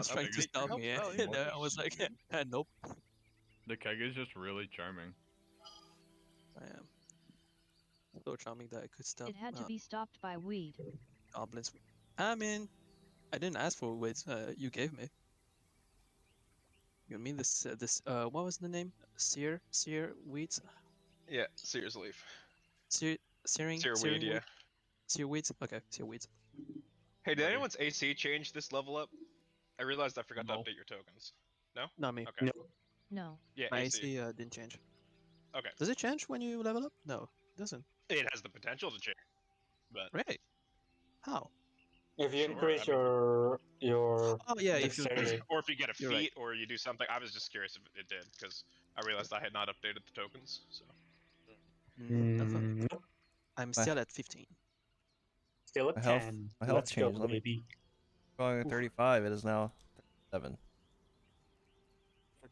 was trying to stop me, and I was like, nope. The keg is just really charming. I am so charming that I could stop. It had to be stopped by weed. Goblins. I mean, I didn't ask for weeds. You gave me. You mean this? What was the name? Sear weeds. Yeah, Sears leaf. Searing Searweed, yeah. Sear weeds. Okay, sear weeds. Hey, did anyone's AC change this level up? I realized I forgot to No. update your tokens. No? Not me. Okay. No. No. Yeah, My AC. AC didn't change. Okay. Does it change when you level up? No, it doesn't. It has the potential to change. But Really? How? If you Sure, increase I mean- your Oh yeah, if you dexterity. or if you get a You're feat, right. or you do something. I was just curious if it did, because I realized I had not updated the tokens. So Nope. I'm still at 15. Still at My health- 10. my health Let's go, changed, let me- baby. Going at 35, it is now 7.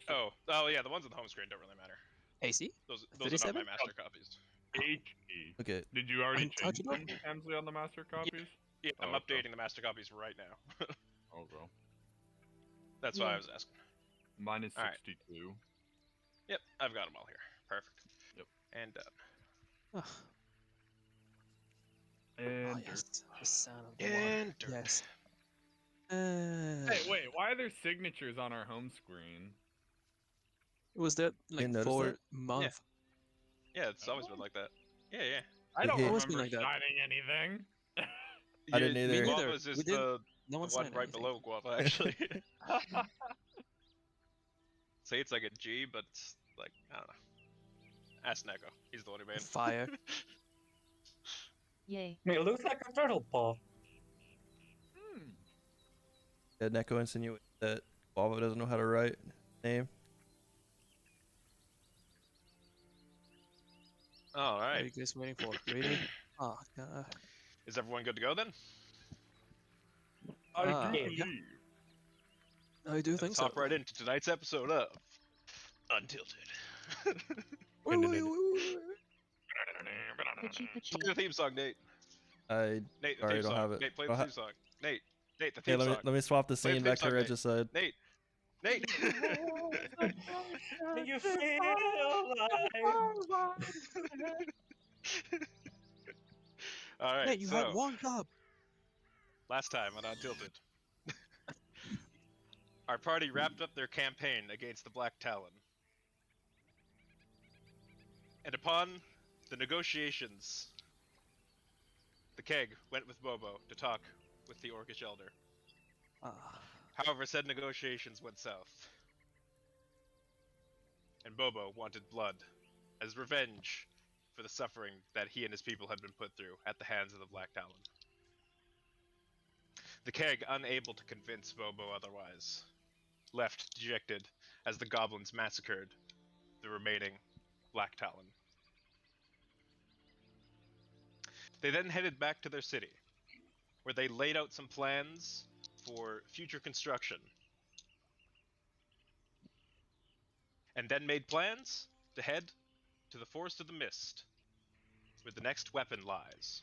oh yeah, the ones on the home screen don't really matter. AC? Those are not 37? my master copies. HE. Okay. Did you already change Untouchable? them, Hemsley, on the master copies? Yeah, I'm Oh, okay. updating the master copies right now. Oh, bro. That's why I was asking. Mine is All right. 62. Yep, I've got them all here. Perfect. Yep. And Oh, And yes. The sound of the and water. dirt. Yes. Hey, wait, why are there signatures on our home screen? It was that like notice for that? month. Yeah, it's always been like that. Yeah, yeah. I don't hit- Always been remember like that. signing anything. I didn't either. Me neither. Guava's is We didn't- the No one one signed right anything. below Guava, actually. Say it's like a G, but it's like, I don't know. Ask Neko. He's the one who made it. Fire. Yay. It looks like a turtle paw. Did Neko insinuate that Guava doesn't know how to write name? All What are right. you guys waiting for? Really? Oh, God. Is everyone good to go then? Ah, do yeah. believe. I do think Let's so. hop right into tonight's episode of Untilted. Wait, wait, wait, wait. Pitchy pitchy. Play the theme song, Nate. I Nate, the Sorry, theme don't song. have it. Nate, play Don't the ha- theme song. Nate, the Hey, theme song. let me swap the Play the scene theme back to song, Nate. Regicide. Nate. Nate. Do you feel alive? All right. Hey, you so, had one cup. last time on Untilted, our party wrapped up their campaign against the Black Talon. And upon the negotiations, the keg went with Bobo to talk with the Orcish Elder. Ah, However, said negotiations went south. And Bobo wanted blood as revenge for the suffering that he and his people had been put through at the hands of the Black Talon. The keg, unable to convince Bobo otherwise, left dejected as the goblins massacred the remaining Black Talon. They then headed back to their city, where they laid out some plans for future construction, and then made plans to head to the Forest of the Mist, where the next weapon lies.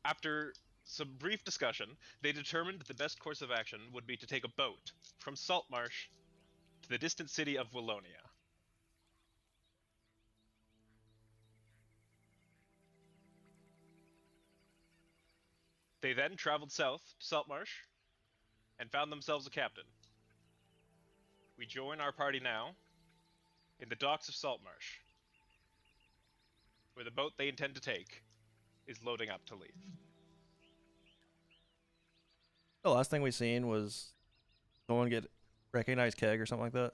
After some brief discussion, they determined the best course of action would be to take a boat from Saltmarsh to the distant city of Willonia. They then traveled south to Saltmarsh and found themselves a captain. We join our party now in the docks of Saltmarsh, where the boat they intend to take is loading up to leave. The last thing we seen was someone get recognized keg or something like that.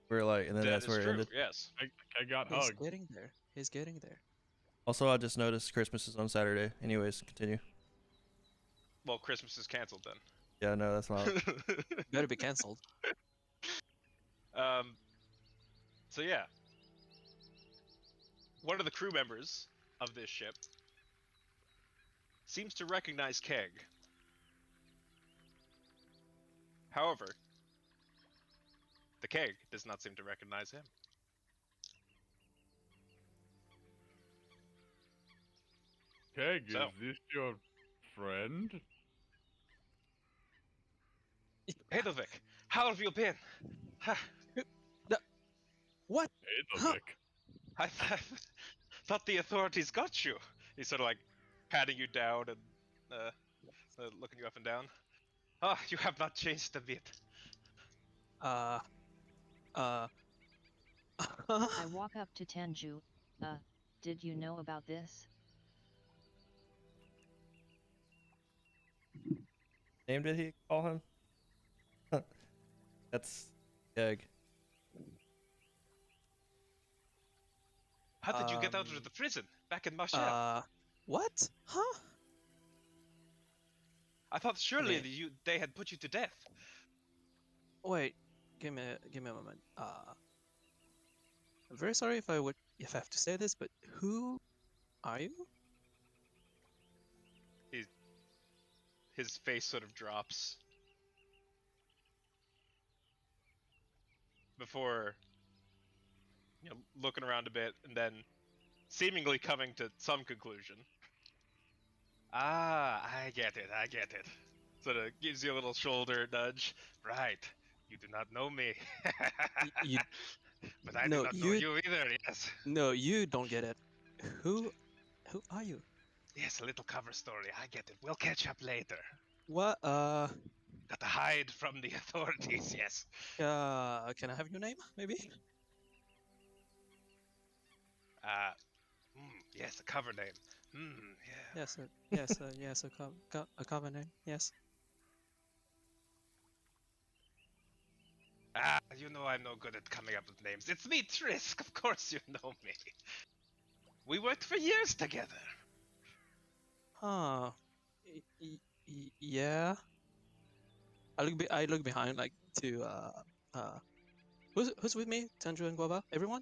We're like, and then That that's is where it true, ended. yes. I got he's hugged. getting there. He's getting there. Also, I just noticed Christmas is on Saturday. Anyways, continue. Well, Christmas is canceled then. Yeah, no, that's not. Better be cancelled. So yeah. One of the crew members of this ship seems to recognize Keg. However, the Keg does not seem to recognize him. Keg, So. is this your friend. Edovic, how have you been? What? Huh? Edovic. I thought the authorities got you. He's sort of like patting you down and looking you up and down. Ah, you have not changed a bit. Uh. I walk up to Tanju. Did you know about this? Name did he call him? That's Keg. How did you get out of the prison back in Marshall? What? Huh? I thought surely Okay. they had put you to death. Wait, give me a moment. I'm very sorry if I have to say this, but who are you? His face sort of drops before looking around a bit and then seemingly coming to some conclusion. Ah, I get it. Sort of gives you a little shoulder nudge. Right, you do not know me. You But I no, do not know you either, yes. No, you don't get it. Who are you? Yes, a little cover story, I get it. We'll catch up later. What? Got to hide from the authorities, yes. Can I have your name, maybe? Yes, a cover name. Yeah. Yes, a cover name. Yes. Ah, you know I'm no good at coming up with names. It's me, Trisk. Of course you know me. We worked for years together. Huh. Yeah. I look behind like to who's with me? Tanju and Guava? Everyone?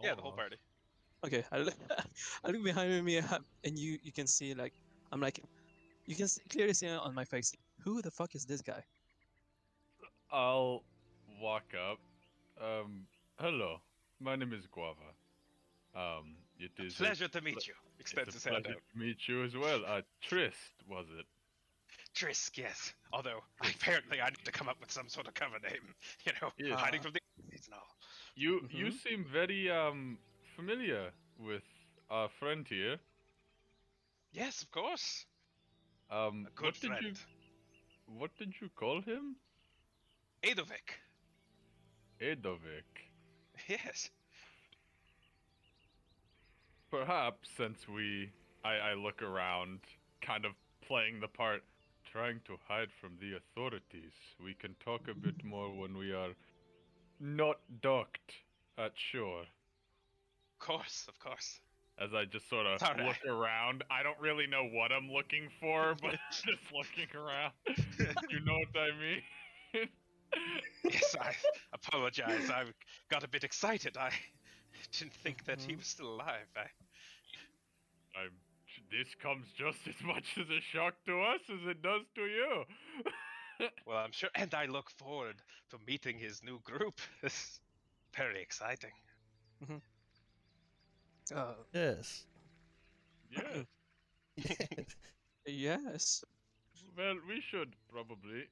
Yeah, the whole party. Okay. I look, I look behind me and you can see like I'm like you can clearly see on my face who the fuck is this guy? I'll walk up. Hello. My name is Guava. It is Pleasure to meet you. Extends It's his a hand pleasure out. to meet you as well. Trist, was it? Trisk, yes. Although apparently I need to come up with some sort of cover name. You know, Yes. hiding from the authorities and all. You seem very familiar with our friend here. Yes, of course. A good friend. What did you call him? Edovic. Edovic. Yes. Perhaps since I look around, kind of playing the part, trying to hide from the authorities, we can talk a bit more when we are not docked at shore. Of course. As I just sort of Sorry. look around, I don't really know what I'm looking for, but just looking around. You know what I mean? Yes, I apologize. I got a bit excited. I didn't think that he was still alive. This comes just as much as a shock to us as it does to you. Well, I'm sure, and I look forward to meeting his new group. It's very exciting. Yes. Yes. Yes. Well, we should probably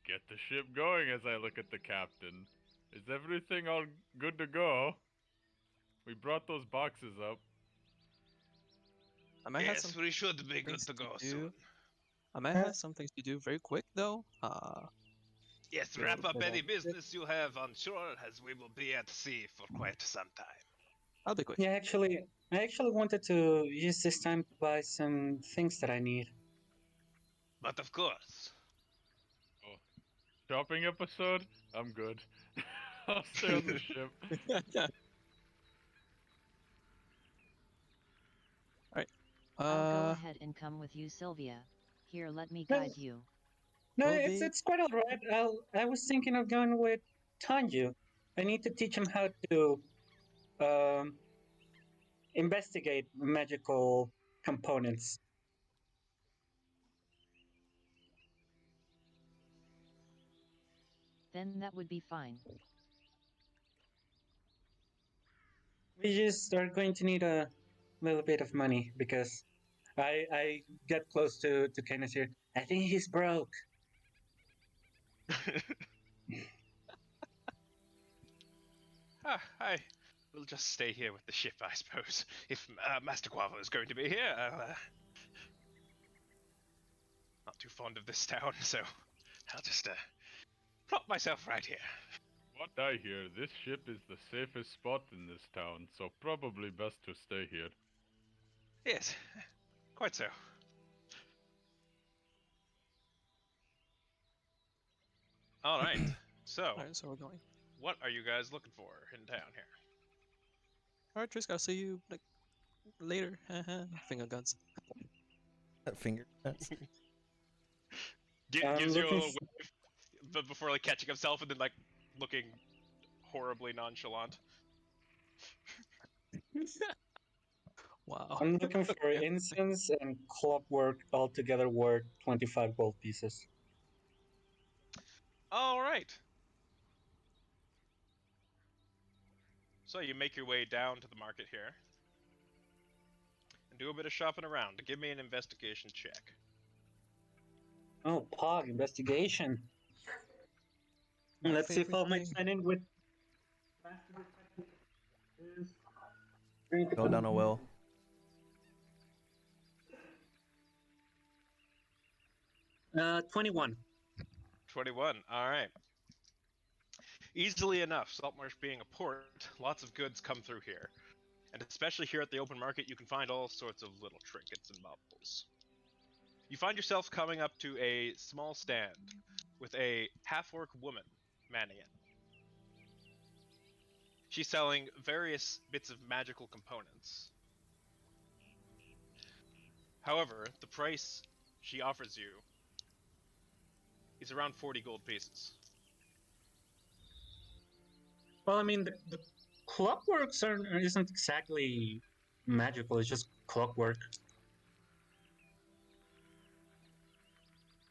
get the ship going as I look at the captain. Is everything all good to go? We brought those boxes up. I might have Yes, some we should be good things to go do. soon. I might have some things to do very quick though. Yes, Yeah, wrap up but, any business you have on shore, as we will be at sea for quite some time. I'll be quick. Yeah, I actually wanted to use this time to buy some things that I need. But of course. Shopping episode? I'm good. I'll stay on the ship. Alright. I'll go ahead and come with you, Sylvia. Here, let me No. guide you. No, Will it's be- it's quite alright. I was thinking of going with Tanju. I need to teach him how to investigate magical components. Then that would be fine. We just are going to need a little bit of money because I get close to Kenneth here. I think he's broke. I will just stay here with the ship, I suppose. If Master Guavo is going to be here, I'll not too fond of this town, so I'll just plop myself right here. What I hear, this ship is the safest spot in this town, so probably best to stay here. Yes, quite so. All right. So, All right, so we're going. what are you guys looking for in town here? All right, Trisk, I'll see you like later. Finger guns. Finger. That's I'm Gives you a looking little wave, but before like catching himself and then like looking horribly nonchalant. Wow. I'm looking for incense and clockwork altogether worth 25 gold pieces. All right. So you make your way down to the market here and do a bit of shopping around. Give me an investigation check. Oh, Pog, investigation. My Let's see if all my favorite thing. sign in with. go down a well. 21. 21. All right. Easily enough, Saltmarsh being a port, lots of goods come through here. And especially here at the open market, you can find all sorts of little trinkets and baubles. You find yourself coming up to a small stand with a half-orc woman manning it. She's selling various bits of magical components. However, the price she offers you is around 40 gold pieces. Well, I mean, the clockworks isn't exactly magical, it's just clockwork.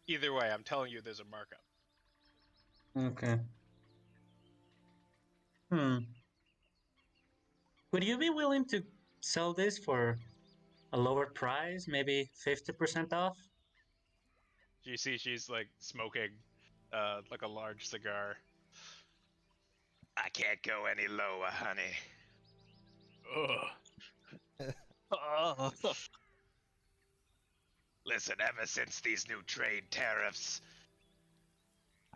Either way, I'm telling you there's a markup. Okay. Would you be willing to sell this for a lower price, maybe 50% off? You see she's like smoking like a large cigar. I can't go any lower, honey. Ugh. Oh. Listen, ever since these new trade tariffs,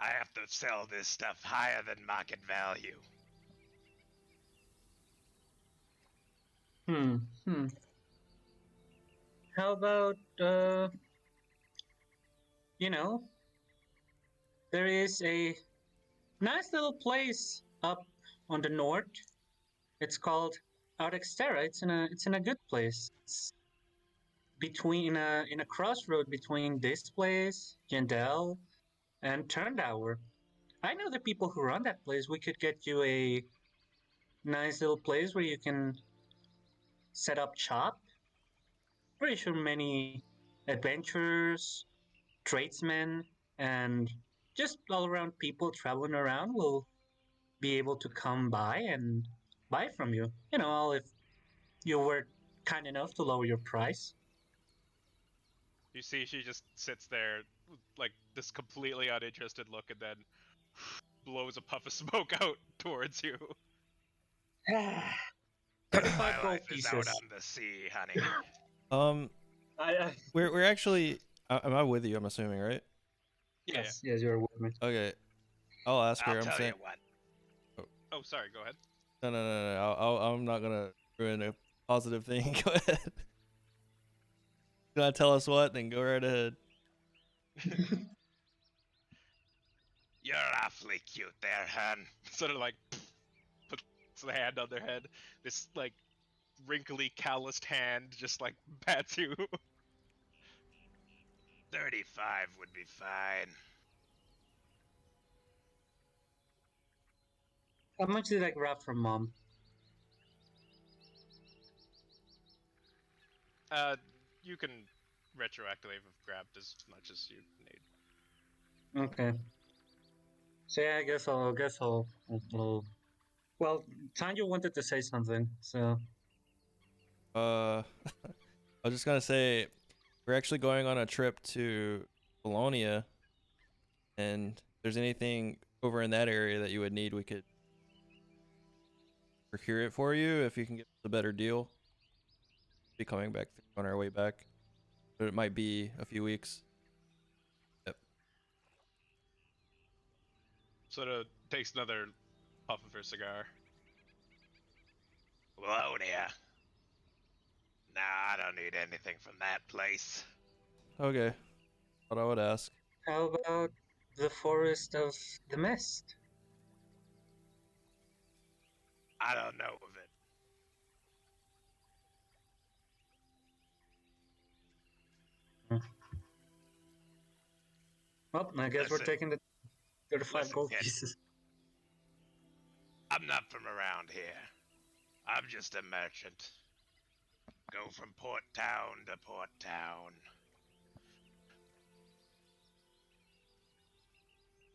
I have to sell this stuff higher than market value. How about, there is a nice little place up on the north. It's called Audexterra. It's in a good place. It's between in a crossroad between this place, Yandel, and Turndower. I know the people who run that place. We could get you a nice little place where you can set up shop. Pretty sure many adventurers, tradesmen, and just all around people traveling around will be able to come by and buy from you. All if you were kind enough to lower your price. You see she just sits there with, like this completely uninterested look and then blows a puff of smoke out towards you. 35 gold My life is out pieces. on the sea, honey. I, We're actually. Am I with you? I'm assuming, right? yes, you're with me. Okay. I'll ask her. I'll I'm tell saying. you what. Oh, sorry. Go ahead. No. I'm not gonna ruin a positive thing. Go ahead. Gonna tell us what? Then go right ahead. You're awfully cute there, hun. Sort of like puts the hand on their head. This like wrinkly, calloused hand just like pats you. 35 would be fine. How much did I grab from mom? You can retroactively have grabbed as much as you need. Okay. So yeah, I guess I'll. Well, Tanya wanted to say something, so. I was just gonna say we're actually going on a trip to Bologna, and if there's anything over in that area that you would need, we could procure it for you if you can get a better deal. Be coming back on our way back, but it might be a few weeks. Yep. Sort of takes another puff of her cigar. Bologna. Nah, I don't need anything from that place. Okay. Thought I would ask. How about the Forest of the Mist? I don't know of it. Well, I guess we're Listen. taking the 35 Listen, gold kid. pieces. I'm not from around here. I'm just a merchant. Go from port town to port town.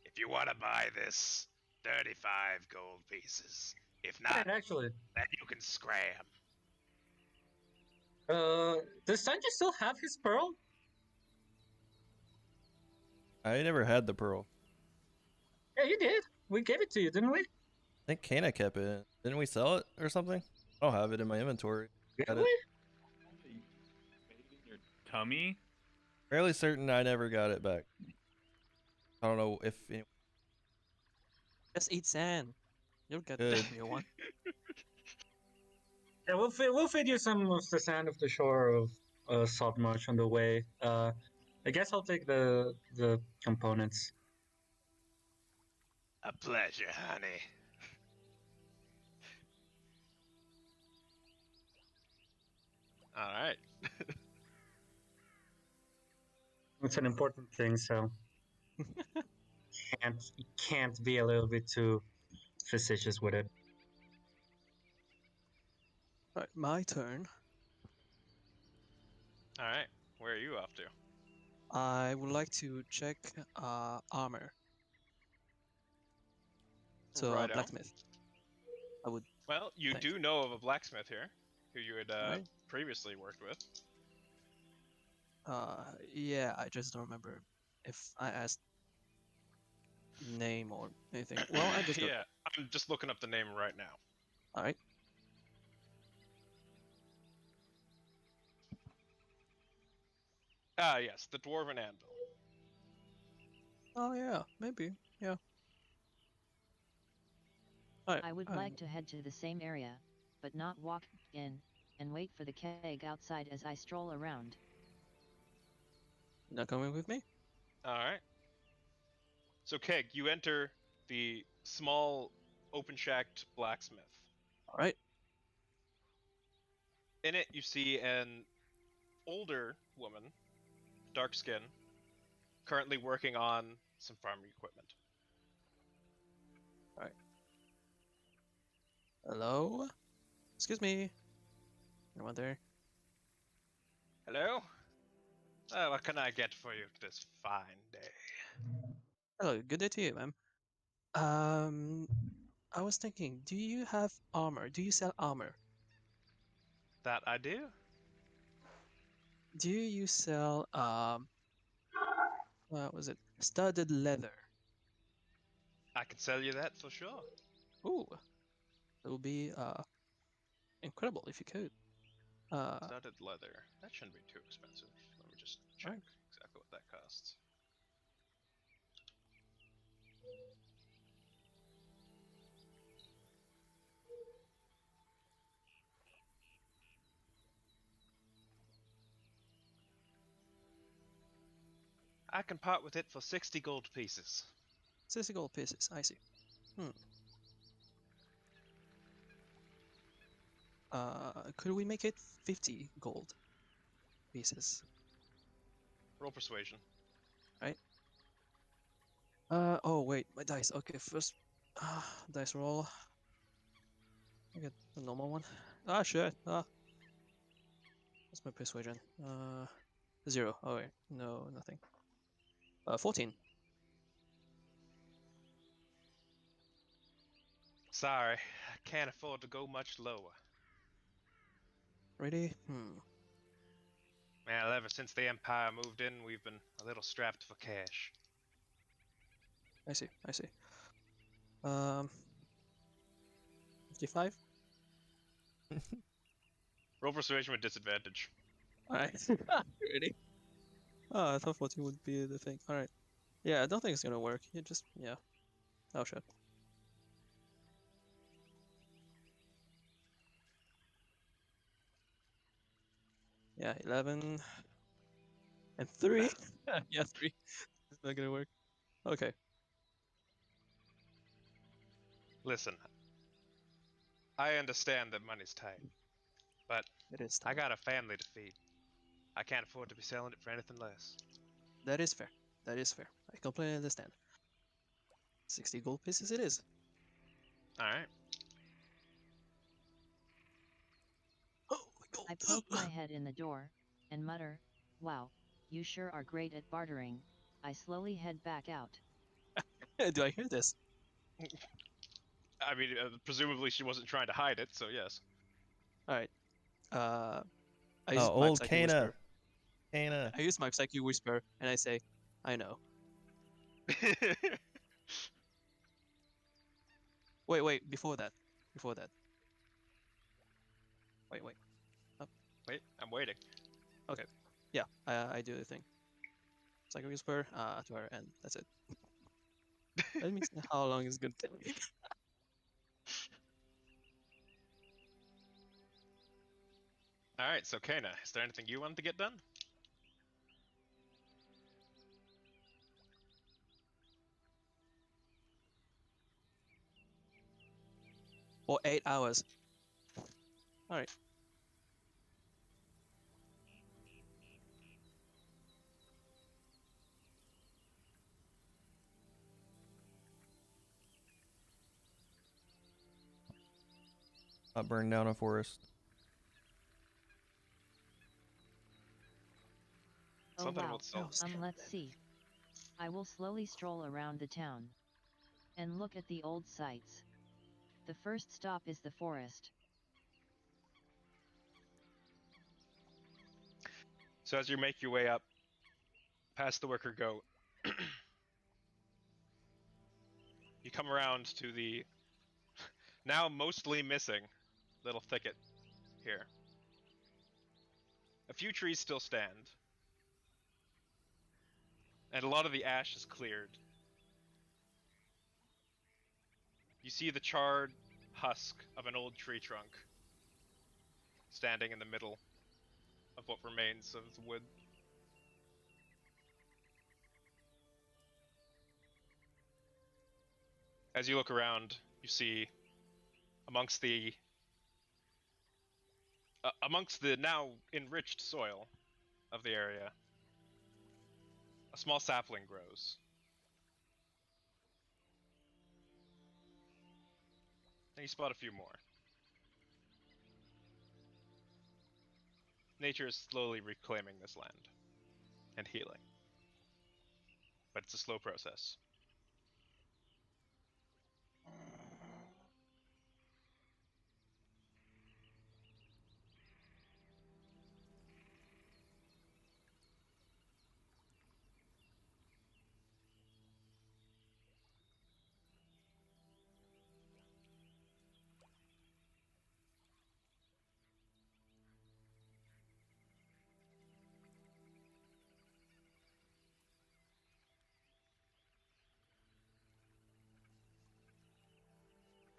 If you want to buy this, 35 gold pieces. If not, And actually, then you can scram. does Sanji still have his pearl? I never had the pearl. Yeah, you did. We gave it to you, didn't we? I think Kana kept it. Didn't we sell it or something? I don't have it in my inventory. Did Got we? it. Made in your tummy? Fairly certain I never got it back. I don't know if anyone Just eat sand. You'll get Good. the real one. Yeah, we'll feed you some of the sand of the shore of Saltmarsh on the way. I guess I'll take the components. A pleasure, honey. Alright. It's an important thing, so can't be a little bit too facetious with it. Right, my turn. Alright. Where are you off to? I would like to check armor. So Righto. blacksmith. I would. Well, you Thanks. do know of a blacksmith here, who you had Right. previously worked with. Yeah, I just don't remember if I asked name or anything. Well, I just go. Yeah, I'm just looking up the name right now. All right. Ah, yes, the Dwarven Anvil. Oh yeah, maybe. Yeah. All right. I would like to head to the same area, but not walk in, and wait for the keg outside as I stroll around. Not coming with me. Alright. So, Keg, you enter the small, open-shacked blacksmith. All right. In it, you see an older woman, dark skin, currently working on some farming equipment. Hello. Excuse me. Anyone there? Hello? What can I get for you this fine day? Hello. Good day to you, ma'am. I was thinking, do you have armor? Do you sell armor? That I do? Do you sell what was it? Studded leather. I can sell you that for sure. Ooh, it would be incredible if you could. Studded leather. That shouldn't be too expensive. Let me just check Alright. exactly what that costs. I can part with it for 60 gold pieces. 60 gold pieces. I see. Could we make it 50 gold pieces? Roll persuasion. Oh wait, my dice. Okay, first, dice roll. I get the normal one. Ah, shit. Ah, what's my persuasion? 0. Oh wait, no, nothing. 14. Sorry, I can't afford to go much lower. Ready? Well, ever since the Empire moved in, we've been a little strapped for cash. I see. I see. 55. Roll persuasion with disadvantage. All right. Really? Oh, I thought 14 would be the thing. All right. Yeah, I don't think it's gonna work. You just yeah. Oh shit. Yeah, 11 and 3. Yeah, 3. It's not gonna work. Okay. Listen, I understand that money's tight, but It is I time. got a family to feed. I can't afford to be selling it for anything less. That is fair. That is fair. I completely understand. 60 gold pieces it is. Alright. Oh my god. I poke my head in the door, and mutter, "Wow, you sure are great at bartering." I slowly head back out. Do I hear this? I mean, presumably she wasn't trying to hide it, so yes. Alright. I Oh, use my old psychic Kana. whisper. Kana. I use my psychic whisper and I say, I know. Wait, before that. Before that. Wait. Wait, I'm waiting. Yeah, I do the thing. Psychic whisper to her and that's it. Let me see how long it's gonna take. Alright, so Kana, is there anything you wanted to get done? For 8 hours. Alright. Not burn down a forest. Oh Something wow, about salt. let's see. I will slowly stroll around the town and look at the old sights. The first stop is the forest. So as you make your way up past the worker goat, you come around to the now mostly missing little thicket here. A few trees still stand, and a lot of the ash is cleared. You see the charred husk of an old tree trunk standing in the middle of what remains of the wood. As you look around, you see amongst the now enriched soil of the area, a small sapling grows. And you spot a few more. Nature is slowly reclaiming this land and healing. But it's a slow process.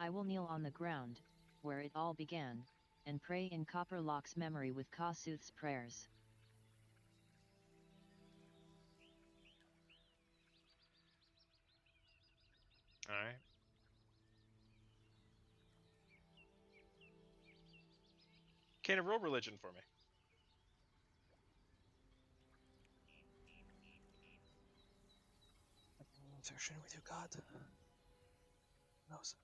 I will kneel on the ground, where it all began, and pray in Copperlock's memory with Kasuth's prayers. Alright. Can you roll religion for me? Interaction with your god. Who knows?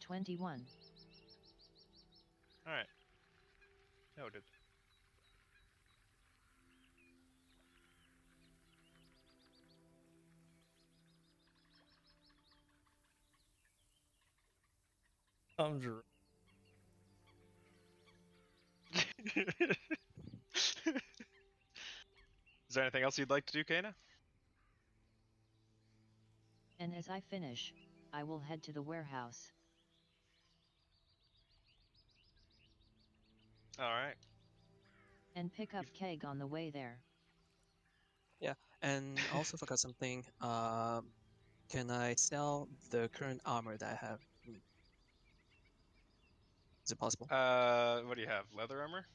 21. Alright. Noted. Thumbs are Is there anything else you'd like to do, Kana? And as I finish, I will head to the warehouse. Alright. And pick up Keg on the way there. And also forgot something. Can I sell the current armor that I have? Is it possible? What do you have? Leather armor?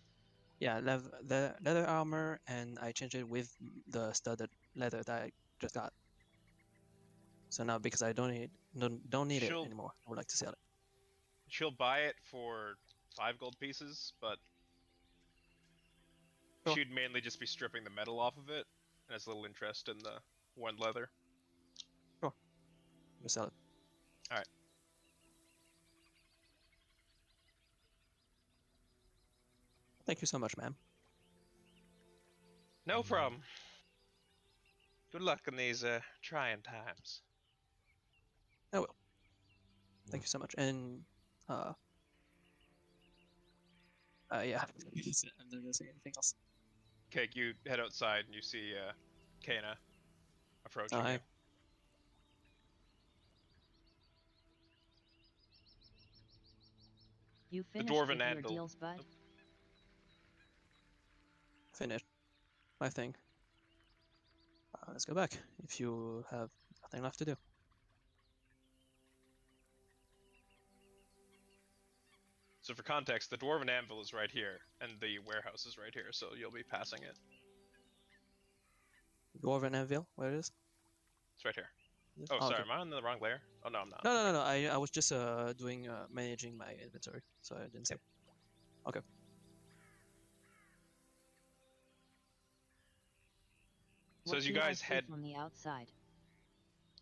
Yeah, the leather armor, and I changed it with the studded leather that I just got. So now, because I don't need it She'll- anymore, I would like to sell it. She'll buy it for 5 gold pieces, but Sure. she'd mainly just be stripping the metal off of it, and has little interest in the worn leather. We'll sell it. Alright. Thank you so much, ma'am. No problem. Good luck in these trying times. I will. Thank you so much. And yeah, I'm not gonna say anything else. Okay, you head outside and you see Kana approaching Hi. you. You finished dwarven with your anvil. deals, bud? Finished my thing. Let's go back if you have nothing left to do. So for context, the dwarven anvil is right here, and the warehouse is right here, so you'll be passing it. Dwarven Anvil, where it is? It's right here. This? Oh, sorry, okay. am I on the wrong layer? Oh, no, I'm not. No. I was just doing managing my inventory, so I didn't see. Okay. So What as you do I guys see head from the outside?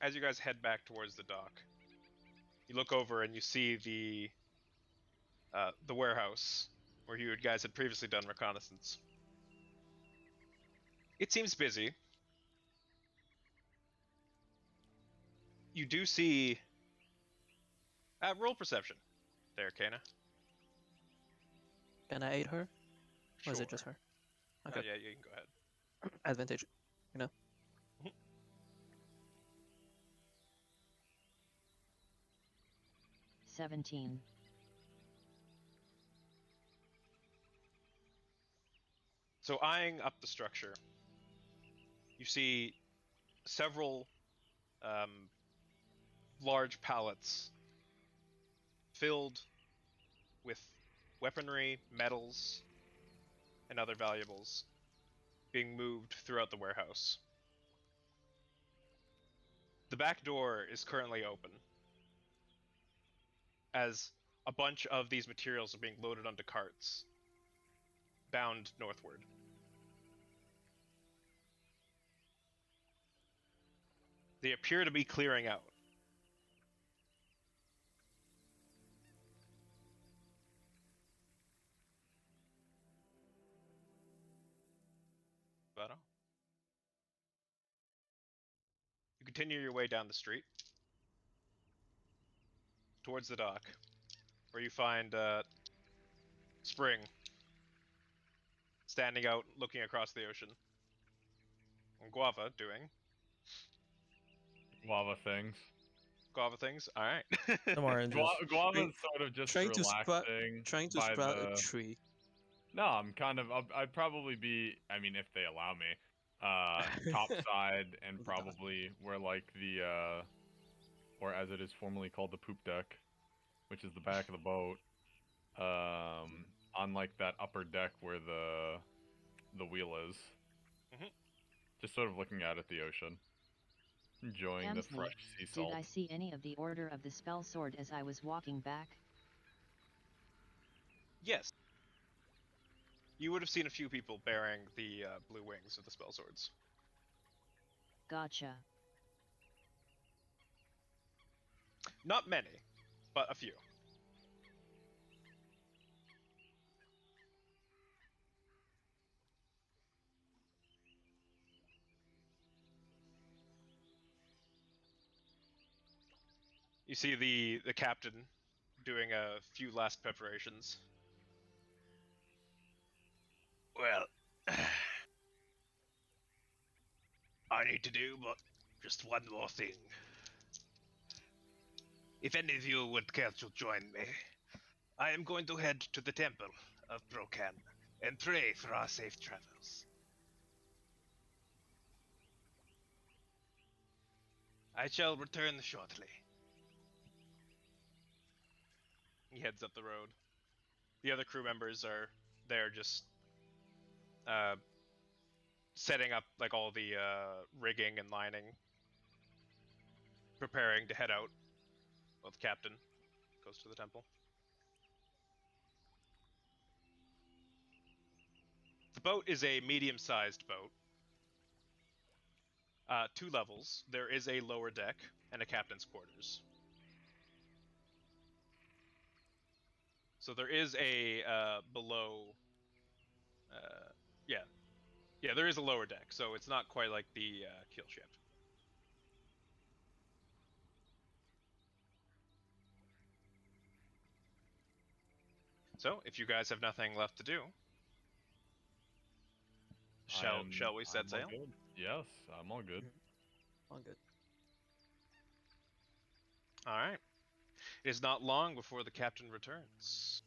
as you guys head back towards the dock, you look over and you see the warehouse where you guys had previously done reconnaissance. It seems busy. You do see roll perception there, Kana. Can I aid her? Or is it Sure. just her? Oh, Okay. yeah, you can go ahead. Advantage. 17. So eyeing up the structure, you see several large pallets filled with weaponry, metals, and other valuables being moved throughout the warehouse. The back door is currently open, as a bunch of these materials are being loaded onto carts, bound northward. They appear to be clearing out. But you continue your way down the street towards the dock, where you find Spring standing out, looking across the ocean, and Guava doing Lava things. Guava things. All right. Some oranges. Guava's sort of just Trying to relaxing. trying to by sprout the... a tree. No, I'm kind of. I'd probably be. I mean, if they allow me, topside and probably where like the, or as it is formerly called, the poop deck, which is the back of the boat. On like that upper deck where the wheel is. Mhm. Just sort of looking out at the ocean, enjoying the Amsley, fresh sea salt. Did I see any of the Order of the Spell Sword as I was walking back? Yes. You would have seen a few people bearing the blue wings of the spell swords. Gotcha. Not many, but a few. You see the captain doing a few last preparations. Well, I need to do but just one more thing. If any of you would care to join me, I am going to head to the temple of Brokan and pray for our safe travels. I shall return shortly. He heads up the road. The other crew members are there just setting up like all the rigging and lining, preparing to head out. Well, the captain goes to the temple. The boat is a medium-sized boat. 2 levels. There is a lower deck and a captain's quarters. So there is a below. Yeah, there is a lower deck. So it's not quite like the keel ship. So if you guys have nothing left to do, shall we set sail? Good. Yes, I'm all good. All good. All right. It is not long before the captain returns.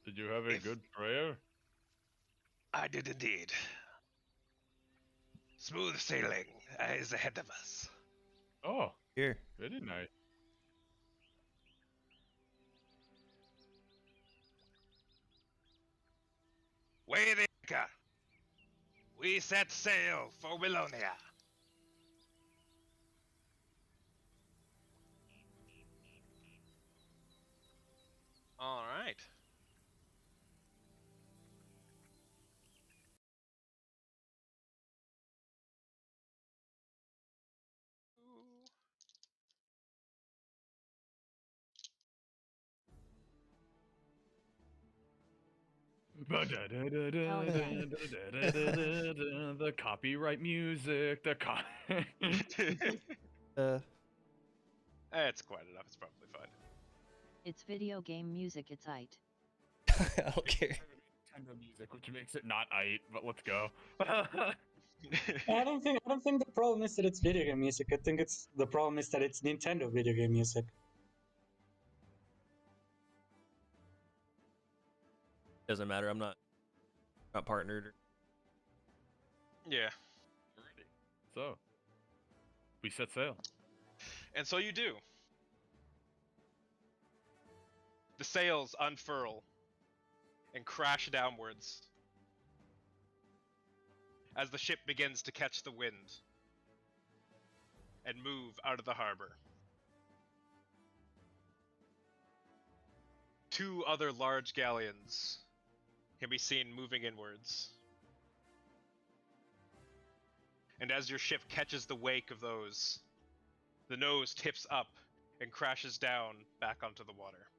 Did you have a good prayer? I did indeed. Smooth sailing is ahead of us. Oh, Here. very nice. Waymaker, we set sail for Willonia. All right. The copyright music. It's quite enough. It's probably fine. It's video game music, it's aight. I don't care. Nintendo music, which makes it not aight, but let's go. I don't think the problem is that it's video game music. I think the problem is that it's Nintendo video game music. Doesn't matter. I'm not partnered. Yeah. So, we set sail. And so you do. The sails unfurl and crash downwards as the ship begins to catch the wind and move out of the harbor. 2 other large galleons can be seen moving inwards. And as your ship catches the wake of those, the nose tips up and crashes down back onto the water.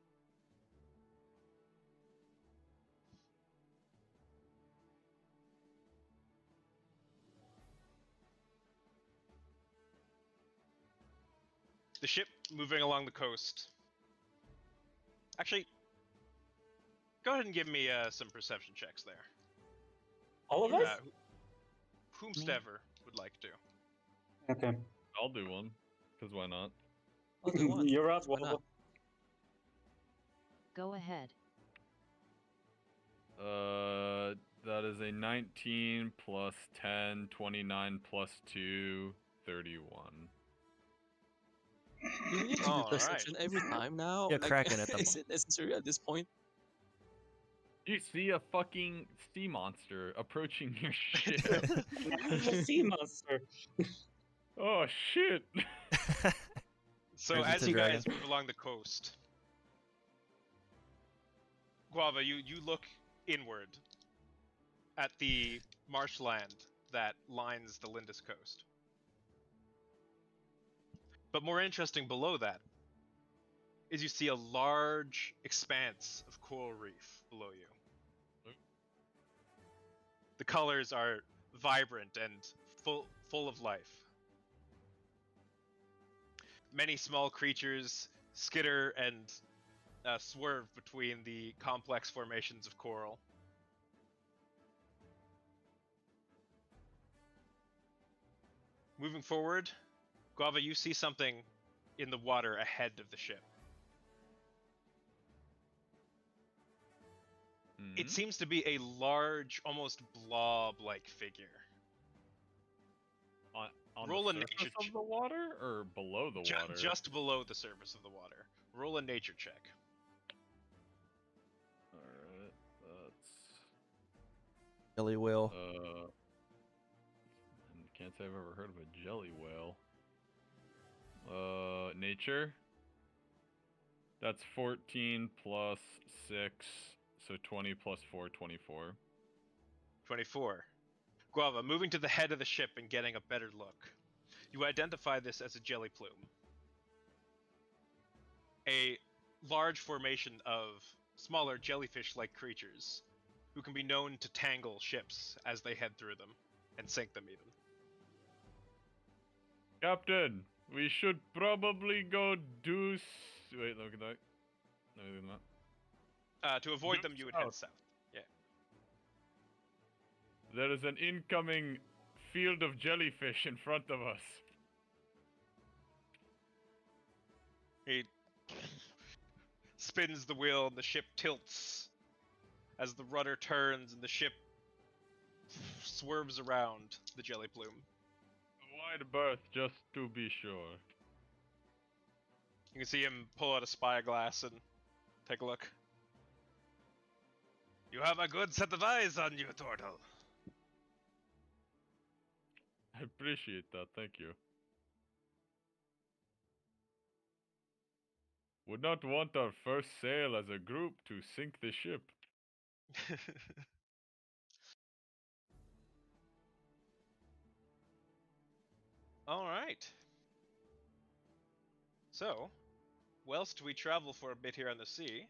The ship moving along the coast. Actually, go ahead and give me some perception checks there. All of us? Whomstever would like to. Okay. I'll do one, because why not? I'll do one. You're out. Why not? Go ahead. That is a 19 plus 10, 29 plus 2, 31. You need to do Alright. perception every time now. Yeah, Kraken at the Is it necessary at this point? You see a fucking sea monster approaching your ship. The sea monster. Oh shit! So There's as the you dragon. guys move along the coast, Guava, you look inward at the marshland that lines the Lindis coast. But more interesting below that is you see a large expanse of coral reef below you. The colors are vibrant and full of life. Many small creatures skitter and swerve between the complex formations of coral. Moving forward, Guava, you see something in the water ahead of the ship. It seems to be a large, almost blob-like figure. On Roll the a surface nature of the water or below the water? Just below the surface of the water. Roll a nature check. Alright, that's... Jelly whale. Can't say I've ever heard of a jelly whale. Nature? That's 14 plus 6, so 20 plus 4, 24. 24. Guava, moving to the head of the ship and getting a better look. You identify this as a jelly plume. A large formation of smaller jellyfish-like creatures who can be known to tangle ships as they head through them, and sink them even. Captain, we should probably go do... Wait, look at that. No, look at that. To avoid Due them, you would head south. south. Yeah. There is an incoming field of jellyfish in front of us. He spins the wheel and the ship tilts as the rudder turns and the ship swerves around the jelly plume. A wide berth, just to be sure. You can see him pull out a spyglass and take a look. You have a good set of eyes on you, Turtle. I appreciate that, thank you. Would not want our first sail as a group to sink the ship. Alright. So, whilst we travel for a bit here on the sea,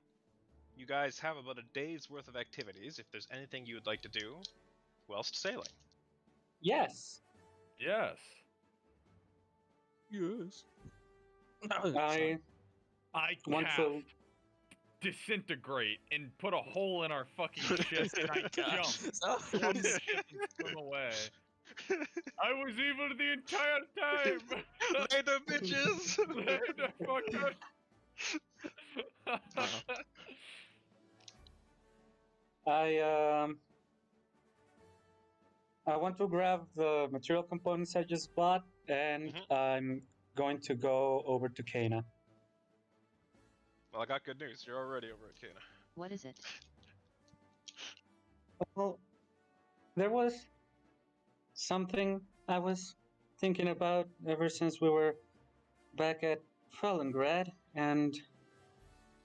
you guys have about a day's worth of activities if there's anything you would like to do whilst sailing. Yes. Yes. Yes. I I want cast to. disintegrate and put a hole in our fucking ship and I jump from the ship and swim away. I was evil the entire time! Later, bitches! Later, fucker! I want to grab the material components I just bought, and I'm going to go over to Kana. Well, I got good news. You're already over at Kana. What is it? Well, there was something I was thinking about ever since we were back at Fellengrad, and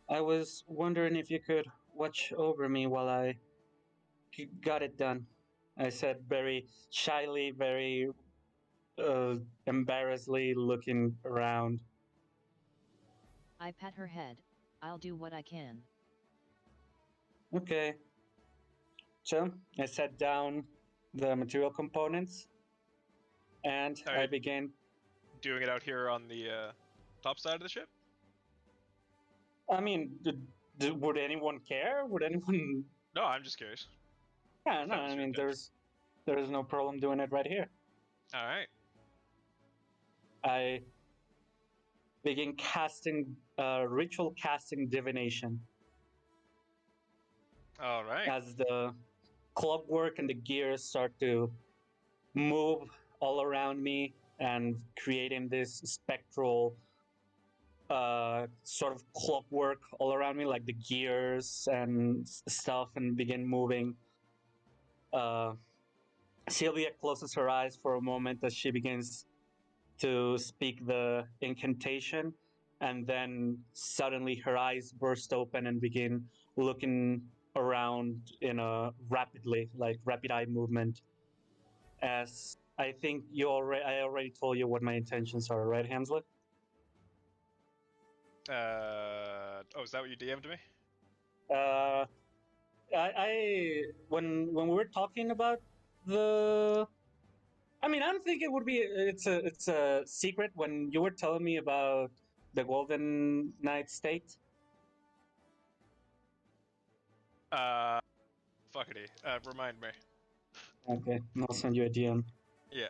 I was wondering if you could watch over me while I got it done. I said very shyly, very embarrassedly looking around. I pat her head. I'll do what I can. Okay. So I set down the material components, and I Alright. began. Doing it out here on the top side of the ship? I mean, would anyone care? Would anyone? No, I'm just curious. Yeah, no. That was I your mean, intention. there's no problem doing it right here. Alright. I begin casting ritual casting divination Alright. as the clockwork and the gears start to move all around me and creating this spectral sort of clockwork all around me, like the gears and stuff, and begin moving. Sylvia closes her eyes for a moment as she begins to speak the incantation, and then suddenly her eyes burst open and begin looking around in a rapid eye movement. As I think I already told you what my intentions are, right, Hamslet? Oh, is that what you DM'd me? When we were talking about the, I mean, I don't think it would be. It's a secret. When you were telling me about the Golden Knight State? Fuckity. Remind me. Okay, I'll send you a DM. Yeah.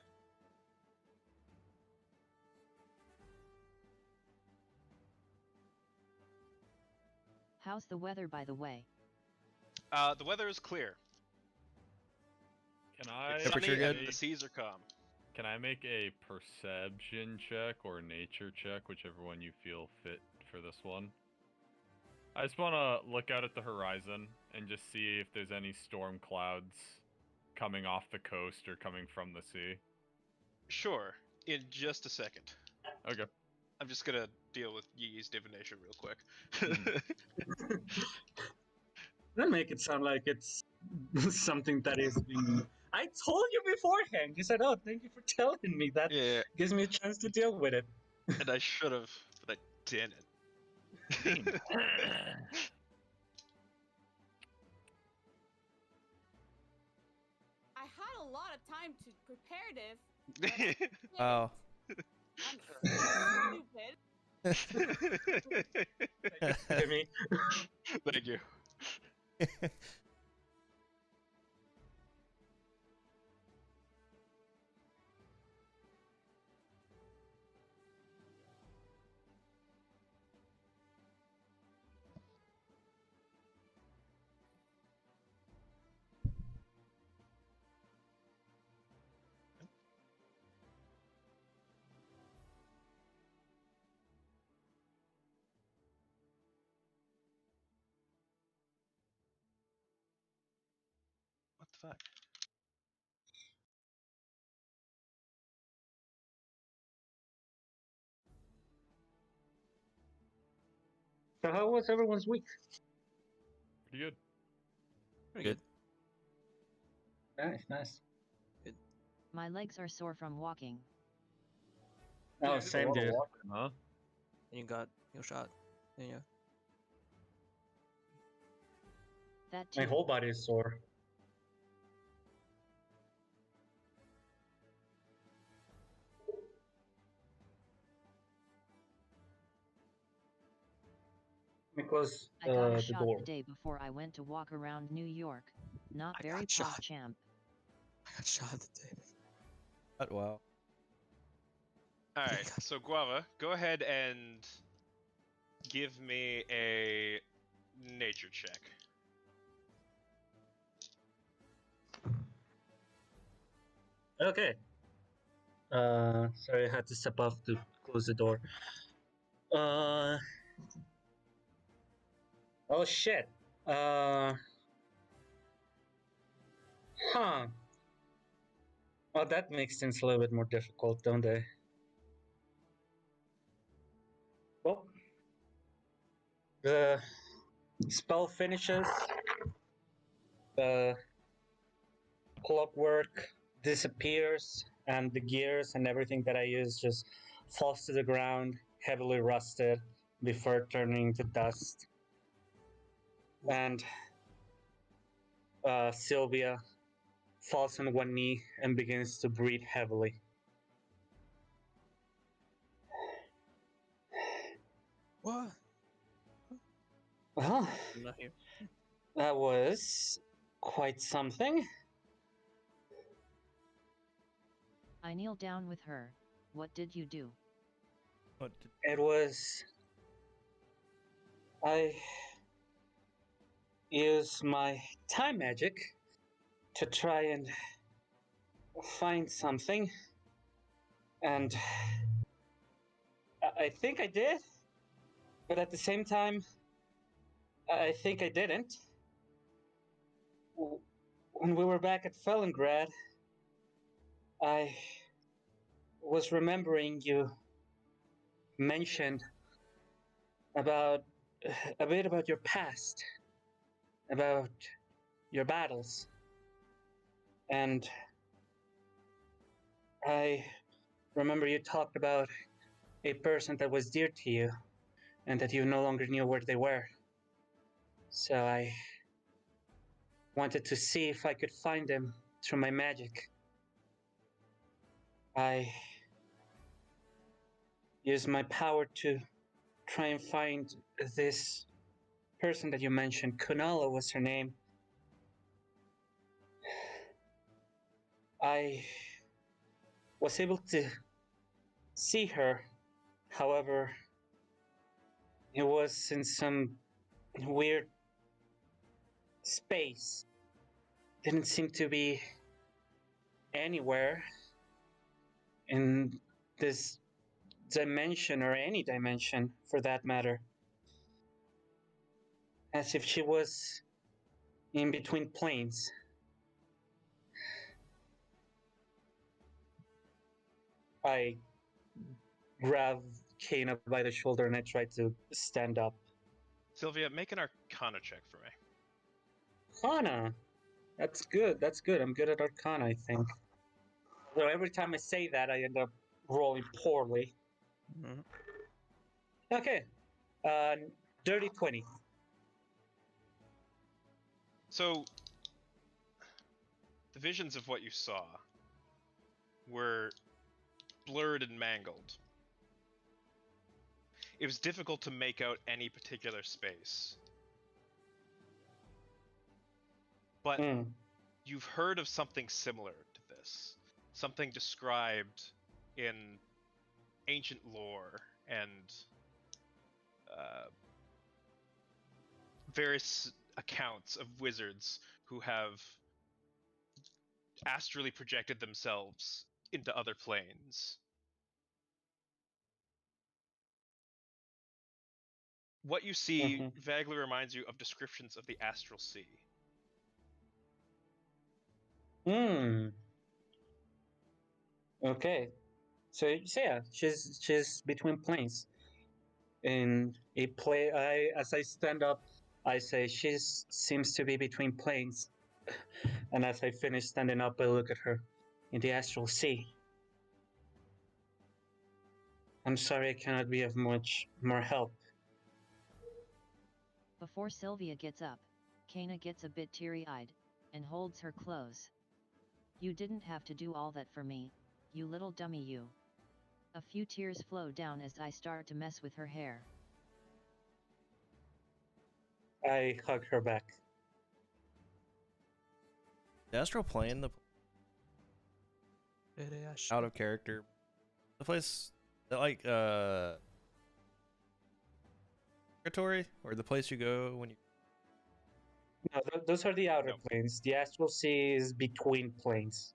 How's the weather, by the way? The weather is clear. Can I It's Temperature sunny good? and the seas are calm. can I make a perception check or nature check, whichever one you feel fit for this one? I just want to look out at the horizon and just see if there's any storm clouds coming off the coast or coming from the sea. Sure. In just a second. Okay. I'm just gonna deal with Yi's divination real quick. Don't make it sound like it's something that is being. I told you beforehand. You said, "Oh, thank you for telling me." That Yeah, gives me a chance to deal with it. and I should have, but I didn't. I had a lot of time to prepare this. Wow. I'm stupid. Jimmy. Thank you. What the fuck? So how was everyone's week? Pretty good. Pretty good. Nice. My legs are sore from walking. Oh, Yeah, same a lot of dude. walking, huh? And you got your shot. And yeah. That too. My whole body is sore. Let me close I got a the shot door. the day before I went to walk around New York. Not I very got shot. champ. I got shot today. Wow. Alright, so Guava, go ahead and give me a nature check. Okay. Sorry, I had to step off to close the door. Oh shit. Huh. Oh, that makes things a little bit more difficult, don't they? Well, the spell finishes. The clockwork disappears, and the gears and everything that I use just falls to the ground, heavily rusted, before turning to dust. And Sylvia falls on one knee and begins to breathe heavily. What? Well, I'm not here. that was quite something. I kneel down with her. What did you do? What It was. I used my time magic to try and find something, and I think I did, but at the same time, I think I didn't. When we were back at Fellengrad, I was remembering you mentioned about a bit about your past, about your battles, and I remember you talked about a person that was dear to you and that you no longer knew where they were. So I wanted to see if I could find them through my magic. I used my power to try and find this person that you mentioned. Kunala was her name. I was able to see her. However, it was in some weird space. Didn't seem to be anywhere in this dimension or any dimension for that matter. As if she was in between planes. I grab Kana by the shoulder and I try to stand up. Sylvia, make an Arcana check for me. Arcana! That's good, that's good. I'm good at Arcana, I think. Though every time I say that, I end up rolling poorly. Mhm. Okay. Dirty 20. So, the visions of what you saw were blurred and mangled. It was difficult to make out any particular space. But you've heard of something similar to this. Something described in ancient lore and various accounts of wizards who have astrally projected themselves into other planes. What you see vaguely reminds you of descriptions of the astral sea. Okay. So yeah, she's between planes. In a play, as I stand up, I say she seems to be between planes. And as I finish standing up, I look at her in the astral sea. I'm sorry I cannot be of much more help. Before Sylvia gets up, Kana gets a bit teary-eyed, and holds her close. You didn't have to do all that for me, you little dummy you. A few tears flow down as I start to mess with her hair. I hug her back. The astral plane, the out of character, the place that like purgatory, or the place you go when you. No, those are the outer planes. The astral sea is between planes.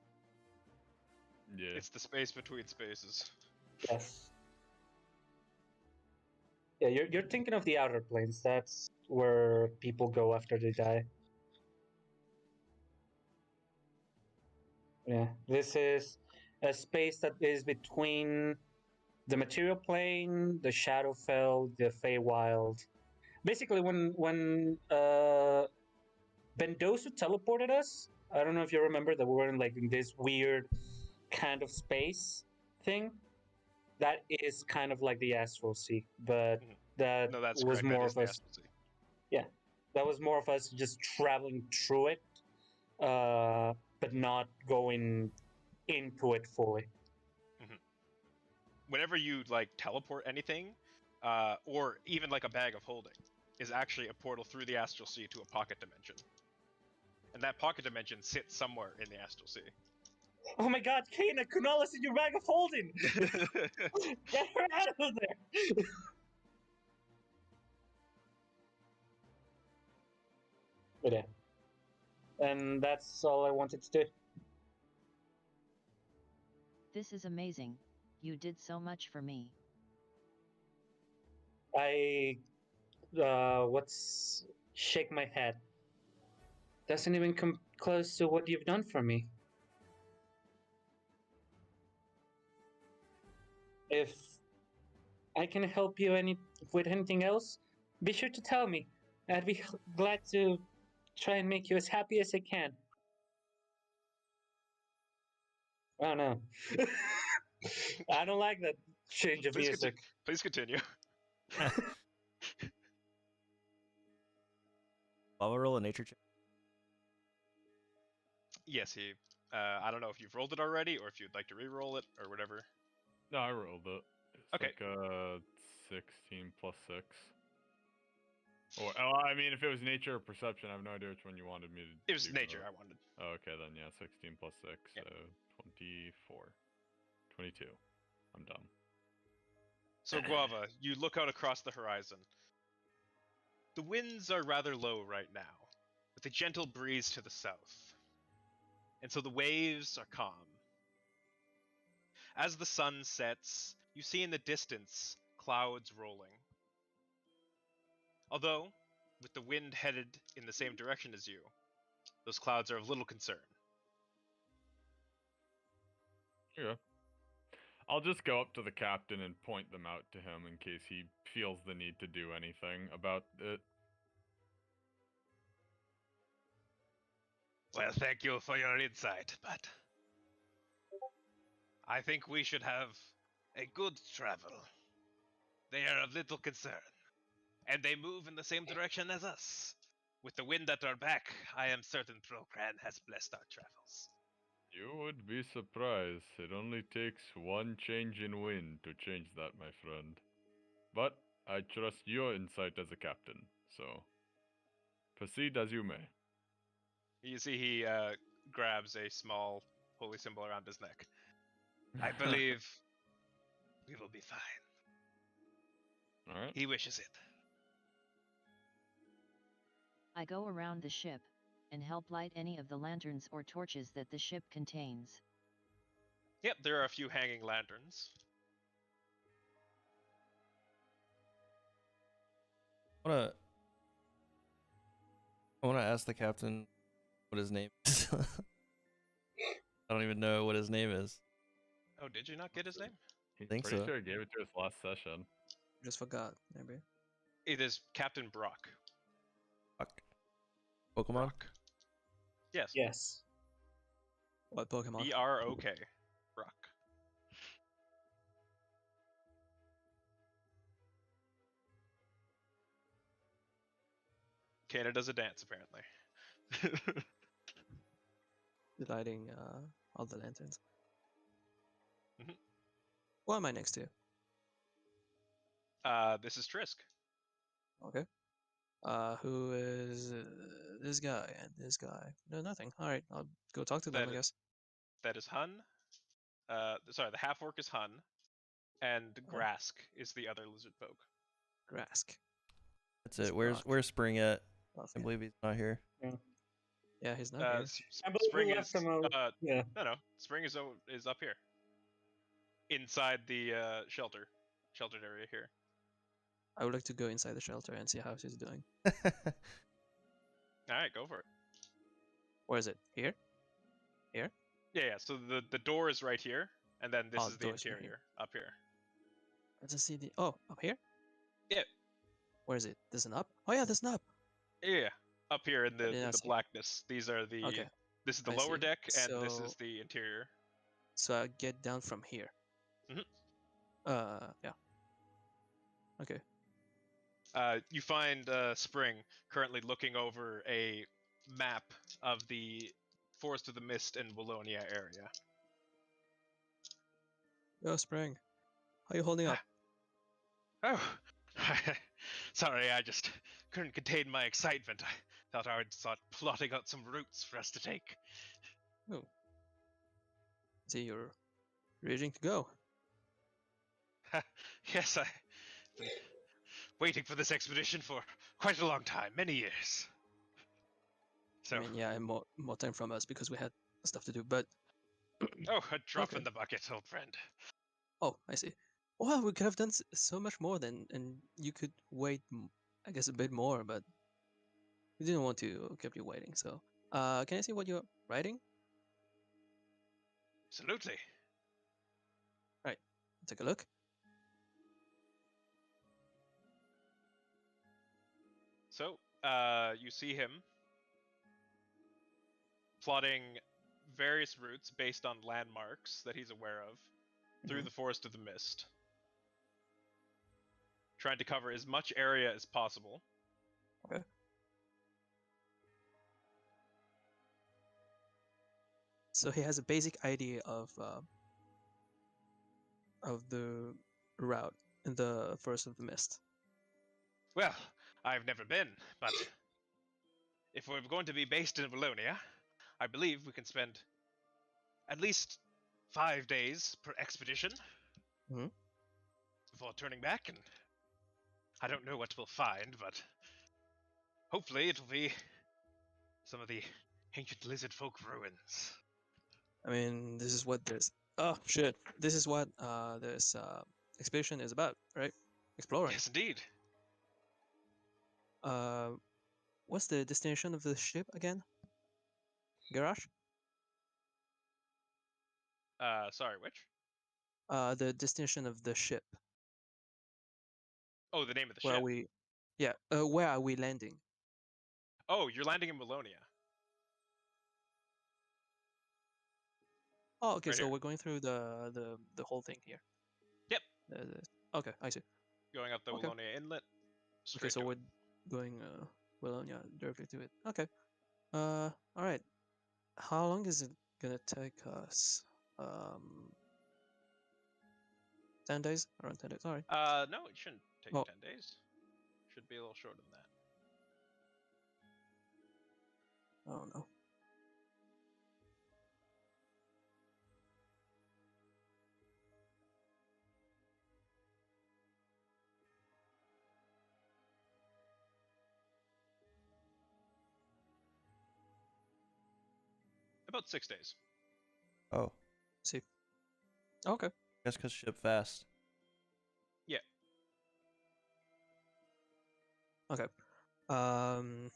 Yeah. It's the space between spaces. Yes. Yeah, you're thinking of the outer planes. That's where people go after they die. Yeah, this is a space that is between the material plane, the Shadowfell, the Feywild. Basically, when Bendosu teleported us, I don't know if you remember that we were in like in this weird kind of space thing. That is kind of like the astral sea, but that No, that's was correct. more That is of the us. astral sea. Yeah, that was more of us just traveling through it, but not going into it fully. Whenever you like teleport anything, or even like a bag of holding, is actually a portal through the astral sea to a pocket dimension. And that pocket dimension sits somewhere in the astral sea. Oh my god, Kana, Kunala's in your bag of holding! Get her out of there! But yeah. And that's all I wanted to do. This is amazing. You did so much for me. I shake my head. Doesn't even come close to what you've done for me. If I can help you with anything else, be sure to tell me. I'd be glad to try and make you as happy as I can. Oh no. I don't like that change of music. Please continue. I'll roll a nature check. Yes, he. I don't know if you've rolled it already, or if you'd like to re-roll it, or whatever. No, I rolled it. It's Okay. like 16 plus 6. Or, I mean, if it was nature or perception, I have no idea which one you wanted me to It was do. nature I wanted. Oh, okay, then yeah, 16 plus 6, Yep. so 24. 22. I'm done. So, Guava, you look out across the horizon. The winds are rather low right now, with a gentle breeze to the south. And so the waves are calm. As the sun sets, you see in the distance clouds rolling. Although, with the wind headed in the same direction as you, those clouds are of little concern. Yeah. I'll just go up to the captain and point them out to him in case he feels the need to do anything about it. Well, thank you for your insight, but I think we should have a good travel. They are of little concern, and they move in the same direction as us. With the wind at our back, I am certain Procran has blessed our travels. You would be surprised. It only takes one change in wind to change that, my friend. But I trust your insight as a captain, so proceed as you may. You see he grabs a small holy symbol around his neck. I believe we will be fine. Alright. He wishes it. I go around the ship, and help light any of the lanterns or torches that the ship contains. Yep, there are a few hanging lanterns. I wanna ask the captain what his name is. I don't even know what his name is. Oh, did you not get his name? He's Think pretty so. sure I gave it to us last session. Just forgot, maybe. It is Captain Brock. Fuck. Pokemon? Brock. Yes. Yes. What Pokemon? B-R-O-K. Brock. Canada's a dance, apparently. Lighting all the lanterns. Mhm. What am I next to? This is Trisk. Okay. Who is this guy and this guy? No, nothing. All right, I'll go talk to them, That I is- guess. That is Hun. Sorry, the half-orc is Hun, and Grask is the other lizard folk. Grask. That's it. Where's Spring at? Oh, I believe he's not here. yeah, he's not Uh, here. I believe Spring we is left him out. Yeah. no. Spring is up here, inside the sheltered area here. I would like to go inside the shelter and see how she's doing. All right, go for it. Where is it? Here? Yeah. So the door is right here, and then this Oh, is the door's right here. interior up here. Let's just see the. Oh, up here? Yeah. Where is it? There's an up? Oh, yeah, there's an up. Yeah, up here in did the not see it. blackness. These are the. Okay. This is the I lower see. deck, and this So- is the interior. So I get down from here. Mhm. Yeah. Okay. You find Spring currently looking over a map of the Forest of the Mist and Wallonia area. Yo, Spring. How you holding up? Oh, sorry, I just couldn't contain my excitement. I thought I would start plotting out some routes for us to take. See, you're ready to go. Yes, I've been waiting for this expedition for quite a long time, many years. So, I mean, yeah, and more time from us because we had stuff to do. But oh, a drop okay. in the bucket, old friend. oh, I see. Well, we could have done so much more then, and you could wait, I guess, a bit more, but we didn't want to keep you waiting. So, can I see what you're writing? Absolutely. Take a look. So, you see him plotting various routes based on landmarks that he's aware of through the Forest of the Mist. Trying to cover as much area as possible. Okay. So he has a basic idea of the route in the Forest of the Mist? Well, I've never been, but if we're going to be based in Wallonia, I believe we can spend at least 5 days per expedition Mhm. before turning back, and I don't know what we'll find, but hopefully it'll be some of the ancient lizard folk ruins. I mean, this is what this. Oh shit! This is what this expedition is about, right? Exploring. Yes, indeed. Uh, what's the destination of the ship again? Garage? Sorry, which? The destination of the ship. Oh, the name of the Where are ship. we? Yeah. Where are we landing? Oh, you're landing in Wallonia. Oh, okay. Right So here. we're going through the whole thing here. Yep. Okay, I see. Going up the Okay. Wallonia Inlet. Okay, Straight so to we're it. going well, yeah, directly to it. Okay. All right. How long is it gonna take us? 10 days? Around 10 days. All right. No, it shouldn't take Well, 10 days. Should be a little shorter than that. I don't know. About 6 days. Oh, See. Okay. guess because ship fast. Yeah. Okay. Um.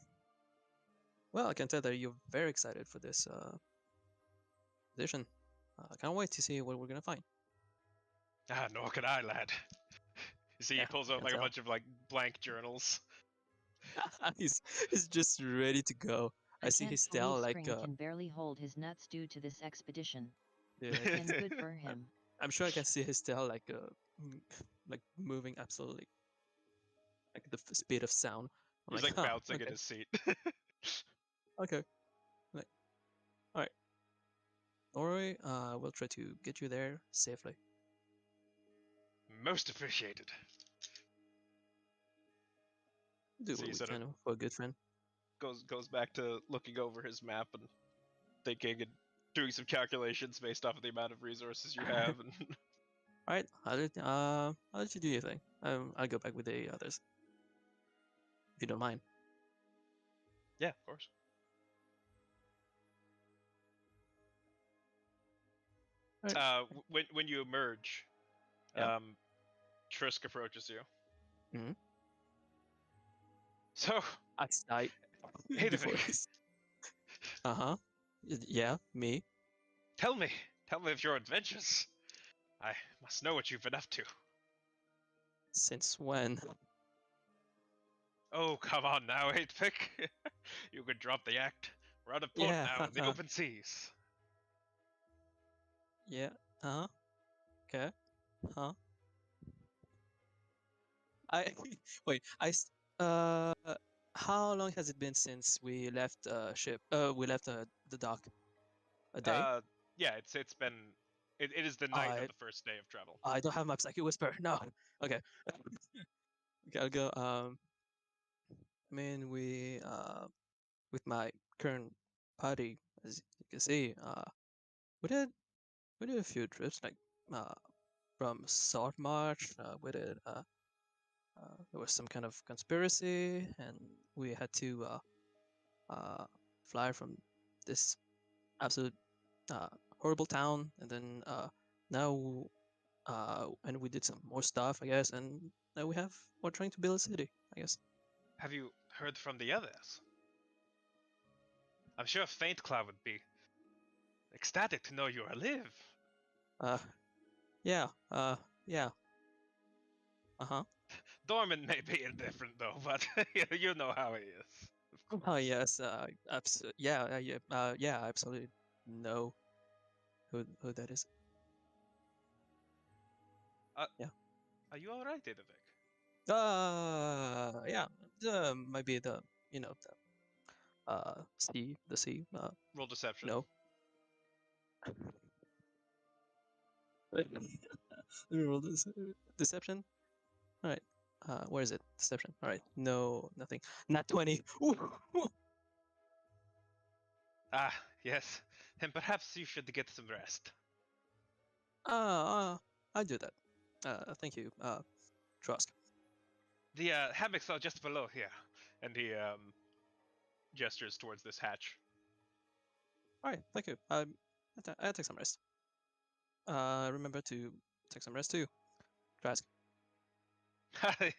Well, I can tell that you're very excited for this edition. I can't wait to see what we're gonna find. Ah, nor could I, lad. You see, he Yeah, pulls I out can like a tell. bunch of like blank journals. he's just ready to go. I see can't his believe tail like Spring can barely hold his nuts due to this expedition. yeah, And good for him. I'm sure I can see his tail like like moving absolutely like the speed of sound. I'm He's like, like huh, bouncing in okay, his seat. okay, like, all right, don't worry. We'll try to get you there safely. Most appreciated. Do So what he we sort of can for a good friend. goes back to looking over his map and thinking and doing some calculations based off of the amount of resources you have. And All right, I'll let you do your thing. I'll go back with the others if you don't mind. yeah, of course. Right. When you emerge, Yeah. Trisk approaches you. Mhm. So, I sighed hey, before Vivek, this. Uh-huh. Yeah, me. tell me of your adventures. I must know what you've been up to. Since when? Oh, come on now, 8-pick. You could drop the act. We're out of port Yeah. now in the open seas. Yeah. Uh-huh. Okay. Huh. I wait. Uh. How long has it been since we left ship? We left the dock. A day? Yeah, it's been. It is the night of I the first day of travel. I don't have my psychic whisper. No. Okay. Okay. I'll go. I mean, with my current party, as you can see, we did we did a few trips like uh from South March. We did there was some kind of conspiracy, and we had to fly from this absolute horrible town, and then now and we did some more stuff, I guess, and now we're trying to build a city, I guess. Have you heard from the others? I'm sure Faint Cloud would be ecstatic to know you are alive. Uh, yeah, yeah, uh-huh. Dorman may be indifferent though, but you know how he is. Of Oh course. yes, yeah, yeah, I absolutely know who that is. Yeah. Are you all right, Idavik? Yeah, might be the the sea. Roll deception. No. Roll deception. All right. Where is it? Deception. All right. No, nothing. Not 20. Ooh. Ah, yes. Then perhaps you should get some rest. I'll do that. Thank you. Trusk. The hammocks are just below here. And he gestures towards this hatch. All right. Thank you. I'll take some rest. Remember to take some rest too. Trask.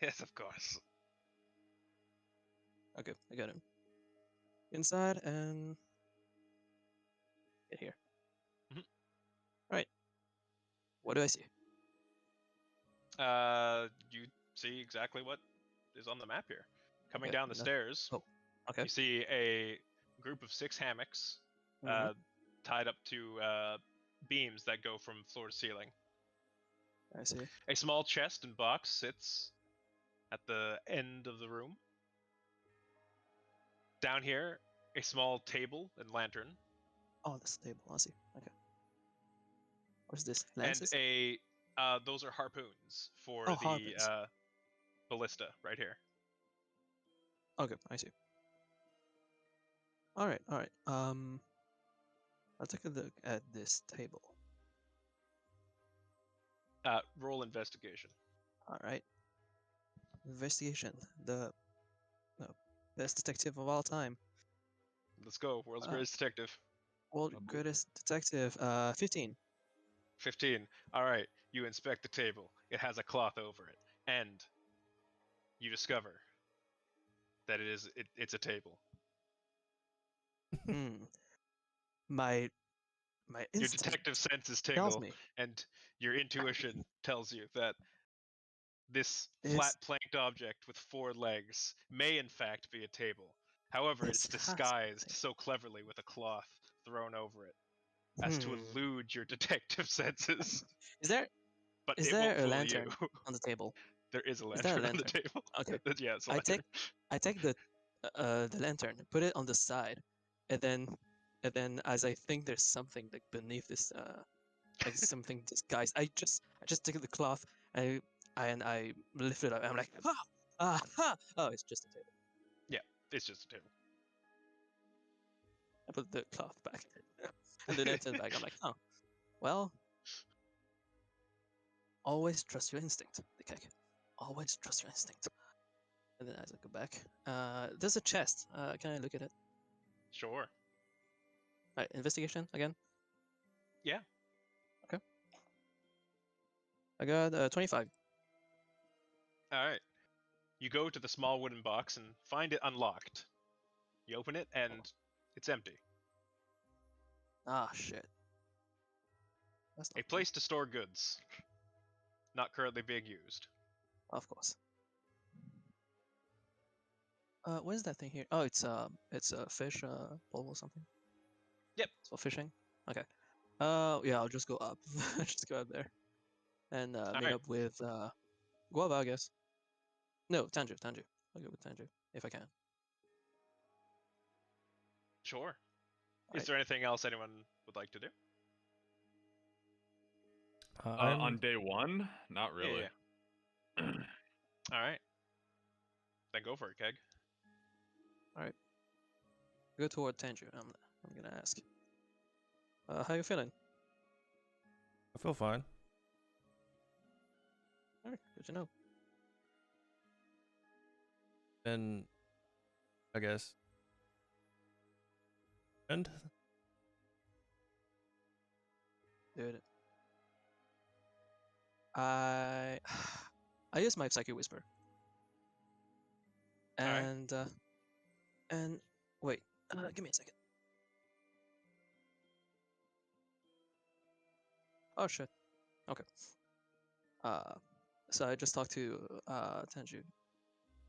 Yes, of course. Okay, I got him. Inside and get here. Mhm. Right. What do I see? You see exactly what is on the map here. Coming Okay, down the stairs, Oh, okay. you see a group of 6 hammocks Mhm. tied up to beams that go from floor to ceiling. I see. A small chest and box sits at the end of the room. Down here, a small table and lantern, Oh, the stable. I see. Okay. What's this? and Lances? those are harpoons for Oh, the harpoons. ballista right here. Okay, I see. All right, all right. I'll take a look at this table. Roll investigation. All right. Investigation. The best detective of all time. Let's go. World's Uh, greatest detective. World Oh, boy. greatest detective. 15. 15. All right. You inspect the table. It has a cloth over it, and you discover that it's a table. Hmm. My Your instinct detective senses tells tingle, me and your intuition tells you that this this flat planked object with 4 legs may in fact be a table. However, this it's has to be disguised the so cleverly with a cloth thrown over it as to thing. elude your detective senses. Is there But is it won't there a fool you. lantern on the table? There is a Is there a lantern on the lantern? table. Okay. Yeah, it's a I lantern. take the lantern, put it on the side, and then as I think there's something like beneath this like something disguised. I just take the cloth and I lift it up. And I'm like, oh, it's just a table. Yeah, it's just a table. I put the cloth back and the lantern back. I'm like, oh, well, always trust your instinct, the cake. Always trust your instinct. And then as I go back, there's a chest. Can I look at it? Sure. Alright, investigation again. Yeah. Okay. I got 25. All right. You go to the small wooden box and find it unlocked. You open it and it's empty. Ah, shit. That's A not good. place to store goods. Not currently being used. Of course. What is that thing here? Oh, it's a fish bowl or something. Yep. It's for fishing. Okay. Yeah, I'll just go up. Just go up there, and meet right. up with Guava, I guess. No, Tanju. I'll go with Tanju if I can. Sure. Is Alright. there anything else anyone would like to do? On day 1? Not Yeah, really. All right. Then go for it, Keg. Go toward Tanju. I'm gonna ask. How you feeling? I feel fine. Alright, good to know. And I guess. And Dude. I use my psychic whisper. Alright. And wait, give me a second. Oh shit. Okay. So I just talked to Tenju.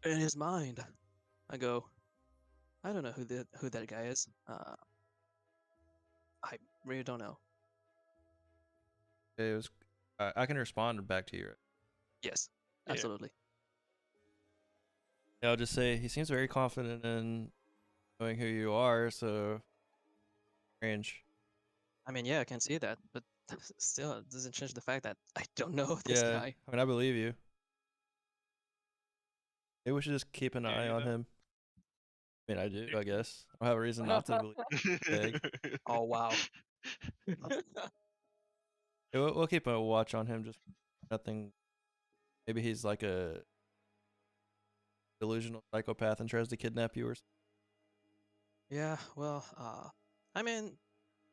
In his mind, I go, I don't know who that guy is. I really don't know. it was. I can respond back to you. Yes, Yeah. absolutely. Yeah, I'll just say he seems very confident in knowing who you are. So strange. I mean, yeah, I can see that, but still, it doesn't change the fact that I don't know this Yeah, guy. I mean, I believe you. Maybe we should just keep an eye you on know? him. I mean, I do, I guess. I don't have a reason not to believe Big. Oh wow. Yeah, we'll keep a watch on him. Just nothing. Maybe he's like a delusional psychopath and tries to kidnap you or something. Yeah, well, I mean,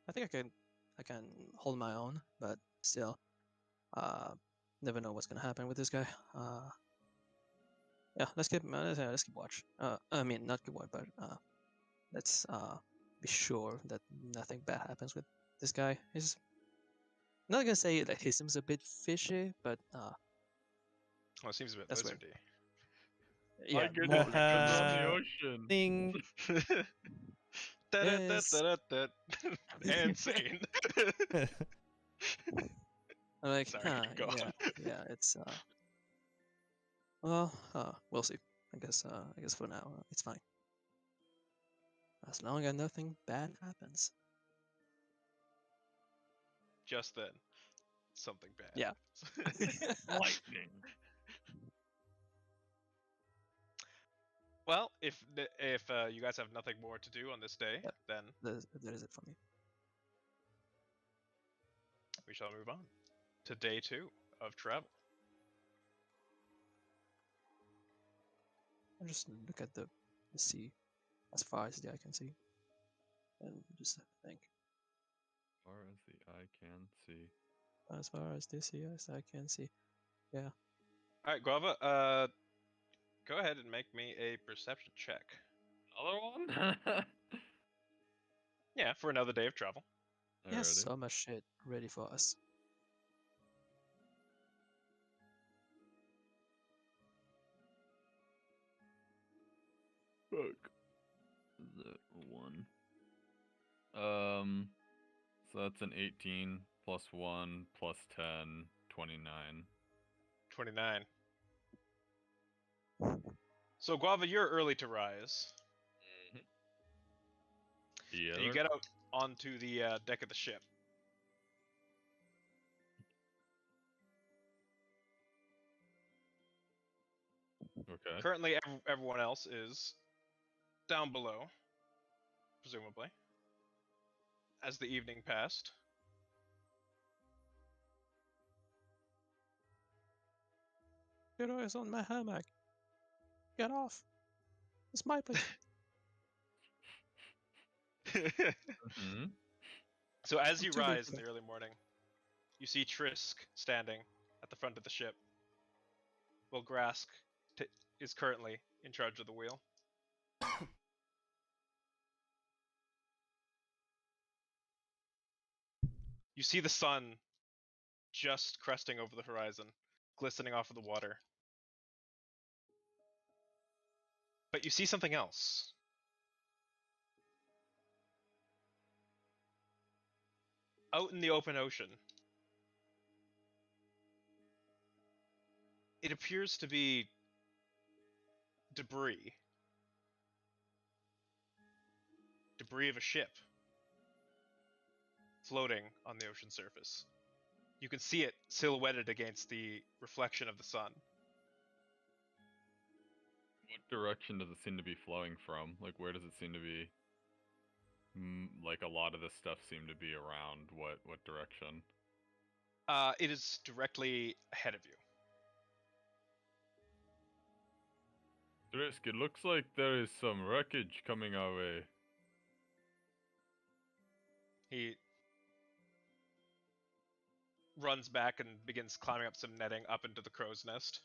I think I can hold my own, but still, uh, never know what's gonna happen with this guy. Yeah, let's keep watch. I mean, not keep watch, but let's be sure that nothing bad happens with this guy. He's not gonna say that he seems a bit fishy, but Well, it seems a bit that's weird. lizardy. Yeah, I get more it because we're on the Haha. ocean. Ding. Yes. And scene. I'm like, Sorry, go on. yeah, it's well, we'll see. I guess for now, it's fine. As long as nothing bad happens. Just then, something bad. Yeah. happens. Lightning. Well, if you guys have nothing more to do on this day, Yep. then that is it for me. we shall move on to day 2 of travel. I just look at the sea as far as the eye can see, and just think Far as the eye can see. as far as the sea as I can see. Yeah. All right, Guava. Go ahead and make me a perception check. Another one? Yeah, for another day of travel. Yes, Alrighty. so much shit ready for us. Fuck. Is it 1? So that's an 18 plus 1 plus 10, 29. 29. So Guava, you're early to rise. Yeah. And you get out onto the deck of the ship. Okay. Currently, everyone else is down below, presumably, as the evening passed. Get eyes on my hammock. Get off. It's my place. Mm-hmm. So as I'm you too late rise for in the that. early morning, you see Trisk standing at the front of the ship, while Grask is currently in charge of the wheel. You see the sun just cresting over the horizon, glistening off of the water. But you see something else. Out in the open ocean, it appears to be debris. Debris of a ship floating on the ocean surface. You can see it silhouetted against the reflection of the sun. What direction does it seem to be flowing from? Like, where does it seem to be? Like, a lot of this stuff seem to be around what direction? It is directly ahead of you. Trisk, it looks like there is some wreckage coming our way. He runs back and begins climbing up some netting up into the crow's nest.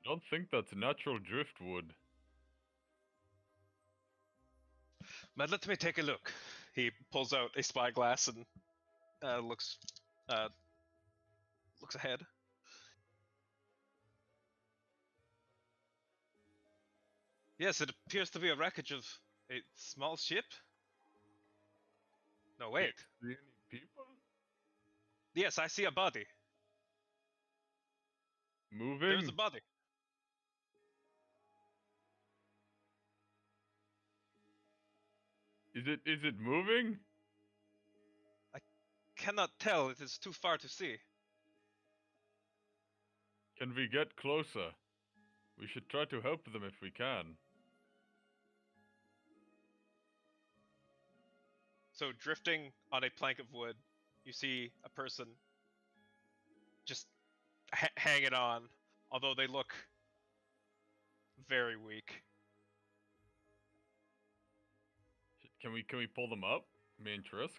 I don't think that's natural driftwood. But let me take a look. He pulls out a spyglass and looks ahead. Yes, it appears to be a wreckage of a small ship. No, wait. See any people? Yes, I see a body. Moving? There's a body. Is it moving? Cannot tell. It is too far to see. Can we get closer? We should try to help them if we can. So, drifting on a plank of wood, you see a person just hanging on, although they look very weak. Can we pull them up? Me and Trisk?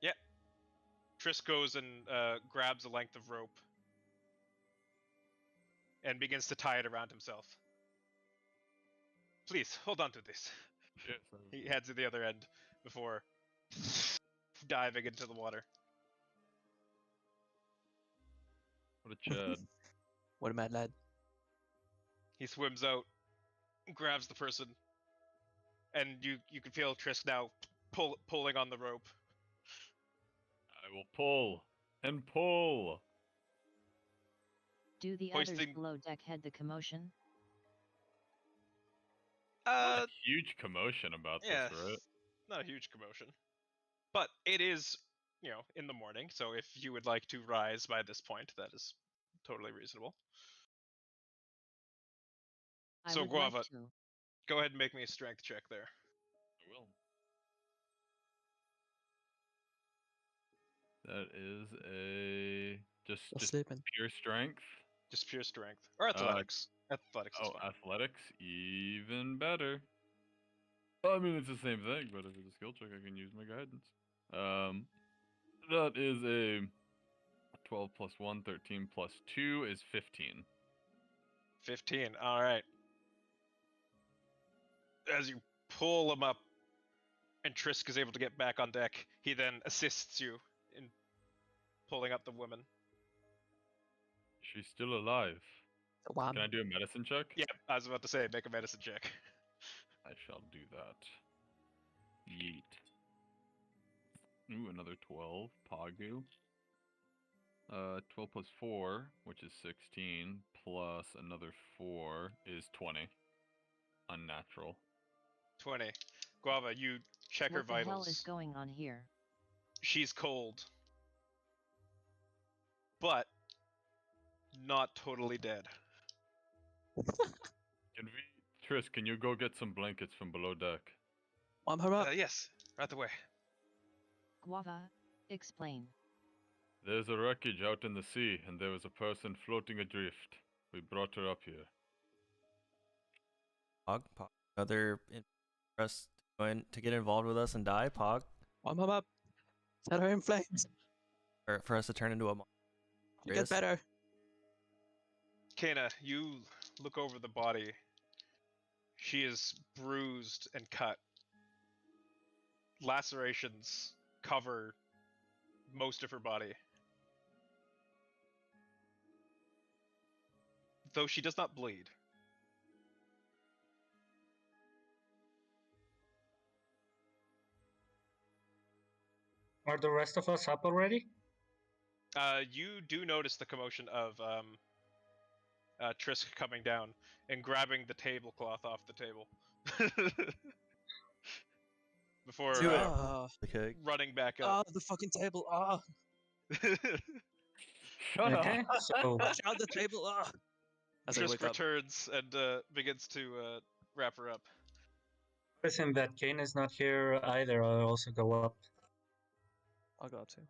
Yeah. Trisk goes and grabs a length of rope and begins to tie it around himself. Please, hold on to this. Yes. He heads to the other end before diving into the water. What a chad. What a mad lad. He swims out, grabs the person, and you can feel Trisk now pulling on the rope. I will pull and pull. Do the others Hoisting- below deck head the commotion? Not a huge commotion about Yeah, this, right? not a huge commotion, but it is, in the morning. So if you would like to rise by this point, that is totally reasonable. I So, would like Guava, to. go ahead and make me a strength check there. I will. That is a Just just sleeping. pure strength. Just pure strength or athletics. Athletics is Oh, fine. athletics, even better. I mean, it's the same thing, but if it's a skill check, I can use my guidance. That is a 12 plus 1, 13 plus 2 is 15. 15. All right. As you pull him up, and Trisk is able to get back on deck, he then assists you in pulling up the woman. She's still alive. Wham. Can I do a medicine check? Yeah, I was about to say, make a medicine check. I shall do that. Yeet. Ooh, another 12. Pagu. 12 plus 4, which is 16, plus another 4 is 20. Unnatural. 20. Guava, you check her What the vitals. hell is going on here? She's cold. But not totally dead. Triss, can you go get some blankets from below deck? Warm her up. Yes, right away. Guava, explain. There's a wreckage out in the sea, and there was a person floating adrift. We brought her up here. Pog. Another interest going to get involved with us and die. Pog. Warm her up. Set her in flames. For us to turn into a monster. You get better. Kana, you look over the body. She is bruised and cut. Lacerations cover most of her body. Though she does not bleed. Are the rest of us up already? You do notice the commotion of Trisk coming down and grabbing the tablecloth off the table. Before Do it. Okay. running back up. The fucking table. Ah. Shut Okay, so Watch out the table. Ah. As I Trisk wake up. returns and begins to wrap her up. listen, that Kane is not here either. I'll also go up. I'll go up too.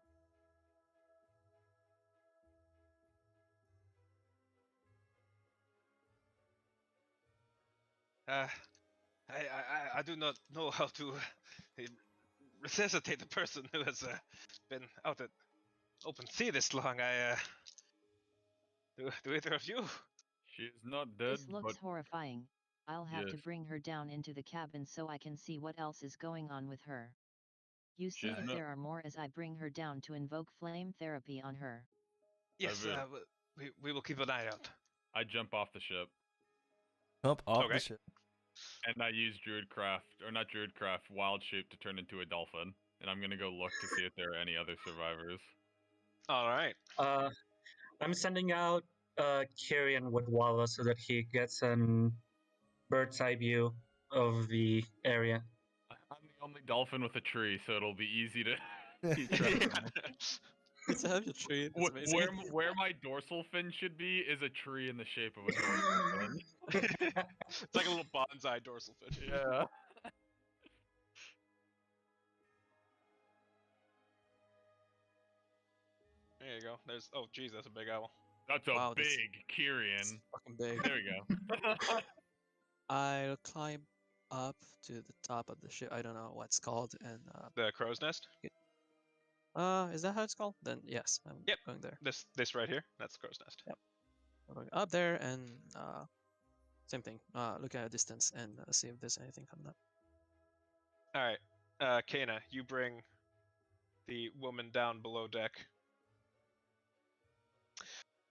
I do not know how to resuscitate a person who has been out at open sea this long. Do either of you? She is not dead, This looks but horrifying. I'll have to Yes. bring her down into the cabin so I can see what else is going on with her. You see She's if not- there are more as I bring her down to invoke flame therapy on her. Yes, will. we will keep an eye out. I jump off the ship. Jump off Okay. the ship. And I use Druidcraft, or not Druidcraft, Wild Shape to turn into a dolphin. And I'm gonna go look to see if there are any other survivors. All right. I'm sending out Kyrian with Walla so that he gets an bird's eye view of the area. I'm the only dolphin with a tree, so it'll be easy to keep track of me. It's a heavy tree. That's amazing. Where my dorsal fin should be is a tree in the shape of a dorsal fin. It's like a little bonsai dorsal fin. Yeah. There you go. There's. Oh, geez, that's a big owl. That's a Wow, that's- big Kyrian. Fucking big. There we go. I'll climb up to the top of the ship. I don't know what it's called, and The crow's nest. is that how it's called? Then yes, I'm Yep. going there. This right here. That's the crow's nest. Yep. I'm going up there and same thing. Look at a distance and see if there's anything coming up. All right, Kana, you bring the woman down below deck.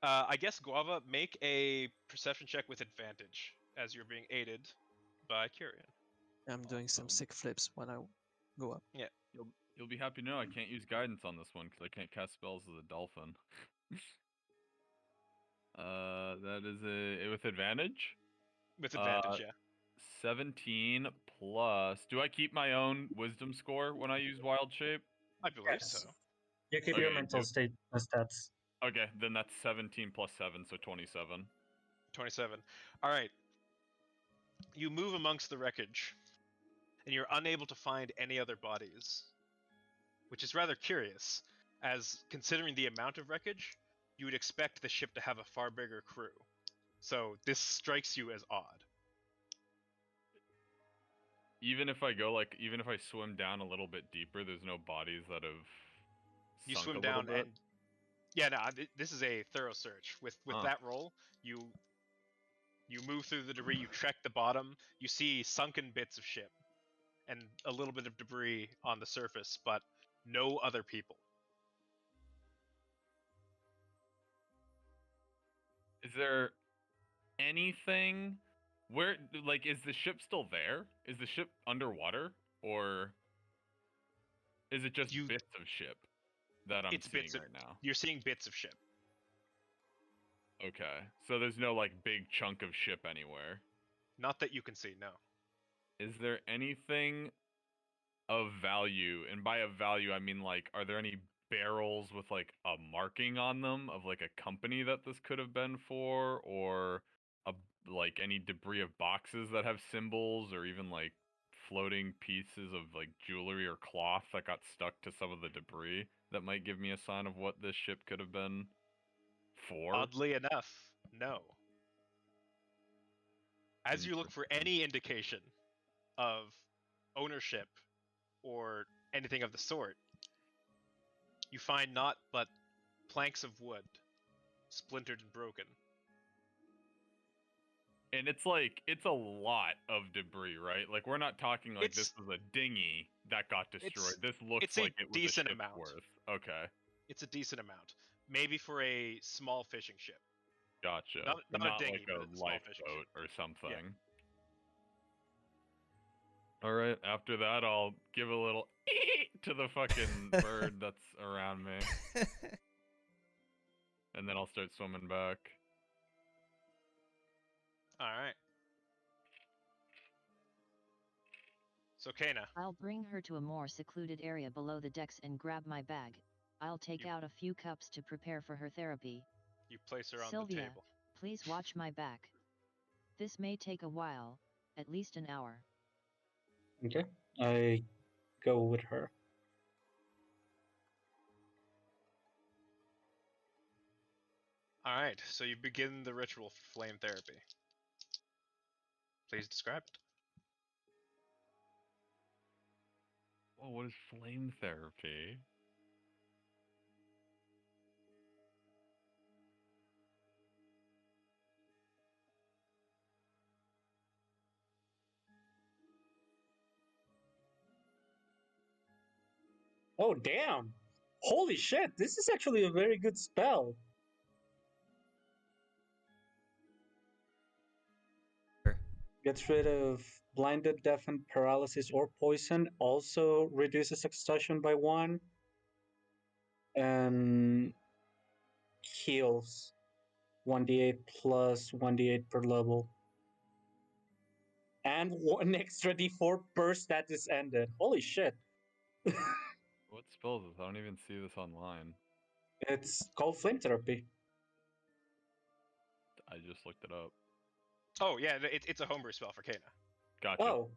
I guess Guava, make a perception check with advantage as you're being aided by Kyrian. I'm doing some sick flips when I go up. You'll be happy to know I can't use guidance on this one because I can't cast spells as a dolphin. That is a with advantage. With advantage, yeah. 17 plus. Do I keep my own wisdom score when I use wild shape? I believe Yes. so. You keep Okay, your mental state stats. Okay, then that's 17 plus 7, so 27. 27. All right. You move amongst the wreckage, and you're unable to find any other bodies, which is rather curious, as considering the amount of wreckage, you would expect the ship to have a far bigger crew. So this strikes you as odd. Even if I swim down a little bit deeper, there's no bodies that have You sunk swim a little down bit? and yeah, no, this is a thorough search. With that roll, you move through the debris, you trek the bottom, you see sunken bits of ship and a little bit of debris on the surface, but no other people. Is there anything where, like, is the ship still there? Is the ship underwater, or is it just You- bits of ship that I'm It's seeing bits of- right now? You're seeing bits of ship. Okay, so there's no like big chunk of ship anywhere. Not that you can see, no. Is there anything of value? And by of value, I mean like, are there any barrels with like a marking on them of like a company that this could have been for, or like any debris of boxes that have symbols, or even like floating pieces of like jewelry or cloth that got stuck to some of the debris that might give me a sign of what this ship could have been for? Oddly enough, no. As you look for any indication of ownership or anything of the sort, you find naught but planks of wood, splintered and broken. And it's like, it's a lot of debris, right? Like, we're not talking like this It's- was a dinghy that got destroyed. This looks it's a like it was decent a ship's amount. worth. Okay, It's a decent amount. Maybe for a small fishing ship. gotcha. Not But a not dinghy, like but a a small fishing lifeboat or something. All right, after that, I'll give a little to the fucking bird that's around me, and then I'll start swimming back. Alright. So, Kana, I'll bring her to a more secluded area below the decks and grab my bag. I'll take out a few cups to prepare for her therapy. you place her on the Sylvia, table. please watch my back. This may take a while, at least an hour. Okay, I go with her. Alright, so you begin the ritual for flame therapy. Please describe it. Oh, what is flame therapy? Oh, damn! Holy shit, this is actually a very good spell. Gets rid of blinded, deafened, paralysis, or poison. Also reduces exhaustion by 1. And heals 1d8 plus 1d8 per level. And 1 extra d4 per stat is ended. Holy shit. What spell is this? I don't even see this online. It's called flame therapy. I just looked it up. Oh yeah, it's a homebrew spell for Kana. Gotcha. Oh,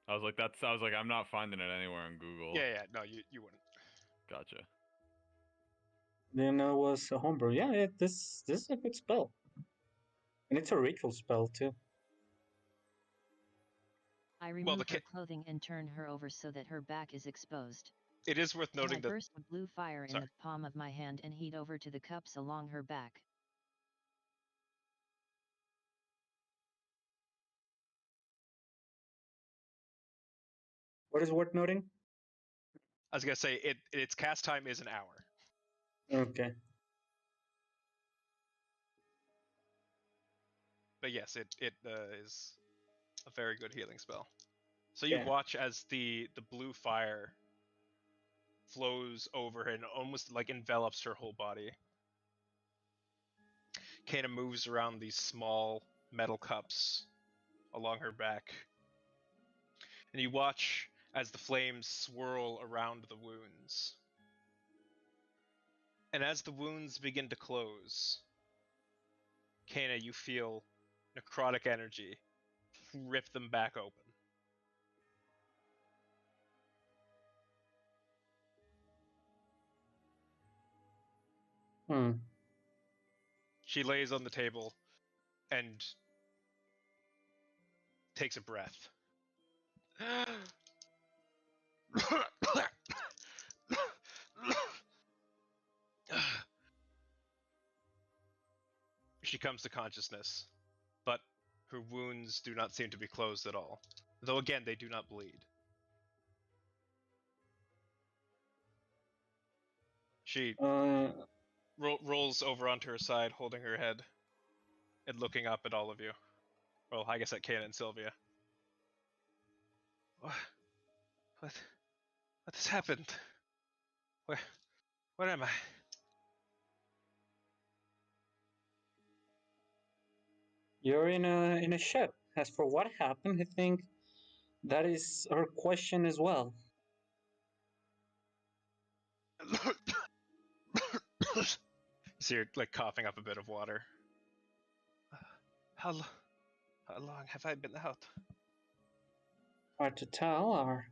I was like, I'm not finding it anywhere on Google. Yeah, no, you wouldn't. Gotcha. then it was a homebrew. Yeah, this is a good spell, and it's a ritual spell too. I Well, remove her clothing and turn her over so that her back is exposed. It is worth And I noting that burst a blue fire in Sorry. the palm of my hand and heat over to the cups along her back. What is worth noting? I was gonna say its cast time is an hour. Okay. But yes, it is a very good healing spell. So you Yeah. watch as the blue fire flows over her and almost like envelops her whole body. Kana moves around these small metal cups along her back. And you watch as the flames swirl around the wounds. And as the wounds begin to close, Kana, you feel necrotic energy rip them back open. Hmm. She lays on the table and takes a breath. She comes to consciousness, but her wounds do not seem to be closed at all. Though again, they do not bleed. She rolls over onto her side, holding her head, and looking up at all of you. Well, I guess at Kana and Sylvia. What has happened? Where am I? You're in a ship. As for what happened, I think that is her question as well. So you're like coughing up a bit of water. How long have I been out? Hard to tell. Our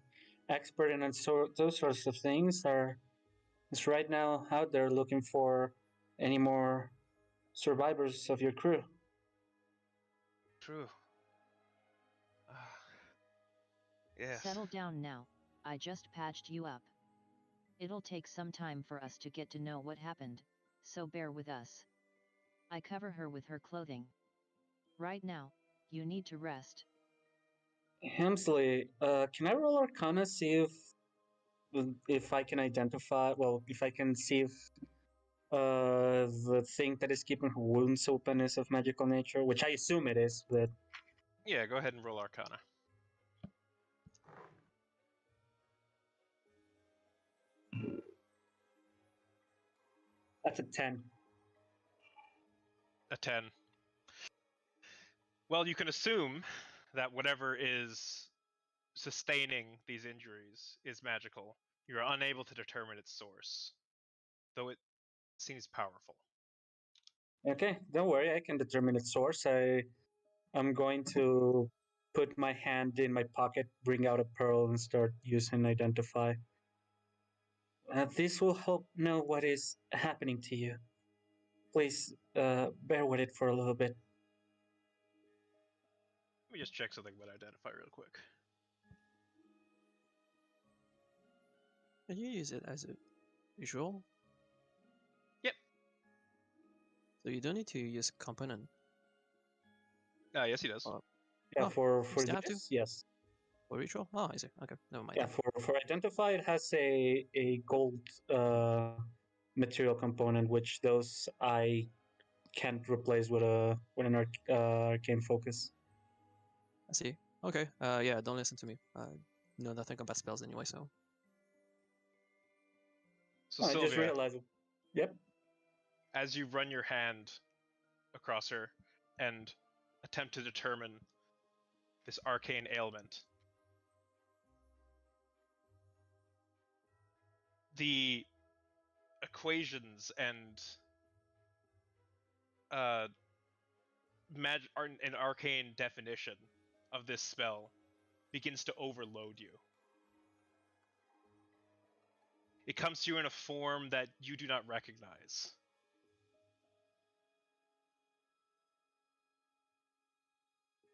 expert in those sorts of things is right now out there looking for any more survivors of your crew. True. Yes. Settle down now, I just patched you up. It'll take some time for us to get to know what happened, so bear with us. I cover her with her clothing. Right now, you need to rest. Hemsley, can I roll Arcana, see if I can identify? Well, if I can see if the thing that is keeping her wounds open is of magical nature, which I assume it is, but Yeah, go ahead and roll Arcana. that's a 10. A 10. Well, you can assume that whatever is sustaining these injuries is magical. You're unable to determine its source, though it seems powerful. Okay, don't worry, I can determine its source. I'm going to put my hand in my pocket, bring out a pearl, and start using identify. This will help know what is happening to you. Please bear with it for a little bit. Let me just check something about identify real quick. Can you use it as a visual? Yep. So you don't need to use component. Yes, he does. Yeah, Oh, for still have to? this, yes. For ritual? Oh, I see. Okay, never mind. Yeah, for identify, it has a gold material component, which those I can't replace with an arcane focus. I see. Okay. Yeah. Don't listen to me. Know nothing about spells anyway. So. So I just Sylvia, realized it. Yep. as you run your hand across her and attempt to determine this arcane ailment, the equations and an arcane definition of this spell begins to overload you. It comes to you in a form that you do not recognize.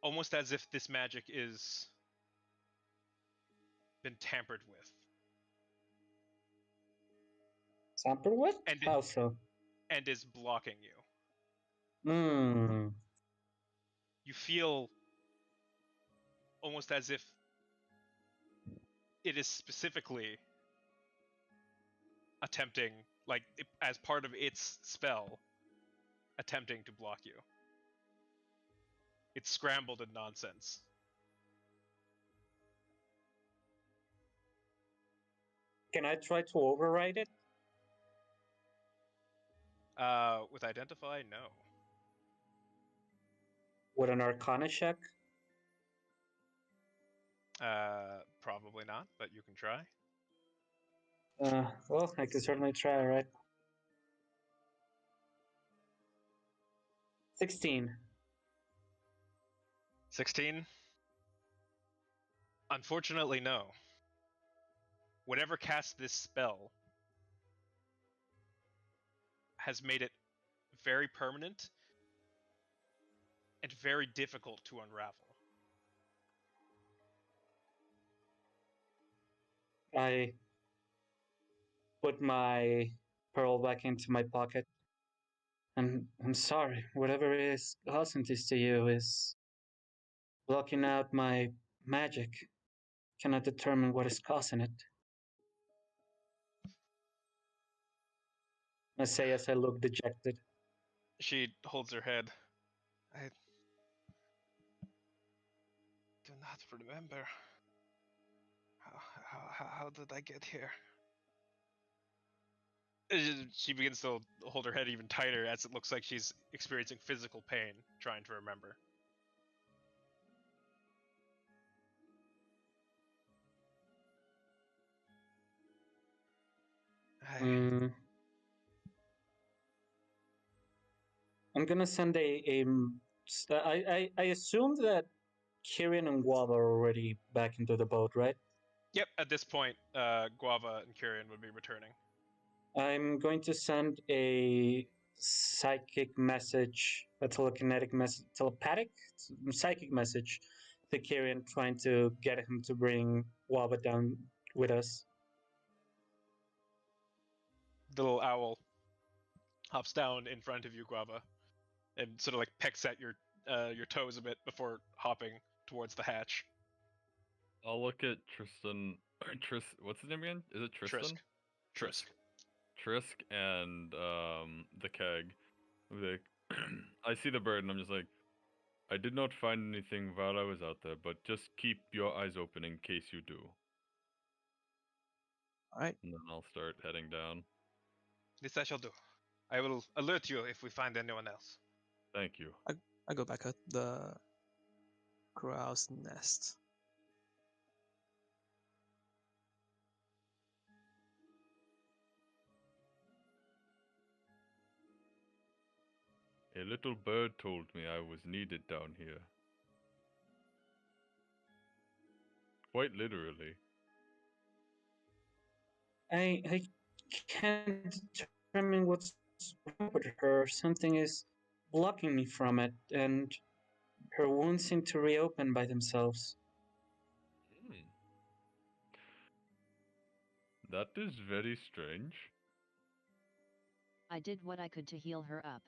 Almost as if this magic is been tampered with. Tampered with? And How so? And is blocking you. Hmm. You feel almost as if it is specifically attempting, like, as part of its spell, attempting to block you. It's scrambled and nonsense. Can I try to override it? With identify, no. With an Arcana check? Probably not, but you can try. Well, I can certainly try, right? 16. 16? Unfortunately, no. Whatever cast this spell has made it very permanent and very difficult to unravel. I put my pearl back into my pocket. And I'm sorry, whatever is causing this to you is blocking out my magic. Cannot determine what is causing it. I say as I look dejected. She holds her head. I do not remember. How did I get here? She begins to hold her head even tighter as it looks like she's experiencing physical pain trying to remember. I'm gonna send I assume that Kieran and Guava are already back into the boat, right? Yep, at this point, Guava and Kyrian would be returning. I'm going to send a psychic message, a telekinetic message, telepathic psychic message to Kieran, trying to get him to bring Guava down with us. The little owl hops down in front of you, Guava, and sort of like pecks at your toes a bit before hopping towards the hatch. I'll look at Tristan. What's his name again? Is it Tristan? Trisk. Trisk and the keg. Like, I see the bird and I'm just like, I did not find anything while I was out there, but just keep your eyes open in case you do. Alright. And then I'll start heading down. This I shall do. I will alert you if we find anyone else. Thank you. I go back at the crow's nest. A little bird told me I was needed down here. Quite literally. I can't determine what's wrong with her. Something is blocking me from it, and her wounds seem to reopen by themselves. That is very strange. I did what I could to heal her up,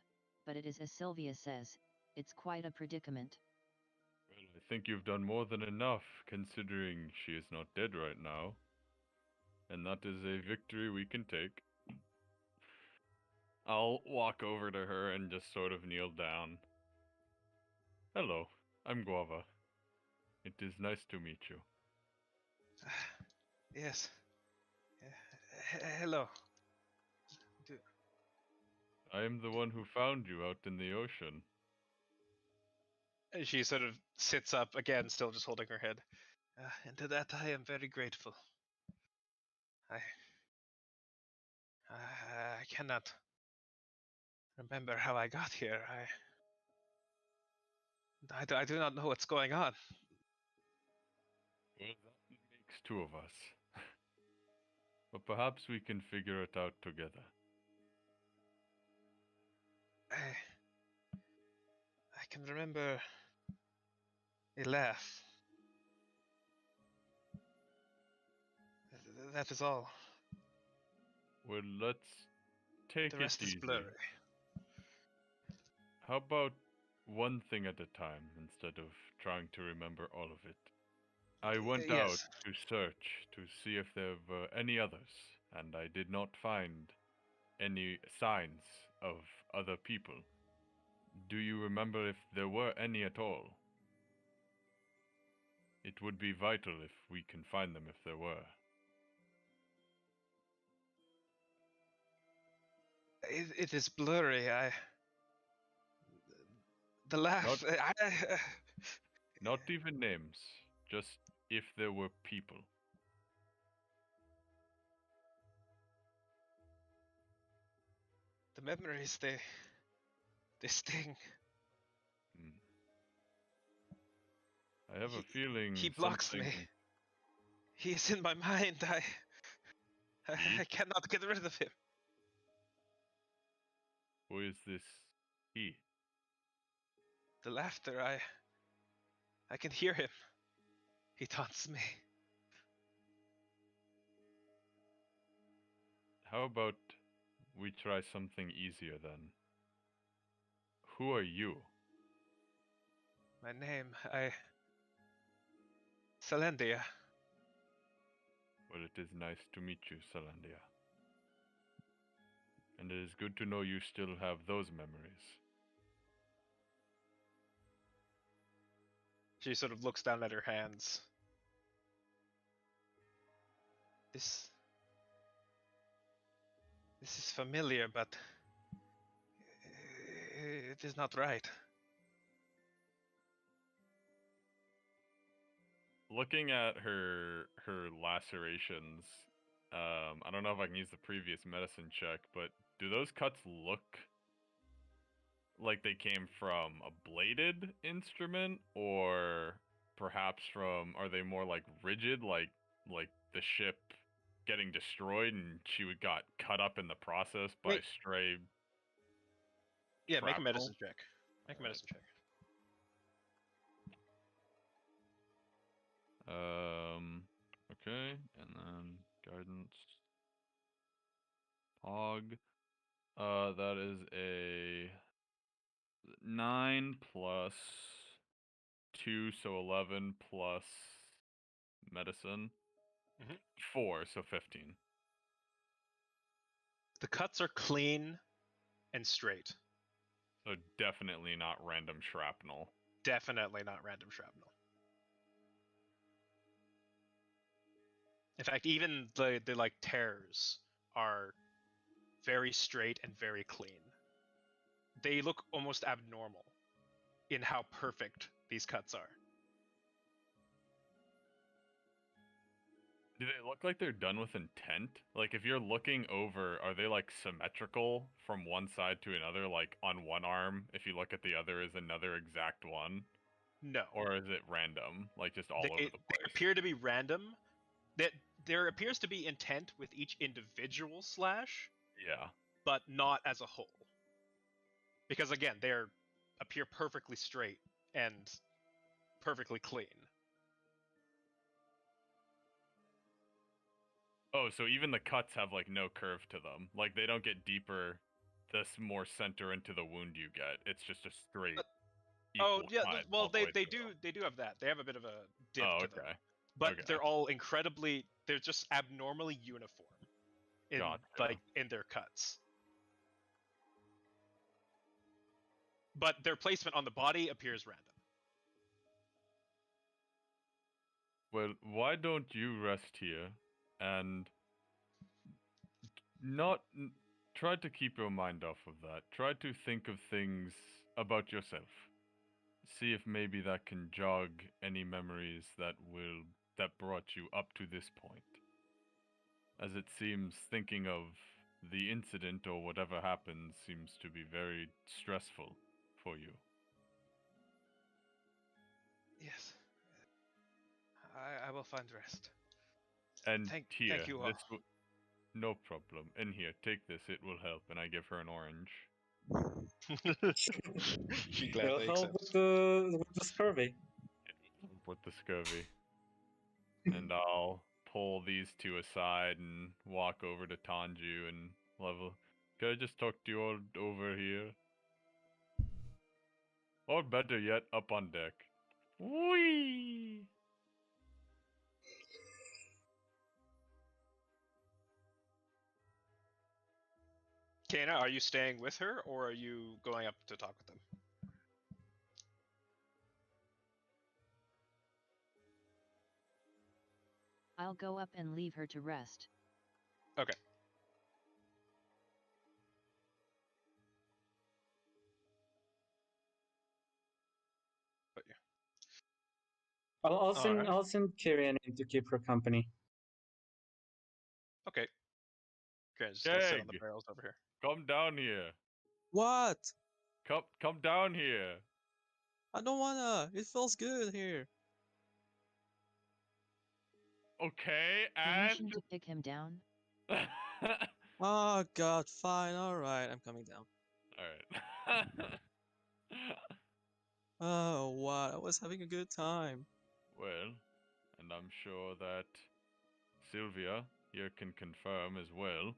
but it is as Sylvia says, it's quite a predicament. Well, I think you've done more than enough, considering she is not dead right now. And that is a victory we can take. I'll walk over to her and just sort of kneel down. Hello, I'm Guava. It is nice to meet you. Yes. Hello. I am the one who found you out in the ocean. She sort of sits up again, still just holding her head. And to that I am very grateful. I cannot remember how I got here. I do not know what's going on. Well, that makes two of us. But perhaps we can figure it out together. I can remember a laugh. That is all. Well, let's take The it rest is easy. blurry. How about one thing at a time instead of trying to remember all of it? I went out Yes. to search to see if there were any others, and I did not find any signs of other people. Do you remember if there were any at all? It would be vital if we can find them if there were. It is blurry. The laugh. Not even names, just if there were people. The memories, they sting. Hmm. I have a feeling He blocks something. me. He is in my mind. He? I cannot get rid of him. Who is this he? The laughter. I can hear him. He taunts me. How about we try something easier then? Who are you? My name. Salendia. Well, it is nice to meet you, Salandia. And it is good to know you still have those memories. She sort of looks down at her hands. This is familiar, but it is not right. Looking at her lacerations, I don't know if I can use the previous medicine check, but do those cuts look like they came from a bladed instrument, or perhaps are they more like rigid, like the ship getting destroyed and she got cut up in the process by stray Yeah, make a shrapnel? medicine check. Make a Right. medicine check. Okay, and then guidance. Pog. That is a 9 plus 2, so 11 plus medicine. 4, so 15. The cuts are clean and straight. So definitely not random shrapnel. Definitely not random shrapnel. In fact, even the like tears are very straight and very clean. They look almost abnormal in how perfect these cuts are. Do they look like they're done with intent? Like, if you're looking over, are they like symmetrical from one side to another? Like, on one arm, if you look at the other, is another exact one? No. Or is it random? Like, just all over the They place? appear to be random. That there appears to be intent with each individual slash, Yeah. but not as a whole. Because again, they appear perfectly straight and perfectly clean. Oh, so even the cuts have like no curve to them. Like, they don't get deeper the more center into the wound you get. It's just a straight. Oh equal yeah, cut well all the way they through. do have that. They have a bit of a dip Oh, to okay. them. But Okay. they're all incredibly, they're just abnormally uniform in Gotcha. like in their cuts. But their placement on the body appears random. Well, why don't you rest here and not try to keep your mind off of that. Try to think of things about yourself. See if maybe that can jog any memories that brought you up to this point. As it seems, thinking of the incident or whatever happened seems to be very stressful for you. Yes. I will find rest. And Thank here, you all. this no problem. In here, take this. It will help. And I give her an orange. She It'll gladly help accepts. with the scurvy. With the scurvy. And I'll pull these two aside and walk over to Tanju and level. Can I just talk to you all over here? Or better yet, up on deck. Whee! Kana, are you staying with her, or are you going up to talk with them? I'll go up and leave her to rest. Okay. But yeah. Alright. I'll send Kyrian in to keep her company. Okay. Kana's just gonna sit on the Keg. barrels over here. Come down here. What? Come down here. I don't wanna. It feels good here. Okay, Permission and to pick him down? Oh god, fine, alright, I'm coming down. Alright. Oh, what? I was having a good time. Well, and I'm sure that Sylvia here can confirm as well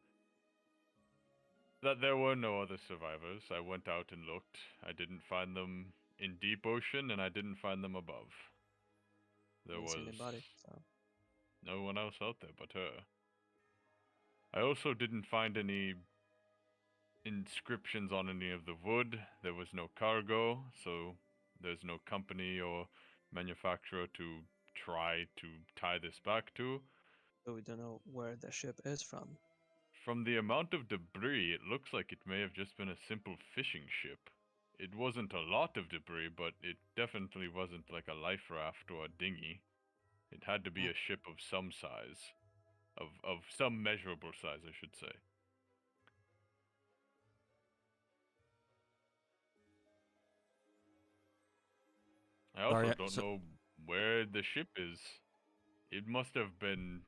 that there were no other survivors. I went out and looked. I didn't find them in deep ocean, and I didn't find them above. There Didn't was see anybody, so. no one else out there but her. I also didn't find any inscriptions on any of the wood. There was no cargo, so there's no company or manufacturer to try to tie this back to. So we don't know where the ship is from. From the amount of debris, it looks like it may have just been a simple fishing ship. It wasn't a lot of debris, but it definitely wasn't like a life raft or a dinghy. It had to be a ship of some size. Of some measurable size, I should say. I also Alright, don't so- know where the ship is. It must have been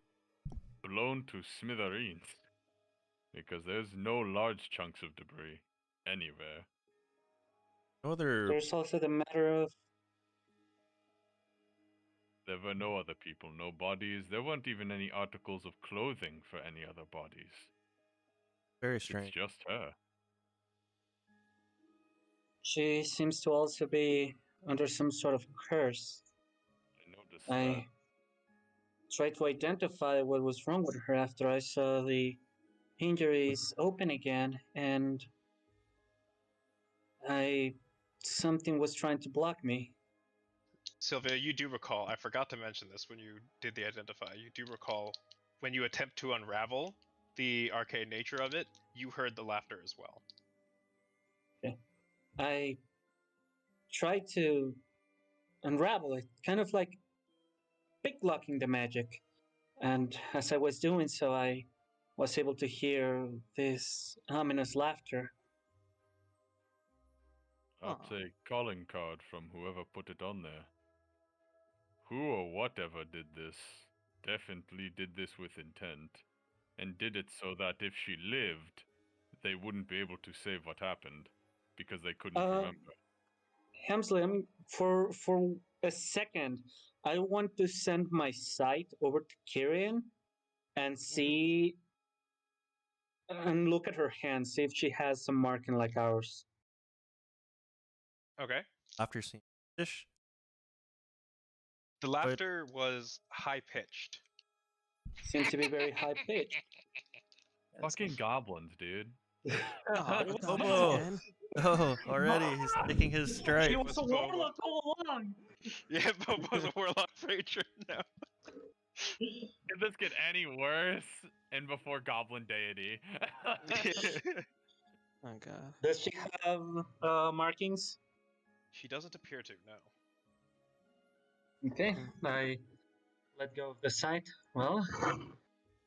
blown to smithereens. Because there's no large chunks of debris anywhere. No other. There's also the matter of There were no other people, no bodies. There weren't even any articles of clothing for any other bodies. Very It's strange. just her. she seems to also be under some sort of curse. I noticed I that. tried to identify what was wrong with her after I saw the injuries open again, and something was trying to block me. Sylvia, you do recall, I forgot to mention this when you did the identify, you do recall when you attempt to unravel the arcane nature of it, you heard the laughter as well. I tried to unravel it, kind of like picklocking the magic. And as I was doing so, I was able to hear this ominous laughter. That's a calling card from whoever put it on there. Who or whatever did this definitely did this with intent, and did it so that if she lived, they wouldn't be able to say what happened, because they couldn't remember. Hemsley, I mean, for a second, I want to send my sight over to Kyrian and see and look at her hand, see if she has some marking like ours. Okay. After seeing fish, The laughter was high pitched. Seems to be very high pitched. Fucking goblins, dude. Bobo! Oh, already he's taking his stride. He was a warlock all along. Yeah, Bobo's a warlock patron now. Could this get any worse? And before goblin deity. Oh god. Does she have markings? She doesn't appear to, no. Okay, I let go of the sight. Well,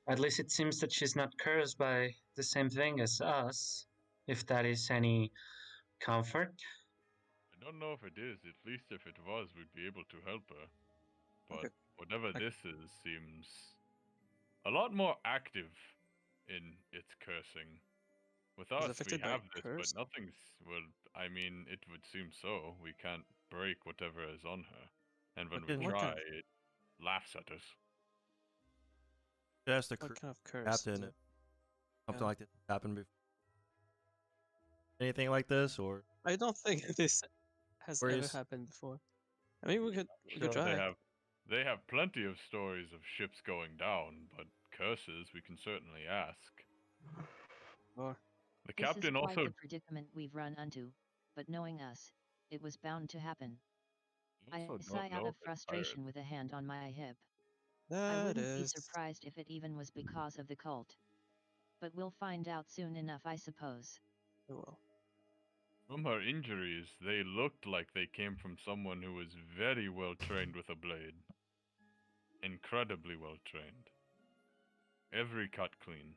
At least it seems that she's not cursed by the same thing as us, if that is any comfort. I don't know if it is. At least if it was, we'd be able to help her. But Okay. whatever I- this is seems a lot more active in its cursing. With Is us, we affected by have this, curse? but nothing's. Well, I mean, it would seem so. We can't break whatever is on her. And when we Fucking- What try, kind of- it laughs at us. Ask the What kind of curse? captain is if it? something Yeah. like this happened before. Anything like this, or I don't think this has ever Worries. happened before. I mean, we could Sure, try. they have plenty of stories of ships going down, but curses we can certainly ask. Or The This is captain quite also the predicament we've run unto, but knowing us, it was bound to happen. I also sigh don't out know of if it's frustration with a hand on my hip. I that wouldn't be is. surprised if it even was because of the cult. But we'll find out soon enough, I suppose. Oh, well. From her injuries, they looked like they came from someone who was very well trained with a blade. Incredibly well trained. Every cut clean.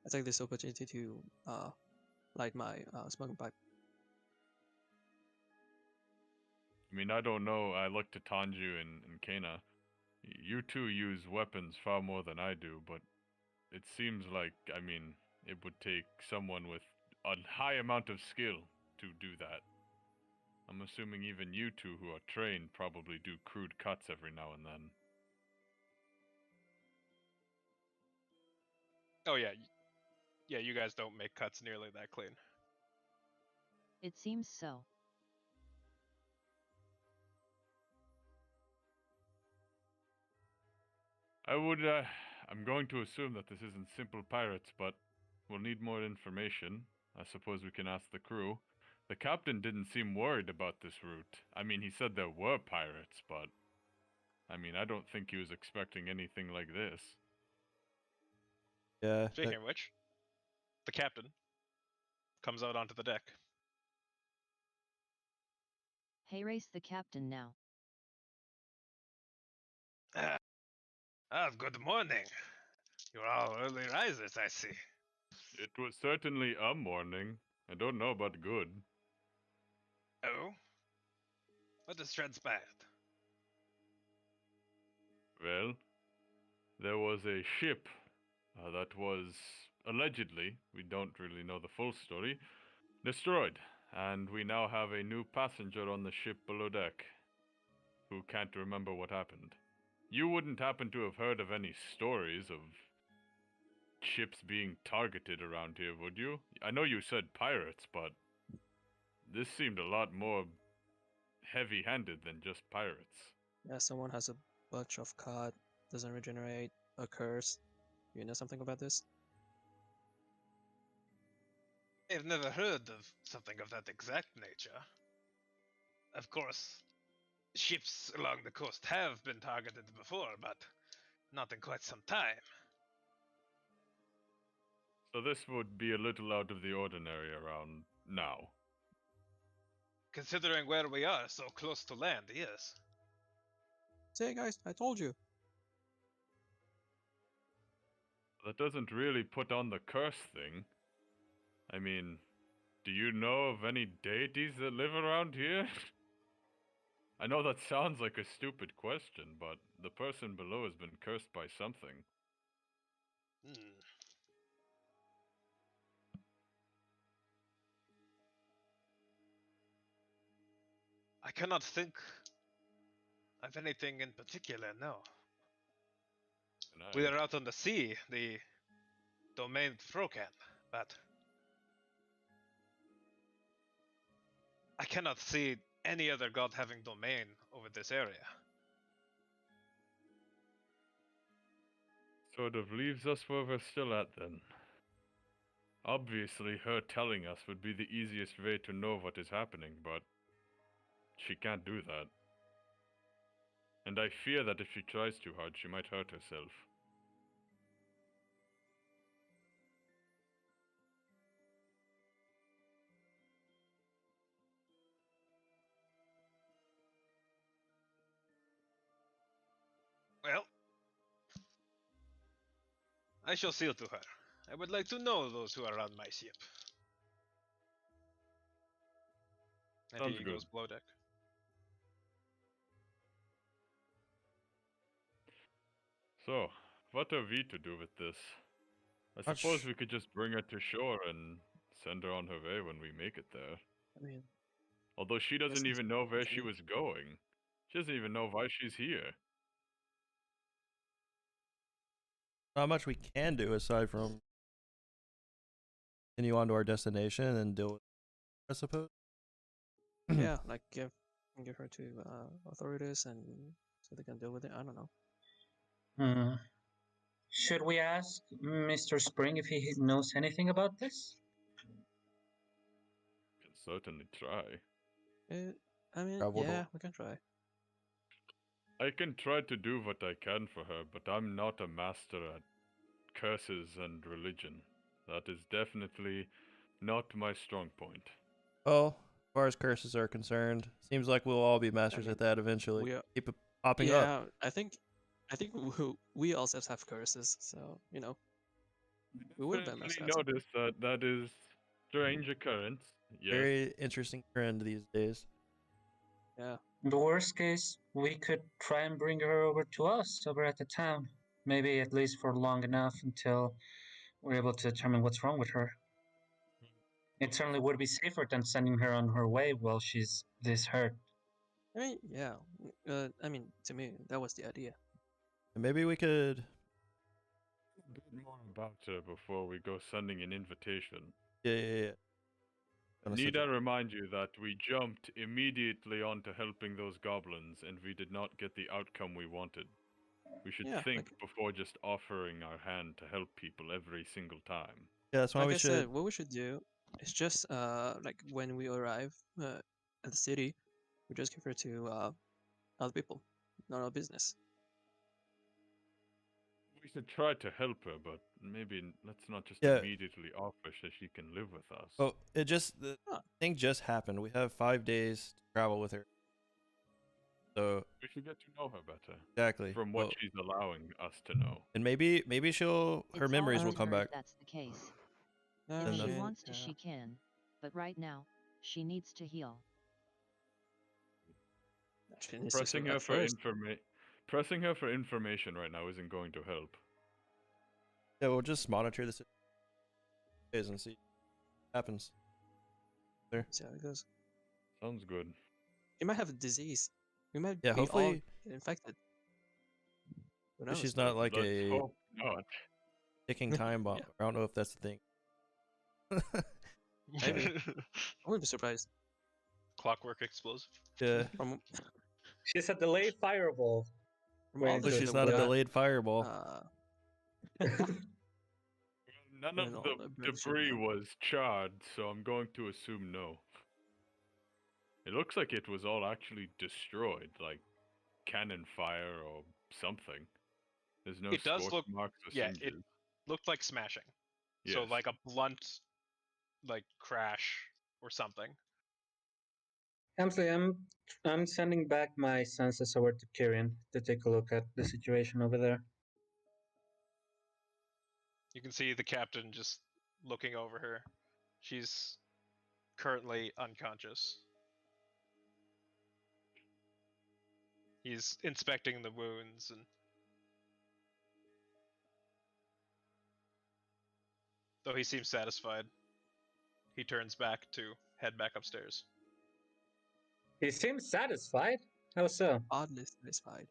I take this opportunity to light my smoking pipe. I mean, I don't know. I look to Tanju and Kena. You two use weapons far more than I do, but it seems like, I mean, it would take someone with a high amount of skill to do that. I'm assuming even you two who are trained probably do crude cuts every now and then. Oh yeah, yeah. You guys don't make cuts nearly that clean. It seems so. I'm going to assume that this isn't simple pirates, but we'll need more information. I suppose we can ask the crew. The captain didn't seem worried about this route. I mean, he said there were pirates, but I mean, I don't think he was expecting anything like this. yeah, Speaking of which, the captain comes out onto the deck. Hey, race the captain now. Good morning. You're all early risers, I see. It was certainly a morning. I don't know about good. Oh? What has transpired? Well, there was a ship that was allegedly, we don't really know the full story, destroyed. And we now have a new passenger on the ship below deck who can't remember what happened. You wouldn't happen to have heard of any stories of ships being targeted around here, would you? I know you said pirates, but this seemed a lot more heavy-handed than just pirates. Yeah, someone has a bunch of cod, doesn't regenerate, a curse. You know something about this? I've never heard of something of that exact nature. Of course, ships along the coast have been targeted before, but not in quite some time. So this would be a little out of the ordinary around now. Considering where we are, so close to land, yes. Say, guys, I told you. That doesn't really put on the curse thing. I mean, do you know of any deities that live around here? I know that sounds like a stupid question, but the person below has been cursed by something. Hmm. I cannot think of anything in particular, no. And We are out on the sea, the domain Frocan, but I cannot see any other god having domain over this area. sort of leaves us where we're still at then. Obviously, her telling us would be the easiest way to know what is happening, but she can't do that. And I fear that if she tries too hard, she might hurt herself. Well, I shall seal to her. I would like to know those who are on my ship. And Sounds he good. goes below deck. So, what are we to do with this? I Not suppose sh- we could just bring her to shore and send her on her way when we make it there. I mean, Although she doesn't it's even know where she easy. was going. She doesn't even know why she's here. not much we can do aside from continue on to our destination and deal with it, I suppose. Yeah, like give her to authorities and so they can deal with it. I don't know. Hmm. Should we ask Mr. Spring if he knows anything about this? Can certainly try. I mean, Travel yeah, door. we can try. I can try to do what I can for her, but I'm not a master at curses and religion. That is definitely not my strong point. Well, as far as curses are concerned, seems like we'll all be masters mean, at that eventually. We are, Keep it popping up. yeah, I think we also have curses, so you know we would have been Definitely masters. notice that that is strange occurrence. Yes. Very interesting trend these days. Yeah, In the worst case, we could try and bring her over to us over at the town. Maybe at least for long enough until we're able to determine what's wrong with her. It certainly would be safer than sending her on her way while she's this hurt. I mean, yeah. I mean, to me, that was the idea. And maybe we could. A bit more about her before we go sending an invitation. Yeah. Gonna Need suggest- I remind you that we jumped immediately onto helping those goblins and we did not get the outcome we wanted. We should Yeah, think before just offering our hand to help people every single time. Yeah, that's why like we I should. said, what we should do is just like when we arrive at the city, we just give her to other people, not our business. We should try to help her, but maybe let's not just Yeah. immediately offer so she can live with us. Oh, the Huh. thing just happened. We have 5 days to travel with her. So We should get to know her better. exactly. From what Well, she's allowing us to know. and maybe her It's all memories up will to come her back. if that's the case. Yeah, And If she the- wants to, she can. But right now, she needs to heal. She needs to Pressing survive her for first. pressing her for information right now isn't going to help. Yeah, we'll just monitor this and see what happens. There. See how it goes. Sounds good. She might have a disease. We might Yeah, be all hopefully infected. Who knows? she's not like Let's a hope not. ticking time bomb. Yeah. I don't know if that's the thing. Maybe. I wouldn't be surprised. Clockwork explosive. Yeah. From She's a delayed fireball. all Wait, the Hopefully so shit she's that not we a got, delayed fireball. None And of all the the bread shit debris now. was charred, so I'm going to assume no. It looks like it was all actually destroyed, like cannon fire or something. There's no It does scorch look- marks or yeah, it- singes. Looked like smashing. So Yes. like a blunt, like crash or something. Hamsley, I'm sending back my senses over to Kyrian to take a look at the situation over there. You can see the captain just looking over her. She's currently unconscious. He's inspecting the wounds and though he seems satisfied, he turns back to head back upstairs. He seems satisfied. How so? Oddly satisfied.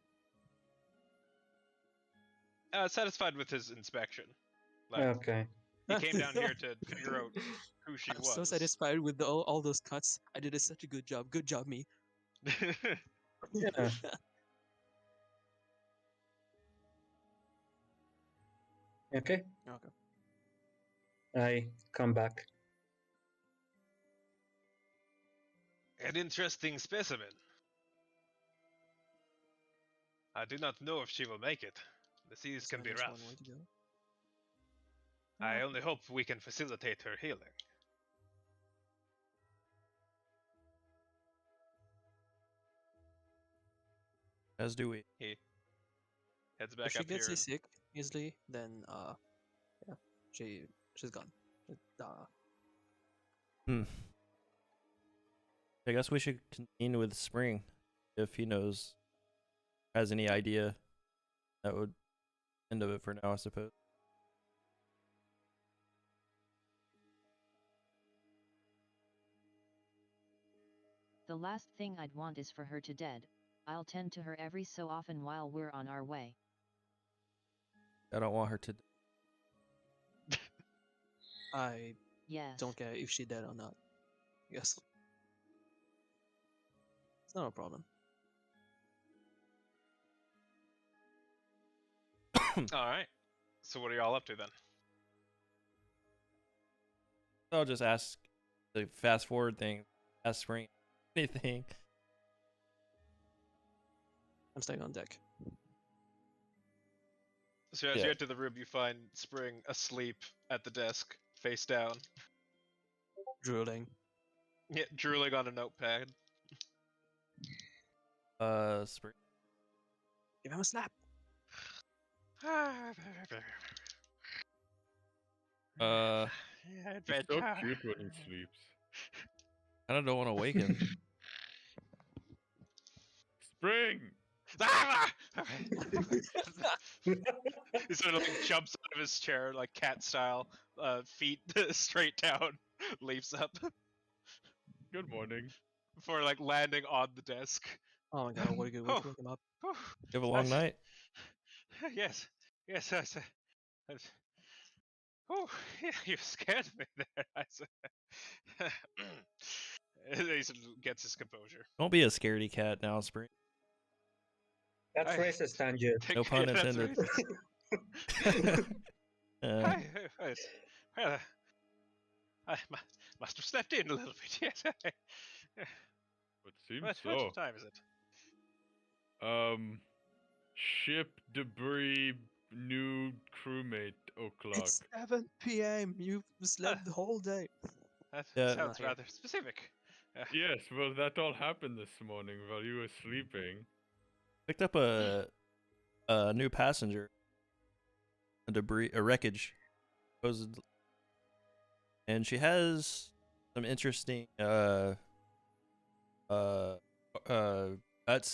Satisfied with his inspection. Like Okay. he came down here to figure out who she I'm was. so satisfied with all those cuts. I did such a good job. Good job, me. Yeah. Okay. Okay. I come back. An interesting specimen. I do not know if she will make it. The seas can So be there's rough. one way to go. I only hope we can facilitate her healing. As do we. Heads If back she up gets here. sick easily, then yeah, she's gone. Hmm. I guess we should continue with Spring if he has any idea. That would end of it for now, I suppose. The last thing I'd want is for her to dead. I'll tend to her every so often while we're on our way. I don't want her to. I Yes. don't care if she dead or not. Yes. It's not a problem. All right. So what are y'all up to then? I'll just ask the fast forward thing. Ask Spring anything. I'm staying on deck. So as Yeah. you enter the room, you find Spring asleep at the desk, face down, Drooling. yeah, drooling on a notepad. Spring. Give him a slap. Uh, Yeah, He's so bedtime. cute when he sleeps. I don't want to awaken. Spring! He sort of like jumps out of his chair, like cat style, feet straight down, leaps up Good morning. before like landing on the desk. Oh my god, what a good way to wake him up. You have a long night. Yes, yes, oh, yeah, you scared me there. He sort of gets his composure. Don't be a scaredy cat now, Spring. That's I- racist, Anju. No pun That's intended. racist. Uh, Well, I must have slept in a little bit. Yes. It seems What so. time is it? Ship debris, new crewmate o'clock. It's 7 p.m. You've slept the whole day. That Yeah. sounds Not rather specific. Yes, well, that all happened this morning while you were sleeping. picked up a new passenger. A wreckage, supposedly. And she has some interesting cuts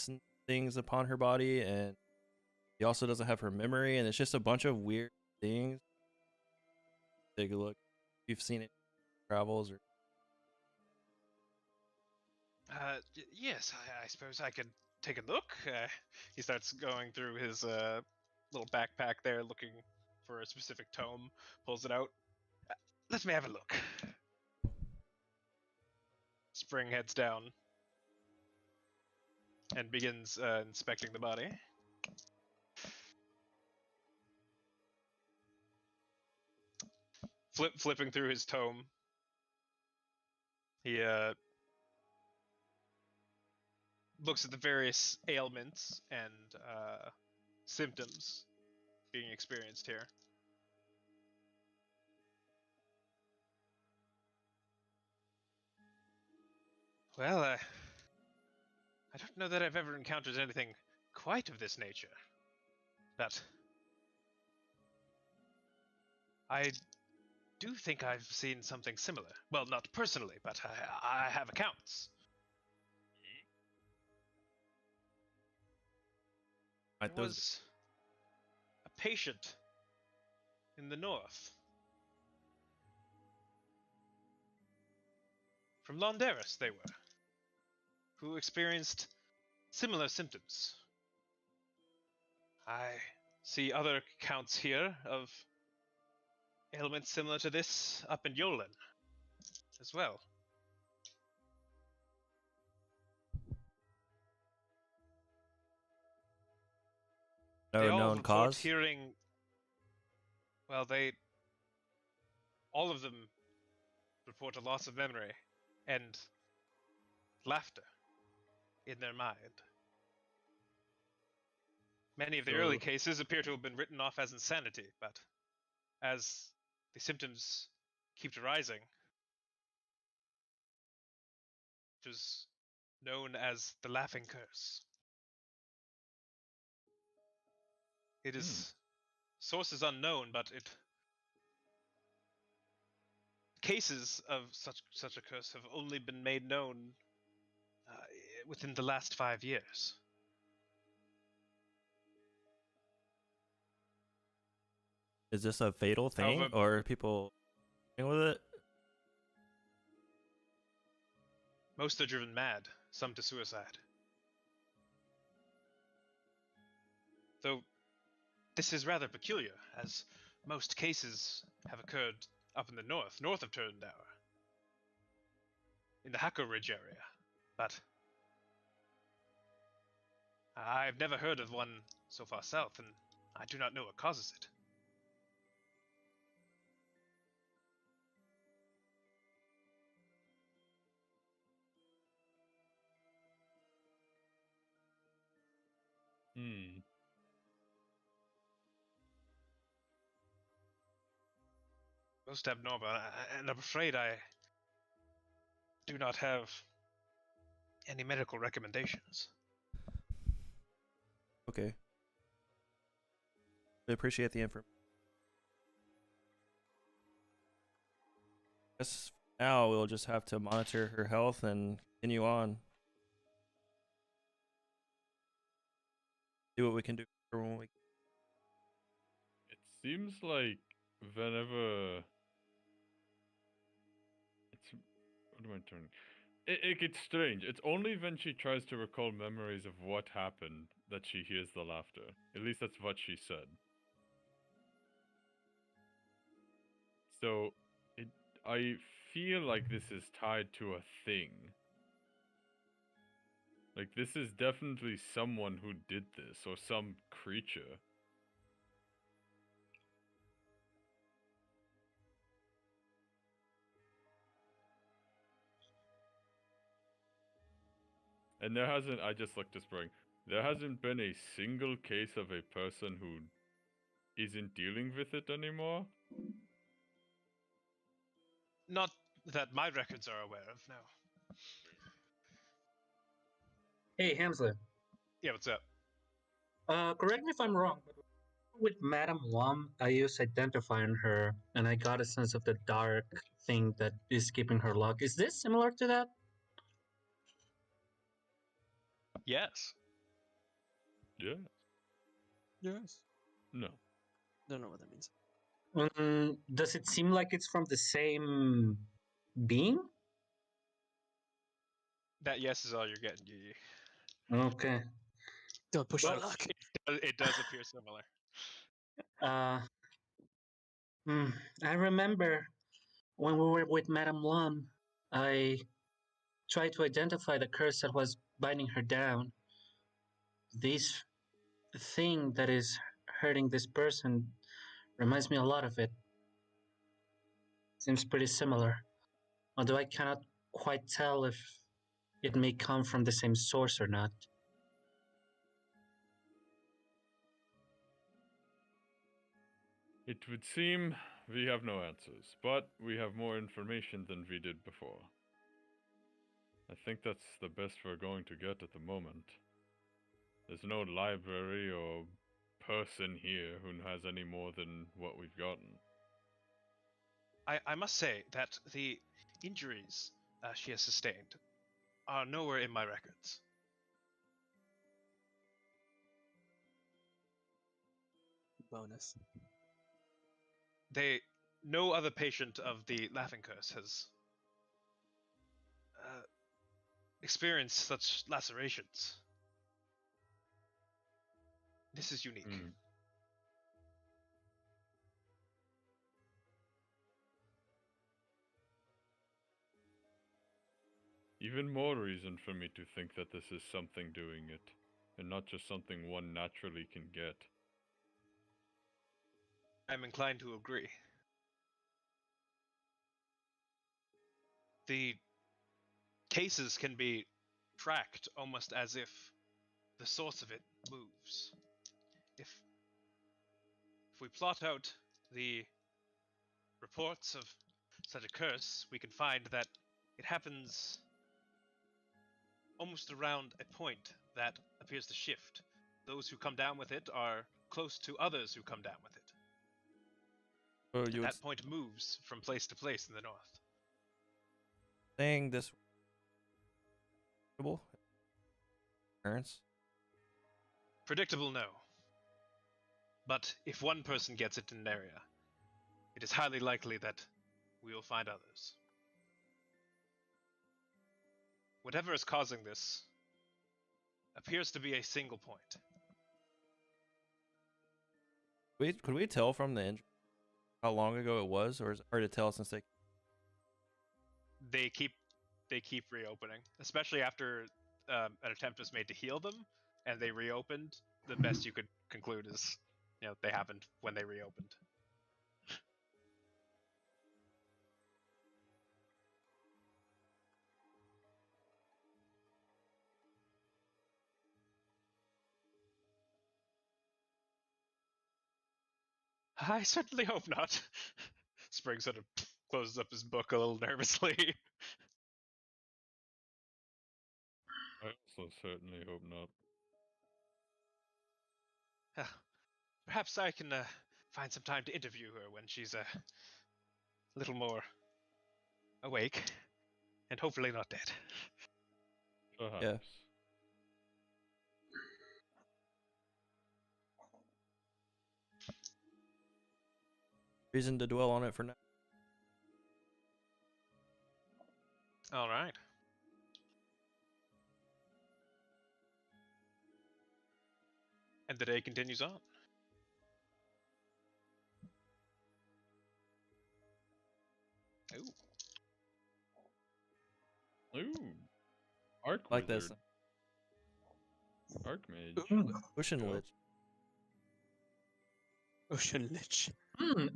and things upon her body, and she also doesn't have her memory, and it's just a bunch of weird things. Take a look. If you've seen it in travels or Yes, I suppose I could take a look. He starts going through his little backpack there, looking for a specific tome. Pulls it out. Let me have a look. Spring heads down and begins inspecting the body. Flipping through his tome, he looks at the various ailments and symptoms being experienced here. Well, I don't know that I've ever encountered anything quite of this nature, but I do think I've seen something similar. Well, not personally, but I have accounts. There was a patient in the north. From Londeris, they were, who experienced similar symptoms. I see other accounts here of ailments similar to this up in Yolen as well. no They all known report cause. hearing. Well, all of them report a loss of memory and laughter in their mind. Many of the early So- cases appear to have been written off as insanity, but as the symptoms keep rising, which is known as the laughing curse. It is source is unknown, but cases of such a curse have only been made known within the last 5 years. Is this a fatal thing, However- or are people dealing with it? Most are driven mad, some to suicide. Though this is rather peculiar, as most cases have occurred up in the north of Turndauer, in the Hacker Ridge area. But I've never heard of one so far south, and I do not know what causes it. Most abnormal, and I'm afraid I do not have any medical recommendations. Okay. I appreciate the information. Guess now we'll just have to monitor her health and continue on. Do what we can do for when we. It seems like whenever it's what am I turning? It gets strange. It's only when she tries to recall memories of what happened that she hears the laughter. At least that's what she said. So, I feel like this is tied to a thing. Like, this is definitely someone who did this, or some creature. And there hasn't, I just looked this morning, there hasn't been a single case of a person who isn't dealing with it anymore. Not that my records are aware of, no. Hey, Hamza. Yeah, what's up? Correct me if I'm wrong, but with Madame Lum, I used identify on her, and I got a sense of the dark thing that is keeping her locked. Is this similar to that? Yes. Yeah. Yes. No. Don't know what that means. Does it seem like it's from the same being? That yes is all you're getting, Gigi. Okay. Don't push Well, your luck. It does appear similar. Uh, I remember when we were with Madame Lum, I tried to identify the curse that was binding her down. This thing that is hurting this person reminds me a lot of it. Seems pretty similar, although I cannot quite tell if it may come from the same source or not. It would seem we have no answers, but we have more information than we did before. I think that's the best we're going to get at the moment. There's no library or person here who has any more than what we've gotten. I must say that the injuries she has sustained are nowhere in my records. Bonus. No other patient of the Laughing Curse has experienced such lacerations. This is unique. Even more reason for me to think that this is something doing it, and not just something one naturally can get. I'm inclined to agree. The cases can be tracked almost as if the source of it moves. If we plot out the reports of such a curse, we can find that it happens almost around a point that appears to shift. Those who come down with it are close to others who come down with it. So And you would that point moves from place to place in the north. saying this parents? Predictable, no. But if one person gets it in an area, it is highly likely that we will find others. Whatever is causing this appears to be a single point. Could we tell from the injury how long ago it was, or is it hard to tell since they? They keep reopening, especially after an attempt was made to heal them, and they reopened. The best you could conclude is, they happened when they reopened. I certainly hope not. Spring sort of closes up his book a little nervously. I also certainly hope not. Perhaps I can find some time to interview her when she's a little more awake, and hopefully not dead. Perhaps. Yeah. Reason to dwell on it for now. All right. And the day continues on. Ooh. Ooh. Arc Like this. Wizard. Archmage. Ooh. Ocean Yep. Lich. Ocean Lich.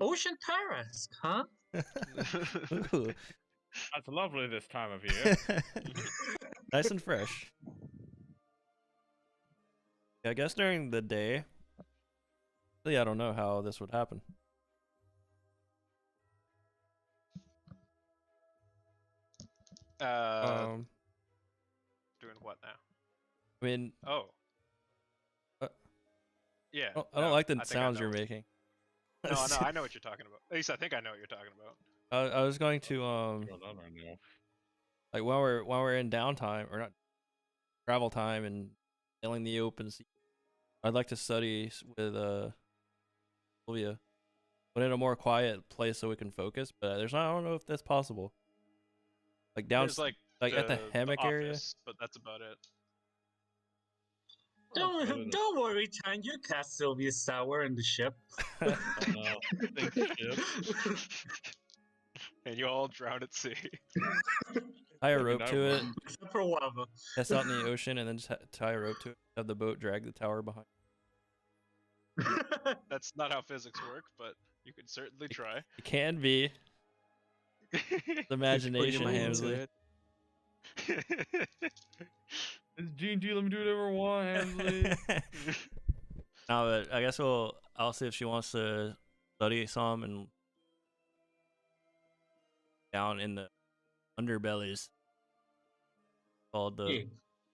Ocean Tarask, huh? Ooh. That's lovely this time of year. Nice and fresh. Yeah, I guess during the day. Really, I don't know how this would happen. Doing what now? I mean, Oh. Uh, Yeah. I don't like the I think I sounds know you're what- making. No, I know what you're talking about. At least I think I know what you're talking about. I was going to What's going on right now? like while we're in downtime or not travel time and sailing the open sea, I'd like to study with Sylvia, but in a more quiet place so we can focus. But I don't know if that's possible. Like down There's like at the hammock area. office, but that's about it. Don't worry, Chan. You cast Sylvia's Tower in the ship. Oh, no. Big ship. And you all drown at sea. Tie a Maybe rope that to it, one. Except for Wava. cast out in the ocean, and then just tie a rope to it. Have the boat drag the tower behind. That's not how physics work, but you could certainly try. It can be the imagination, mind into Hamsley. it. It's G&G, let me do whatever I want, Hamsley. No, but I guess I'll see if she wants to study some and down in the underbellies called the Yeah,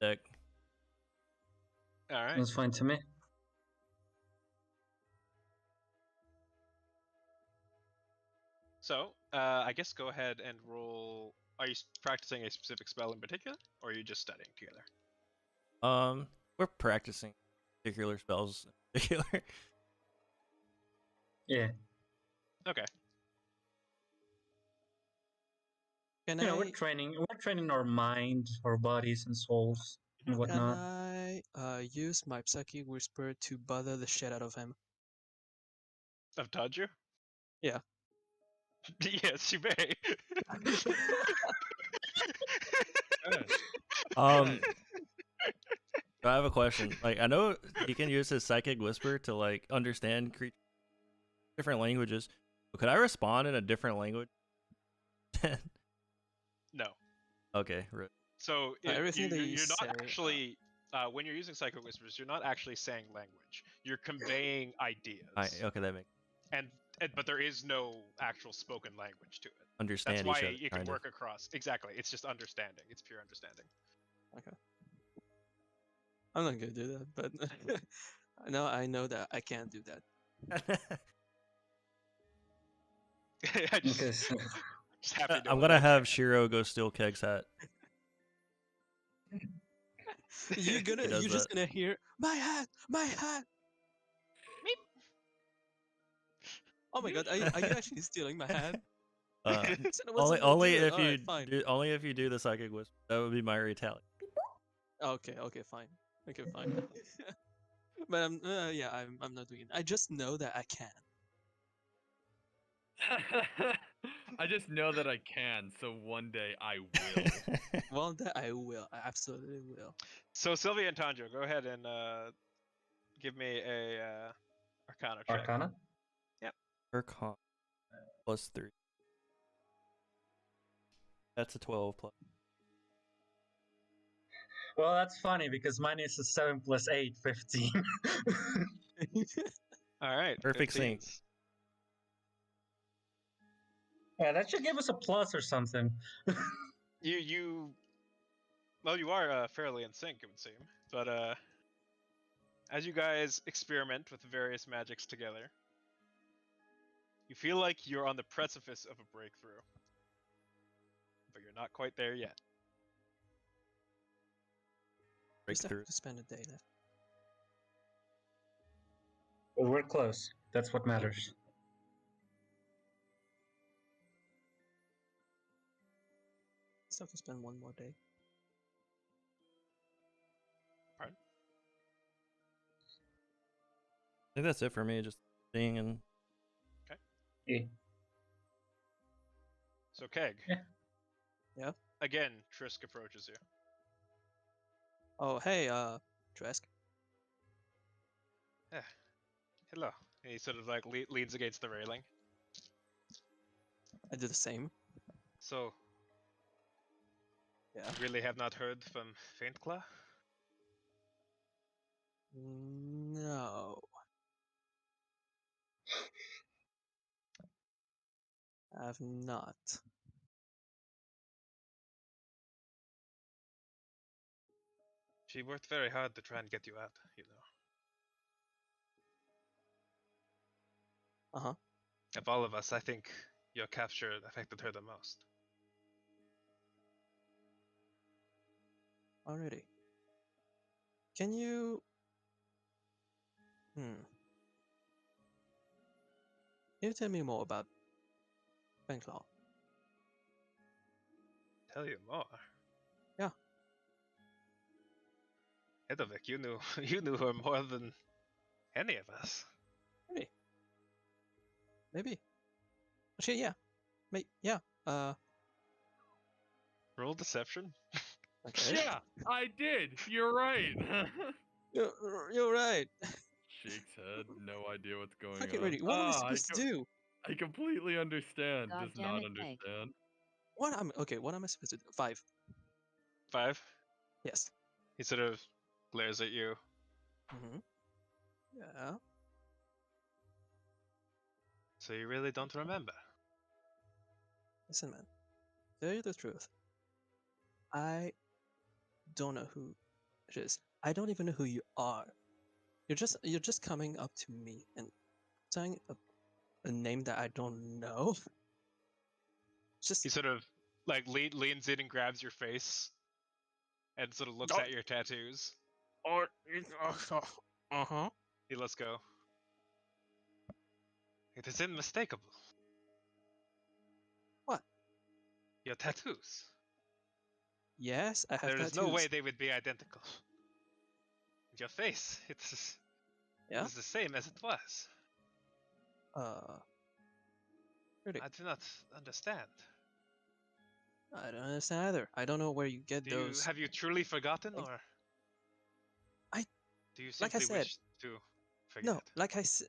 deck. All right. that's fine to me. So, I guess go ahead and roll. Are you practicing a specific spell in particular, or are you just studying together? We're practicing particular spells in particular. Yeah. Okay. Can You know, I we're training our mind, our bodies and souls and can whatnot. I use my psychic whisper to bother the shit out of him? Of Tadju? Yeah. Yes, you may. I have a question. Like, I know he can use his psychic whisper to like understand different languages, but could I respond in a different language? No. Okay, right. So everything that you you're not say, actually when you're using psychic whispers, you're not actually saying language. You're conveying ideas. Okay, that makes and but there is no actual spoken language to it. understand That's each why other. it can kind work across. Exactly. It's just understanding. It's pure understanding. Okay. I'm not gonna do that, but No, I know that I can't do that. I just, Okay, so just happy to I'm know gonna that. have Shiro go steal Keg's hat. You're He does just that. gonna hear my hat, my hat. Oh my god, are you actually stealing my hat? Uh, You said I wasn't gonna do it. Alright, fine. only if you do the psychic whisper. That would be my retaliation. Okay, fine. Okay, fine. But yeah, I'm not doing it. I just know that I can. I just know that I can, so one day I will. Well, that I will. I absolutely will. So Sylvia and Tanjo, go ahead and give me a Arcana check. Arcana. Her con +3. That's a 12 plus. Well, that's funny because mine is a 7 plus 8, 15. All right. Perfect sync. 15s. Yeah, that should give us a plus or something. Well, you are fairly in sync, it would seem. But as you guys experiment with various magics together, you feel like you're on the precipice of a breakthrough, but you're not quite there yet. Just have Breakthrough. to spend a day there. Well, we're close. That's what matters. Just have to spend one more day. Pardon? I think that's it for me. Just seeing and Yeah. So Keg. Yeah. Yeah? Again, Trisk approaches you. Oh, hey, Tresk. Hello. And he sort of like leans against the railing. I do the same. So, Yeah. you really have not heard from Faintclaw? No. I've not. She worked very hard to try and get you out, you know. Uh-huh. Of all of us, I think your capture affected her the most. Already. Can you... Can you tell me more about Fanclaw? Tell you more. Yeah. Hedovik, you knew you knew her more than any of us. Really? Maybe. Actually, yeah. Yeah. Roll deception. Okay. Yeah, I did. You're right. You're right. Shakes head, no idea what's going Fuck it, on. ready. What am I supposed to do? I completely understand. God Does damn not it, Keg. understand. What am I supposed to do? 5. 5. Yes. He sort of glares at you. Yeah. So you really don't remember? Listen, man. Tell you the truth. I don't know who it is. I don't even know who you are. You're just coming up to me and saying a name that I don't know. Just He sort of like leans in and grabs your face, and sort of looks Oh. at your tattoos. uh-huh. He lets go. It is unmistakable. What? Your tattoos. Yes, I have There is tattoos. no way they would be identical. Your face, it's Yeah? the same as it was. Really? I do not understand. I don't understand either. I don't know where you get those. Have you truly forgotten, things. or I- do you like I simply said, wish to forget? No, like I said,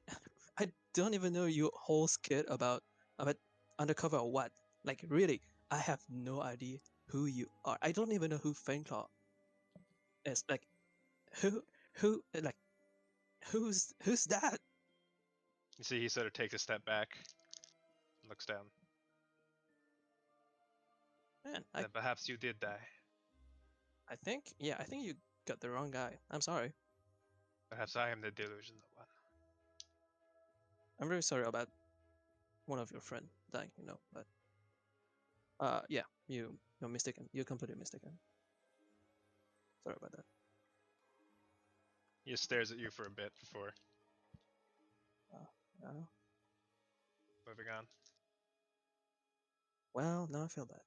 I don't even know your whole skit about undercover or what. Like really, I have no idea who you are. I don't even know who Fainclaw is. Like, like, who's that? You see, he sort of takes a step back, and looks down. Man, Then perhaps you did die. I think you got the wrong guy. I'm sorry. Perhaps I am the delusional one. I'm very sorry about one of your friend dying, but yeah, you're mistaken. You're completely mistaken. Sorry about that. He just stares at you for a bit before Uh, moving on. well, now I feel bad.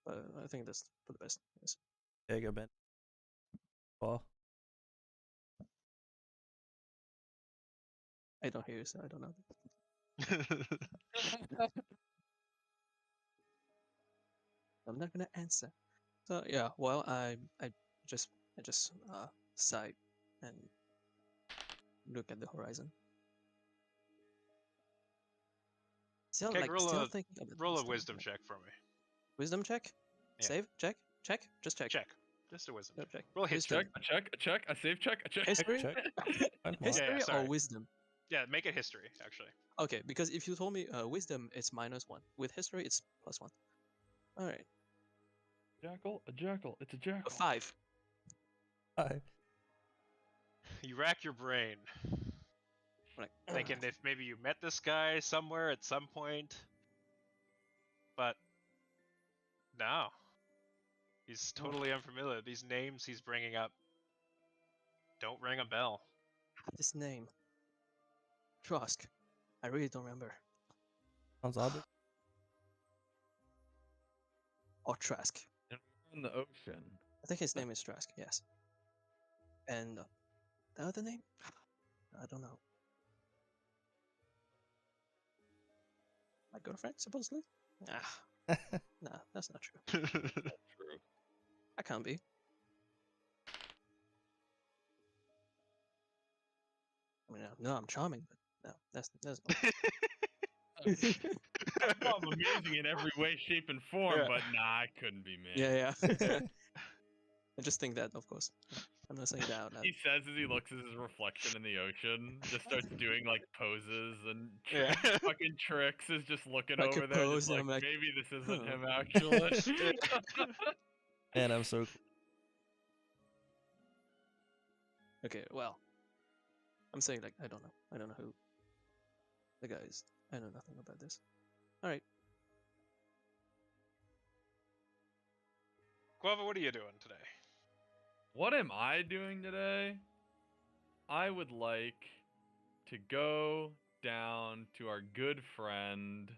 But I think that's for the best. Yes. There you go, Ben. Well, I don't hear you, so I don't know. I'm not gonna answer. So yeah, well, I just sigh and look at the horizon. Still, Okay, like, roll still a thinking about roll a stuff, wisdom like- check for me. Wisdom check. Yeah. Save. Check. Just check. Check. Just a wisdom No, check. check. Roll a history. History. A check, a save check, a check. History. check. Fine, well, History or sorry. wisdom? Yeah, make it history, actually. Okay, because if you told me wisdom, it's -1. With history, it's +1. All right, Jackal, a jackal, it's a jackal. 5. Hi. You rack your brain, Like, thinking if maybe you met this guy somewhere at some point. But no. He's totally unfamiliar. These names he's bringing up don't ring a bell. this name, Trask. I really don't remember. Sounds odd. Or Trask. And we're in the ocean. I think his name is Trask. Yes. And the other name, I don't know. My girlfriend, supposedly. Nah, that's not true. True. I can't be. I mean, no, I'm charming, but no, that's not. I'm amazing in every way, shape, and form, Yeah. but nah, I couldn't be me. Yeah. I just think that, of course. I'm not saying that out loud. He says as he looks at his reflection in the ocean, just starts doing like poses and Yeah. fucking tricks, is just looking Like a over there, pose, just and like, I'm like, maybe this isn't huh. him actually. Man, I'm so Okay, well, I'm saying, like, I don't know. I don't know who the guy is. I know nothing about this. All right. Guava, what are you doing today? What am I doing today? I would like to go down to our good friend,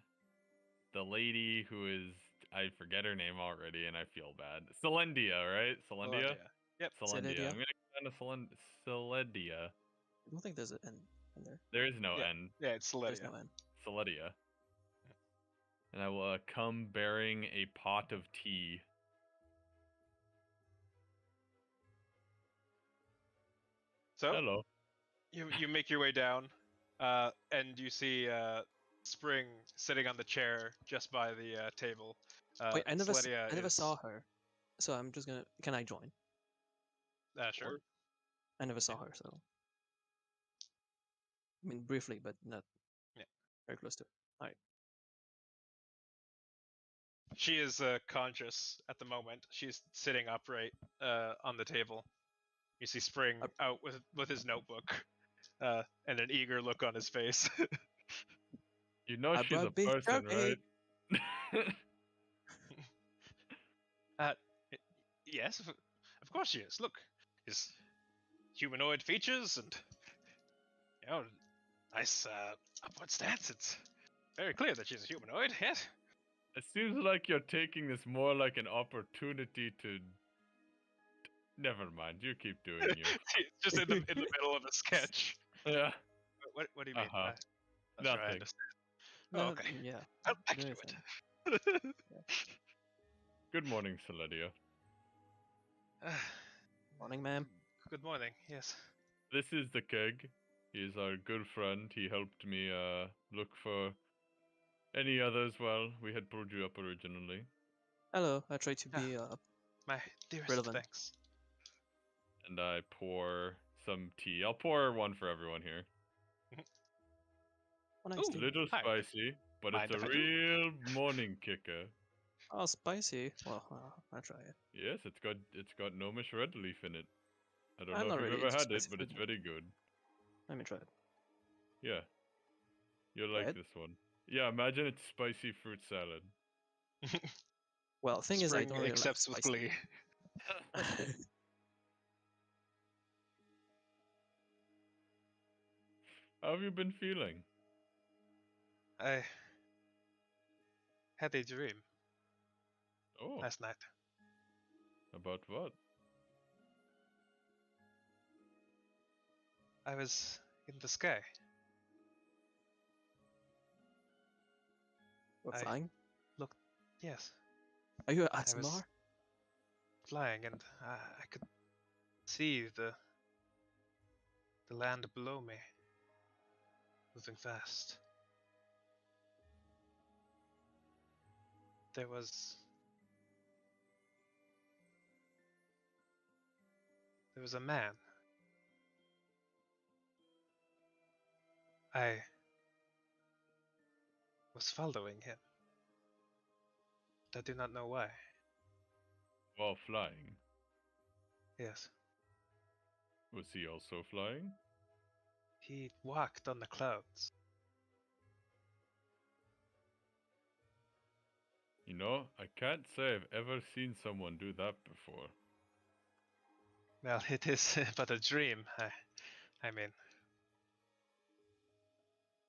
the lady who is, I forget her name already and I feel bad. Celendia, right? Celendia? Yep. Celendia. Celendia. I'm gonna go down to Celendia. I don't think there's an N in there. There is no Yeah. N. Yeah, it's There's Celedia. no N. Celendia. And I will come bearing a pot of tea. So Hello. you make your way down, and you see Spring sitting on the chair just by the table. Wait, I never Celedia saw her, so I'm just gonna. Can I join? Sure. I never saw her, so. I mean, briefly, but not Yeah. very close to it. All right. She is conscious at the moment. She's sitting upright on the table. You see Spring out with his notebook, and an eager look on his face. You know I she's a brought beef person, jerky. right? Yes, of course she is. Look, his humanoid features and nice upward stance. It's very clear that she's a humanoid. Yes. It seems like you're taking this more like an opportunity to. Never mind. You keep doing you. It's just in the middle of a sketch. Yeah. What do you mean? Uh-huh. Not sure I Nothing. understand. No, okay. Yeah. I'll back to anything. it. Good morning, Celendia. Morning, ma'am. Good morning. Yes. This is the keg. He is our good friend. He helped me look for any others. Well, we had pulled you up originally. Hello. I try to be My dearest Relevant. thanks. And I pour some tea. I'll pour one for everyone here. Oh, nice Ooh, A tea. little Hi. spicy, but Mind it's a if I do? real morning kicker. Oh, spicy. Well, I'll try it. Yes, it's got gnomish red leaf in it. I don't I'm know not if you've really ever into had it, spicy but food. it's very good. Let me try it. Yeah. You'll like Right? this one. Yeah, imagine it's spicy fruit salad. Well, thing is, I Spring don't really like accepts with spicy. glee. How have you been feeling? I had a dream Oh, last night. about what? I was in the sky. We're I- flying? Yes, Are you I at was Samar? flying, and I could see the land below me moving fast. There was a man. I was following him. I do not know why. While flying. Yes, Was he also flying? he walked on the clouds. You know, I can't say I've ever seen someone do that before. Well, it is but a dream. I mean,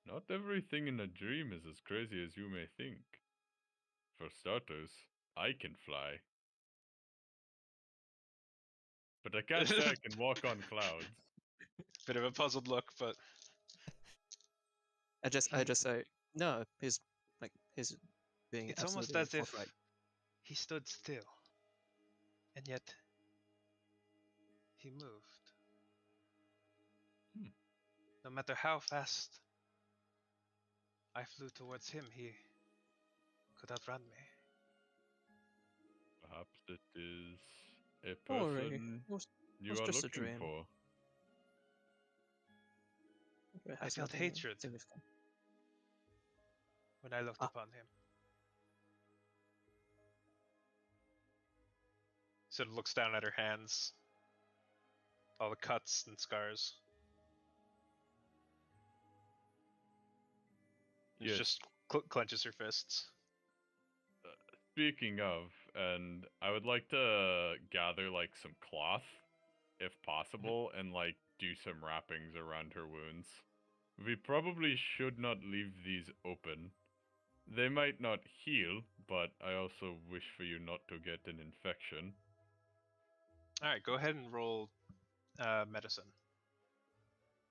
Not everything in a dream is as crazy as you may think. For starters, I can fly. But I can't say I can walk on clouds. bit of a puzzled look, but I just say no. He's being it's almost absolutely as if forthright. he stood still, and yet he moved. Hmm. No matter how fast I flew towards him, he could outrun me. Perhaps it is a Don't worry, person it was you are just a looking dream. for. It I has felt nothing hatred significant. when I looked Ah. upon him. Sort of looks down at her hands, all the cuts and scars. And she Yes. just clenches her fists. Speaking of, and I would like to gather like some cloth, if possible, and like do some wrappings around her wounds. We probably should not leave these open. They might not heal, but I also wish for you not to get an infection. All right, go ahead and roll medicine.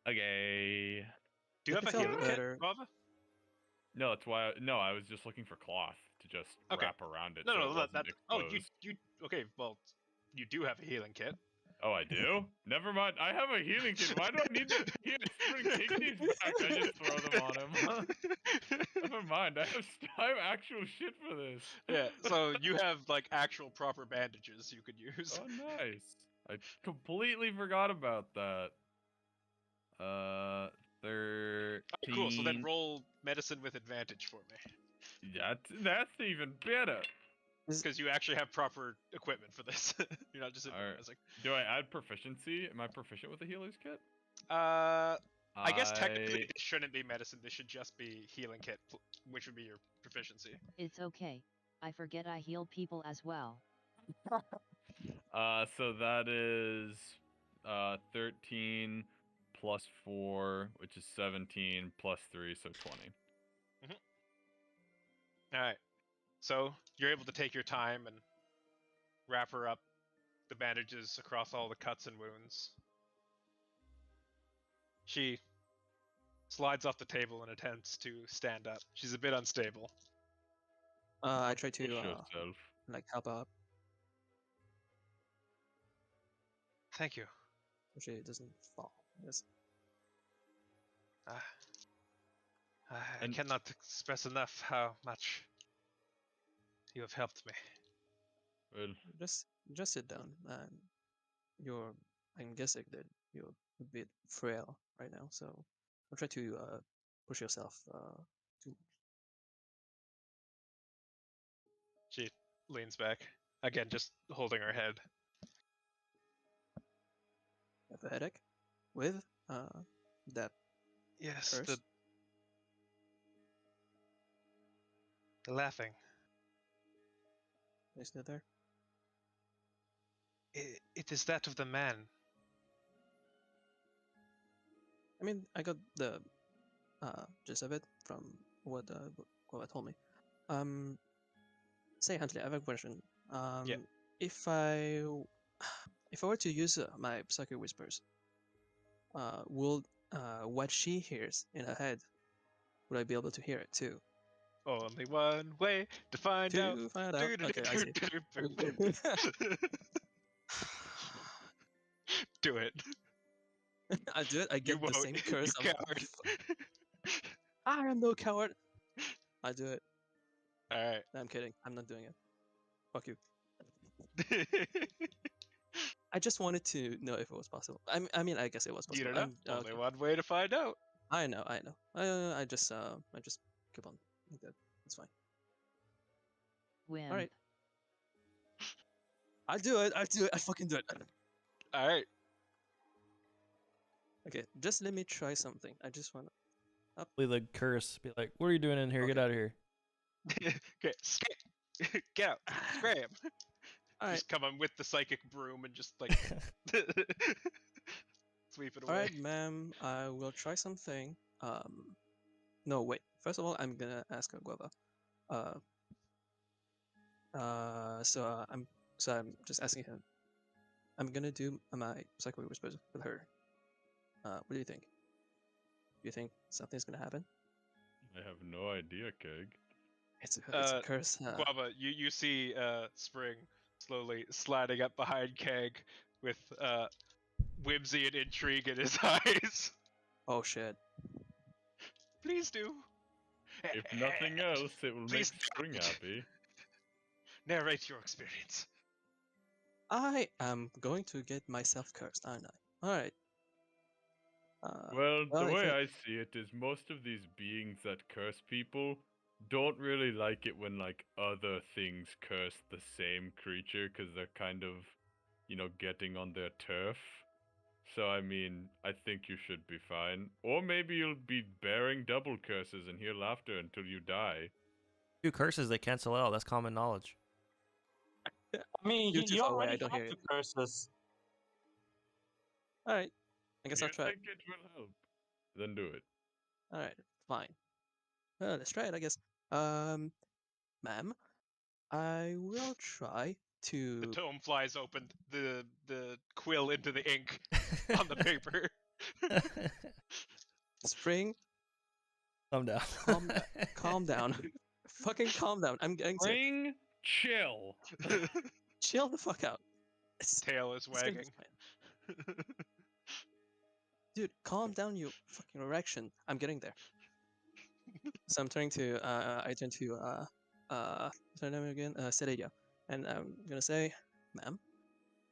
Okay. Do you If have you a felt healing kit, better- Guava? No, that's why. No, I was just looking for cloth to just Okay. wrap around it. No, so no, it wasn't that. Oh, exposed. you. Okay, well, you do have a healing kit. Oh, I do? Never mind. I have a healing kit. Why do I need the here? Spring, take these back. I just throw them on him. Never mind. I have actual shit for this. Yeah, so you have like actual proper bandages you could use. Oh, nice. I completely forgot about that. 13. Cool. So then roll medicine with advantage for me, That's even better. because you actually have proper equipment for this. You're not just Alright. improvising. Do I add proficiency? Am I proficient with the healer's kit? I guess technically this shouldn't be medicine. This should just be healing kit, which would be your proficiency. It's okay. I forget I heal people as well. So that is 13 plus 4, which is 17 plus 3, so 20. All right. So you're able to take your time and wrap her up the bandages across all the cuts and wounds. She slides off the table and attempts to stand up. She's a bit unstable. I try Push to yourself. like help her up Thank you. so she doesn't fall. Yes. I And- cannot express enough how much you have helped me. Well, Just sit down. And I'm guessing that you're a bit frail right now, so I'll try to push yourself to. She leans back again, just holding her head. prophetic with that Yes, curse? the laughing. Is that there? It is that of the man. I mean, I got the gist of it from what Guava told me. Say Huntley, I have a question. Yeah. If I were to use my psychic whispers, will what she hears in her head, would I be able to hear it too? Only one way to find out. To find out. Okay, I see. Do it. I do it. I You get the won't. same You curse of. coward. I am no coward. I do it. Alright. No, I'm kidding. I'm not doing it. Fuck you. I just wanted to know if it was possible. I mean, I guess it was You possible. don't know. Only Okay. one way to find out. I know. I just keep on like that. It's fine. Wimp. All right. I do it. I fucking do it. Alright. Okay, just let me try something. I just want. Play the curse. Be like, what are you doing in here? Get Okay. out of here. Okay, get out, scram. All right. Just come on with the psychic broom and just like sweep it away. All right, ma'am. I will try something. No, wait. First of all, I'm gonna ask a Guava. So I'm just asking him. I'm gonna do my psychic whispers with her. What do you think? Do you think something's gonna happen? I have no idea, Keg. It's a curse. Guava, you see Spring slowly sliding up behind Keg with whimsy and intrigue in his eyes. Oh shit. Please do. If nothing else, it will make Please Spring don't. happy. Narrate your experience. I am going to get myself cursed, aren't I? All right. Well, the if way I see it is most of these beings that curse people don't really like it when like other things curse the same creature because they're kind of, getting on their turf. So I mean, I think you should be fine. Or maybe you'll be bearing double curses and hear laughter until you die. 2 curses they cancel out. That's common knowledge. I mean, You're too you far away, already I don't have hear two you. curses. All right. I guess you I'll try it. think it will help? Then do it. All right. Fine. Let's try it, I guess. Ma'am, I will try to. The tome flies open, the quill into the ink on the paper. Spring, Calm down. calm down. Fucking calm down. I'm getting sick. Spring, chill. Chill the fuck out. Tail is it's gonna be wagging. fine. Dude, calm down, you fucking erection. I'm getting there. So I'm turning to turn name again, Sereya, and I'm gonna say, ma'am,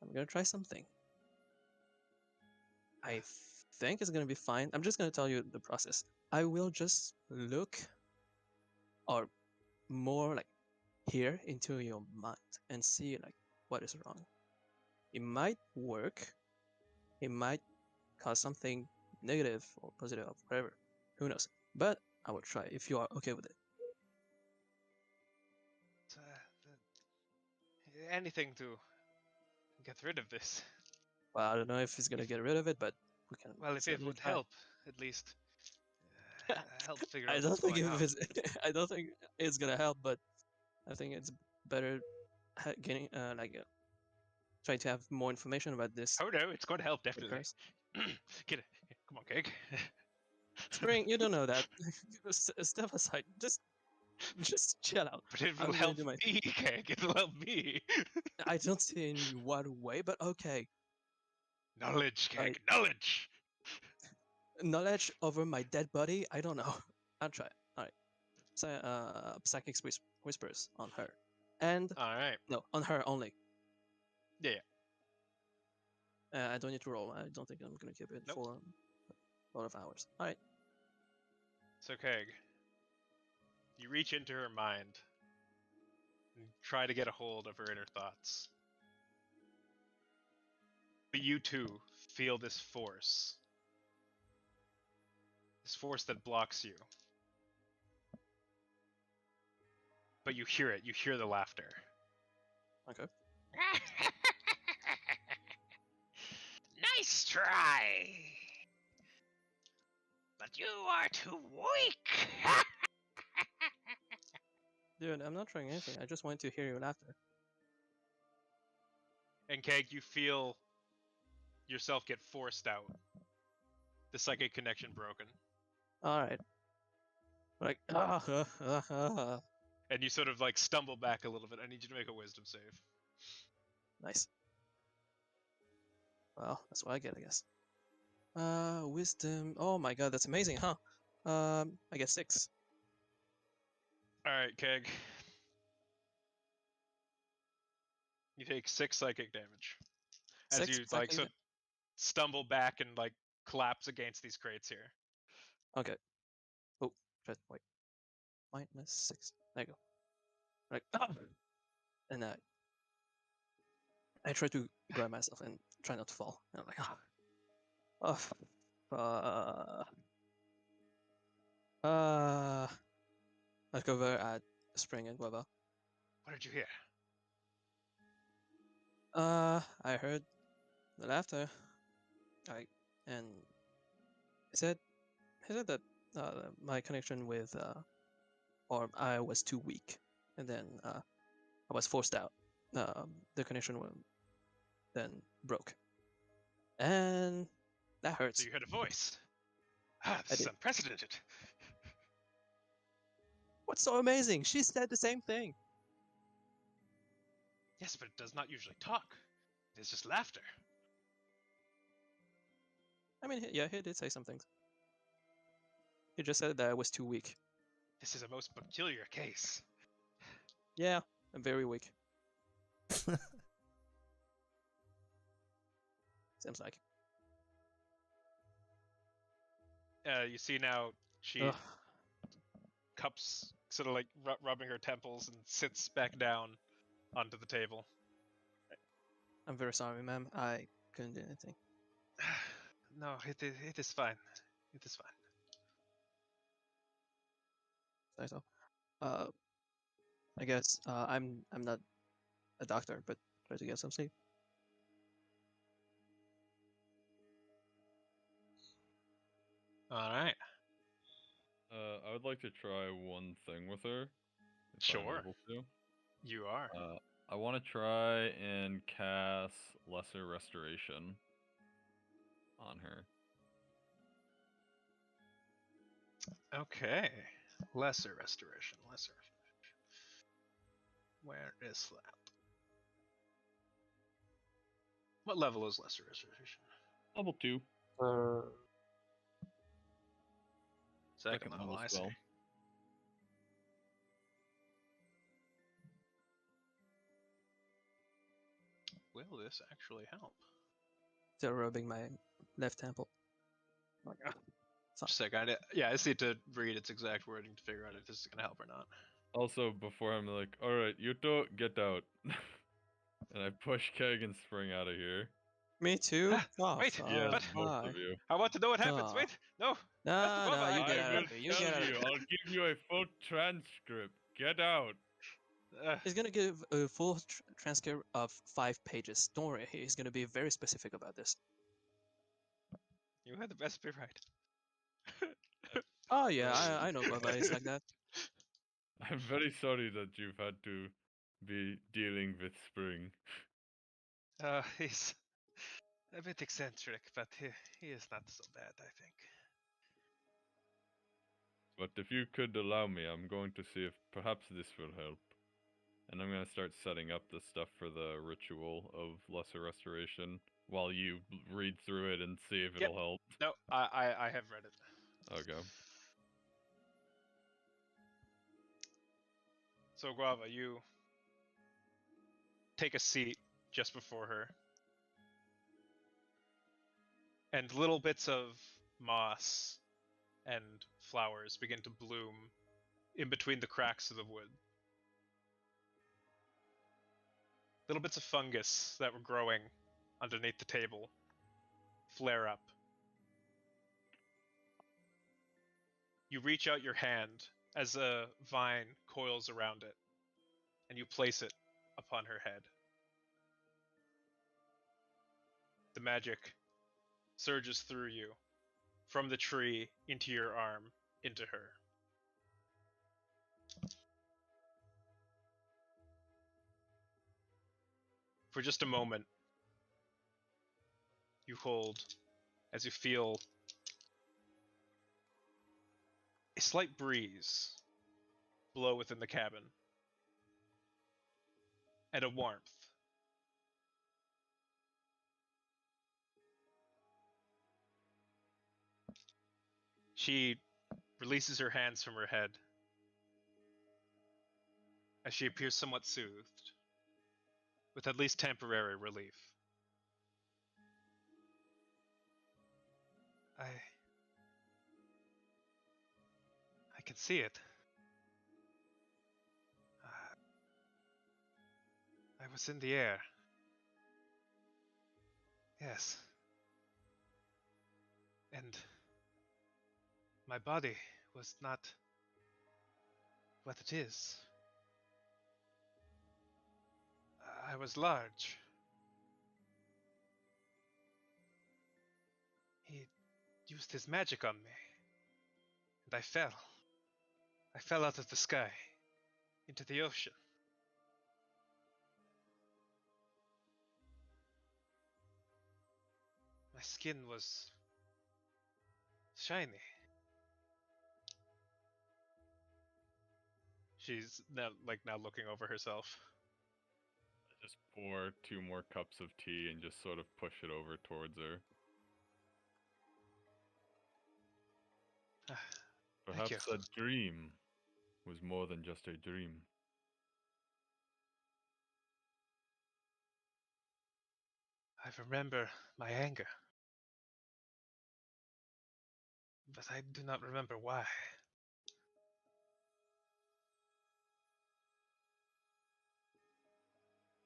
I'm gonna try something. I think it's gonna be fine. I'm just gonna tell you the process. I will just look, or more like hear into your mind and see like what is wrong. It might work. It might cause something negative or positive or whatever. Who knows? But I will try if you are okay with it. Anything to get rid of this. Well, I don't know if he's gonna get rid of it, but we can. Well, if it certainly would try. help, at least help figure out I don't what's think going on. I don't think it's gonna help, but I think it's better getting trying to have more information about this. Oh no, it's going to help definitely. curse. Get it. Come on, Cake. Spring, you don't know that. Step aside. Just chill out. But it I'm will gonna help do my me, Cake. It will help me. I don't see in what way, but okay. Knowledge, Cake. Right. Knowledge. Knowledge over my dead body? I don't know. I'll try it. All right. So, psychic whispers on her, and All right. no, on her only. Yeah. I don't need to roll. I don't think I'm gonna keep it Nope. for a lot of hours. All right. So, Keg, you reach into her mind and try to get a hold of her inner thoughts. But you too feel this force. This force that blocks you. But you hear it. You hear the laughter. Okay. Nice try! But you are too weak! Dude, I'm not trying anything. I just wanted to hear your laughter. And Keg, you feel yourself get forced out. The psychic connection broken. Alright. Like, And you sort of like stumble back a little bit. I need you to make a wisdom save. Nice. Well, that's what I get, I guess. Wisdom. Oh my god, that's amazing, huh? I get 6. Alright, Keg. You take 6 psychic damage. As 6 you like psychic so stumble back and like collapse against these crates here. Okay. Oh, shit, wait. -6. There you go. Right. And I try to grab myself and try not to fall. And I'm like, I look over at Spring and Guava. What did you hear? I heard the laughter. And he said that my connection with or I was too weak, and then I was forced out. The connection then broke, and that hurts. So you heard a voice. Ah, this is did. unprecedented. What's so amazing? She said the same thing. Yes, but it does not usually talk. It's just laughter. I mean, yeah, he did say some things. He just said that I was too weak. This is a most peculiar case. Yeah, I'm very weak. Seems like. You see now she Ugh. cups sort of like rubbing her temples and sits back down onto the table. I'm very sorry, ma'am. I couldn't do anything. No, it is fine. It is fine. So, I guess I'm not a doctor, but try to get some sleep. All right. I would like to try one thing with her. If I'm Sure. able to. You are. I want to try and cast Lesser Restoration on her. Okay. Lesser restoration. Lesser. Where is that? What level is lesser restoration? Level 2. Second level, I see. spell. Will this actually help? Still rubbing my left temple. Like, Just a second. Yeah, I just need to read its exact wording to figure out if this is gonna help or not. Also, before I'm like, alright, Yuto, get out. And I push Keg and Spring out of here. me too. Oh, wait, Yeah, but- most of you. I want to know what happens. Oh. Wait, no. No, Guava, no, you I get I out will of here. You tell get out of you, here. I'll give you a full transcript. Get out. He's gonna give a full transcript of 5 pages. Don't worry, he's gonna be very specific about this. You had the best be right. Oh yeah, I know Guava is like that. I'm very sorry that you've had to be dealing with Spring. He's a bit eccentric, but he is not so bad, I think. But if you could allow me, I'm going to see if perhaps this will help. And I'm going to start setting up the stuff for the ritual of Lesser Restoration while you read through it and see if Yep. it'll help. No, I have read it. Okay. So Guava, you take a seat just before her. And little bits of moss and flowers begin to bloom in between the cracks of the wood. Little bits of fungus that were growing underneath the table flare up. You reach out your hand as a vine coils around it, and you place it upon her head. The magic surges through you, from the tree into your arm, into her. For just a moment, you hold as you feel a slight breeze blow within the cabin, and a warmth. She releases her hands from her head as she appears somewhat soothed, with at least temporary relief. I can see it. I was in the air. Yes. And my body was not what it is. I was large. He used his magic on me, and I fell. I fell out of the sky into the ocean. My skin was shiny. She's now looking over herself. I just pour 2 more cups of tea and just sort of push it over towards her. Thank you. Perhaps that dream was more than just a dream. I remember my anger, but I do not remember why.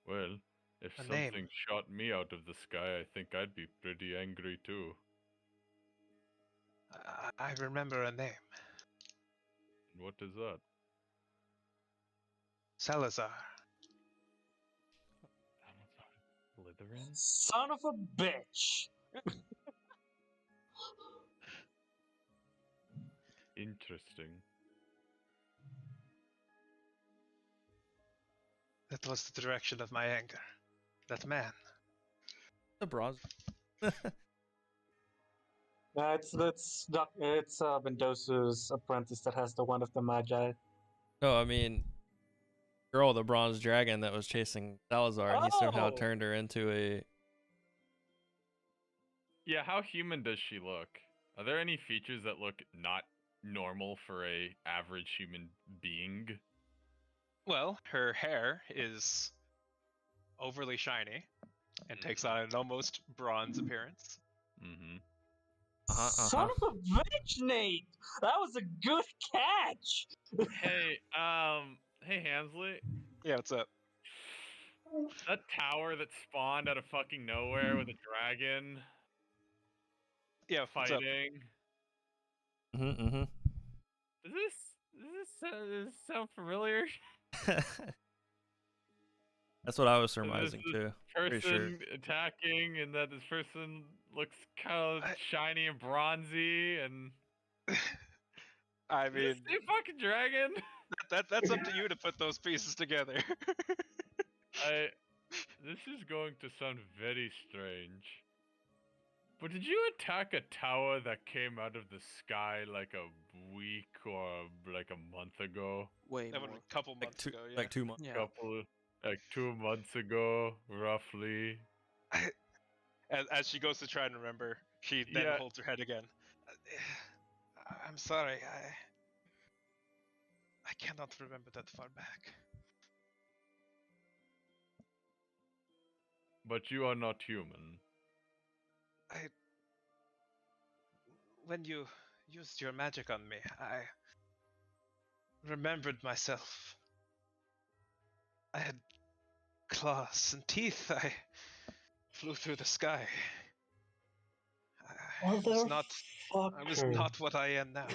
Well, if A name. something shot me out of the sky, I think I'd be pretty angry too. I remember a name. What is that? Salazar. Slytherin? Son of a bitch! Interesting. That was the direction of my anger. That man. The bronze. It's Mendoza's apprentice that has the one of the Magi. No, I mean, girl, the bronze dragon that was chasing Salazar, and he somehow Oh! turned her into a. Yeah, how human does she look? Are there any features that look not normal for a average human being? Well, her hair is overly shiny and takes on an almost bronze appearance. Mm-hmm. Son of a bitch, Nate! That was a good catch! Hey, hey Hansley. Yeah, what's up? That tower that spawned out of fucking nowhere with a dragon Yeah, what's up? fighting. Mm-hmm. Does this sound familiar? That's what I was There's surmising this too. person Pretty sure. attacking, and that this person looks kind of shiny and bronzy, and I is this mean, a fucking dragon? that's up to you to put those pieces together. This is going to sound very strange. But did you attack a tower that came out of the sky like a week or like a month ago? Way That would more. have been a couple months ago, yeah. Like 2 months. Yeah. Like 2 months ago, roughly. As she goes to try and remember, she then holds her head again. I'm sorry, I cannot remember that far back. But you are not human. When you used your magic on me, I remembered myself. I had claws and teeth. I flew through the sky. I was Motherfucker. not what I am now.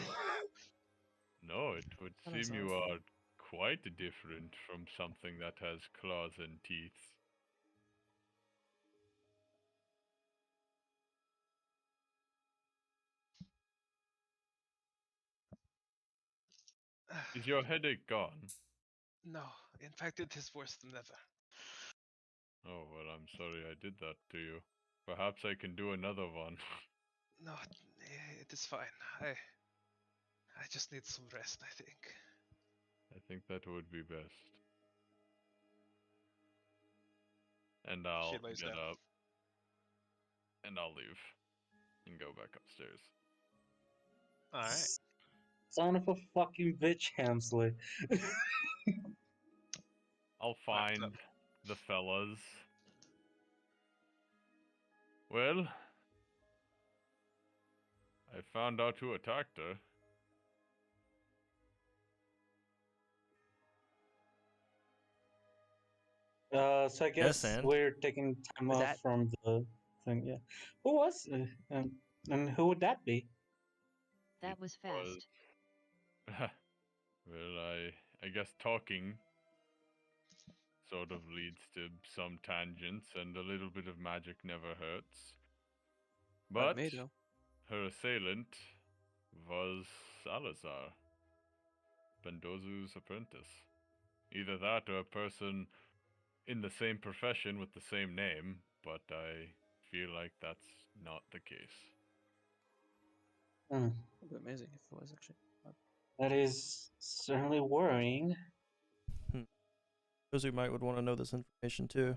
No, it would That is seem you awful. are quite different from something that has claws and teeth. Is your headache gone? No, in fact, it is worse than ever. Oh, well, I'm sorry I did that to you. Perhaps I can do another one. No, it is fine. I just need some rest, I think. I think that would be best. And I'll She lays get down. up. And I'll leave. And go back upstairs. Alright. Son of a fucking bitch, Hamsley. I'll Climbs find up. the fellas. Well, I found out who attacked her. So I guess and? we're taking time Was off that- from the thing. Yeah. Who was? And who would that be? That was was- fast. Well, I guess talking sort of leads to some tangents, and a little bit of magic never hurts. Not But me, though. her assailant was Salazar, Bendozu's apprentice. Either that or a person in the same profession with the same name, but I feel like that's not the case. Hmm. It'd be amazing if it was actually. That is certainly worrying. Those who might would want to know this information too.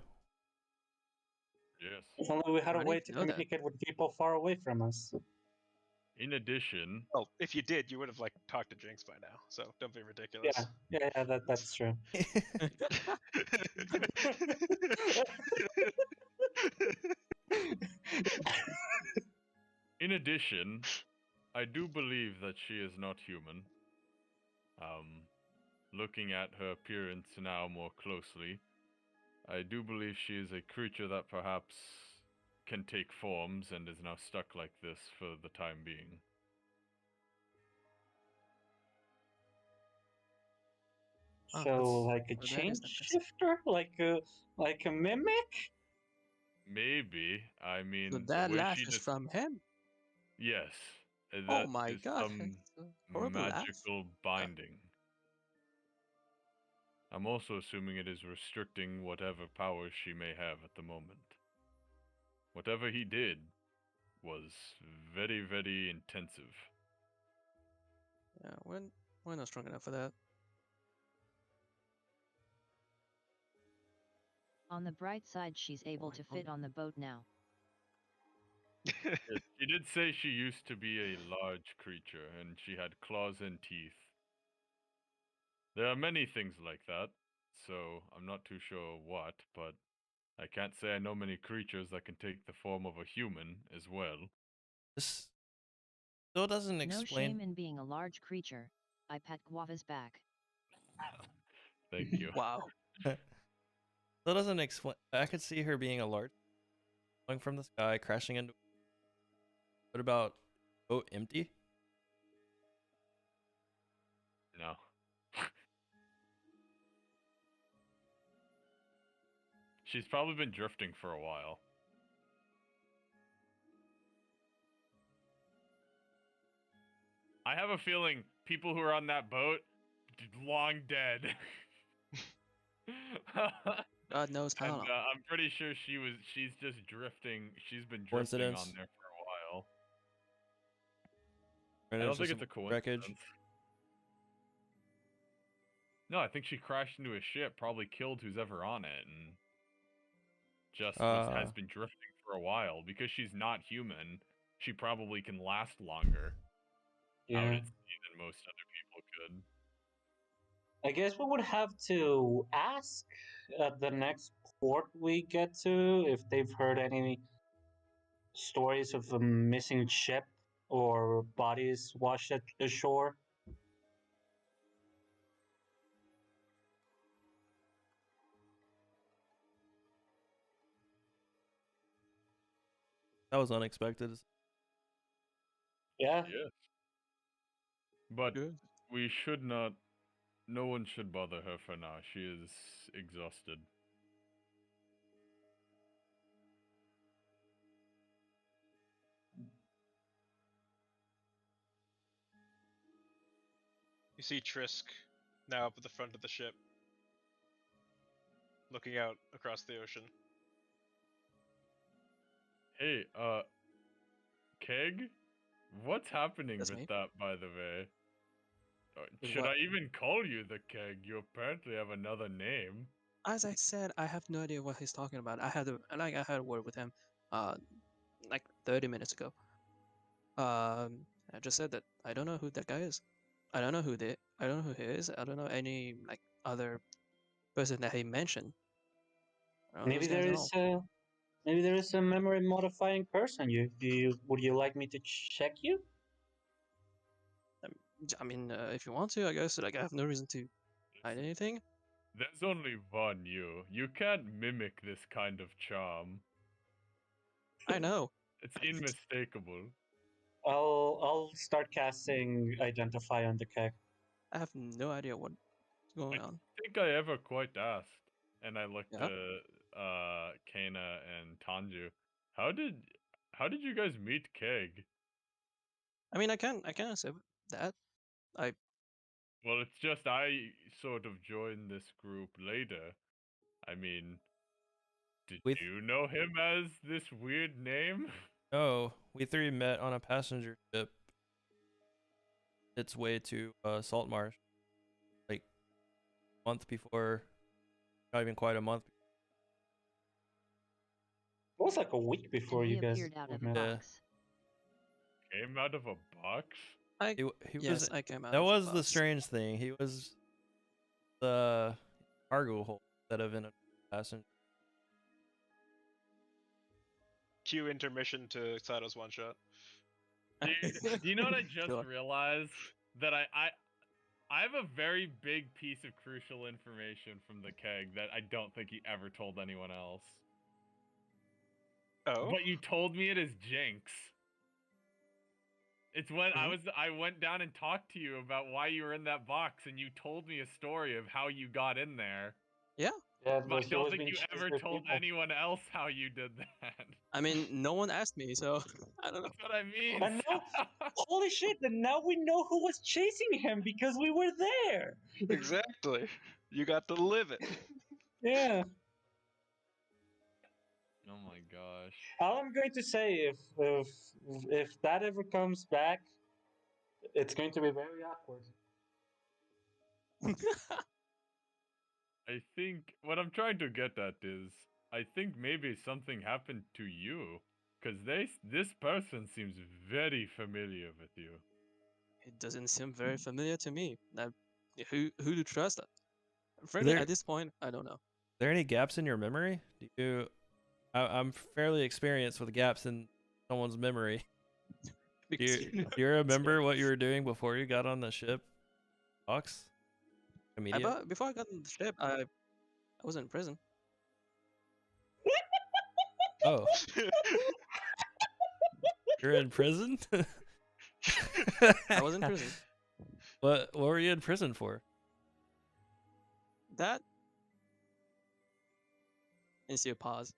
Yes. If only we had I a need way to to know that. communicate with people far away from us. In addition, Well, if you did, you would have talked to Jinx by now. So don't be ridiculous. Yeah, that's true. in addition, I do believe that she is not human. Looking at her appearance now more closely, I do believe she is a creature that perhaps can take forms and is now stuck like this for the time being. Oh, So, that's like a what that is, change I guess. shifter, like a mimic. Maybe. I mean, So the that way laugh she is just from him. yes, Oh that my is god, some it's a horrible laugh. magical binding. I'm also assuming it is restricting whatever powers she may have at the moment. Whatever he did was very, very intensive. Yeah, we're not strong enough for that. On the bright side, she's able to fit on the boat now. Yes, she did say she used to be a large creature, and she had claws and teeth. There are many things like that, so I'm not too sure what, but I can't say I know many creatures that can take the form of a human as well. This still doesn't No explain. shame in being a large creature. I pat Guava's back. Thank you. Wow. Still doesn't explain. I could see her being a large, falling from the sky, crashing into. What about boat empty? No. She's probably been drifting for a while. I have a feeling people who are on that boat, long dead. God knows how And long. I'm pretty sure she's just drifting. She's been drifting Coincidence? on there for a while. Or I there's don't think just it's a some wreckage? coincidence. No, I think she crashed into a ship, probably killed who's ever on it, and just has been drifting for a while. Because she's not human, she probably can last longer out Yeah. at sea than most other people could. I guess we would have to ask at the next port we get to if they've heard any stories of a missing ship or bodies washed at the shore. That was unexpected. Yeah. Yes. But Good. we should not. No one should bother her for now. She is exhausted. You see Trisk now up at the front of the ship, looking out across the ocean. Hey, Keg? What's happening That's with me. that, by the way? With Should what? I even call you the Keg? You apparently have another name. As I said, I have no idea what he's talking about. I had a word with him, like 30 minutes ago. I just said that I don't know who that guy is. I don't know I don't know who he is. I don't know any like other person that he mentioned. I don't know Maybe those guys there at is all. maybe there is a memory modifying person. Would you like me to check you? I mean, if you want to, I guess. Like, I have no reason to hide anything. There's only one you. You can't mimic this kind of charm. I know. It's unmistakable. I'll start casting identify on the keg. I have no idea what's going on. I think I ever quite asked. And I looked Yeah. to Kana and Tanju. How did you guys meet Keg? I mean, I can say that. Well, it's just I sort of joined this group later. I mean, did With you know him as this weird name? oh, we three met on a passenger ship. Its way to Salt Marsh, like a month before, not even quite a month. It was like a week before And he you guys appeared out of a Yeah. box. Came out of a box? He yes, was. I came out. That of was the box. strange thing. He was the cargo hold instead of in a passenger. Cue intermission to Sato's one shot. You know what I just Sure. realized? That I have a very big piece of crucial information from the Keg that I don't think he ever told anyone else. Oh? But you told me it is Jinx. It's when I went down and talked to you about why you were in that box, and you told me a story of how you got in there. Yeah. Yeah, But I he don't was think being you chased ever by told people. anyone else how you did that. I mean, no one asked me, so I don't know. That's what I mean. And now, holy shit! And now we know who was chasing him because we were there. Exactly. You got to live it. Yeah. Oh my gosh. All I'm going to say, if that ever comes back, it's going to be very awkward. I think what I'm trying to get at is I think maybe something happened to you. Because this person seems very familiar with you. It doesn't seem very familiar to me. Now, who to trust? Frankly, There- at this point, I don't know. Are there any gaps in your memory? Do you? I'm fairly experienced with gaps in someone's memory. Do you remember what you were doing before you got on the ship, Fox? Immediate. Before I got on the ship, I was in prison. Oh, you're in prison. I was in prison. What were you in prison for? That. And see a pause.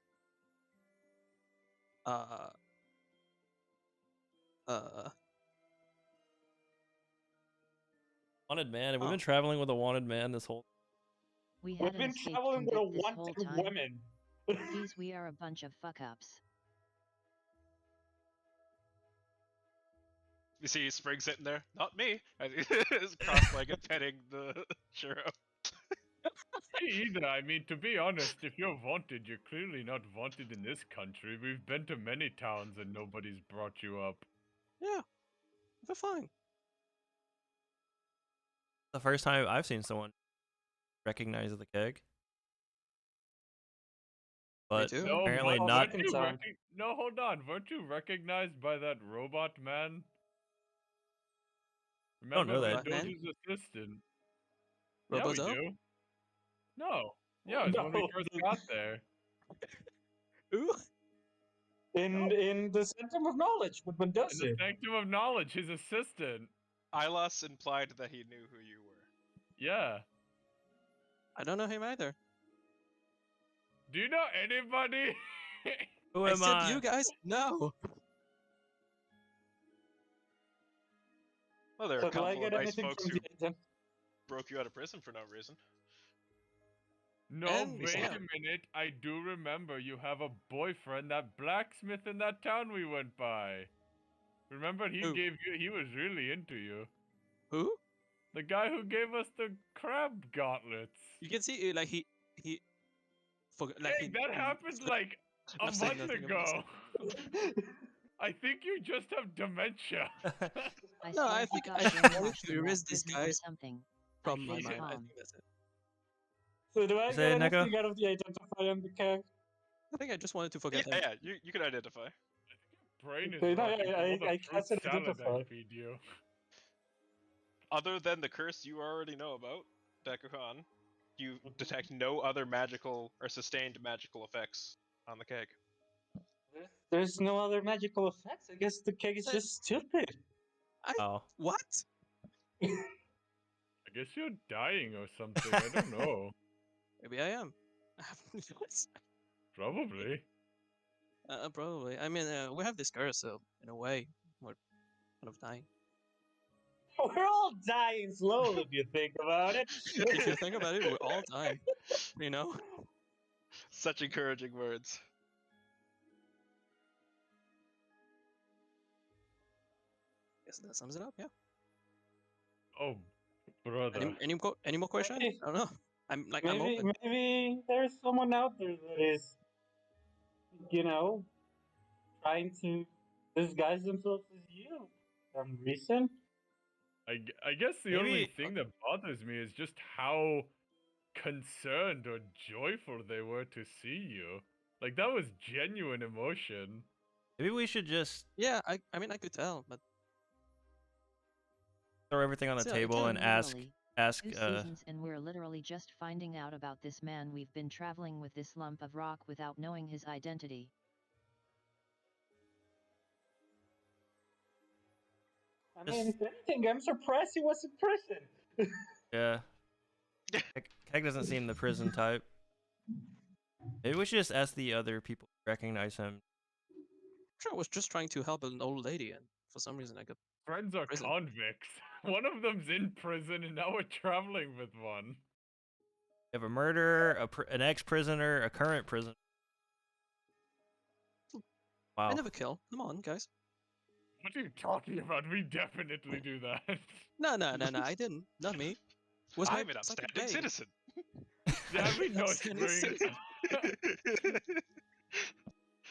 Wanted man. Have we Oh. been traveling with a wanted man this whole? We We've hadn't been escaped traveling with a convict this whole wanted time. woman. These we are a bunch of fuck-ups. You see Spring sitting there? Not me. He's cross-legged petting the churro. Me either. I mean, to be honest, if you're wanted, you're clearly not wanted in this country. We've been to many towns and nobody's brought you up. Yeah, we're fine. The first time I've seen someone recognize the keg. But too. No, apparently but not. weren't you Time. no, hold on. Weren't you recognized by that robot man? don't Remember know that. that Man? Doge's assistant? Yeah, we Robozo? do. No. Yeah, it's when we No. first got there. Who? in the Sanctum of Knowledge with In the Mendoza. Sanctum of Knowledge, his assistant. Ilas implied that he knew who you were. Yeah. I don't know him either. Do you know anybody? Who am Except I? you guys? No. Well, there are So a do I couple of get nice anything folks from who the agent? broke you out of prison for no reason. No, And wait yeah. a minute. I do remember you have a boyfriend, that blacksmith in that town we went by. Remember, he Who? he was really into you. Who? The guy who gave us the crab gauntlets. You can see, like he forgot, like Hey, he. that happened like a I'm saying month nothing about ago. I think you just have dementia. I No, swear I he think got I brainwashed wanted to in that erase this prison or guy something. from I my hate mind. I Tom. think that's it. So do I Say get it, Neko? anything out of the identifier on the keg? I think I just wanted to Yeah, forget him. yeah, you can identify. Brain is Okay, no, rotting from all the I fruit can't salad identify. I feed you. Other than the curse you already know about, Bakuhan, you detect no other magical or sustained magical effects on the keg. There's no other magical effects. I guess the keg is But- just stupid. Oh. What? I guess you're dying or something. I don't know. Maybe I am. I have no choice. Probably. Probably. I mean, we have this curse, so in a way, we're kind of dying. We're all dying slowly if you think about it. If you think about it, we're all dying. You know? Such encouraging words. Guess that sums it up. Yeah. Oh, brother. Any more questions? Maybe- I don't know. I'm I'm maybe open. maybe there's someone out there that is, you know, trying to disguise themselves as you for some reason. I guess the only Maybe- thing that bothers me is just how concerned or joyful they were to see you. Like, that was genuine emotion. Maybe we should just Yeah, I mean I could tell, but throw everything on the So, table and Literally, ask 2 seasons and we're literally just finding out about this man. We've been traveling with this lump of rock without knowing his identity. I mean, if anything, I'm surprised he was in prison. yeah. Keg doesn't seem the prison type. Maybe we should just ask the other people to recognize him. sure I was just trying to help an old lady, and for some reason I got. Friends are Prison. convicts. One of them's in prison, and now we're traveling with one. We have a murderer, an ex-prisoner, a current prisoner. Wow. I never kill. Come on, guys. What are you talking about? We definitely do that. No, I didn't. Not me. Was my I'm an psychic upstanding blade. citizen. Yeah, we know Outstanding Spring. citizen.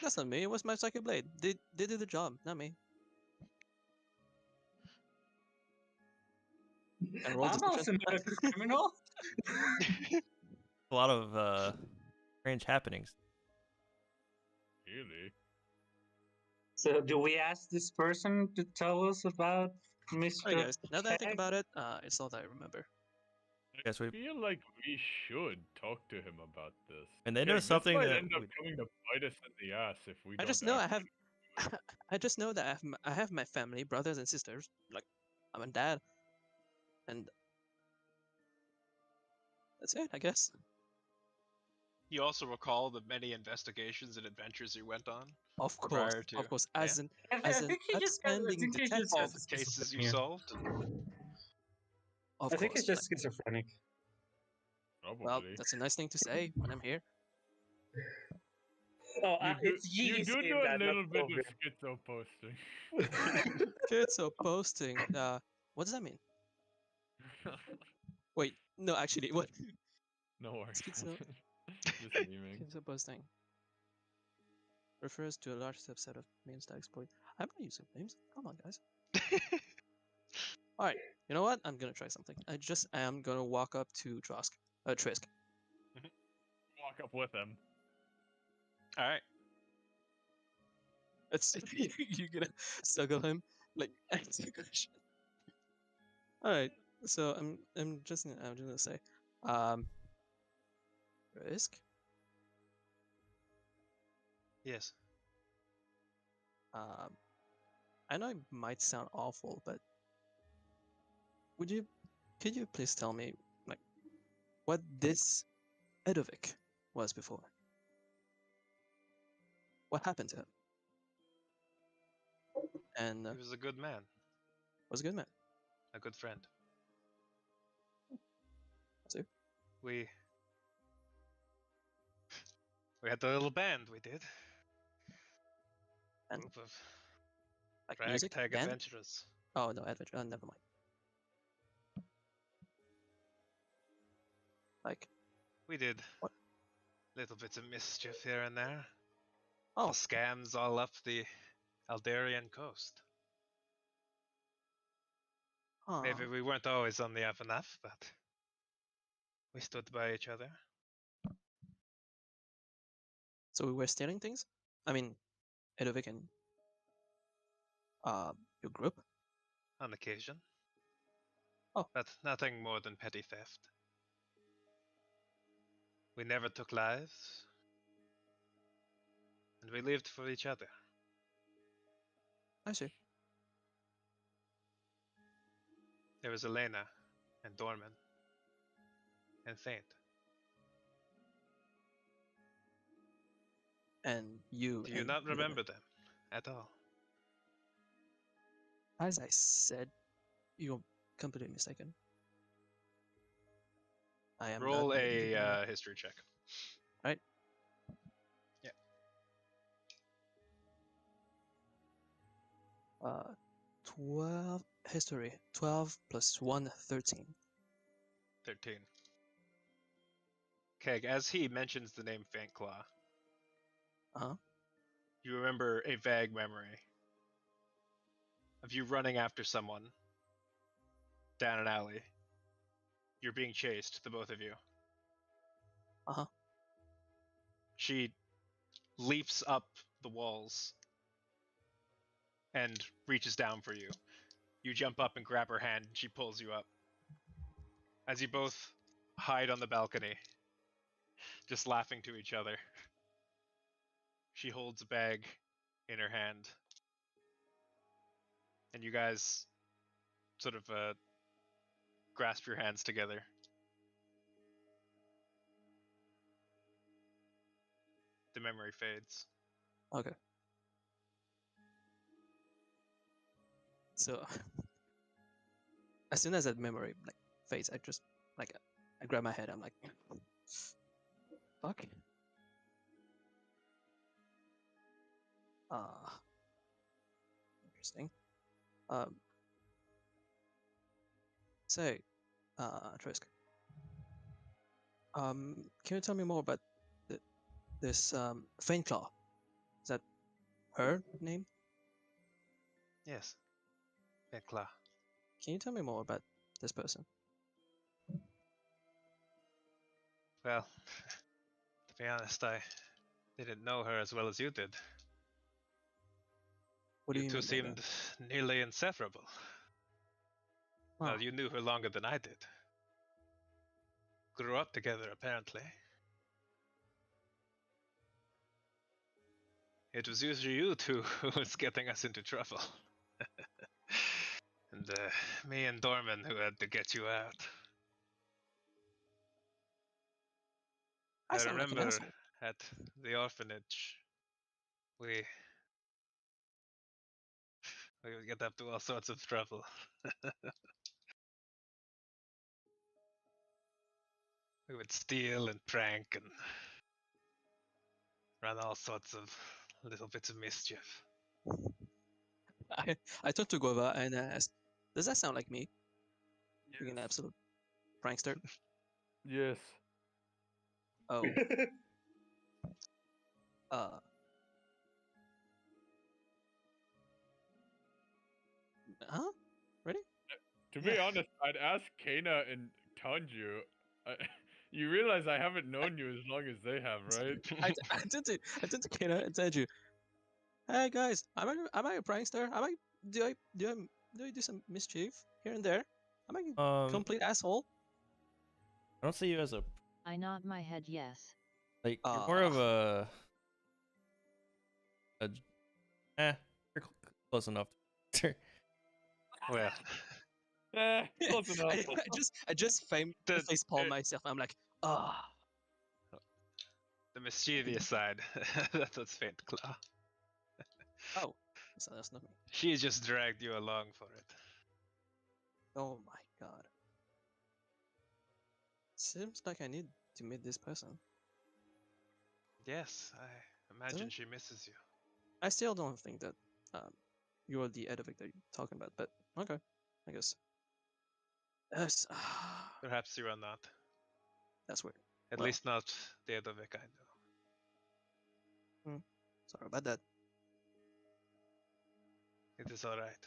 That's not me. It was my psychic blade. They did the job, not me. And roll I'm also deception. not a criminal. A lot of strange happenings. Really? So, do we ask this person to tell us about Mr. Alright, guys. Now that I think Keg? about it, it's all that I remember. Guess we I feel like we should talk to him about this. and they Yeah, know this something might that end up coming to bite us in the ass if we I don't just know I act. have. I just know that I have my family, brothers and sisters. Like, I'm a dad, and that's it, I guess. You also recall the many investigations and adventures you went on, Of course, Prior to- of course. yeah. As an I as an think he just has, I upstanding think he just detective, has the cases you schizophrenia. solved. of I think course. he's just schizophrenic. Probably. Well, that's a nice thing to say when I'm here. Oh, it's you Yeezy do in do a that, not little bit Clover. of schizo posting. Schizo posting. What does that mean? Wait, no, actually, what? No worries. Schizo- Just memeing. Schizo posting refers to a large subset of memes that exploit. I'm not using memes. Come on, guys. All right, you know what? I'm gonna try something. I just am gonna walk up to Trisk. Walk up with him. All right. It's you're gonna snuggle him like execution. All right, so I'm just gonna say, Trisk. Yes. I know it might sound awful, but could you please tell me, like, what this Edovic was before? What happened to him? And He was a good man, was a good man. a good friend. See? We had the little band we did. And Group of like music, ragtag band? adventurers. Oh no, adventure. Never mind. Like We did what? little bits of mischief here and there. Oh, Scams all up the Aldarian coast. Maybe huh. we weren't always on the up and up, but we stood by each other. So we were stealing things. I mean, Edovic and your group. On occasion. Oh. But nothing more than petty theft. We never took lives. And we lived for each other. I see. There was Elena and Dorman and Faint. And you. Do you and not Edovic. remember them at all? As I said, you're completely mistaken. I am Roll not related to them. a history check. Right? Yeah. 12 history. 12 plus 1, 13. 13. Okay, as he mentions the name Faint Claw, you remember a vague memory of you running after someone down an alley. You're being chased, the both of you. She leaps up the walls and reaches down for you. You jump up and grab her hand, and she pulls you up. As you both hide on the balcony, just laughing to each other. She holds a bag in her hand. And you guys sort of grasp your hands together. The memory fades. Okay. So, as soon as that memory like fades, I just like I grab my head. I'm like, fuck. Interesting. Say, Trisk. Can you tell me more about this Faint Claw? Is that her name? Yes. Faint Claw. Can you tell me more about this person? Well, to be honest, I didn't know her as well as you did. What do You you two mean by seemed nearly inseparable. that? Well, you knew her longer than I did. Grew up together, apparently. It was usually you two who was getting us into trouble. And me and Dorman who had to get you out. I I sound like an remember asshole. at the orphanage, we would get up to all sorts of trouble. We would steal and prank and run all sorts of little bits of mischief. I turned to Guava and asked, "Does that sound like me? Being an absolute prankster?" Yes. Oh. Huh? Ready? To be honest, I'd ask Kana and Tanju. You realize I haven't known you as long as they have, right? I did to Kena and said you, "Hey guys, am I a prankster? Do I do some mischief here and there? Am I a complete asshole?" I don't see you as a I nod my head yes. like. You're more of a Close enough. Well, Close enough. I just The- face palm myself. I'm like, ah. the mischievous side. That's Faint Claw. Oh, so that's not me. She just dragged you along for it. Oh my god. Seems like I need to meet this person. Yes, I imagine she misses you. I still don't think that you're the Edovic that you're talking about, but okay, I guess. Yes, Perhaps you are not. that's weird. At Well. least not the Edovic I know. Sorry about that. It is alright.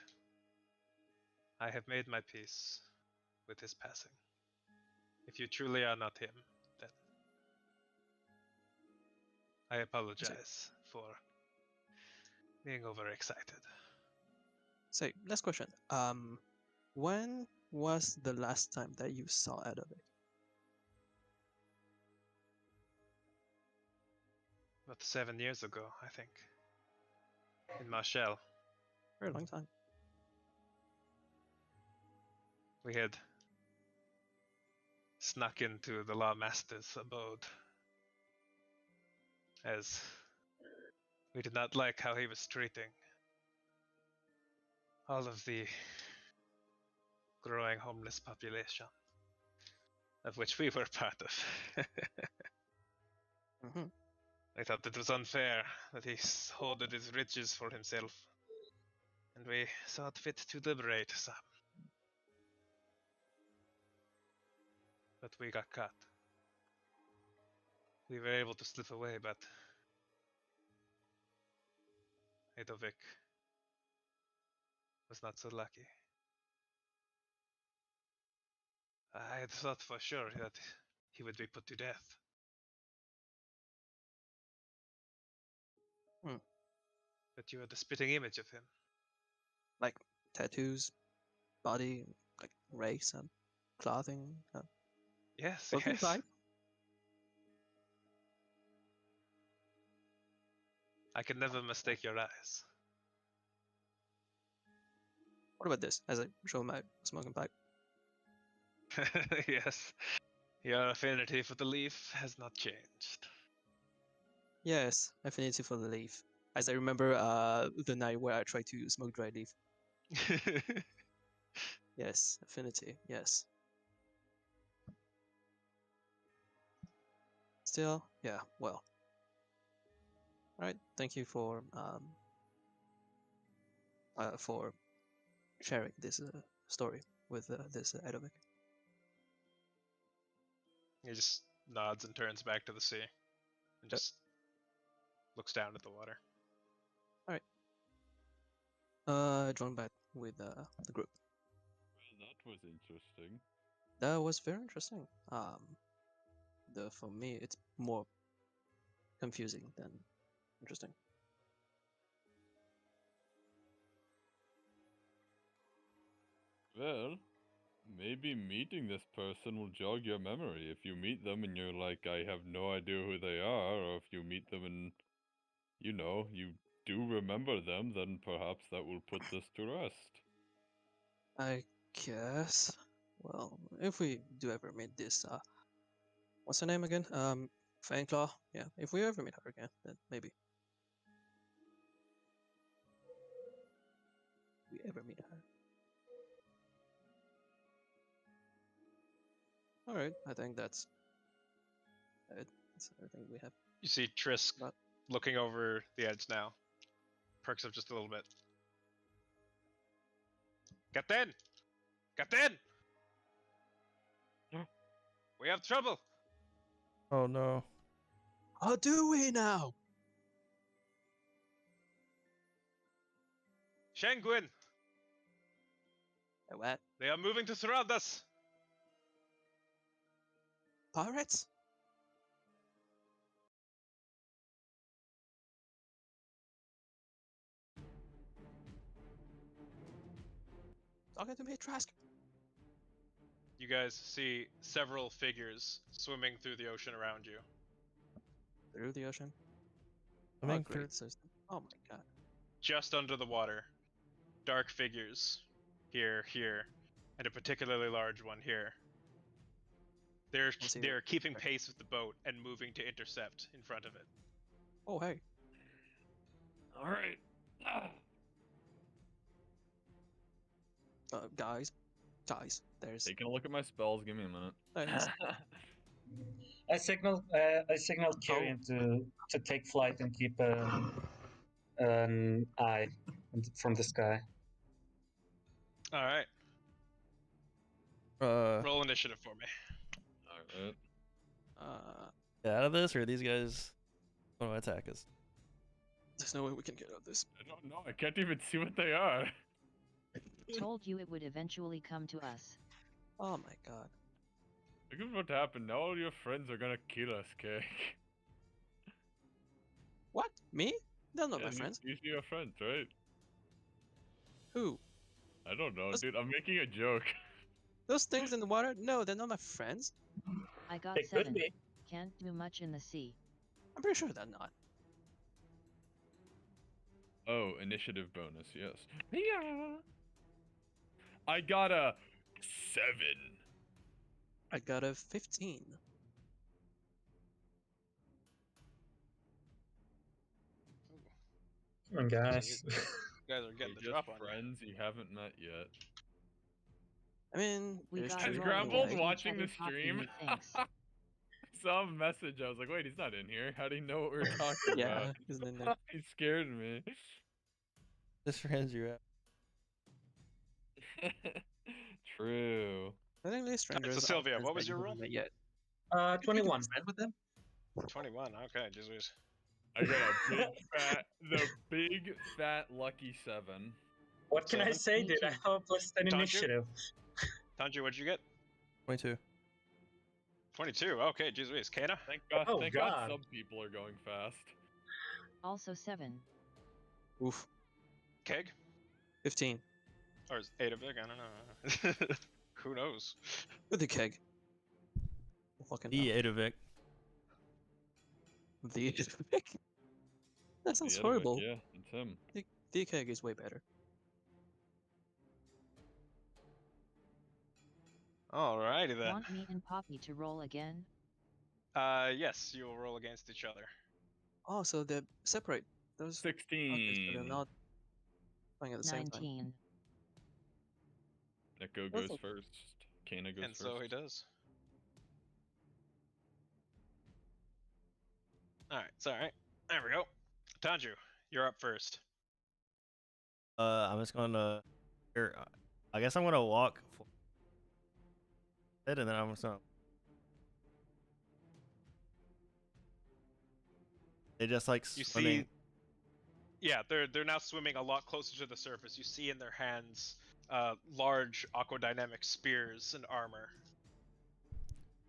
I have made my peace with his passing. If you truly are not him, then I apologize for being overexcited. Say, last question. When was the last time that you saw Edovic? About 7 years ago, I think. In Marshall. Very long time. We had snuck into the Lawmaster's abode, as we did not like how he was treating all of the growing homeless population, of which we were part of. Mm-hmm. I thought it was unfair that he hoarded his riches for himself, and we thought fit to liberate some. But we got caught. We were able to slip away, but Edovic was not so lucky. I had thought for sure that he would be put to death. But you are the spitting image of him. Like tattoos, body, like race and clothing. Yes, Looking yes. like. I can never mistake your eyes. What about this? As I show my smoking pipe. Yes. Your affinity for the leaf has not changed. Yes, affinity for the leaf. As I remember the night where I tried to smoke dry leaf. Yes, affinity, yes. Still, yeah, well. Alright, thank you for sharing this story with this Edovic. He just nods and turns back to the sea and just looks down at the water. Join back with the group. Well, that was interesting. That was very interesting. For me, it's more confusing than interesting. Well, maybe meeting this person will jog your memory. If you meet them and you're like, I have no idea who they are, or if you meet them and, you know, you do remember them, then perhaps that will put this to rest. I guess. Well, if we do ever meet this, what's her name again? Fangclaw. Yeah, if we ever meet her again, then maybe. We ever meet her. All right, I think that's it. That's everything we have. You see Trisk But looking over the edge now. Perks up just a little bit. Captain! Captain! We have trouble! Oh no. how do we now? Shanguin! What? They are moving to surround us! Pirates? Talking to me, Trask? You guys see several figures swimming through the ocean around you. Through the ocean? Swimming Oh, through- great. So, oh my god. Just under the water, dark figures here, and a particularly large one here. Let's see They're keeping pace with the boat and moving to intercept in front of it. Oh, hey. All right. Guys. There's. Taking a look at my spells. Give me a minute. There's I signal Kyrian to take flight and keep an eye from the sky. All right, Uh, roll initiative for me. All right. get out of this, or are these guys want to attack us? there's no way we can get out of this. I don't know. I can't even see what they are. Told you it would eventually come to us. Oh my god. Look at what happened. Now all your friends are gonna kill us, Cake. What? Me? They're not my Yeah, friends. These are your friends, right? Who? I don't know, That's- dude. I'm making a joke. Those things in the water? No, they're not my friends. I got They could 7. be. Can't do much in the sea. I'm pretty sure they're not. Oh, initiative bonus, yes. Yeah. I got a 7. I got a 15. Come on, guys. You guys are getting the Just drop on you. friends you haven't met yet. I mean, We there's got Has two roll Grambles against each watching other the copy stream? me, thanks. Saw a message. I was like, wait, he's not in here. How do you know what we were talking Yeah, about? isn't it nice? He scared me. This friends you have. True. I think these strangers. So Sylvia, are what was friends your that you roll? haven't met Yet. 21. Friend with them? 21. Okay, Jesus. I got the big fat lucky 7. What can I say, dude? I have a plus 10 Don't you? initiative. Tanji, what'd you get? 22. 22. Okay, Jesus. Kana? Thank God. Oh, thank God God. some people are going fast. Also 7. Oof. Keg? 15. Or is 8 of Vic? I don't know. Who knows? With the keg. Fucking The Edovic. The That sounds The Edovic, horrible. Yeah, it's him. The keg is way better. Alrighty then. Want me and Poppy to roll again? Yes, you will roll against each other. Oh, so they're separate. Those. 16. Okay, so they're not playing at the same time. 19. Neko That's goes okay. first. Kana goes And first. so he does. Alright, it's alright. There we go. Tanju, you're up first. I'm just gonna. Here, I guess I'm gonna walk. And then I'm just gonna. They just like You swimming. see, yeah, they're now swimming a lot closer to the surface. You see in their hands large aquadynamic spears and armor.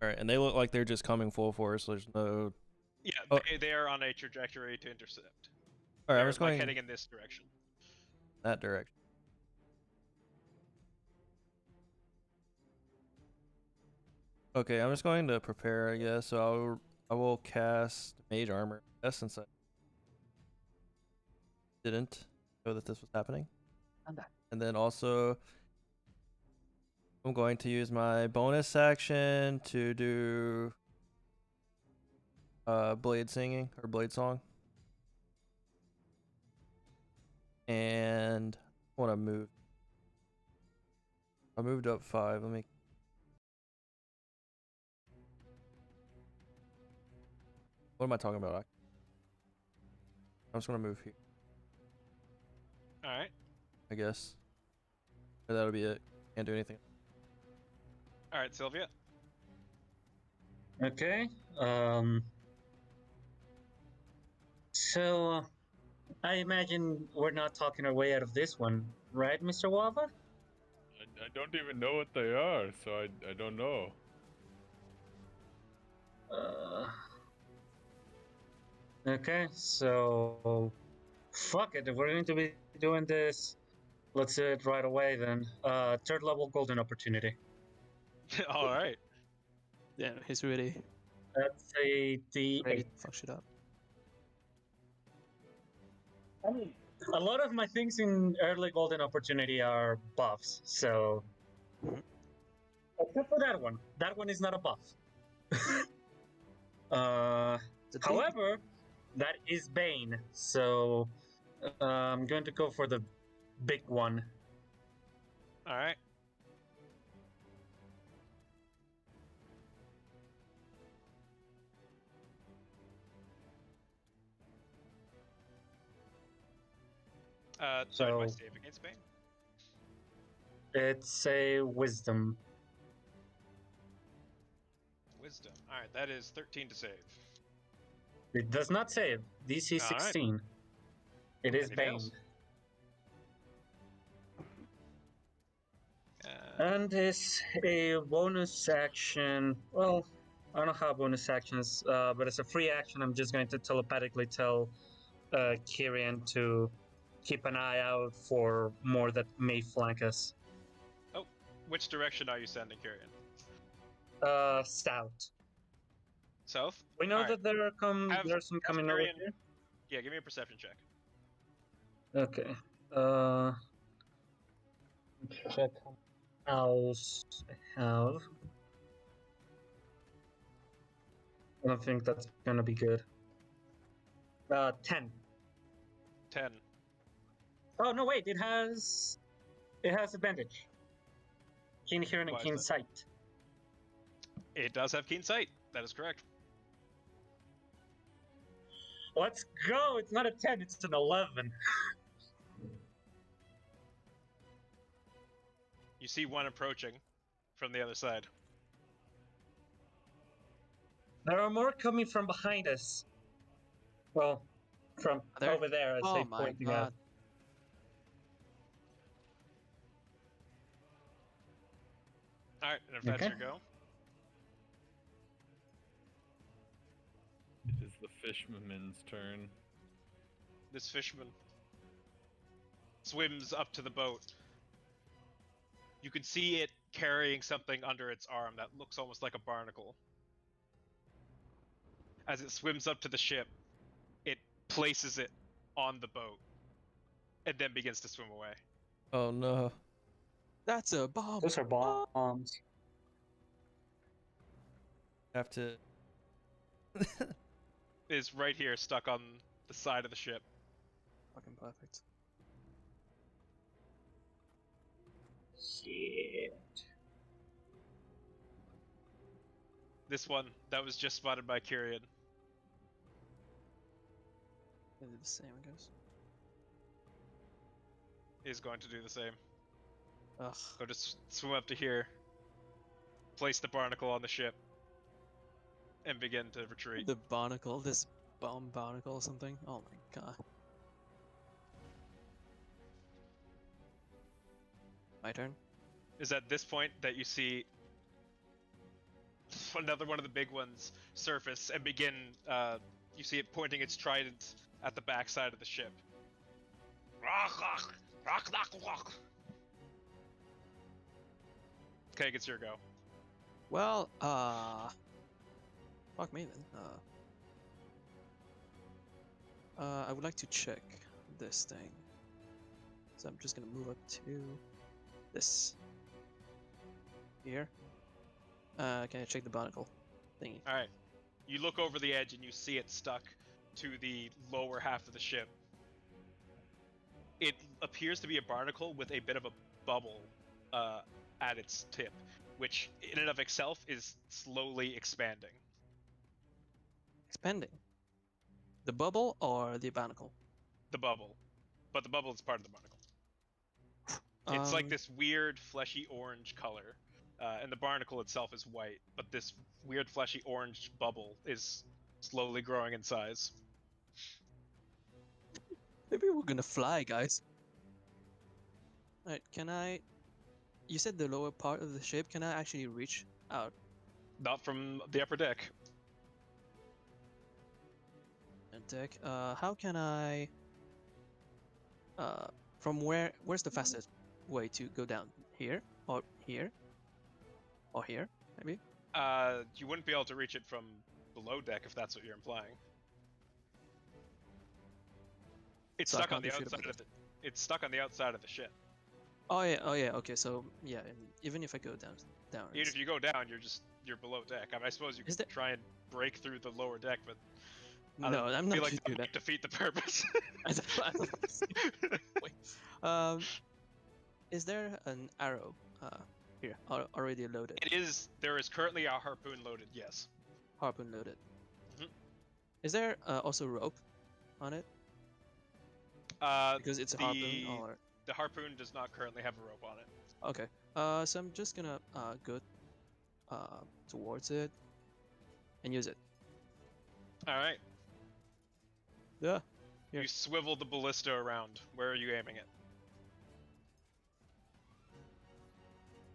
All right, and they look like they're just coming full force. There's no. Yeah, Oh. they are on a trajectory to intercept. All right, I'm They're just going like heading in this direction. that direction. Okay, I'm just going to prepare, I guess. So I will cast Mage Armor. Yes, since I didn't know that this was happening. I'm back. And then also, I'm going to use my bonus action to do Blade Singing or Blade Song. And I want to move. I moved up 5. Let me. What am I talking about? I'm just gonna move here, Alright. I guess. Or that'll be it. Can't do anything. Alright, Sylvia. Okay. So, I imagine we're not talking our way out of this one, right, Mr. Wava? I don't even know what they are, so I don't know. Okay, so fuck it. If we're going to be doing this, let's do it right away then. Third level golden opportunity. Alright. Yeah, he's ready. That's a Ready D8. to fuck shit up. A lot of my things in early golden opportunity are buffs, so Mhm. except for that one. That one is not a buff. The big- However, that is Bane, so I'm going to go for the big one. All right. Sorry, my So- save against Bane. It's a wisdom. Wisdom. All right, that is 13 to save. It does not save. DC All right. 16. It is And he Bane. fails. And is a bonus action. Well, I don't know how bonus actions, but it's a free action. I'm just going to telepathically tell Kyrian to keep an eye out for more that may flank us. Which direction are you sending Kyrian? Stout. South? We know Alright. that Have- there's some have coming over Kyrian- here. Yeah, give me a perception check. Okay. Check how else I have. I don't think that's gonna be good. 10. 10. Oh no, wait! It has advantage. Keen hearing and Why is keen that? sight. It does have keen sight. That is correct. Let's go! It's not a 10, it's an 11. You see one approaching from the other side. There are more coming from behind us. Well, from There? over there, as Oh they my pointing god. out. Alright, and if that's Okay. your go, It is the fishman's turn. this fisherman swims up to the boat. You can see it carrying something under its arm that looks almost like a barnacle. As it swims up to the ship, it places it on the boat and then begins to swim away. Oh no. That's a bomb. Those are bombs. Have to. Is right here stuck on the side of the ship. Fucking perfect. Shit. This one that was just spotted by Kyrian. Gonna do the same, I guess. Is going to do the same. Ugh. Go to swim up to here, place the barnacle on the ship, and begin to retreat. The barnacle, this bomb barnacle or something. Oh my god. My turn. Is at this point that you see another one of the big ones surface and begin. You see it pointing its trident at the backside of the ship. Okay, it's your go. Well, fuck me then. I would like to check this thing. So I'm just gonna move up to this. Here. Can I check the barnacle thingy? All right. You look over the edge and you see it stuck to the lower half of the ship. It appears to be a barnacle with a bit of a bubble at its tip, which in and of itself is slowly expanding. Expanding. The bubble or the barnacle? The bubble. But the bubble is part of the barnacle. It's like this weird fleshy orange color. And the barnacle itself is white, but this weird fleshy orange bubble is slowly growing in size. Maybe we're gonna fly, guys. Alright, can I... You said the lower part of the ship, can I actually reach out? Not from the upper deck. And deck, how can I... from where's the fastest way to go down? Here? Or here? Or here, maybe? You wouldn't be able to reach it from below deck if that's what you're implying. It's So I stuck on can't the defeat it outside with of the. It's stuck on the outside of the ship. Oh yeah. Okay, so yeah, and even if I go down, Even if you go down, you're below deck. I mean, I suppose you Is could there- try and break through the lower deck, but I no, don't I'm feel not like gonna that do that. might defeat the purpose. I don't- Wait. Is there an arrow here already loaded? It is. There is currently a harpoon loaded. Yes. Harpoon loaded. Mhm. Is there also rope on it? Because it's a harpoon, or The harpoon does not currently have a rope on it. okay. So I'm just gonna go towards it and use it. All right. Yeah. Here. You swivel the ballista around. Where are you aiming it?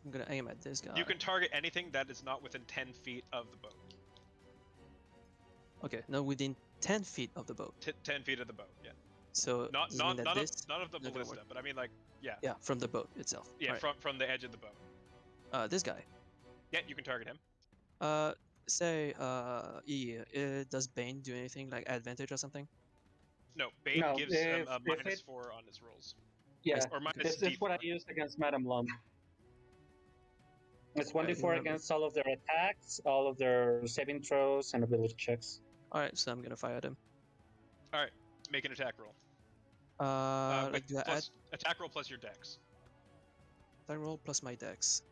I'm gonna aim at this guy. You can target anything that is not within 10 feet of the boat. Okay, no, within 10 feet of the boat. 10 feet of the boat. Yeah. So Not does it mean that none this? of none of the not gonna ballista, work? but I mean like yeah. Yeah, from the boat itself. Yeah, Alright. from the edge of the boat. This guy. Yeah, you can target him. Say does Bane do anything like advantage or something? No, Bane No, gives him a if minus it- 4 on his rolls. Yeah, Or minus this is what I D4. used against Madam Lump. It's Okay, 1d4 remember. against all of their attacks, all of their saving throws, and ability checks. Alright, so I'm gonna fire at him. All right, make an attack roll. Like do I add plus, attack roll plus your dex. attack roll plus my dex?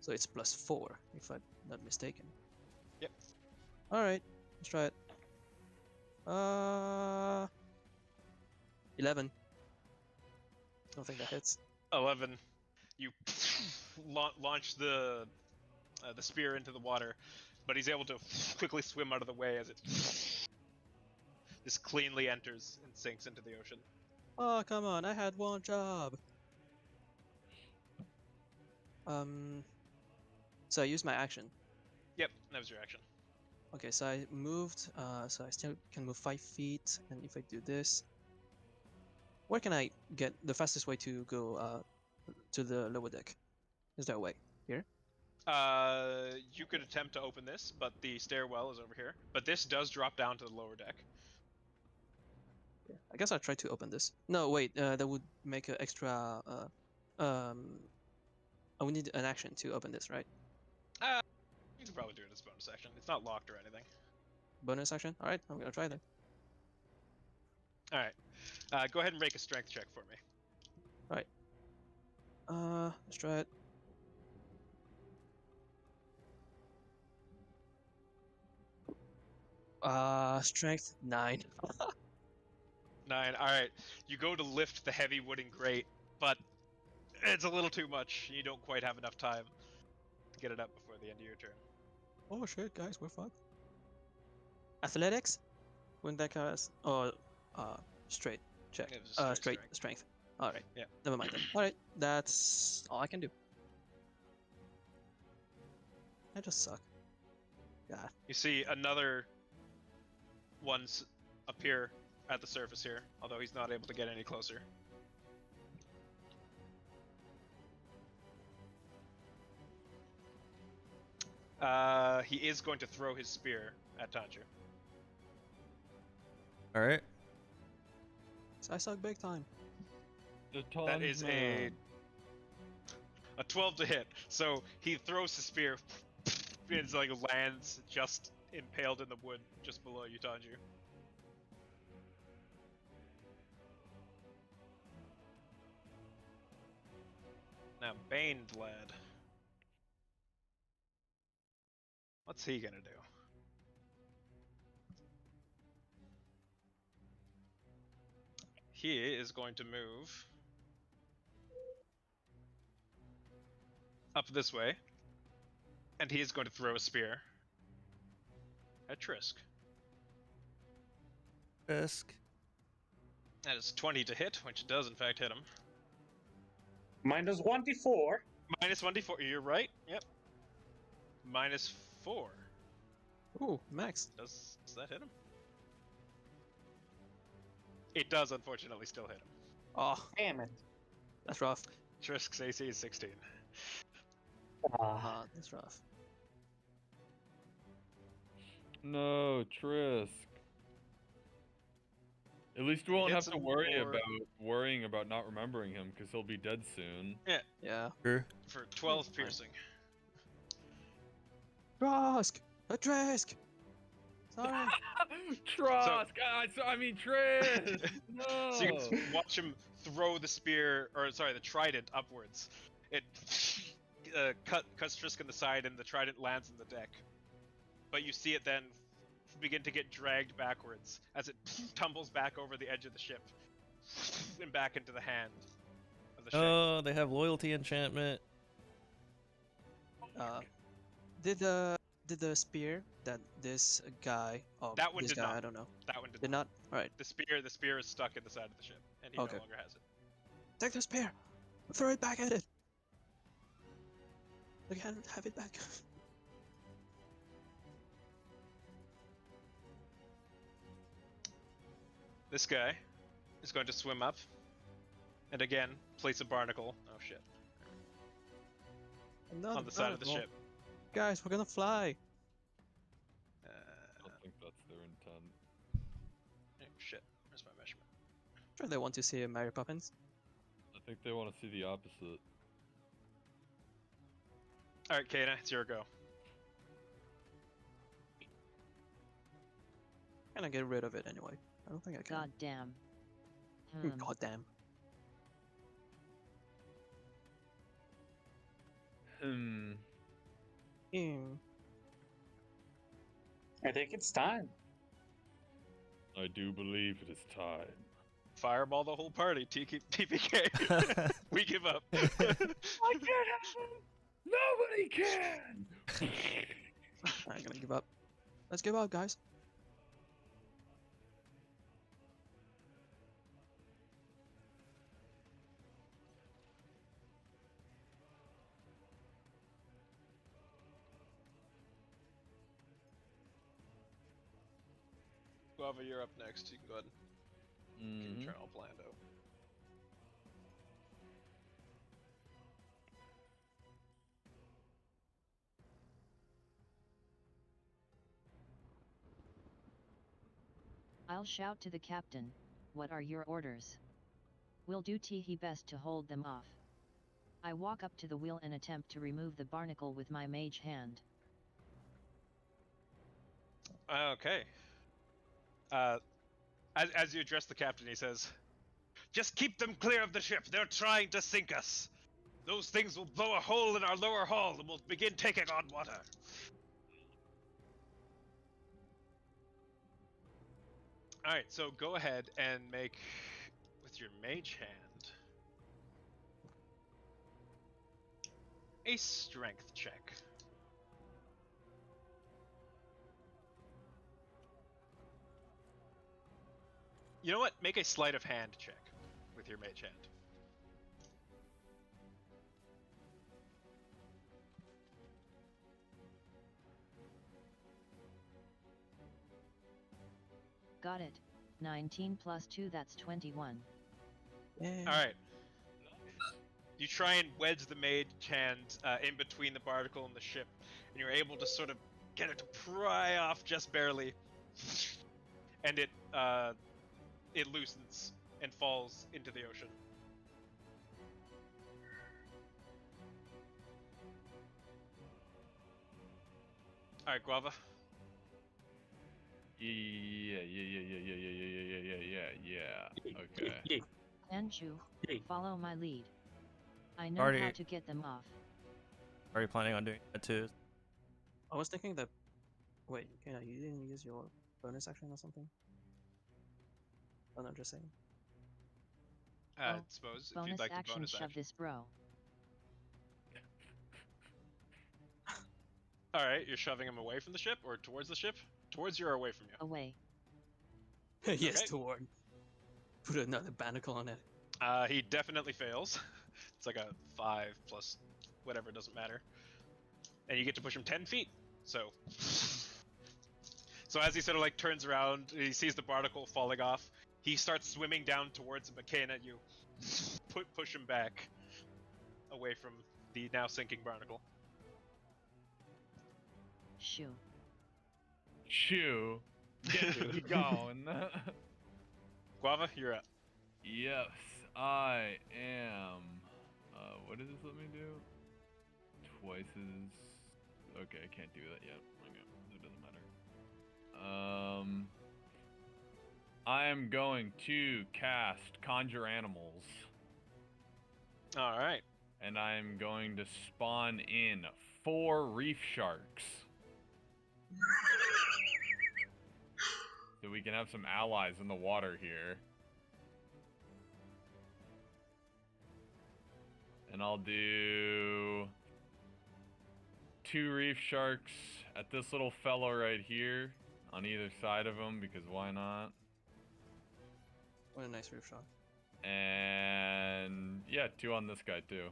So it's +4 if I'm not mistaken. Yep. Alright, let's try it. 11. Don't think that hits. 11. You launch the spear into the water, but he's able to quickly swim out of the way as it just cleanly enters and sinks into the ocean. Oh, come on, I had one job. So I used my action. Yep, that was your action. Okay, so I moved, so I still can move 5 feet, and if I do this, where can I get the fastest way to go to the lower deck? Is there a way? Here? You could attempt to open this, but the stairwell is over here. But this does drop down to the lower deck. Yeah. I guess I'll try to open this. No, wait, that would make an extra, I would need an action to open this, right? You can probably do it as a bonus action. It's not locked or anything. Bonus action? Alright, I'm gonna try that. Alright. Go ahead and make a strength check for me. Let's try it. Strength 9. 9. Alright. You go to lift the heavy wooden grate, but it's a little too much. You don't quite have enough time to get it up before the end of your turn. Oh shit, guys, we're fucked. Athletics? Wouldn't that count as? Oh, straight check. It was a Straight strength. Alright. Yeah. Never mind then. Alright, that's all I can do. I just suck. God. You see another ones appear at the surface here, although he's not able to get any closer. He is going to throw his spear at Tanju. All right. So I suck big time. That is a 12 to hit. So he throws his spear, and like lands just impaled in the wood just below you, Tanju. Now, Baned lad. What's he gonna do? He is going to move up this way, and he is going to throw a spear at Trisk. Risk. That is 20 to hit, which does in fact hit him. Minus 1d4. Minus 1d4, you're right, yep. Minus 4. Ooh, max. Does that hit him? It does unfortunately still hit him. Oh, Damn it. that's rough. Trisk's AC is 16. Ah, That's rough. No, Trisk. At least we won't Get have to some worry more- worrying about not remembering him, because he'll be dead soon. Yeah. Sure. For 12 Fine. piercing. Trask! A Trask! Sorry. Trosk! I mean Tris! No! So you can watch him throw the spear, or sorry, the trident upwards. It cuts Trisk in the side, and the trident lands in the deck. But you see it then begin to get dragged backwards as it tumbles back over the edge of the ship and back into the hand of the ship. Oh, they have loyalty enchantment. Did the spear that this guy, That one this did guy, not. I don't know, That one did did not. All right, The spear is stuck in the side of the ship, and he Okay. no longer has it. take the spear, throw it back at it. I can't have it back. This guy is going to swim up, and again place a barnacle. Oh shit! Another On the side of the barnacle. ship. Guys, we're gonna fly. I don't think that's their intent. Oh, shit! Where's my measurement? Sure, they want to see Mary Poppins. I think they want to see the opposite. All right, Kana, it's your go. Can I get rid of it anyway? I don't think I can. God damn. God damn. Hmm. I think it's time. I do believe it is time. Fireball the whole party. TPK. We give up. I can't have him! Nobody can! I'm gonna give up. Let's give up, guys. Guava, you're up next. You can go ahead and Mhm. turn on Blando. I'll shout to the captain. What are your orders? Will do he best to hold them off. I walk up to the wheel and attempt to remove the barnacle with my mage hand. Okay. As you address the captain, he says, "Just keep them clear of the ship. They're trying to sink us. Those things will blow a hole in our lower hull and we'll begin taking on water." Alright, so go ahead and make, with your mage hand, a strength check. You know what? Make a sleight of hand check with your mage hand. Got it. 19 plus 2, that's 21. Yeah. Alright. You try and wedge the mage hand in between the barnacle and the ship, and you're able to sort of get it to pry off just barely. And it loosens and falls into the ocean. Alright, Guava. Yeah. Okay. Yeah. Anshu, Hey. follow my lead. I know Already- how to get them off. Are you planning on doing that too? I was thinking that. Wait, you didn't use your bonus action or something? Oh, no, I'm just saying. I Oh, suppose if Bonus you'd like to action, bonus shove action. this bro. Alright, you're shoving him away from the ship or towards the ship? Towards you or away from you? Away. Yes, Okay. toward. Put another barnacle on it. He definitely fails. It's like a 5 plus whatever, doesn't matter. And you get to push him 10 feet. So as he sort of like turns around, he sees the barnacle falling off. He starts swimming down towards him, but Kana, you push him back away from the now sinking barnacle. Shoo. Shoo. Get going. Guava, you're up. Yes, I am. What does this let me do? Twice as. Okay, I can't do that yet. Okay, it doesn't matter. I am going to cast Conjure Animals. All right. And I am going to spawn in 4 reef sharks. So we can have some allies in the water here. And I'll do 2 reef sharks at this little fellow right here on either side of him, because why not? What a nice reef shot. And yeah, 2 on this guy too.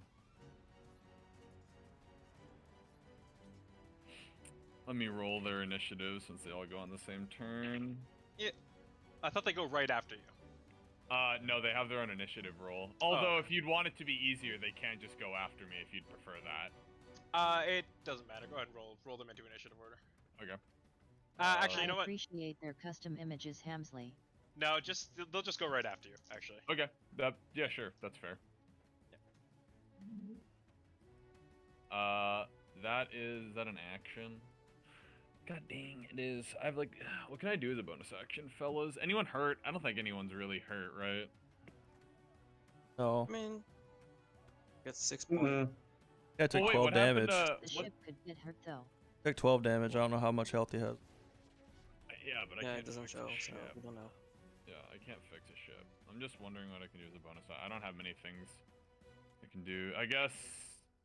Let me roll their initiative since they all go on the same turn. Yeah. I thought they go right after you. No, they have their own initiative roll. Although, if you'd want it to be easier, they can just go after me if you'd prefer that. It doesn't matter. Go ahead and roll them into initiative order. Okay. Actually, you know I what? appreciate their custom images, Hamsley. No, they'll just go right after you. Actually. Okay. Yeah, sure. That's fair. Is that an action? God dang, it is. I have like, what can I do as a bonus action, fellas? Anyone hurt? I don't think anyone's really hurt, right? No. I mean, got 6 points. Yeah, I took wait, 12 what happened damage. to- The what- ship could get hurt though. Took 12 damage. I don't know how much health he has. Yeah, but I Yeah, can't it doesn't fix show, a so ship. we don't know. Yeah, I can't fix a ship. I'm just wondering what I can do as a bonus. I don't have many things I can do. I guess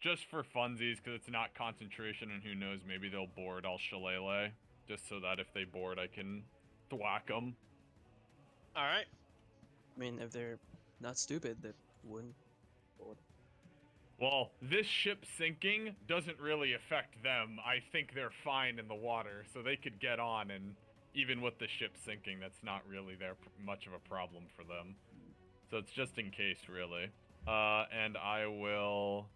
just for funsies, because it's not concentration, and who knows, maybe they'll board Al Shillelagh, just so that if they board, I can thwack them. All right. I mean, if they're not stupid, they wouldn't board. Well, this ship sinking doesn't really affect them. I think they're fine in the water, so they could get on, and even with the ship sinking, that's not really much of a problem for them. So it's just in case, really. And I will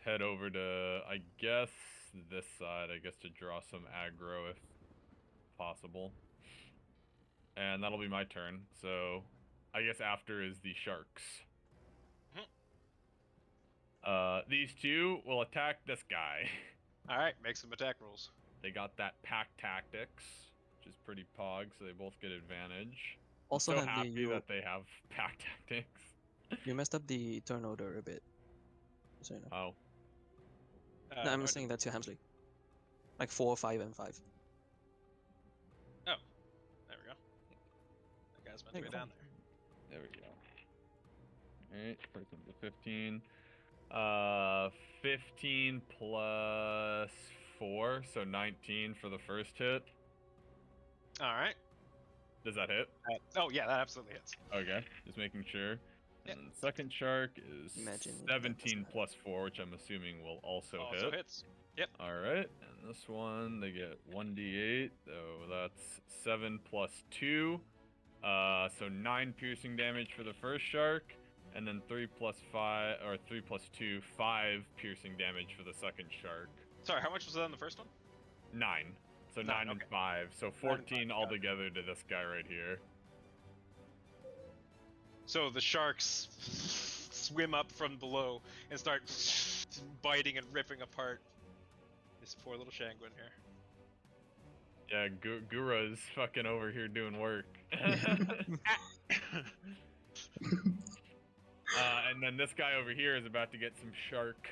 head over to, I guess, this side, to draw some aggro if possible. And that'll be my turn, so I guess after is the sharks. These 2 will attack this guy. Alright, make some attack rolls. They got that pack tactics, which is pretty pog, so they both get advantage. Also, I'm so have happy that they have pack tactics. you messed up the turn order a bit. So you know. Oh. No, I'm saying that to Hamsley. Like 4, 5, and 5. Oh, there we go. That guy's meant to There be you down There there. we go. Alright, first one to 15. 15 plus 4, so 19 for the first hit. Alright. Does that hit? Oh, yeah, that absolutely hits. Okay, just making sure. Yep. And second shark is Imagine 17 plus 4, which I'm assuming will also Also hit. hits. Yep. Alright, and this one, they get 1d8, so that's 7 plus 2. So 9 piercing damage for the first shark, and then 3 plus 5, or 3 plus 2, 5 piercing damage for the second shark. Sorry, how much was that on the first one? 9. So 9 and okay. 5, so 9 and 14 5, altogether to this guy right here. So the sharks swim up from below and start biting and ripping apart this poor little Shanguin here. Yeah, Gura's fucking over here doing work. And then this guy over here is about to get some shark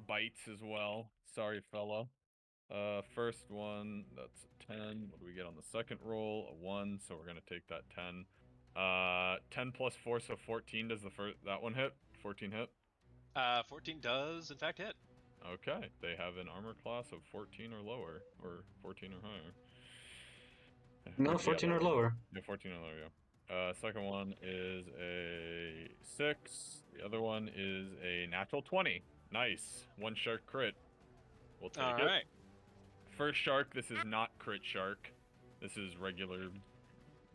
bites as well. Sorry, fella. First one, that's a 10. What do we get on the second roll? A 1, so we're gonna take that 10. 10 plus 4, so 14. Does that one hit? 14 hit? 14 does in fact hit. Okay, they have an armor class of 14 or lower, or 14 or higher. No, 14 or lower. Yeah, 14 or lower, yeah. Second one is a 6. The other one is a natural 20. Nice. 1 shark crit. We'll take it. Alright. First shark, this is not crit shark. This is regular,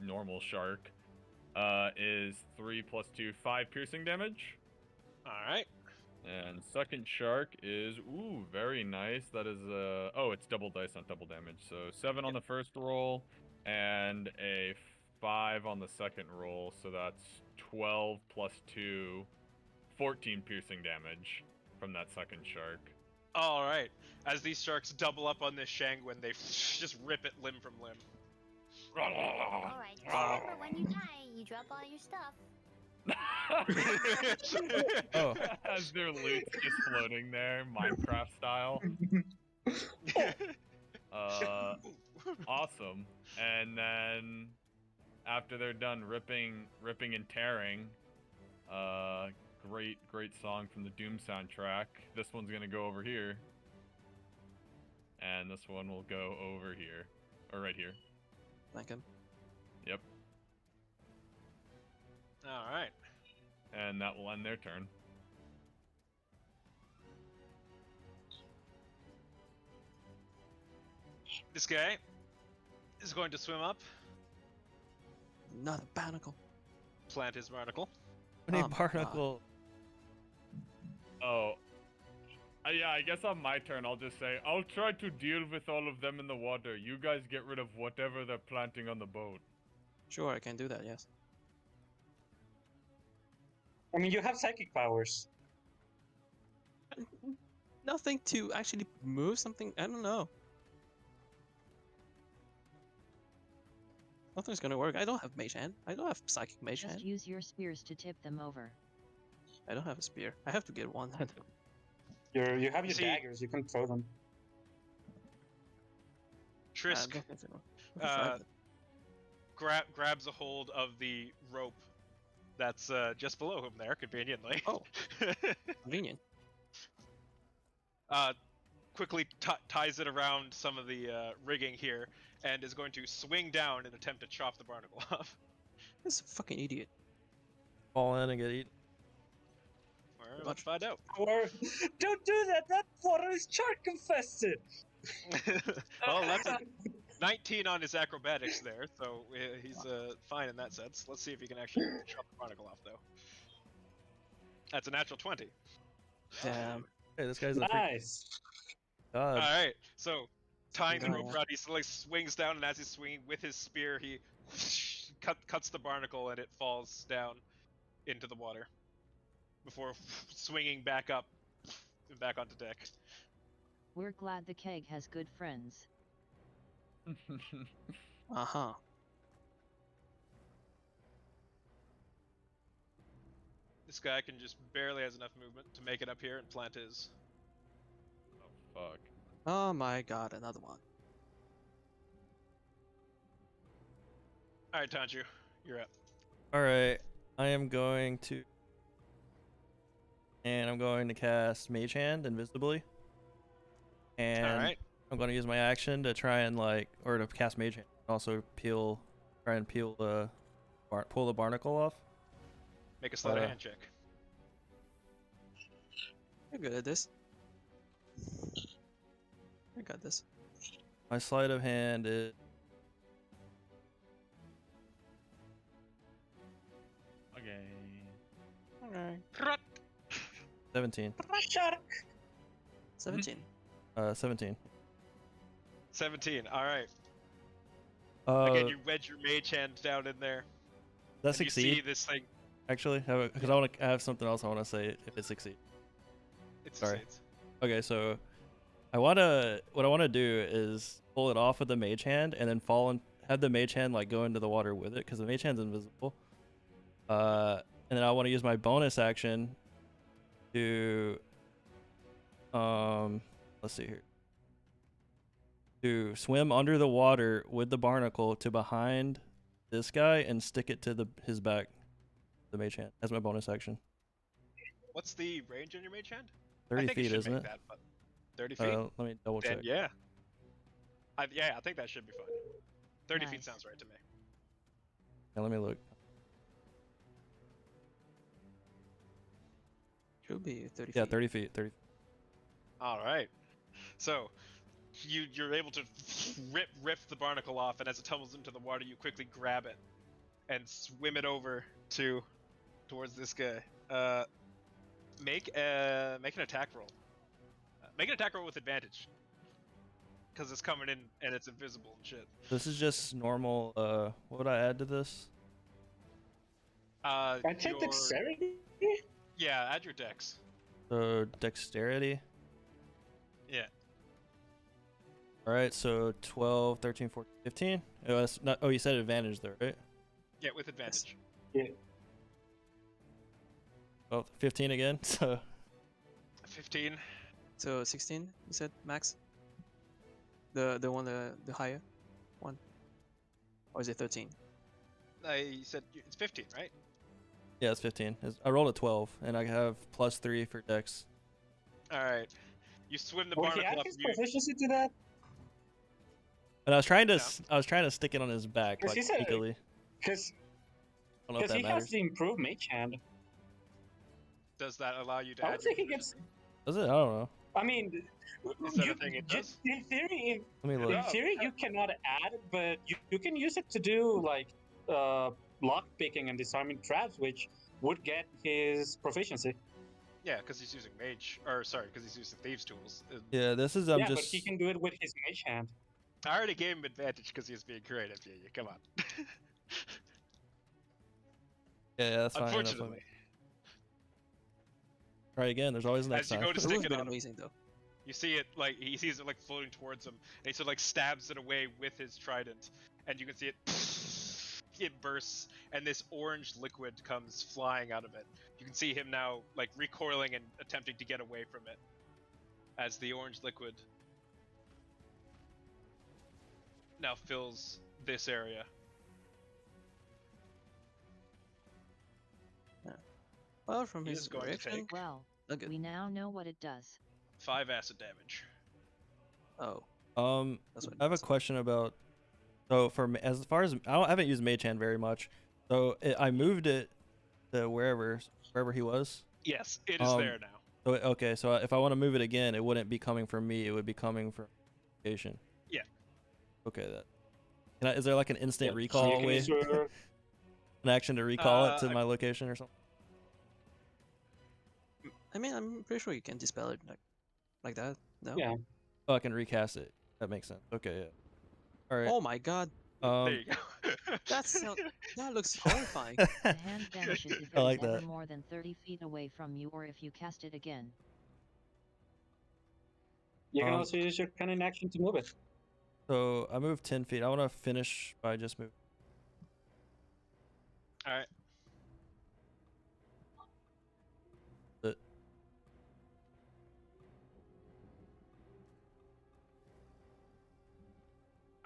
normal shark. Is 3 plus 2, 5 piercing damage. Alright. And second shark is, ooh, very nice. That is, oh, it's double dice, not double damage. So 7 on the first roll, and a 5 on the second roll, so that's 12 plus 2, 14 piercing damage from that second shark. All right. As these sharks double up on this Shangwin, they just rip it limb from limb. Alright, just Wow. remember when you die, you drop all your stuff. Oh. As their loot's just floating there, Minecraft style. Awesome. And then after they're done ripping and tearing, great song from the Doom soundtrack. This one's gonna go over here. And this one will go over here. Or right here. Thank him. Yep. All right. And that will end their turn. This guy is going to swim up, Not a barnacle. plant his barnacle. How many Oh my barnacle? Oh. Yeah, I guess on my turn I'll just say, I'll try to deal with all of them in the water. You guys get rid of whatever they're planting on the boat. Sure, I can do that, yes. I mean, you have psychic powers. Nothing to actually move something, I don't know. Nothing's gonna work. I don't have mage hand. I don't have psychic mage Just hand. use your spears to tip them over. I don't have a spear. I have to get one. You have your See- daggers. You can throw them. Trisk grabs a hold of the rope that's just below him there, conveniently. Oh. Convenient. Quickly ties it around some of the rigging here, and is going to swing down and attempt to chop the barnacle off. This is a fucking idiot. Fall in and get eaten. Alright, let's find out. Or don't do that. That water is shark infested. Well, that's a 19 on his acrobatics there, so he's fine in that sense. Let's see if he can actually chop the barnacle off, though. That's a natural 20. Damn. Hey, this guy's a freak Nice. god. Alright, so tying the Yeah. rope around, he like swings down, and as he's swinging with his spear, he cuts the barnacle, and it falls down into the water before swinging back up and back onto deck. We're glad the keg has good friends. Uh-huh. This guy can just barely has enough movement to make it up here and plant his. Oh, fuck. Oh my god, another one. Alright, Tanju, you're up. Alright, I am going to... And I'm going to cast Mage Hand invisibly. And Alright. I'm going to use my action to try and or to cast Mage Hand. Also try and pull the barnacle off. Make a sleight of hand check. You're good at this. I got this. My sleight of hand is... Okay. Alright. 17. Shark. 17. 17. 17, alright. Uh, Again, you wedge your mage hand down in there. does and you see succeed, this thing. actually? Because I have something else I want to say if it succeeds. It Sorry. succeeds. Okay, so what I want to do is pull it off with the mage hand and then have the mage hand go into the water with it because the mage hand's invisible. And then I want to use my bonus action to let's see here. To swim under the water with the barnacle to behind this guy and stick it to his back. The mage hand. That's my bonus action. What's the range on your mage hand? 30 I think feet, it should isn't make it? that, but 30 feet? Let me double Then check. yeah. I think that should be fine. 30 feet Nice. sounds right to me. Yeah, let me look. Should be 30 Yeah, feet. 30 feet. 30. Alright. So, you're able to rip the barnacle off, and as it tumbles into the water, you quickly grab it and swim it over towards this guy. Make an attack roll. Make an attack roll with advantage. because it's coming in and it's invisible and shit. This is just normal. What would I add to this? I checked Your- dexterity. Yeah, add your dex. So dexterity. Yeah. All right, so 12, 13, 14, 15. Oh, that's not. Oh, you said advantage there, right? Yeah, with advantage. Oh, 15 again. So 15. So 16, you said max. The higher one, or is it 13? I said it's 15, right? yeah, it's 15. I rolled a 12, and I have +3 for dex. All right. You swim the Would he barnacle add up. his And you, proficiency to that? And I was trying to, Yeah. I was trying to stick it on his back, 'Cause like he said- sneakily. Because I don't know if that he matters. has the improved mage hand. does that allow you to I add would your think he gets. proficiency? Does it? I don't know. I mean, Is that a thing it does? in theory, Let me in look. theory, you cannot add, but you can use it to do like lock picking and disarming traps, which would get his proficiency. Yeah, because he's using because he's using thieves' tools. Yeah, this is. I'm yeah, just. but he can do it with his mage hand. I already gave him advantage because he was being creative. Yeah, come on. Yeah, that's fine. Unfortunately, Try again. There's always next as you time. go to It stick would have it been on him, amazing though. you see it like he sees it like floating towards him, and he sort of like stabs it away with his trident, and you can see it. It bursts, and this orange liquid comes flying out of it. You can see him now like recoiling and attempting to get away from it, as the orange liquid now fills this area. Well, from He his is going to reaction, take Well, okay. we now know what it does. 5 acid damage. Oh, that's what. I have a question about. So as far as I haven't used Mage Hand very much, so I moved it to wherever he was. Yes, it is there now. So okay, so if I want to move it again, it wouldn't be coming from me. It would be coming from location. Yeah. Okay, that. Is there like an instant So recall you can way, use your- an action to recall it to I- my location or something? I mean, I'm pretty sure you can dispel it like that. No. Yeah. Oh, I can recast it. That makes sense. Okay, yeah. All right. Oh my god, There you go. that looks horrifying. The hand vanishes if I it like is ever that. more than 30 feet away from you or if you cast it again. You can also use your cunning action to move it. So I moved 10 feet. I want to finish by just moving. Alright.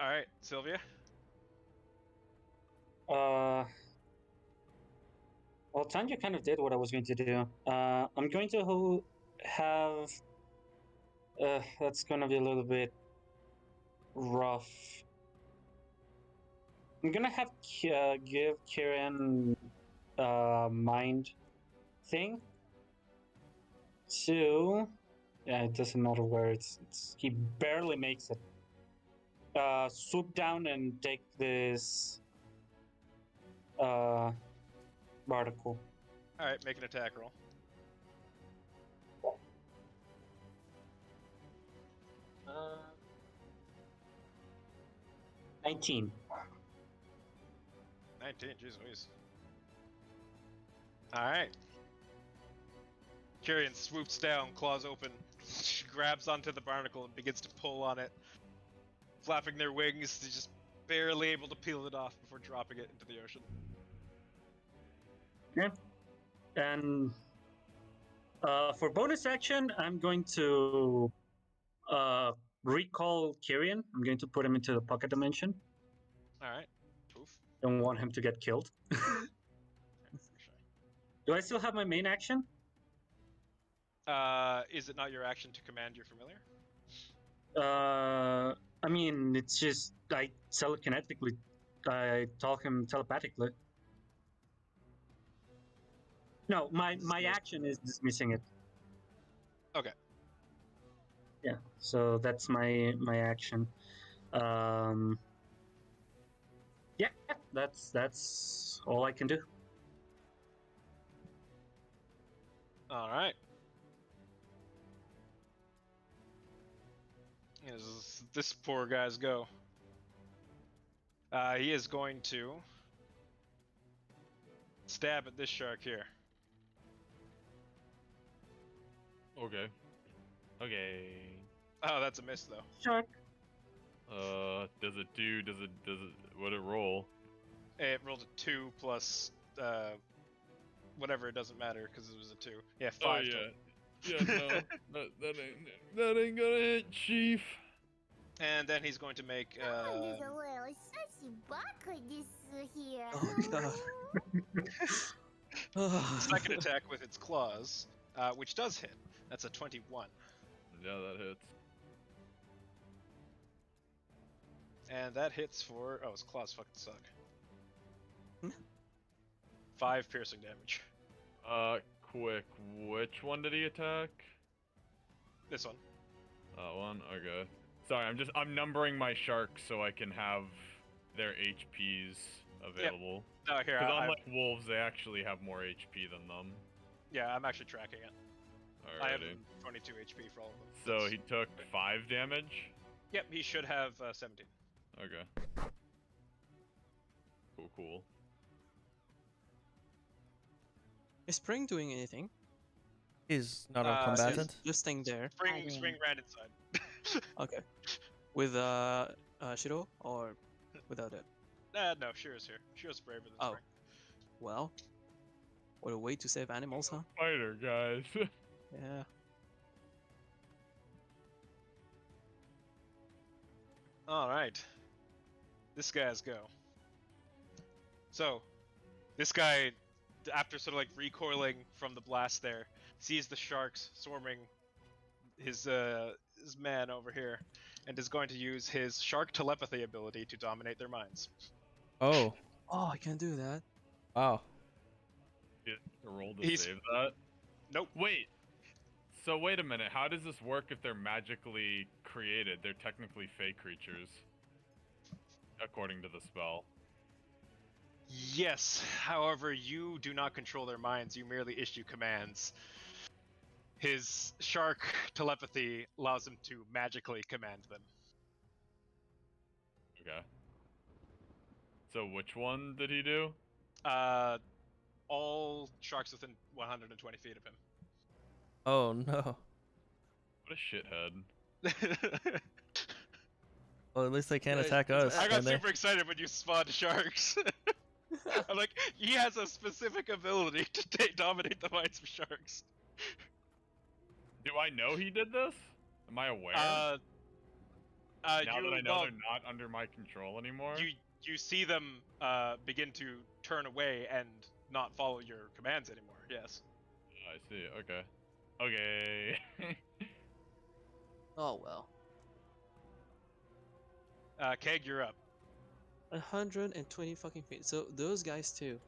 Alright, Sylvia. Well, Tanya kind of did what I was going to do. I'm going to have. That's gonna be a little bit rough. I'm gonna have give Kieran mind thing to. Yeah, it doesn't matter where it's. He barely makes it. Swoop down and take this particle. Alright, make an attack roll. Uh, 19. 19, jeez Louise. Alright. Kyrian swoops down, claws open, grabs onto the barnacle and begins to pull on it. Flapping their wings, they're just barely able to peel it off before dropping it into the ocean. Okay. And for bonus action, I'm going to recall Kyrian. I'm going to put him into the pocket dimension. Alright. Poof. Don't want him to get killed. Do I still have my main action? Is it not your action to command your familiar? I mean, it's just I telekinetically, I talk him telepathically. No, my action is dismissing it. Okay. Yeah, so that's my action. Yeah, that's all I can do. Alright. As this poor guy's go. He is going to stab at this shark here. Okay. Okay. Oh, that's a miss though. Shark. Does it what it roll? It rolled a 2 plus whatever. It doesn't matter because it was a 2. Yeah, 5. Oh yeah. Yeah, no, that ain't gonna hit, Chief. And then he's going to make There's a little sushi bucket here. Oh god. second attack with its claws, which does hit. That's a 21. Yeah, that hits. And that hits for... Oh, his claws fucking suck. Hmm? 5 piercing damage. Quick, which one did he attack? This one. That one? Okay. Sorry, I'm numbering my sharks so I can have their HPs available. No, here, Because unlike wolves, they actually have more HP than them. yeah, I'm actually tracking it. I have Alrighty. 22 HP for all of them. So he took 5 damage? Yep, he should have 17. Okay. Cool. Is Spring doing anything? He's not a Uh, combatant. Just staying there. Spring ran inside. Okay. With Shiro or without it? No, Shiro's here. Shiro's braver than Oh. Spring. Well, what a way to save animals, huh? Fighter, guys. Yeah. Alright. This guy's go. So, this guy, after sort of like recoiling from the blast there, sees the sharks swarming his man over here, and is going to use his shark telepathy ability to dominate their minds. Oh, Oh, I can do that. wow. Roll to He's- save that. Nope. Wait. So wait a minute. How does this work if they're magically created? They're technically fey creatures, according to the spell. Yes, however, you do not control their minds, you merely issue commands. His shark telepathy allows him to magically command them. Okay. So which one did he do? All sharks within 120 feet of him. Oh no. What a shithead. Well, at least they can't Right, attack us. I got can they? super excited when you spawned sharks. I'm like, he has a specific ability to dominate the minds of sharks. Do I know he did this? Am I aware? Now now that I know they're not under my control anymore? you see them begin to turn away and not follow your commands anymore. Yes. I see. Okay. Okay. Oh well. Keg, you're up. 120 fucking feet. So those guys too.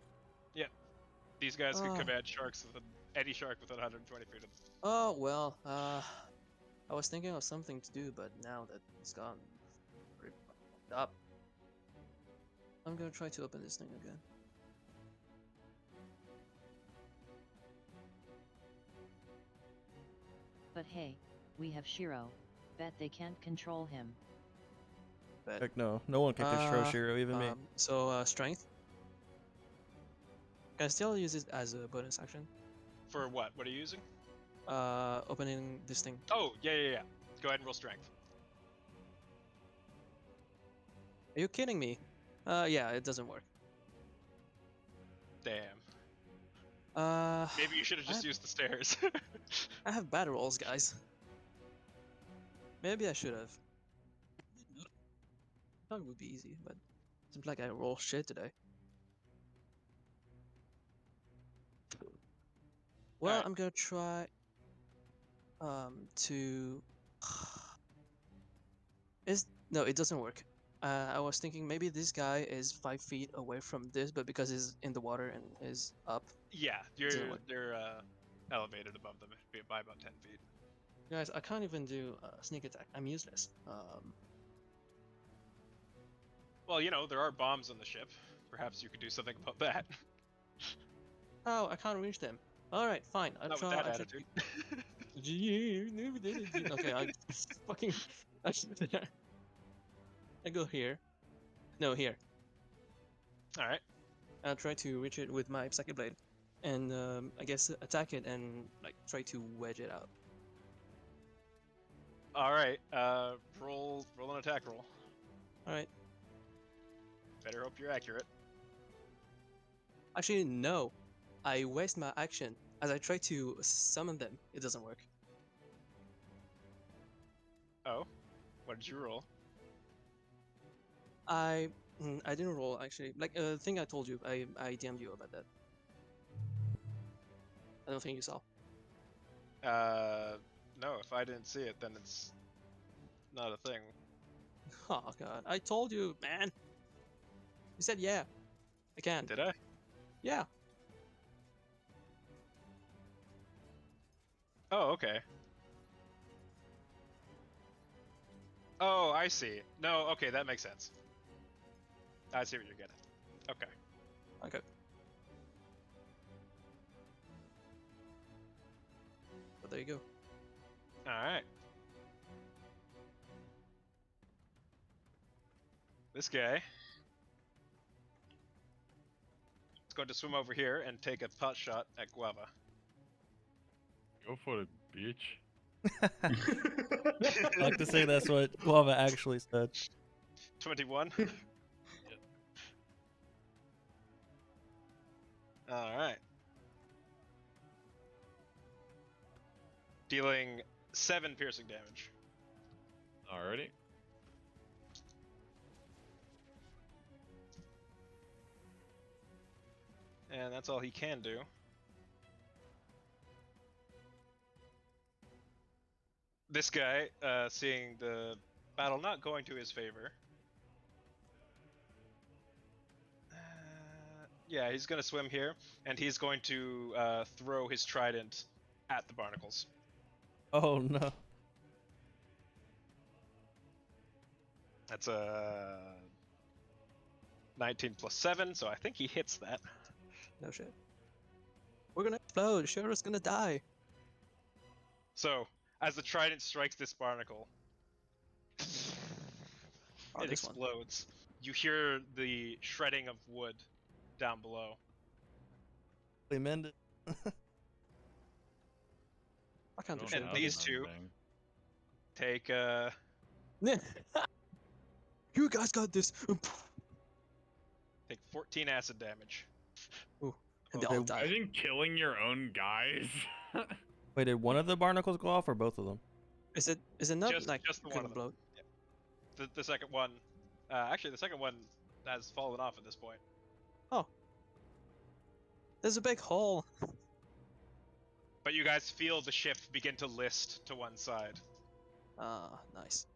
These guys can Oh. command sharks within any shark within 120 feet of them. Oh well. I was thinking of something to do, but now that it's gone, pretty fucked up. I'm gonna try to open this thing again. But hey, we have Shiro. Bet they can't control him. But Heck no. No one can control Shiro, even me. So strength. Can I still use it as a bonus action? For what? What are you using? Opening this thing. Oh, yeah. Go ahead and roll strength. Are you kidding me? Yeah, it doesn't work. Damn. Uh, Maybe you should have just used the stairs. I have bad rolls, guys. Maybe I should have. Thought it would be easy, but seems like I roll shit today. Well, Alright. I'm gonna try to no, it doesn't work. I was thinking maybe this guy is 5 feet away from this, but because he's in the water and is up. Yeah, Doesn't work. they're elevated above them by about 10 feet. Guys, I can't even do sneak attack. I'm useless. Well, there are bombs on the ship. Perhaps you could do something about that. Oh, I can't reach them. All right, fine. I'll Not try. with that I'll try attitude. okay, I fucking. I go here. No, here. All right. I'll try to reach it with my Psychic Blade, and I guess attack it and like try to wedge it out. All right. Roll an attack roll. All right. Better hope you're accurate. Actually, no. I waste my action as I try to summon them. It doesn't work. Oh, what did you roll? I didn't roll actually. Like thing I told you. I DM'd you about that. I don't think you saw. No. If I didn't see it, then it's not a thing. Oh god, I told you, man. You said yeah. I can. Did I? Yeah. Oh, okay. Oh, I see. No, okay, that makes sense. I see what you're getting. Okay. Okay. But there you go. Alright. This guy is going to swim over here and take a pot shot at Guava. Go for it, bitch. I like to say that's what Guava actually said. 21. Alright. Dealing 7 piercing damage. Alrighty. And that's all he can do. This guy, seeing the battle not going to his favor. Yeah, he's going to swim here, and he's going to throw his trident at the barnacles. Oh no. That's a 19 plus 7, so I think he hits that. No shit. We're gonna explode. Shura's gonna die. So, as the trident strikes this barnacle, Oh, it this one. explodes. You hear the shredding of wood down below. They mend it. I can't do Don't shit. And have these that two- thing. Take, You guys got this. take 14 acid damage. And they all Okay, die. I think killing your own guys. Wait, did one of the barnacles go off or both of them? Is it not Just- like just the one couldn't of them. blow? The second one, actually the second one has fallen off at this point. There's a big hole. But you guys feel the ship begin to list to one side. Ah, nice.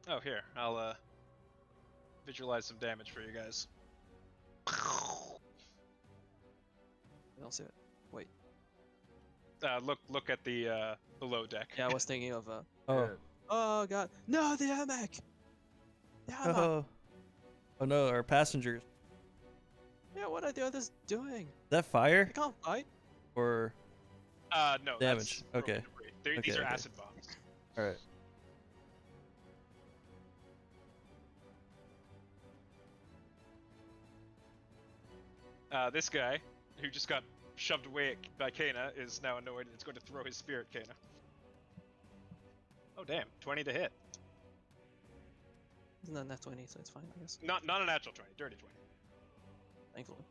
Oh, here, I'll visualize some damage for you guys. I don't see it. Wait. Look at the below deck. Yeah, I was thinking of Oh. Oh god. No, the hammock. The hammock. Oh. Oh no, our passengers. Yeah, what are the others doing? Is that fire They can't fight. or No. Damage, That's okay. debris. These Okay, are okay. acid bombs. all right? This guy, who just got shoved away by Kana, is now annoyed and it's going to throw his spear at Kana. Oh damn, 20 to hit. Isn't that nat 20, so it's fine, I guess. Not a natural 20, dirty 20. Thankfully.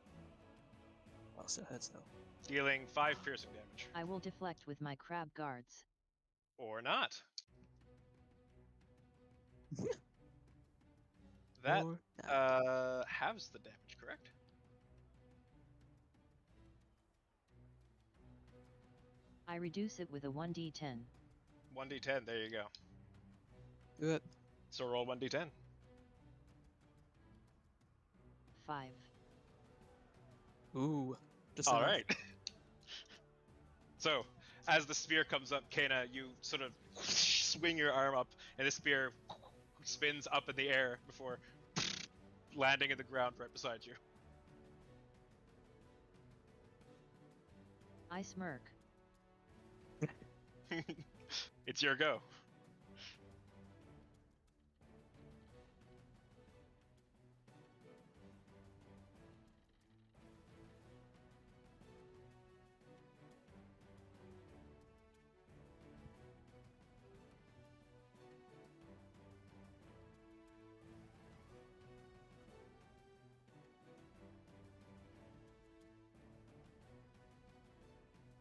Well, still heads though. Dealing 5 piercing damage. I will deflect with my crab guards. Or not. That Or not. halves the damage, correct? I reduce it with a 1d10. 1d10, there you go. Do it. So roll 1d10. 5. Ooh. Just All enough. right. So, as the spear comes up, Kana, you sort of swing your arm up, and the spear spins up in the air before landing in the ground right beside you. I smirk. It's your go.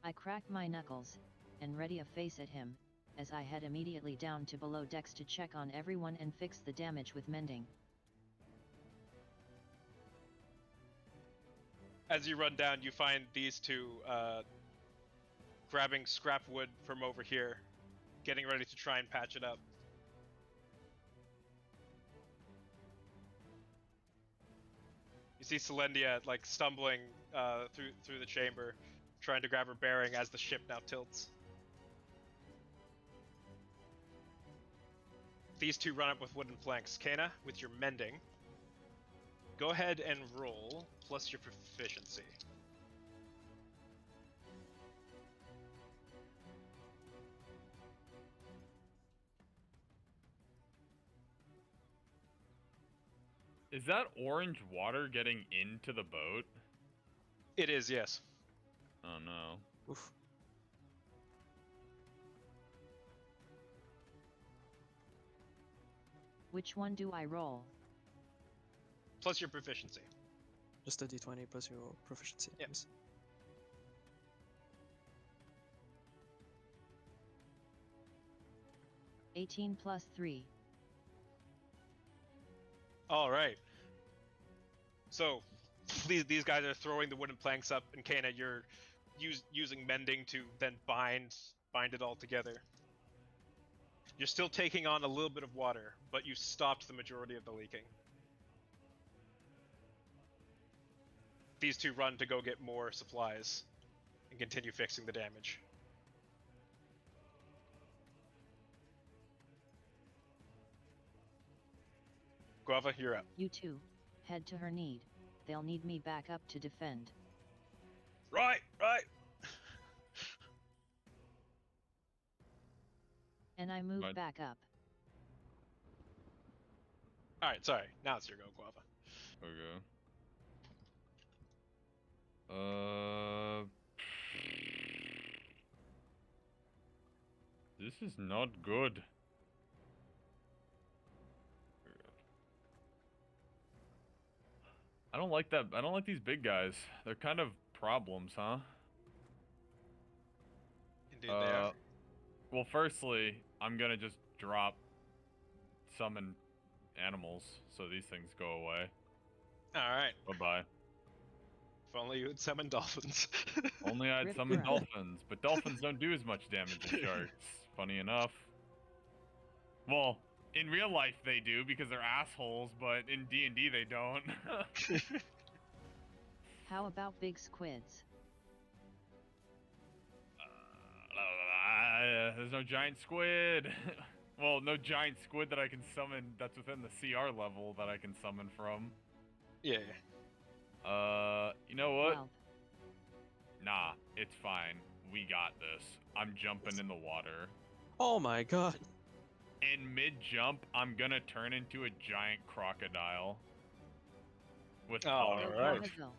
I crack my knuckles, and ready a face at him, as I head immediately down to below decks to check on everyone and fix the damage with mending. As you run down, you find these two grabbing scrap wood from over here, getting ready to try and patch it up. You see Celendia like stumbling through the chamber, trying to grab her bearing as the ship now tilts. These two run up with wooden planks. Kana, with your mending, go ahead and roll plus your proficiency. Is that orange water getting into the boat? It is, yes. Oh no. Oof. Which one do I roll? Plus your proficiency. Just a d20 plus your proficiency. Yep. Please. +3. All right. So these guys are throwing the wooden planks up, and Kana, you're using mending to then bind it all together. You're still taking on a little bit of water, but you stopped the majority of the leaking. These two run to go get more supplies and continue fixing the damage. Guava, you're up. You two, head to her need. They'll need me back up to defend. Right. And I move Right. back up. All right, sorry. Now it's your go, Guava. Okay. This is not good. I don't like that. I don't like these big guys. They're kind of problems, huh? Indeed, they are. Well, firstly, I'm gonna just drop summon animals so these things go away. All right. Bye-bye. If only you had summoned dolphins. Only I'd Rip summon crap. dolphins, but dolphins don't do as much damage as sharks. Funny enough. Well, in real life they do because they're assholes, but in D&D they don't. How about big squids? There's no giant squid. Well, no giant squid that I can summon that's within the CR level that I can summon from. Yeah. You know what? Well, Nah, it's fine. We got this. I'm jumping in the water. Oh my god. In mid-jump, I'm gonna turn into a giant crocodile. With Oh, polymorph. alright. Go.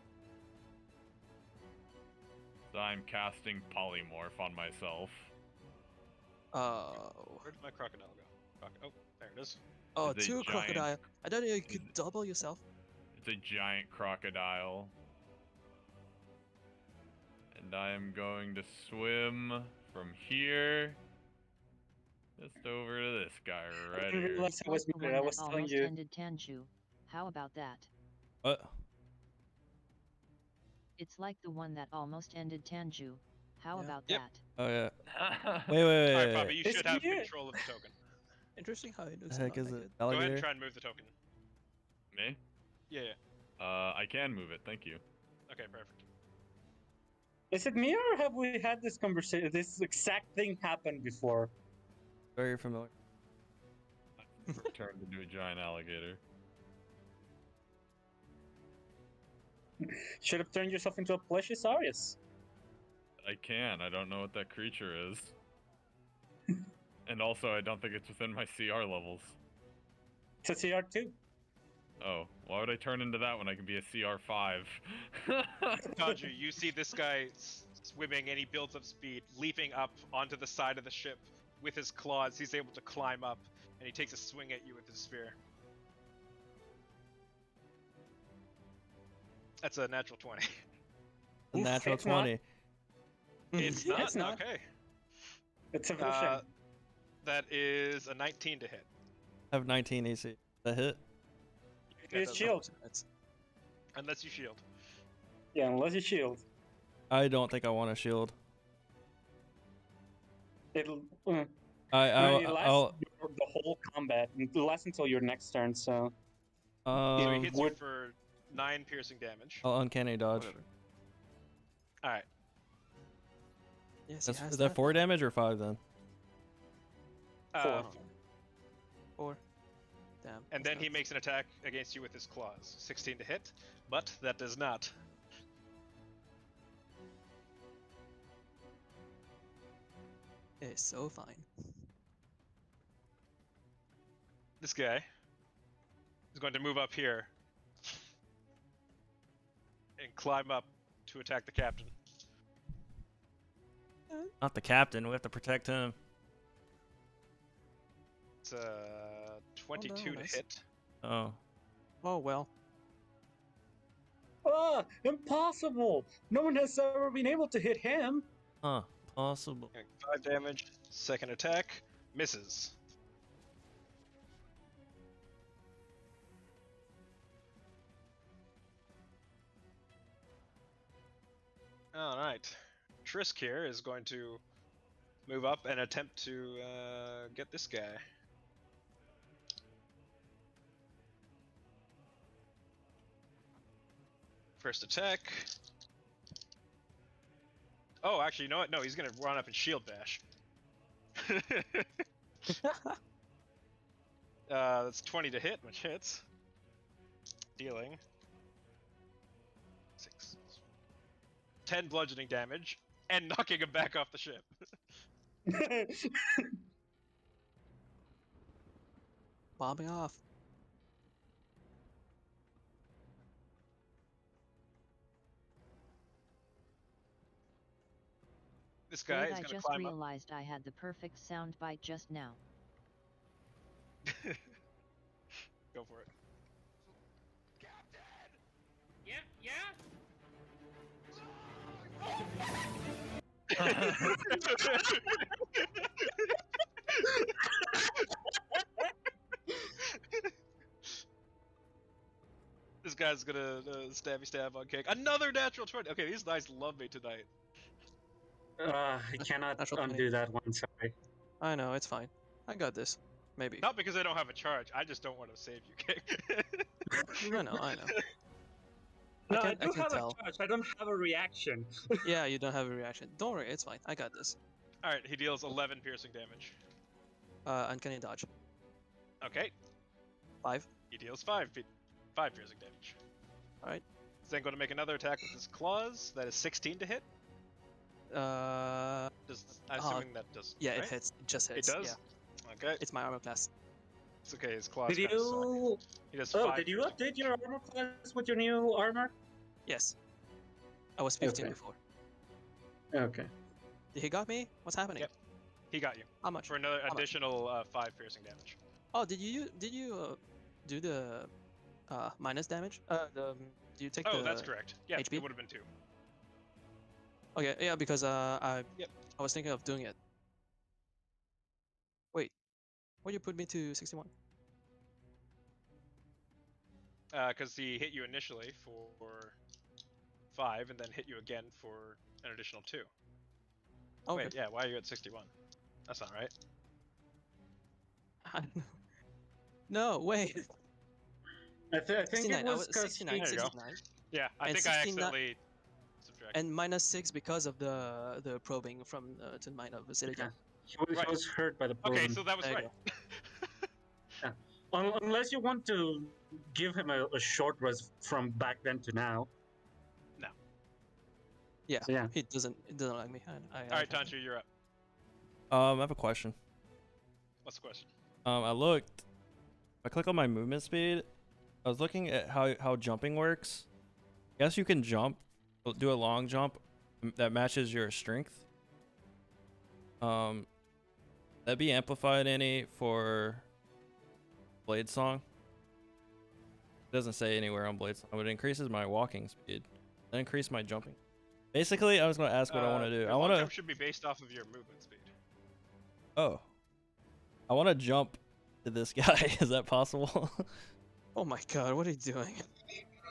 So I'm casting polymorph on myself. Oh. Where did my crocodile go? Oh, there it is. Oh, It's a two giant- crocodile. I don't know you could double yourself. It's a giant crocodile. And I am going to swim from here just over to this guy right I didn't here. realize I Like was the muted. one I was that telling almost you. ended Tanju. How about that? What? It's like the one that almost ended Tanju. How Yeah. about Yep. that? Oh yeah. Wait, wait, Alright, wait. Bobby, you It's should have weird. control of the token. Interesting how it The looks heck not is it? naked. Go ahead Alligator? and try and move the token. Me? Yeah. I can move it, thank you. Okay, perfect. Is it me or have we had this conversation? This exact thing happened before. Very familiar. Turned into a giant alligator. Should have turned yourself into a Plesiosaurus. I can. I don't know what that creature is. And also, I don't think it's within my CR levels. It's a CR2. Oh, why would I turn into that when I can be a CR5? Tanju, you see this guy swimming and he builds up speed, leaping up onto the side of the ship with his claws. He's able to climb up and he takes a swing at you with his spear. That's a natural 20. The Oof, natural it's not. 20. It's not. It's not. Okay. It's evolution. That is a 19 to hit. I have 19 AC. That hit? It's shield. Unless you shield. Yeah, unless you shield. I don't think I want a shield. It'll. I'll The whole combat. It lasts until your next turn. So. So he hits you would- for 9 piercing damage. I'll uncanny dodge. Whatever. All right. Yes, That's, he has is that 4 damage or 5 then? Uh, 4. Damn. and then he makes an attack against you with his claws. 16 to hit, but that does not. It's so fine. This guy is going to move up here and climb up to attack the captain. Not the captain. We have to protect him. It's 22 nice. to hit. Oh. Oh well. Ah, impossible! No one has ever been able to hit him. Huh. Possible. 5 damage. Second attack misses. All right. Trisk here is going to move up and attempt to get this guy. First attack. Oh, actually, you know what? No, he's gonna run up and shield bash. That's 20 to hit, which hits. Dealing 10 bludgeoning damage and knocking him back off the ship. Bombing off. This guy Wait, is I gonna just climb up. realized I had the perfect soundbite just now. Go for it. Yeah. This guy's gonna stabby stab on Cake. Another natural 20. Okay, these guys love me tonight. I cannot Natural 20. undo that one. Sorry. I know, it's fine. I got this. Maybe. Not because I don't have a charge. I just don't want to save you, Cake. I know. No, I I do can have tell. a charge. I don't have a reaction. Yeah, you don't have a reaction. Don't worry, it's fine. I got this. All right, he deals 11 piercing damage. Uncanny dodge. Okay, 5. he deals 5 piercing damage. All right. He's then going to make another attack with his claws. That is 16 to hit. I'm assuming that does. Yeah, right? it hits. It just hits. It does. Yeah. Okay, It's my armor class. it's okay. His claws. Did kinda suck. you? He does Oh, 5 did you piercing update your armor class with your new armor? Yes. I was 15 Okay. before. Okay. Did he got me? What's happening? Yep. He got you How much? for another How much? additional 5 piercing damage. Oh, did you do the minus damage? Do you take the? Oh, that's correct. Yeah, HP? it would have been 2. Okay, yeah, because I Yep. I was thinking of doing it. Wait, why you put me to 61? Because he hit you initially for 5, and then hit you again for an additional 2. Okay. Wait, yeah, why are you at 61? That's not right. I don't know. No, wait. I think 69. it I was was because 69. There you go. 69. Yeah, I And think I 69 accidentally subtracted. And minus 6 because of the probing from to mine of Basilica. he Right. was hurt by the Okay, problem. so that was There you right. Unless you want to give him a short rest from back then to now. Yeah. So, yeah. He doesn't like me. All right, Tanchu, you're up. I have a question. What's the question? I looked. I click on my movement speed. I was looking at how jumping works. I guess you can jump, do a long jump that matches your strength. That be amplified any for Blade Song? It doesn't say anywhere on Blade Song, but it increases my walking speed. That increase my jumping. Basically, I was gonna ask what I want to do. Your I long want jump to. should be based off of your movement speed. Oh. I want to jump to this guy. Is that possible? Oh my god, what are you doing?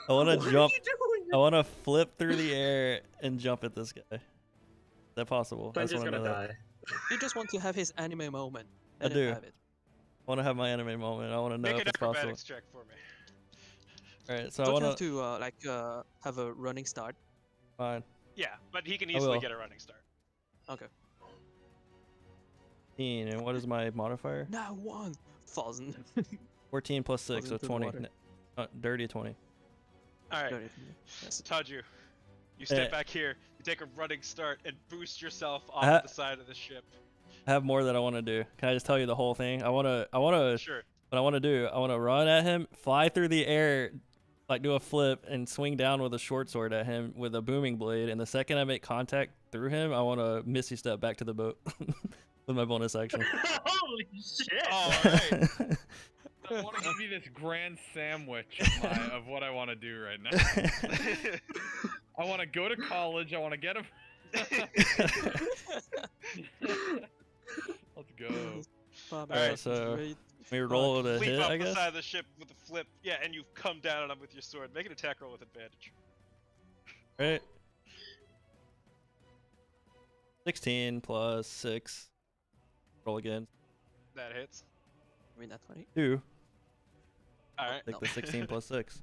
I want to What are jump. you doing? I want to flip through the air and jump at this guy. Is that possible? I Sponge just is want to gonna know that. die. You just want to have his anime moment. I Let him do. have it. I want to have my anime moment. I want to know Make if an it's possible. acrobatics check for me. All right, so I Don't want you have to. to have a running start? Fine. Yeah, but he can I easily will. get a running start. Okay. 14, and what is my modifier? Now 1,000. 14 plus 6, Falls so into the 20. water. Dirty 20. All right, Yes. Taju, you step Eh. back here. You take a running start and boost yourself ha- off the side of the ship. I have more that I want to do. Can I just tell you the whole thing? I want to. Sure. What I want to do, I want to run at him, fly through the air, like do a flip, and swing down with a short sword at him with a booming blade. And the second I make contact through him, I want to misty step back to the boat with my bonus action. Holy shit! All right. I want to give you this grand sandwich of what I want to do right now. I want to go to college. I want to get a. Let's go. Alright, so we roll to Leap hit, off I the guess. side of the ship with a flip. Yeah, and you come down on him with your sword. Make an attack roll with advantage. Right. 16 plus 6. Roll again. That hits. I mean, that's funny. 2. All right. Take the 16 plus 6.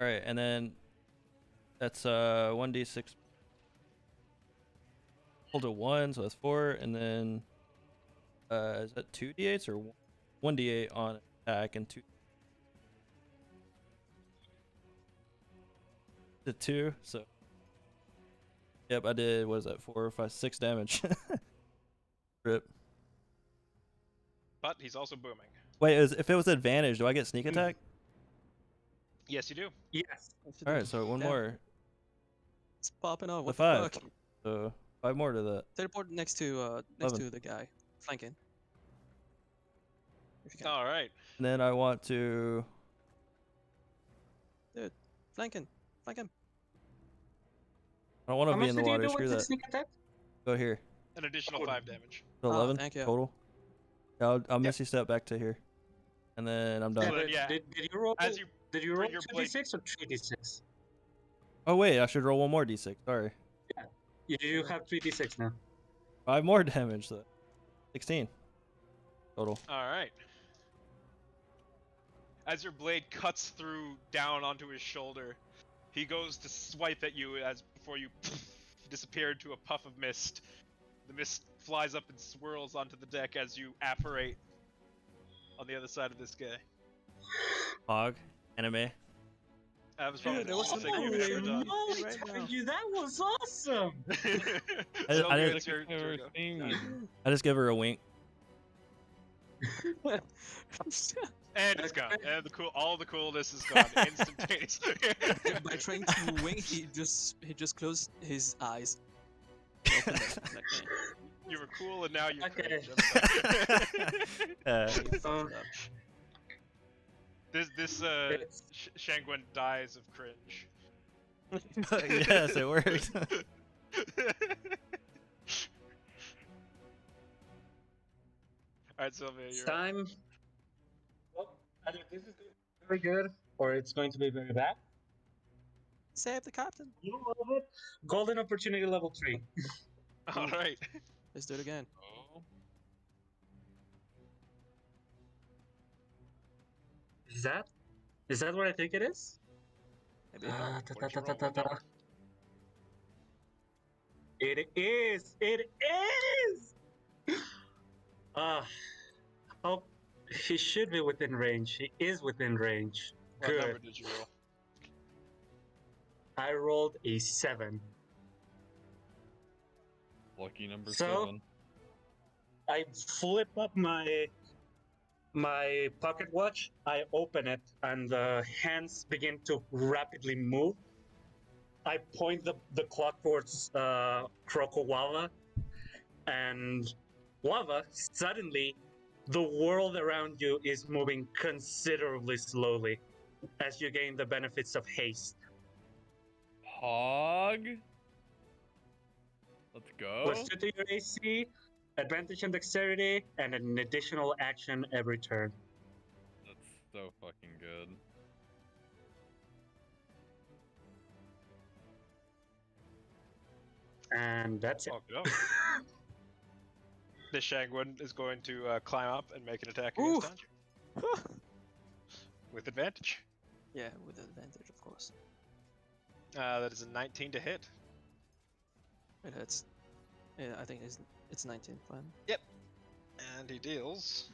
Alright, and then that's 1d6. Hold to 1, so that's 4, and then is that 2d8s or 1d8 on attack and 2? The 2, so yep, I did. What is that? 4, 5, 6 damage. Rip. But he's also booming. Wait, if it was advantage, do I get sneak attack? Yes, you do. Yes. All right, so one Yeah. more. It's popping up. The What 5. the fuck? So 5 more to that. Teleport next to 11. the guy, flanking. If you can. All right. And then I want to. Flanking. Flank him. I don't want How to much be in the did you water. do Screw with the that. sneak attack? Go here. An additional 5 damage. So Ah, 11 thank you. total. Yeah, I'll misty step back to here, and then I'm done. Yeah, Yeah, but but yeah, did you roll? As you Did you bring roll your 2d6 or 3d6? Oh wait, I should roll one more d6. Sorry. You have 3d6 now. 5 more damage though. 16 total. All right. As your blade cuts through down onto his shoulder, he goes to swipe at you as before you disappear into a puff of mist. The mist flies up and swirls onto the deck as you apparate on the other side of this guy. Hog. Anime. That was probably Dude, the there was coolest some thing you've ever done. Holy right now. you, that was awesome! I So didn't- good, it's your Never go. seen you. I just give her a wink. And it's gone. And all the coolness is gone instantaneously. By trying to wink, he just closed his eyes. He opened them, like, You were cool, and now you're Okay. cringe. I'm sorry. Um, This It's- Shangwen dies of cringe. Yes, it worked. Alright, Sylvia, It's you're up. time. Well, either this is going to be very good or it's going to be very bad. Save the captain. You love it. Golden opportunity level 3. Alright. Let's do it again. Oh. Is that what I think it is? Maybe. What did you roll? What It is! It is! Oh, he should be within range. He is within range. What number Good. did you roll? I rolled a 7. Lucky number So? 7. I flip up my pocket watch. I open it, and the hands begin to rapidly move. I point the clock towards Croco Lava, and Lava, suddenly, the world around you is moving considerably slowly as you gain the benefits of haste. Hog. Let's go. Plus 2 to your AC, advantage on dexterity, and an additional action every turn. That's so fucking good. And that's it. Okay. This Shangwin is going to climb up and make an attack against Tanjiro. With advantage. Yeah, with advantage, of course. That is a 19 to hit. It hits. Yeah, I think it's 19. Fine. And he deals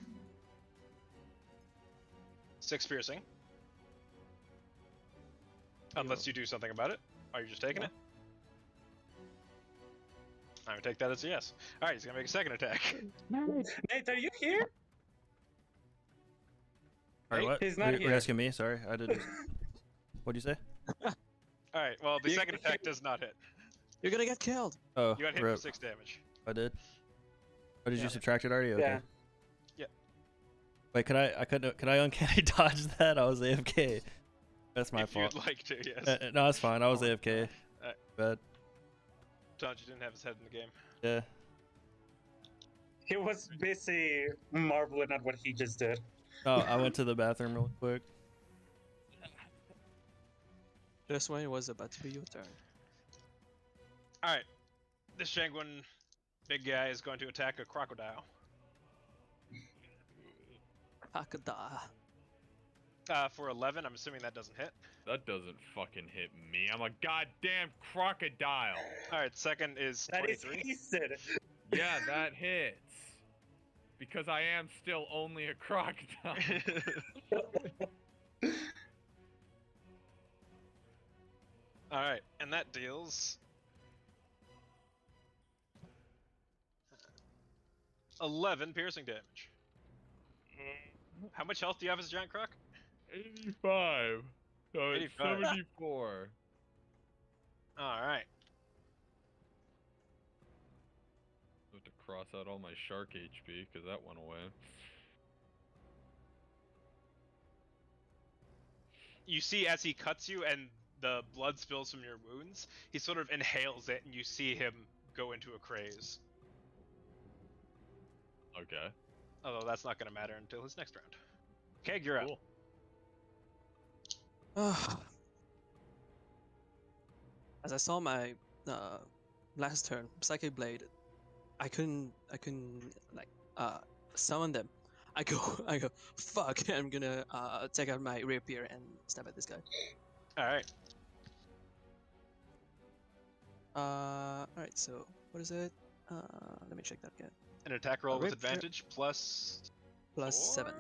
6 piercing. Unless you do something about it. Are you just taking it? I'm gonna take that as a yes. Alright, he's gonna make a second attack. Nate, are you here? Sorry, what? He's not Were here. you asking me? Sorry, I didn't. What'd you say? Alright, well, the You- second attack does not hit. You're gonna get killed. Oh, You got hit rip. for 6 damage. I did. Oh, did Yeah. you subtract it already? Okay. Yeah. Yeah. Wait, can I uncanny dodge that? I was AFK. That's my If fault. you'd like to, yes. No, it's fine. I was AFK. Alright. Bad. Tanjiro didn't have his head in the game. Yeah. He was busy marveling at what he just did. Oh, I went to the bathroom real quick. Just when it was about to be your turn. Alright. This Shangwin big guy is going to attack a crocodile. Hakada. For 11, I'm assuming that doesn't hit. That doesn't fucking hit me. I'm a goddamn crocodile. Alright, second is That is 23. hasted. Yeah, that hits. Because I am still only a crocodile. Alright, and that deals 11 piercing damage. How much health do you have as a giant croc? 85. No, it's 85. 74. Alright. I have to cross out all my shark HP because that went away. You see as he cuts you and the blood spills from your wounds, he sort of inhales it and you see him go into a craze. Okay. Although that's not going to matter until his next round. Keg, you're Cool. As I saw my last turn, Psychic Blade, I couldn't like summon them. I go, fuck! I'm gonna take out my rapier and stab at this guy. Alright. Alright. So what is it? Let me check that again. An attack roll with Rapier. advantage plus Plus 7.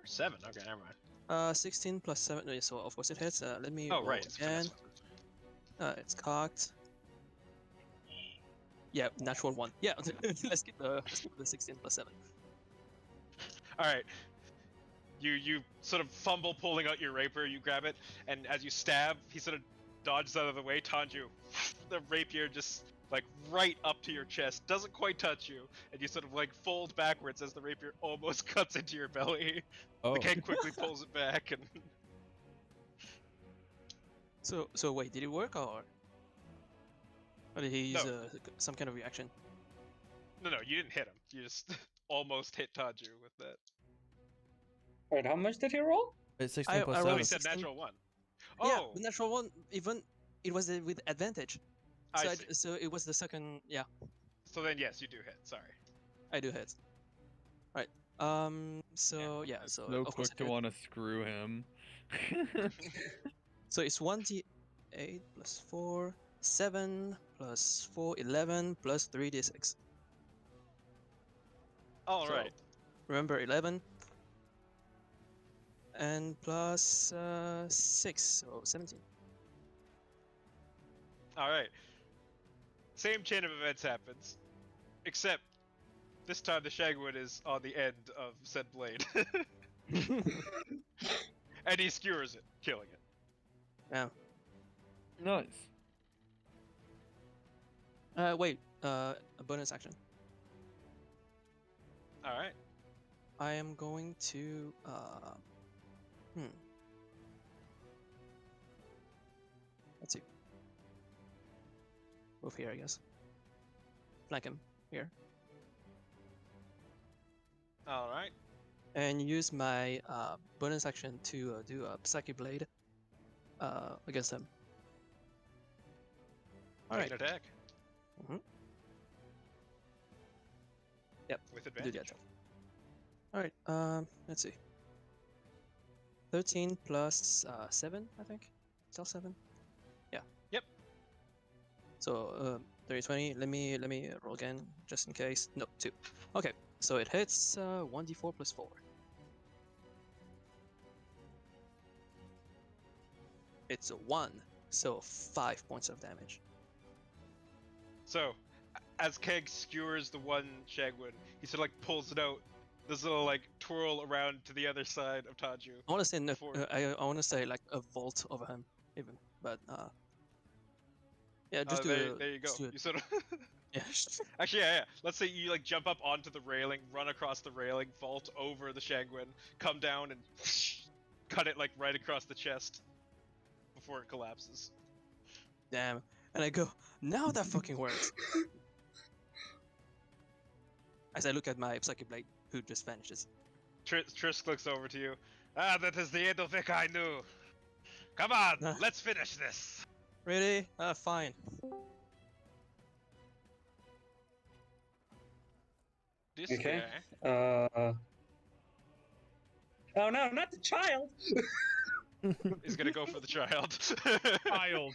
7, okay, never mind. 16 plus 7. No, so of course it hits. Let me Oh, roll right. It's a again. finesse weapon. It's cocked. Yeah, natural 1. Yeah, let's keep the 16 plus 7. Alright. You sort of fumble pulling out your rapier, you grab it, and as you stab, he sort of dodges out of the way. Tanju, the rapier just like right up to your chest, doesn't quite touch you, and you sort of like fold backwards as the rapier almost cuts into your belly. Oh. The keg quickly pulls it back, and So wait, did it work or did he use some kind of reaction? no, you didn't hit him. You just almost hit Tanju with that. Wait, how much did he roll? It's 16 plus I Oh, rolled he 7. said 16. natural 1. Yeah, Oh, the natural 1. Even it was with advantage. I So, see. so it was the second. Yeah, So then yes, you do hit. Sorry. I do hit. Right. So yeah. So So of course quick it to hit. want to screw him. So it's 1d8 plus 4, 7 plus 4, 11 plus 3d6. All So, right. Remember 11. And plus 6, so 17. All right. Same chain of events happens, except this time the Shagwood is on the end of said blade, and he skewers it, killing it. Yeah. Nice. Wait. A bonus action. All right. I am going to Let's see. move here, I guess. Flank him here. All right. And use my bonus action to do a Psychic Blade against him. All Make right. an attack. Yep. With Do advantage. the attack. All right. Let's see. 13 plus 7, I think. Still 7. Yeah. Yep. So 30, 20. Let me roll again just in case. No, 2. Okay. So it hits 1d4 plus 4. It's a 1, so 5 points of damage. So, as Keg skewers the one Shagwood, he sort of like pulls it out. This little like twirl around to the other side of Taju. I want to say no, before- I want to say like a vault over him, even, but yeah, just do there, it. there you go. just do it. You sort of Yeah. actually, yeah. Let's say you like jump up onto the railing, run across the railing, vault over the Shagwin, come down and cut it like right across the chest before it collapses. Damn. And I go, now that fucking works. As I look at my Psychic Blade, who just vanishes. Trisk looks over to you. Ah, that is the Edelvik I knew. Come on, Ah. let's finish this. Really? Fine. This Okay. guy. Oh no, not the child! Is gonna go for the child. Child.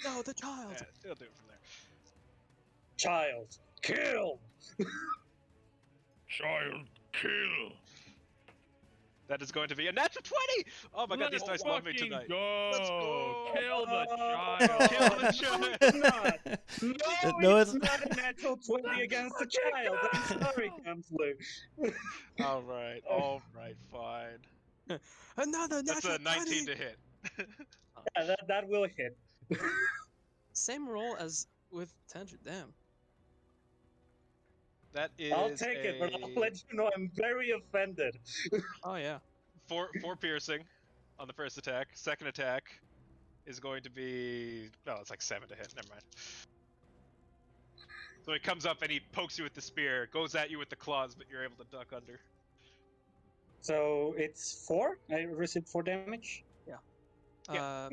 No, the child. Yeah, he'll do it from there. Child, kill! Child kill. That is going to be a natural 20! Oh my god, these dice love me fucking tonight. Go. Let's go. Kill the Oh, child. Kill the no, child. it's not. No, No, it's it's- not a natural 20 against the child. I'm sorry, Counselor. Alright, fine. Another That's natural a 19 20. to hit. Yeah, that will hit. Same roll as with Tangent. Damn. That is I'll take it, but I'll let you know I'm very offended. Oh yeah. four piercing on the first attack. Second attack is going to be it's like 7 to hit. Never mind. So he comes up and he pokes you with the spear, goes at you with the claws, but you're able to duck under. So it's 4? I received 4 damage? Yeah.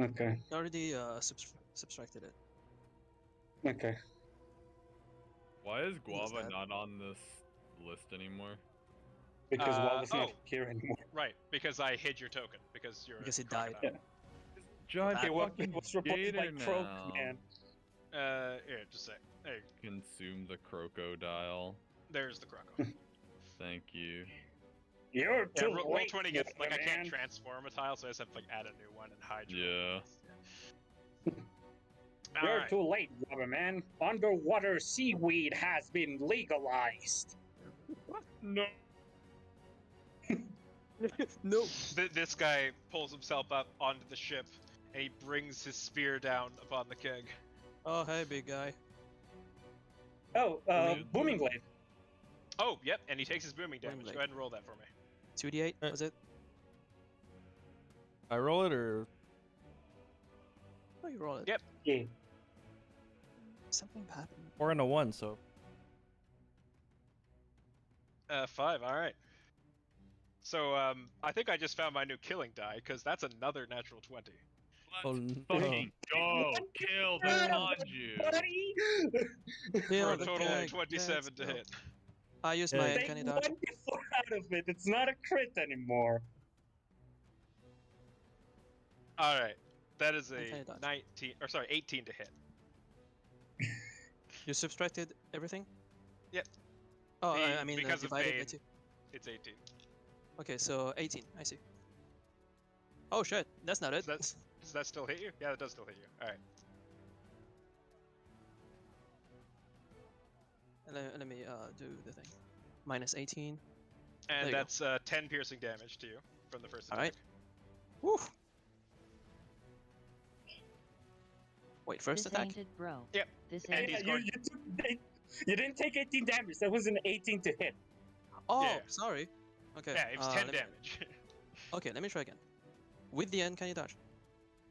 Okay, I already subtracted it. okay. Why is is Guava that? not on this list anymore? Because Wall is not oh. here anymore. Right, because I hid your token, because you're Because a he died. crocodile. Giant It was fucking replaced by gator Croak, now. man. Here, just say. Hey, Consume the crocodile. there's the croco. Thank you. You're Yeah, too roll late, 20 gets, like, I can't man. transform a tile, so I just have to, like, add a new one and hide your Yeah. You're Alright. too late, Rubberman. Underwater seaweed has been legalized. No. No. This guy pulls himself up onto the ship, and he brings his spear down upon the keg. Oh hey, big guy. Oh, Booming Booming Blade. Blade. Oh, yep, and he takes his booming damage. Booming Go ahead and roll that for me. 2d8 was it? I roll it or Oh, you roll it. Yep. Yeah. Something happened. 4 and a 1, so 5, alright. So, I think I just found my new killing die, because that's another natural 20. oh, Fucking go. Kill the Tanju. Buddy! Yeah, For a the total of keg. 27 Let's to go. hit. I used Yeah. my Take uncanny 1 dodge. d4 out of it. It's not a crit anymore. Alright. That is Okay, a dodge. 18 to hit. You subtracted everything? Yep. Oh, The- I mean because of divided by Bane. 2. It's 18. Okay, so 18. I see. Oh shit, that's not it. Does that still hit you? Yeah, it does still hit you. Alright. Let me do the thing. Minus 18. There And you go. that's 10 piercing damage to you from the first attack. Alright. Woo! Wait, first attack? This ain't it, bro. Yep. This And ain't he's it. going- You didn't take 18 damage. That was an 18 to hit. Oh, Yeah. sorry. Okay. Yeah, it was 10 let me- damage. Okay, let me try again. With the uncanny dodge.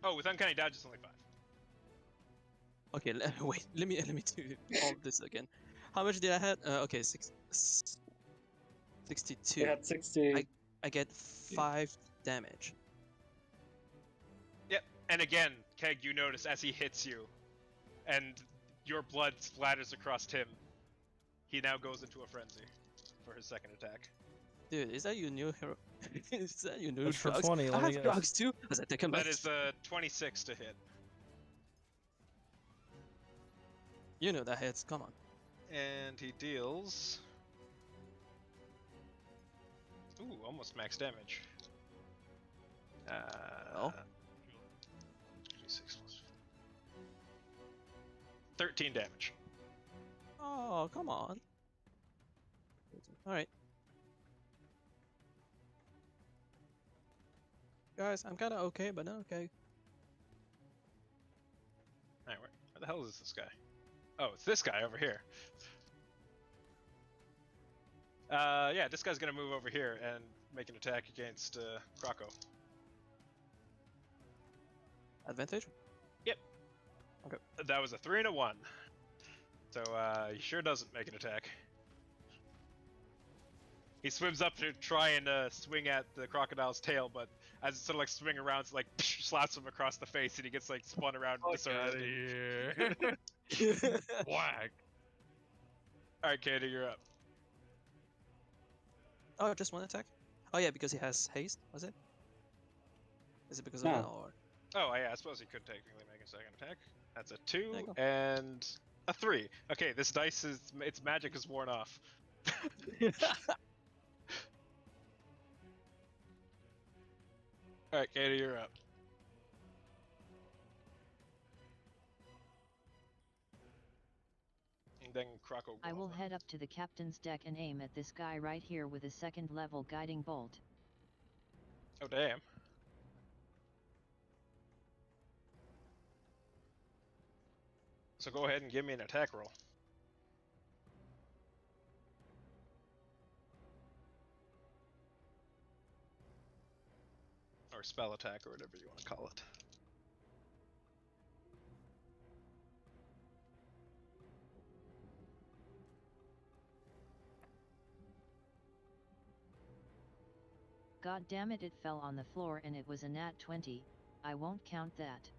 Oh, with uncanny dodge, it's only 5. Okay, wait. Let me do all this again. How much did I have? Okay, 62. They had 60. I get 5 damage. Yep. And again, Keg, you notice as he hits you, and your blood splatters across him, he now goes into a frenzy for his second attack. Dude, is that your new hero? Is that your new That's for drugs? 20, I let me have guess. drugs too. Was that taken That is a 26 to hit. You know that hits. Come on. And he deals... Ooh, almost max damage. Oh. 26 plus 13 damage. Oh, come on. All right. Guys, I'm kind of okay, but not okay. Alright, where the hell is this guy? Oh, it's this guy over here. Yeah, this guy's gonna move over here and make an attack against Croco. Advantage? Yep. Okay. That was a 3 and a 1. So he sure doesn't make an attack. He swims up to try and swing at the crocodile's tail, but as it's sort of like swinging around, it's like slaps him across the face, and he gets like spun around and Fuck outta disoriented. here. Whack. All right, Kato, you're up. Oh, just one attack? Oh yeah, because he has haste, was it? Is it because of No. that or? Oh, yeah, I suppose he could technically make a second attack. That's a 2 There you go. and a 3. Okay, this dice is its magic is worn off. All right, Kato, you're up. And then Croco. I will head up to the captain's deck and aim at this guy right here with a second level guiding bolt. Oh, damn. So go ahead and give me an attack roll. Or spell attack, or whatever you want to call it. God damn it, it fell on the floor and it was a nat 20. I won't count that.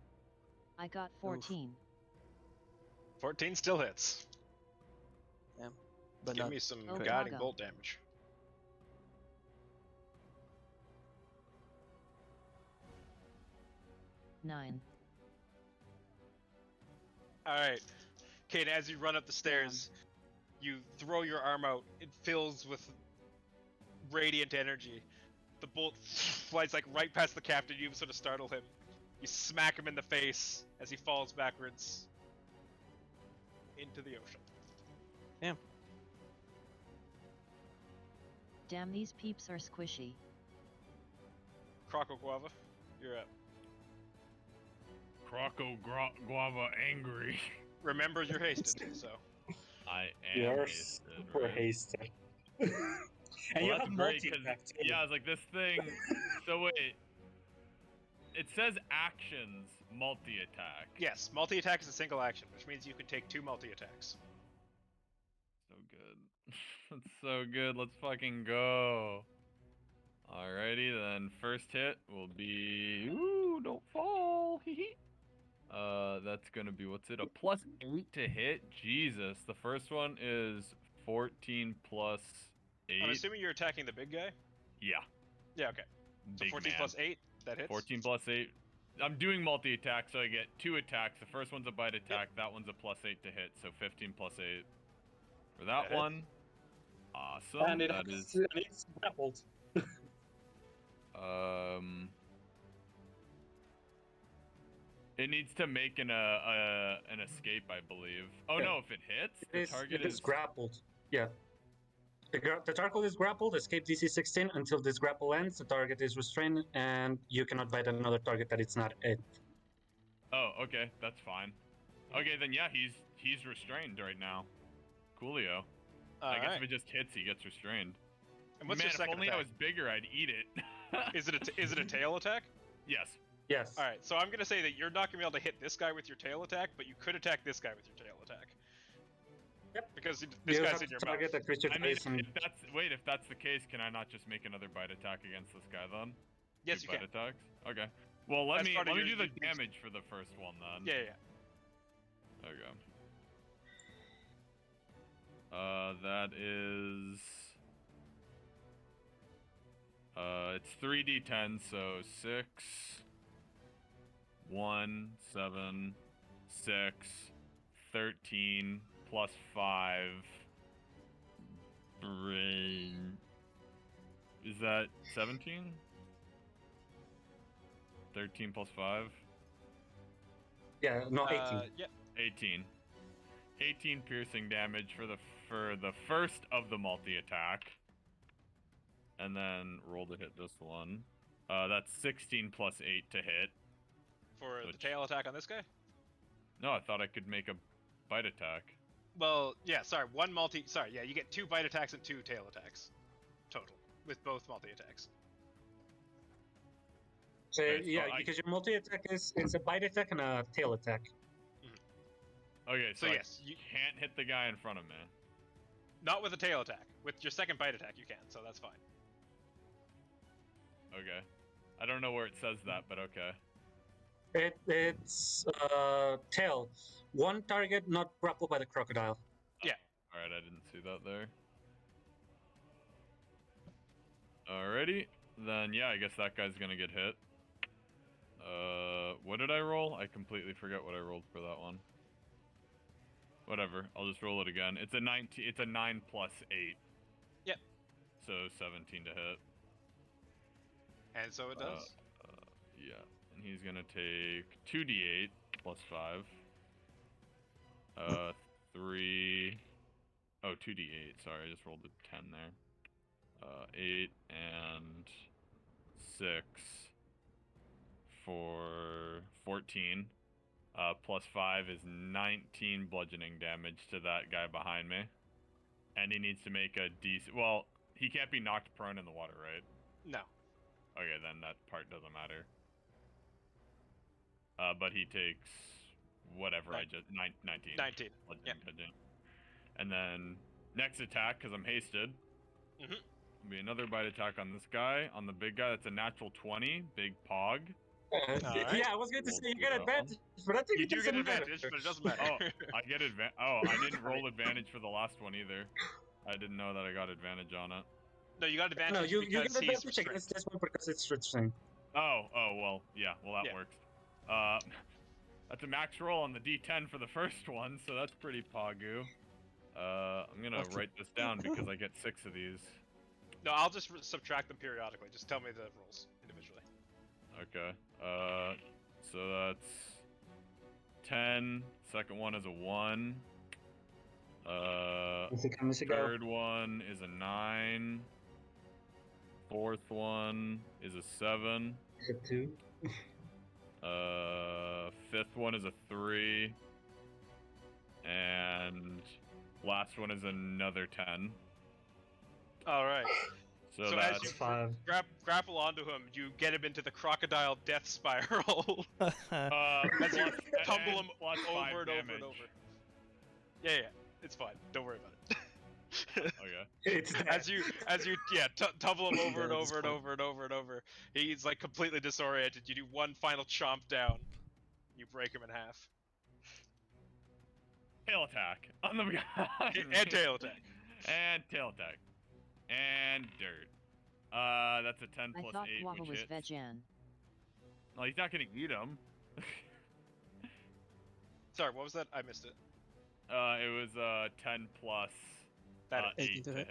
I got 14. 14 still hits. But Give not me some Oh, guiding Drago. bolt damage. Nine. Alright. Kate, as you run up the stairs, you throw your arm out. It fills with radiant energy. The bolt flies like right past the captain. You sort of startle him. You smack him in the face as he falls backwards into the ocean. Damn, these peeps are squishy. Croco Guava, you're up. Croco Guava angry. Remember, you're hasted, so. I am You're hasted, super right? hasted. And Well, you that's have great, 'cause- multi-attack too. Yeah, I was like, this thing. So wait. It says actions multi-attack. Yes, multi-attack is a single action, which means you can take 2 multi-attacks. So good. That's so good. Let's fucking go. Alrighty then. First hit will be. Ooh, don't fall. That's gonna be, what's it? A +8 to hit? Jesus. The first one is 14 plus 8. I'm assuming you're attacking the big guy? Yeah. Yeah, okay. So Big 14 man. plus 8, that hits? 14 plus 8. I'm doing multi-attack, so I get 2 attacks. The first one's a bite attack. That one's a +8 to hit, so 15 plus 8 for that That one. Awesome. And That is it's grappled. It needs to make an escape, I believe. Oh Yeah. no, if it hits, the target It is is grappled. Yeah. The target is grappled, escape DC 16. Until this grapple ends, the target is restrained, and you cannot bite another target that it's not it. Oh, okay, that's fine. Okay, then yeah, he's restrained right now. Coolio. I guess if it just hits, he gets restrained. And what's Man, your second if only attack? I was bigger, I'd eat it. Is it a tail attack? Yes. Yes. All right, so I'm gonna say that you're not gonna be able to hit this guy with your tail attack, but you could attack this guy with your tail attack. Yep. Because this You guy's have in to your target mouth. a creature I mean, face and if that's the case, can I not just make another bite attack against this guy then? Yes, Two you can. bite attacks. Okay. Well, let As me part of your- do the your- damage for the first one then. Yeah. Okay. That is. It's 3d10, so 6, 1, 7, 6, 13, plus 5. Brain. Is that 17? 13 plus 5? yeah, no 18. Yeah. 18. 18 piercing damage for the first of the multi-attack. And then roll to hit this one. That's 16 plus 8 to hit. For the Which- tail attack on this guy? No, I thought I could make a bite attack. Well, yeah, sorry, yeah, you get 2 bite attacks and 2 tail attacks. Total. With both multi-attacks. So, Okay, so yeah, I- because your multi-attack is it's a bite attack and a tail attack. Okay, so, So yes, I can't hit the guy in front of me. Not with a tail attack. With your second bite attack you can, so that's fine. Okay. I don't know where it says that, but okay. It's tail. One target not grappled by the crocodile. Alright, I didn't see that there. Alrighty. Then, yeah, I guess that guy's gonna get hit. What did I roll? I completely forget what I rolled for that one. Whatever, I'll just roll it again. It's a 19. It's a 9 plus 8. Yep. So 17 to hit. And so it does. Yeah, and he's gonna take 2d8 plus 5. 3. Oh, 2d8. Sorry, I just rolled a 10 there. 8 and 6 for 14. Plus 5 is 19 bludgeoning damage to that guy behind me. And he needs to make a decent... Well, he can't be knocked prone in the water, right? No. Okay, then that part doesn't matter. But he takes... whatever I just... 19. 19. Bludgeoning damage. And then next attack, because I'm hasted. Mhm. Will be another bite attack on this guy. On the big guy, that's a natural 20. Big pog. Alright. Yeah, I was going to say you get Roll advantage, but I think You it do get doesn't matter. advantage, but it doesn't matter. I get advantage. Oh, I didn't roll advantage for the last one either. I didn't know that I got advantage on it. No, you got advantage No, you get because he's advantage restrained. against this one because it's restrained. Oh, well, yeah, well that Yeah. works. That's a max roll on the D10 for the first one, so that's pretty pogu. I'm gonna write this down because I get 6 of these. No, I'll just subtract them periodically. Just tell me the rolls individually. Okay. So that's 10. Second one is a 1. Third one is a 9. Fourth one is a 7. Two. Fifth one is a 3. And last one is another 10. Alright. So So that's as you 5. grapple onto him, you get him into the crocodile death spiral. As you plus- tumble and him plus 5 over and over and damage. over. Yeah, it's fine. Don't worry about it. Okay. It's as you tumble him over and Yeah, over and fine. over and over and over. He's like completely disoriented. You do one final chomp down. You break him in half. Tail attack on the guy. And tail attack. And tail attack. And dirt. That's a 10 I plus thought 8, Guava which was hits. vegan. Well, he's not gonna eat him. Sorry, what was that? I missed it. It was 10 plus That 8 to hit.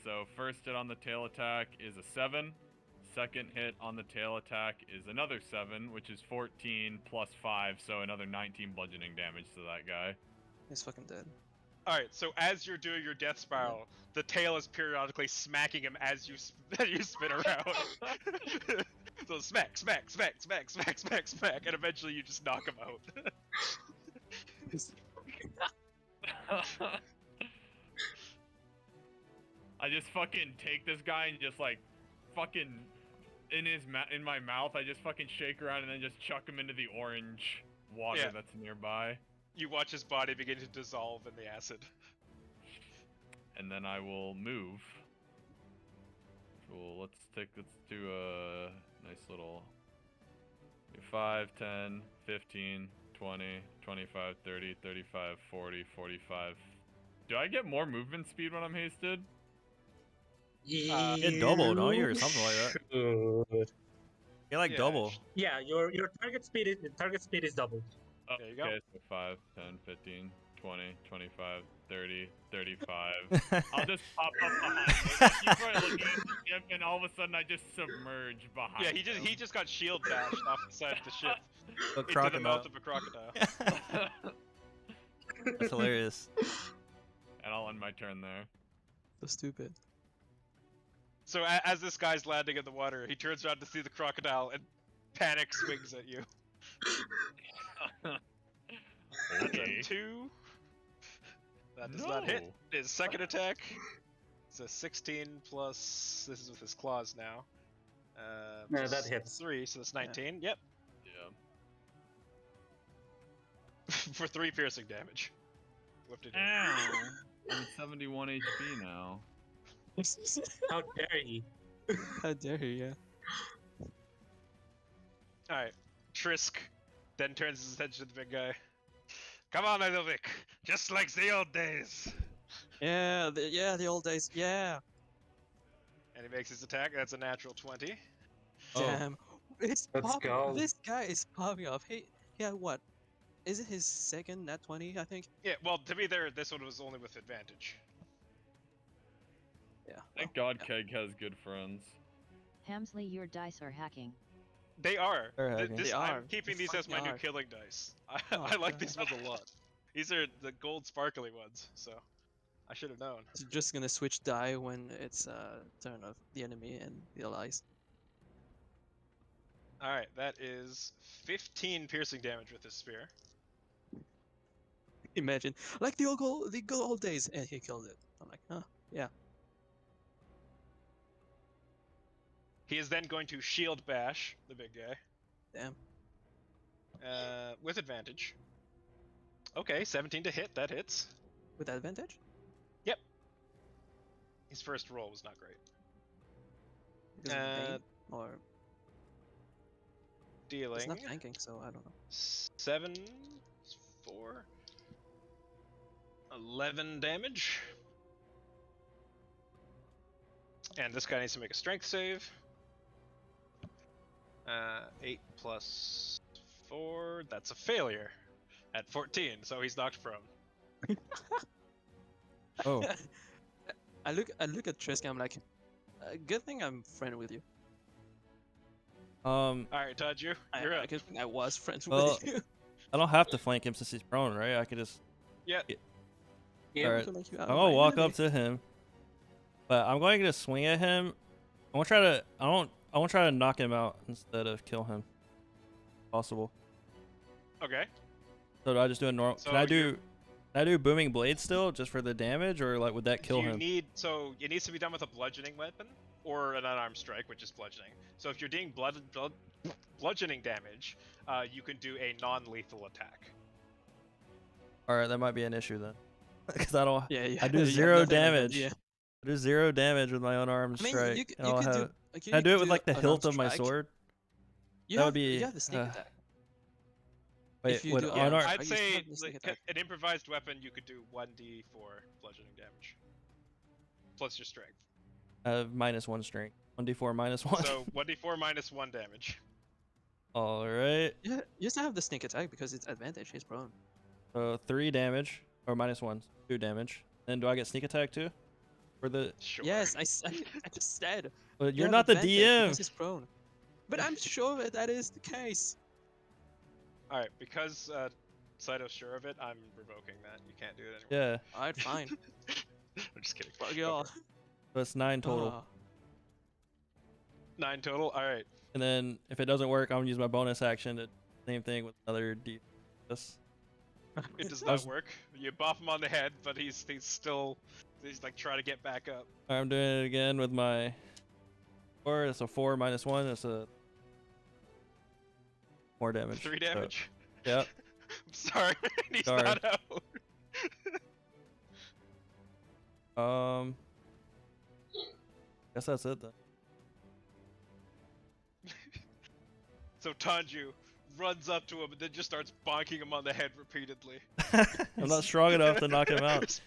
So first hit on the tail attack is a 7. Second hit on the tail attack is another 7, which is 14 plus 5, so another 19 bludgeoning damage to that guy. He's fucking dead. Alright, so as you're doing your death spiral, the tail is periodically smacking him as you you spin around. So smack, smack, smack, smack, smack, smack, smack, and eventually you just knock him out. I just fucking take this guy and just like fucking in my mouth. I just fucking shake around and then just chuck him into the orange water Yeah. that's nearby. You watch his body begin to dissolve in the acid. And then I will move. Cool. Let's do a nice little 5, 10, 15, 20, 25, 30, 35, 40, 45. Do I get more movement speed when I'm hasted? Get double, don't you, or something like that? Should. Get like Yeah, double. Yeah, your target speed is doubled. Oh, There you go. okay, so 5, 10, 15, 20, 25, 30, 35. I'll just pop up behind him. He's probably looking at the ship, and all of a sudden I just submerge behind Yeah, him. he just got shield bashed off the side of the ship A into the crocodile. mouth of a crocodile. That's hilarious. And I'll end my turn there. So stupid. So as this guy's landing in the water, he turns around to see the crocodile and panic swings at you. That's Okay. a 2. That does not hit. His second attack. It's a 16 plus. This is with his claws now. Yeah, that plus hits. 3, so that's 19. Yep. Yeah. For 3 piercing damage. Lifted him. Ow. I'm at 71 HP now. How dare he? How dare he? Yeah. Alright. Trisk then turns his attention to the big guy. Come on, Edovic. Just like the old days. Yeah, the old days. Yeah. And he makes his attack. That's a natural 20. Oh. Damn. It's Let's popping. go. This guy is popping off. He had what? Is it his second nat 20? I think. Yeah, well, to be there, this one was only with advantage. Yeah. Thank well, God yeah. Keg has good friends. Hamsley, your dice are hacking. They are. They're hacking. This, They I'm are. keeping They these as my fucking new are. killing dice. Oh, I like God. these ones a lot. These are the gold sparkly ones, so I should have known. It's just gonna switch die when it's turn of the enemy and the allies. Alright, that is 15 piercing damage with this spear. Imagine, like the good old days, and he killed it. I'm like, huh, yeah. He is then going to shield bash the big guy. Damn. With advantage. Okay, 17 to hit, that hits. With advantage? Yep. His first roll was not great. Because of the Bane? Or Dealing it's not flanking, so I don't know. 7, 4, 11 damage. And this guy needs to make a strength save. 8 plus 4, that's a failure at 14, so he's knocked prone. Oh. I look at Trisk, I'm like, good thing I'm friend with you. Alright, Todd, you're I up. good thing I was friends Well, with you. I don't have to flank him since he's prone, right? I could just. Yeah. Yeah, Alright. to make you out I'm of gonna my walk enemy. up to him, but I'm going to swing at him. I want to try to. I want to try to knock him out instead of kill him. Possible. Okay. So do I just do a normal? So Can I do booming blade still, just for the damage, or like would that kill him? So it needs to be done with a bludgeoning weapon or an unarmed strike, which is bludgeoning. So if you're doing bludgeoning damage, you can do a non-lethal attack. All right, that might be an issue then, because I don't. Yeah, yeah. I do you have 0 nothing like that, damage. yeah. I do 0 damage with my unarmed I mean, strike. you and I'll could have, do. Like, can I do it with like the an hilt armed of my strike. sword? You That have, would be, you have the sneak attack. Wait, If you would do unarmed? unarmed- I'd you still say have the sneak attack. an improvised weapon, you could do 1d4 bludgeoning damage. Plus your strength. -1 strength. 1d4 -1. So 1d4 minus 1 damage. All right. Yeah, you still have the sneak attack because it's advantage. He's prone. So 3 damage or -1, 2 damage. Then do I get sneak attack too? For the. Sure. Yes, I just said. But you you're have not the advantage DM. Because he's prone. But I'm sure that is the case. Alright, because Saito's sure of it, I'm revoking that. You can't do it anymore. Yeah. Alright, fine. I'm just kidding. Fuck Go y'all. for it. So it's 9 total. Ah. 9 total? Alright. And then if it doesn't work, I'm gonna use my bonus action to same thing with another D. This. It does I not was- work. You bop him on the head, but he's like trying to get back up. I'm doing it again with my 4. That's a 4 minus 1. That's a more damage. 3 So, damage. yep. I'm sorry, man. He's Sorry. not out. Guess that's it then. So Tanju runs up to him and then just starts bonking him on the head repeatedly. I'm not strong enough to knock him out.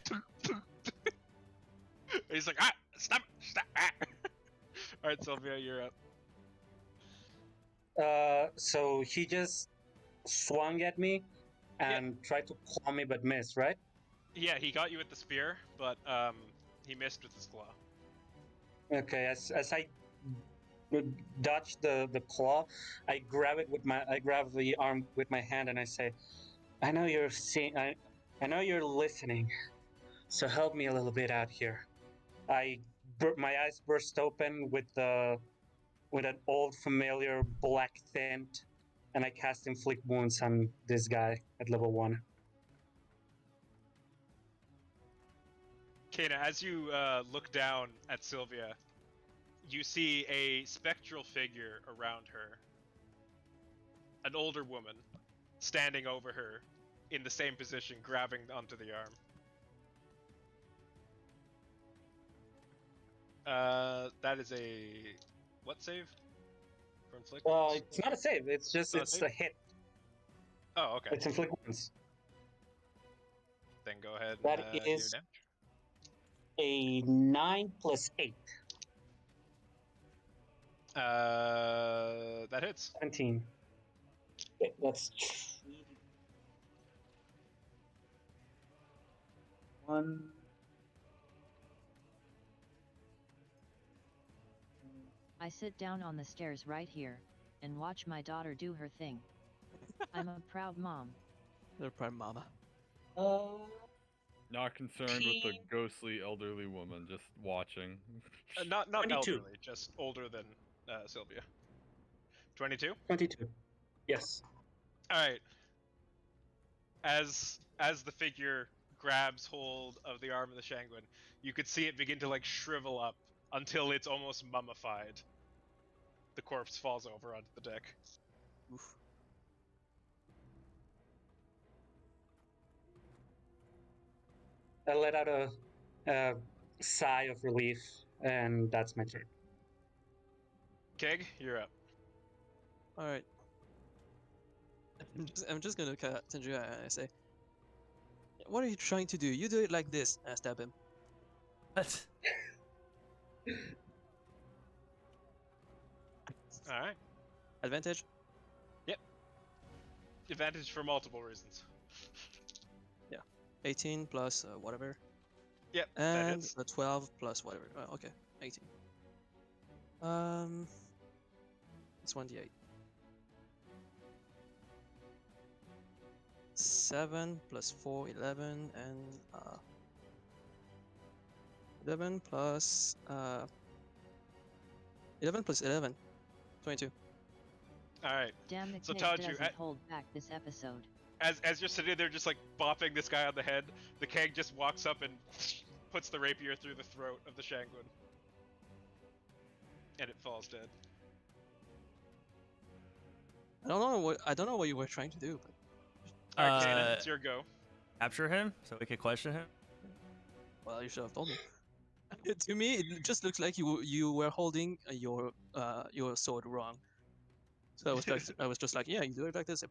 He's like, ah, stop, stop, ah. All right, Sylvia, you're up. So he just swung at me and tried to claw me but missed, right? Yeah, he got you with the spear, but he missed with his claw. Okay, as I dodge the claw, I grab the arm with my hand and I say, I know you're seeing, I know you're listening, so help me a little bit out here. My eyes burst open with an old familiar black tint, and I cast inflict wounds on this guy at level 1. Kana, as you look down at Sylvia, you see a spectral figure around her. An older woman standing over her in the same position, grabbing onto the arm. That is a... what save? For inflict wounds? It's not a save, it's just, it's a hit. Oh, okay. It's inflict wounds. Then go ahead That and is do damage. a 9 plus 8. That hits. 17. Okay, that's 1. I sit down on the stairs right here and watch my daughter do her thing. I'm a proud mom. You're a prime mama. Not concerned with the ghostly elderly woman, just watching. Not 22. elderly, just older than Sylvia. 22? 22. Yes. Alright. As the figure grabs hold of the arm of the Shanguin, you could see it begin to like shrivel up until it's almost mummified. The corpse falls over onto the deck. Oof. I let out a sigh of relief, and that's my turn. Keg, you're up. Alright. I'm just gonna look at Tenju and I say, what are you trying to do? You do it like this. I stab him. What? Alright. Advantage? Advantage for multiple reasons. 18 plus whatever. Yep, that And hits. 12 plus whatever. Oh, okay, 18. It's 1d8. 7 plus 4, 11, and 11 plus 11 plus 11, 22. Alright. Damn, the So kid Tanju, doesn't hold back this episode. As you're sitting there just like bopping this guy on the head, the keg just walks up and puts the rapier through the throat of the Shanguin. And it falls dead. I don't know what you were trying to do, but Alright, Kanan, it's your go. Capture him so we could question him. well, you should have told me. To me, it just looks like you were holding your sword wrong. So I was just like, yeah, you do it like this.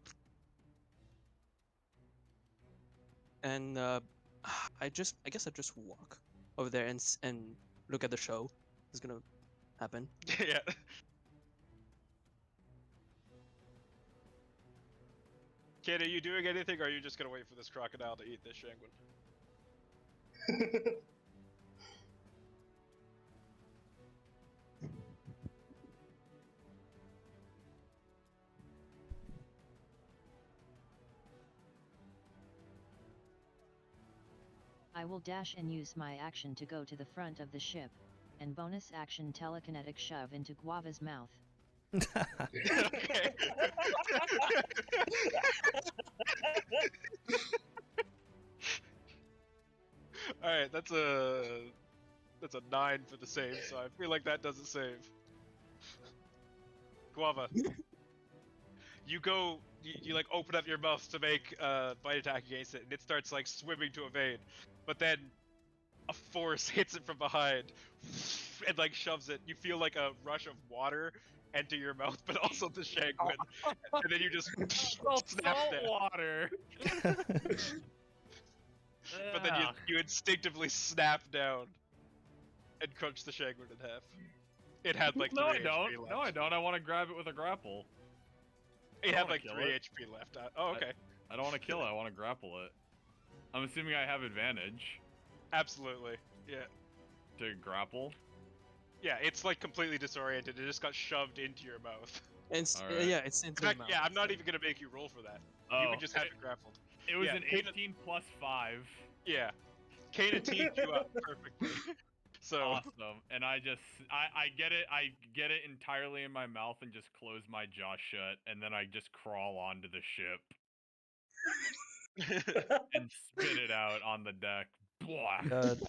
And I guess I just walk over there and look at the show. It's gonna happen. Yeah. Kid, are you doing anything, or are you just gonna wait for this crocodile to eat this Shanguin? I will dash and use my action to go to the front of the ship, and bonus action telekinetic shove into Guava's mouth. Okay. Alright, that's a 9 for the save, so I feel like that doesn't save. Guava. You go, you like open up your mouth to make a bite attack against it, and it starts like swimming to evade, but then a force hits it from behind and like shoves it. You feel like a rush of water enter your mouth, but also the Shagwin, and then you just snap Salt down. water. But then you instinctively snap down and crunch the Shagwin in half. It had like 3 No, I HP don't. left. No, I don't. I want to grab it with a grapple. It I had wanna like kill 3 it. HP left. Oh, okay. I don't want to kill it. I want to grapple it. I'm assuming I have advantage Absolutely. Yeah. to grapple. Yeah, it's like completely disoriented. It just got shoved into your mouth. Alright. Yeah, it's In into your fact, mouth. yeah, I'm not even gonna make you roll for that. You Oh, can just have it grappled. it was yeah, an Kana- 18 plus 5. Yeah. Kana teed you up perfectly. So Awesome. And I get it entirely in my mouth and just close my jaw shut, and then I just crawl onto the ship and spit it out on the deck. Blah. God.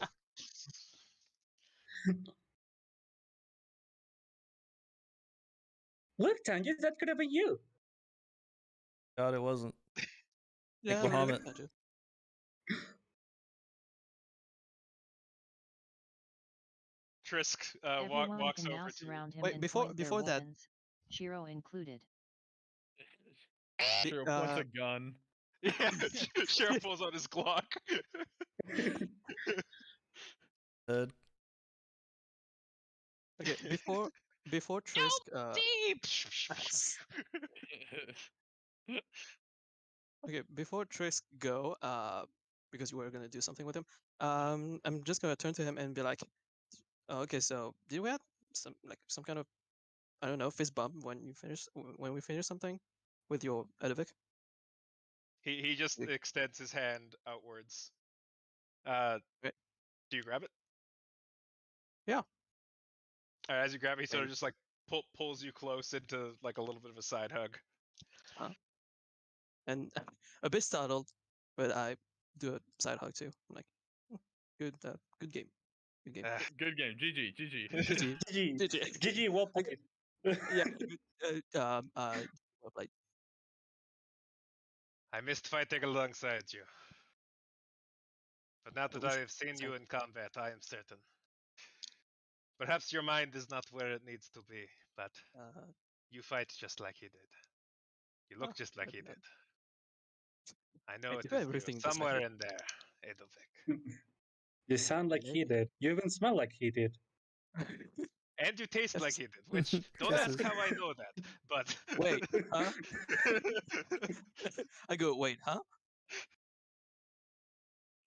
Look, Tanya, that could have been you. God, it wasn't. Yeah, Bahamut. Andrew. Trisk Everyone walks can over now to you. surround him Wait, and before- point their before that- weapons, Shiro included. Sure, points a gun. Yeah, Sheriff pulls out his Glock. Dead. Okay, before Trisk. Deep. Okay, before Trisk go, because you were gonna do something with him, I'm just gonna turn to him and be like, oh, okay, so did we have some kind of, I don't know, fist bump when we finish something with your Edovic? He just Like- extends his hand outwards. Right. Do you grab it? Yeah. Alright, as you grab it, he sort of Right. just like pulls you close into like a little bit of a side hug. And a bit startled, but I do a side hug too. I'm like, good game, good game. Ah, Good game. GG. GG. GG, GG. GG. GG, well played. Yeah, good, well played. I missed fighting alongside you. But now that we I should have seen you say- in combat, I am certain. Perhaps your mind is not where it needs to be, but you fight just like he did. You look Oh, just like good he man. did. I know I it do is everything you. just like Somewhere he in there, Edovic. You sound like he did. You even smell like he did. And you taste Yes. like he did, which don't Yes. ask how I know that, but Wait, huh? I go, wait, huh?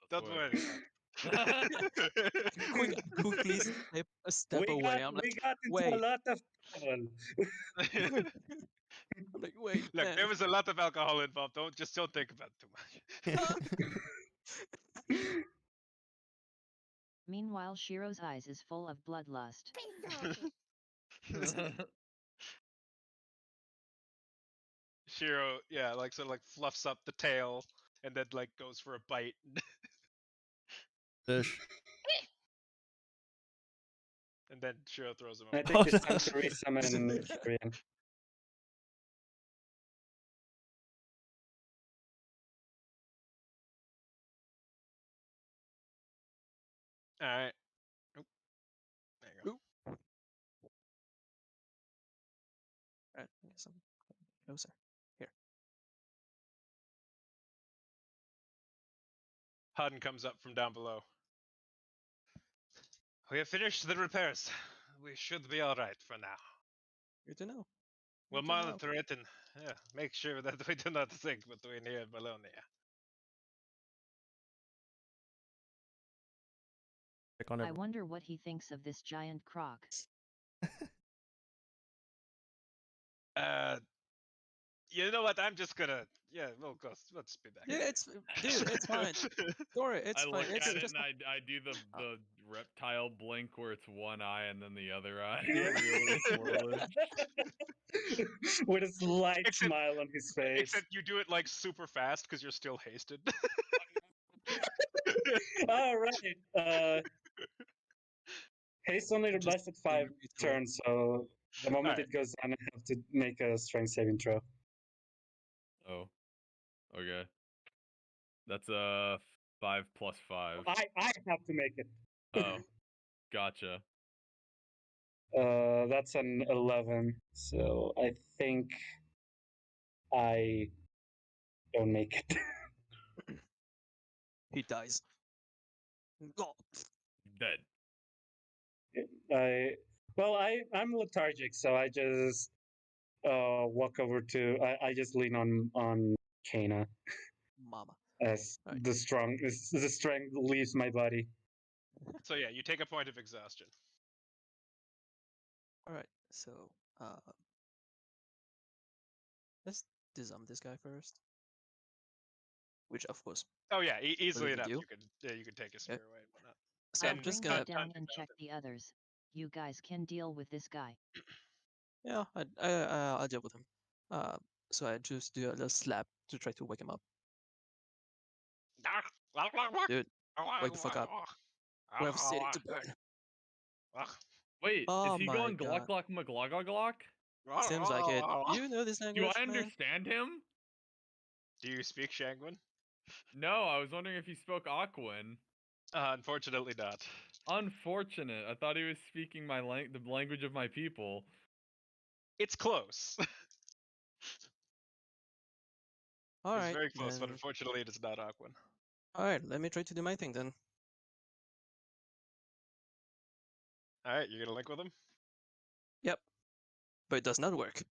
Don't Wait. worry. Quickly step away. I'm we like, got into wait. a lot of trouble. I'm like, wait, Look, man. there was a lot of alcohol involved. Don't think about it too much. Meanwhile, Shiro's eyes is full of bloodlust. Shiro, yeah, like sort of like fluffs up the tail and then like goes for a bite. Fish. And then Shiro throws him I away. think it's time to resummon Shurian. Alright. Oop. There you go. Alright, I guess I'm closer. Here. Hudden comes up from down below. We have finished the repairs. We should be alright for now. Good to know. We'll Good to know. monitor it and make sure that we do not sink between here and Bologna. Check on I every- wonder what he thinks of this giant croc. You know what? I'm just gonna. Yeah, let's be back. Yeah, it's dude, it's fine. Don't worry, it's I fine. look It's at it just and I do the reptile blink where it's one eye and then the other eye. Yeah. Really swirling. With a slight Except- smile on his face. Except you do it like super fast because you're still hasted. All right. Haste only lasted 5 turns, so The moment Alright. it goes down, I have to make a strength saving throw. Oh. Okay. That's a 5 plus 5. I have to make it. Oh. Gotcha. That's an 11. So I think I don't make it. He dies. Oh, Dead. I'm lethargic, so I just walk over to. I just lean on Kana mama. as Right. the strength leaves my body. So yeah, you take a point of exhaustion. All right. So, let's disarm this guy first. Which, of course, Oh yeah, easily we enough. do. You could take a spear away and whatnot. So I'm I'll just bring gonna. you down and check the others. You guys can deal with this guy. Yeah, I'll deal with him. So I just do a little slap to try to wake him up. Dude, wake the fuck up. We have a city to burn. Wait, Oh is he my going god. glock glock maglock glock? Seems like it. You know this language, Do I man? understand him? Do you speak Shangwin? No, I was wondering if he spoke Aquan. Unfortunately not. Unfortunate. I thought he was speaking the language of my people. It's close. All It's right, very close, but then. unfortunately it is not Aquan. All right, let me try to do my thing then. Alright, you're gonna link with him? Yep, but it does not work.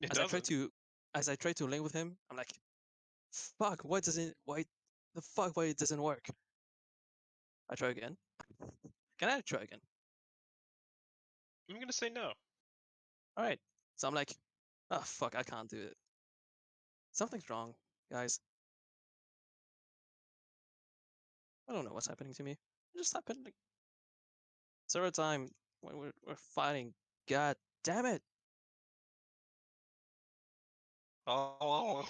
It As doesn't. I try to link with him, I'm like, fuck, why the fuck, why it doesn't work? I try again. Can I try again? I'm gonna say no. All right, so I'm like, oh fuck, I can't do it. Something's wrong, guys. I don't know what's happening to me. It just happened like several times when we're fighting. God damn it! Oh.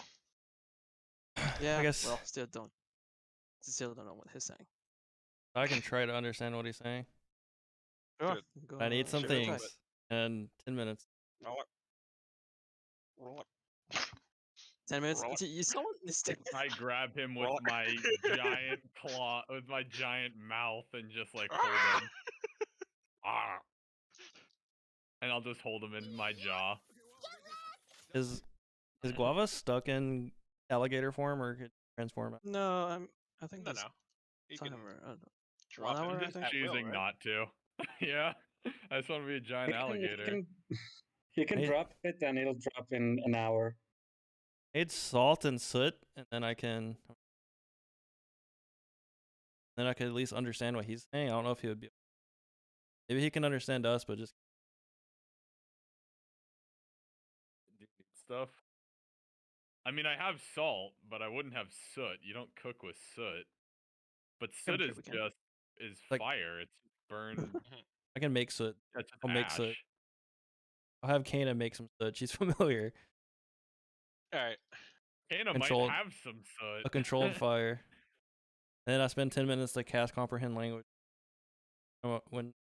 Yeah, I guess well, still don't know what he's saying. I can try to understand what he's saying. Sure, Good. I need some Sure, go try. things and 10 minutes. 10 minutes. Roll it. Someone needs to. I grab him with Roll- my giant claw, with my giant mouth, and just like hold him. Ah. And I'll just hold him in my jaw. Is Guava stuck in alligator form or could transform? No, I think No, he's no. You can timer. I don't know. drop 1 it hour, I'm I just think. at will, choosing right? not to. Yeah, I just want to be a giant alligator. You can Hey. drop it and it'll drop in an hour. It's salt and soot, and then I could at least understand what he's saying. I don't know if he would be. Maybe he can understand us, but just Stuff. I mean, I have salt, but I wouldn't have soot. You don't cook with soot. But soot sure is we can. just Like- fire. It's burned. I can make soot. That's I'll make ash. soot. I'll have Kana make some soot. She's familiar. Alright. Kana Controlled- might have some soot. A controlled fire. And then I spend 10 minutes to cast comprehend language. When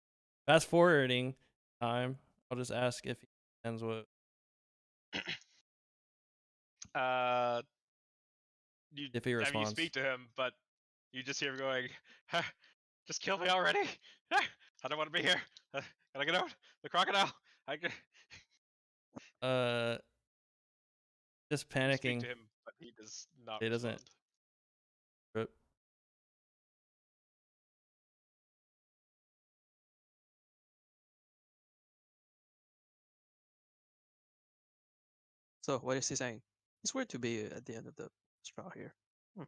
fast forwarding time, I'll just ask if he understands what. If he You responds. speak to him, but you just hear him going, just kill me already. I don't want to be here. Can I get out? The crocodile. Just You speak panicking. to him, but he does not He doesn't- respond. Rip. So what is he saying? It's weird to be at the end of the straw here. I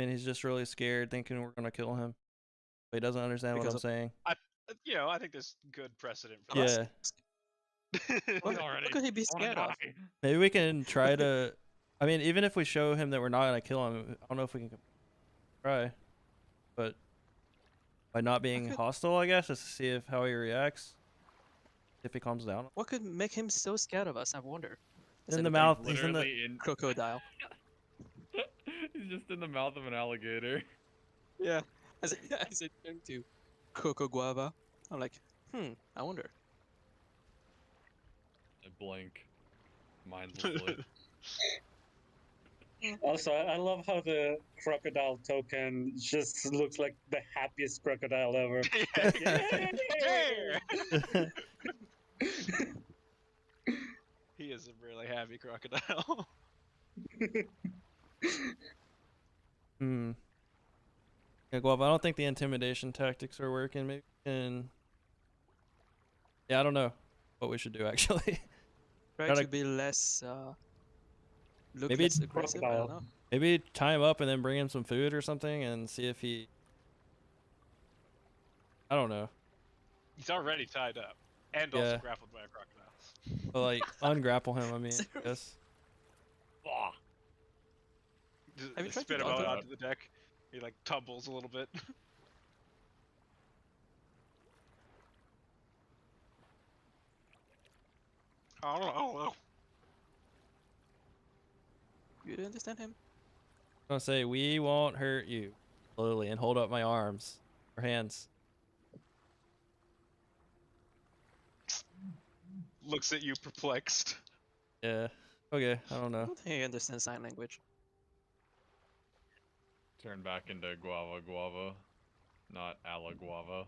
mean, he's just really scared, thinking we're gonna kill him. But he doesn't understand Because what I'm saying. I think there's good precedent for Yeah. What, Already. what could he be I wanna scared of? die. Maybe we can try to. I mean, even if we show him that we're not gonna kill him, I don't know if we can try. But by not being could- hostile, I guess, just to see how he reacts. If he calms down. What could make him so scared of us? I wonder. Is In it the a mouth. He's in the. Literally in. crocodile? He's just in the mouth of an alligator. Yeah. As I turn to Coco Guava, I'm like, I wonder. I blink mindlessly. Also, I love how the crocodile token just looks like the happiest crocodile ever. Like, Yeah. He is a really happy crocodile. Hmm. Yeah, Guav, I don't think the intimidation tactics are working. Maybe we can. Yeah, I don't know what we should do actually. Try Gotta- to be less, look Maybe- less aggressive. I don't Crocodile. know. Maybe tie him up and then bring him some food or something and see if he. I don't know. He's already tied up and also Yeah. grappled by a crocodile. But like ungrapple him. I mean, yes. Ah, Just Have you tried to spit him dog out him? onto the deck. He like tumbles a little bit. I don't know. You didn't understand him? I'm gonna say we won't hurt you, slowly, and hold up my arms or hands. Looks at you perplexed. Yeah. Okay. I don't I know. don't think he understands sign language. turn back into guava guava, not ala guava.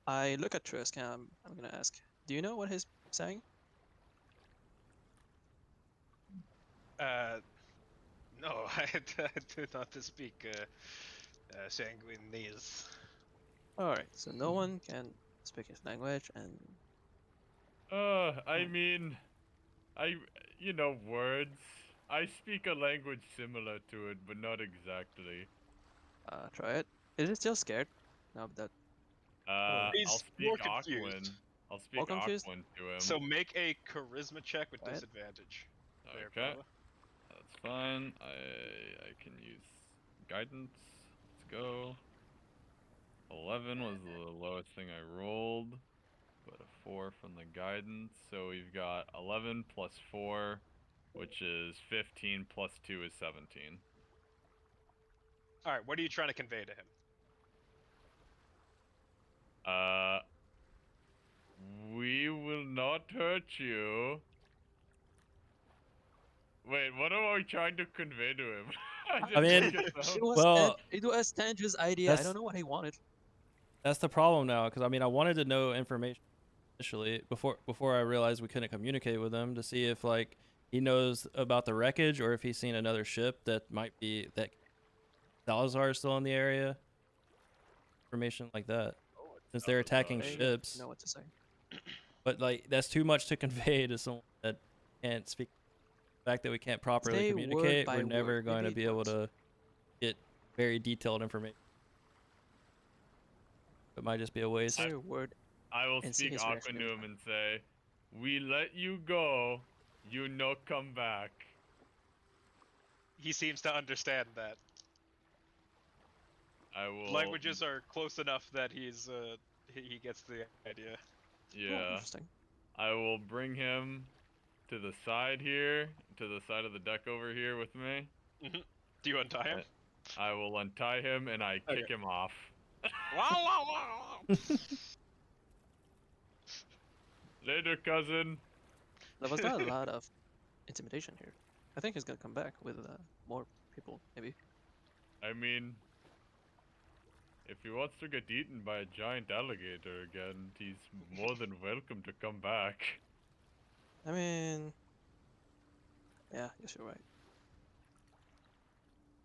I look at Trisk and I'm gonna ask, do you know what he's saying? No, I do not speak Sanguinese. Alright, so no one can speak his language, and I mean, words. I speak a language similar to it, but not exactly. try it. Is it still scared? No, that. He's I'll speak more confused. Aquan. I'll speak More confused? Aquan to him. So make a charisma check with What? disadvantage. There, Okay. Bubba. That's fine. I can use guidance. Let's go. 11 was the lowest thing I rolled, but a 4 from the guidance. So we've got 11 plus 4, which is 15 plus 2 is 17. All right, what are you trying to convey to him? We will not hurt you. Wait, what am I trying to convey to him? I mean, It was Tanger's idea. I that's- don't know what he wanted. That's the problem now, because I mean, I wanted to know information initially before I realized we couldn't communicate with him to see if like he knows about the wreckage or if he's seen another ship that might be that Salazar is still in the area. Information like that, since they're attacking I ships. know what to say. But like that's too much to convey to someone that can't speak. The fact that we can't properly Say word communicate, by we're never word, going to maybe be able once. to get very detailed information. It might just be a waste. Say a word. I will And see speak his Aqua reaction to every him and say, "We let you go. You no come back." He seems to understand that. I will. Languages are close enough that he gets the idea. Oh, Yeah. interesting. I will bring him to the side here, to the side of the deck over here with me. Do you untie him? I will untie him and I kick him off. Wow, wow, wow. Later, cousin. There was not a lot of intimidation here. I think he's gonna come back with more people, maybe. I mean, if he wants to get eaten by a giant alligator again, he's more than welcome to come back. I mean, yeah, I guess you're right.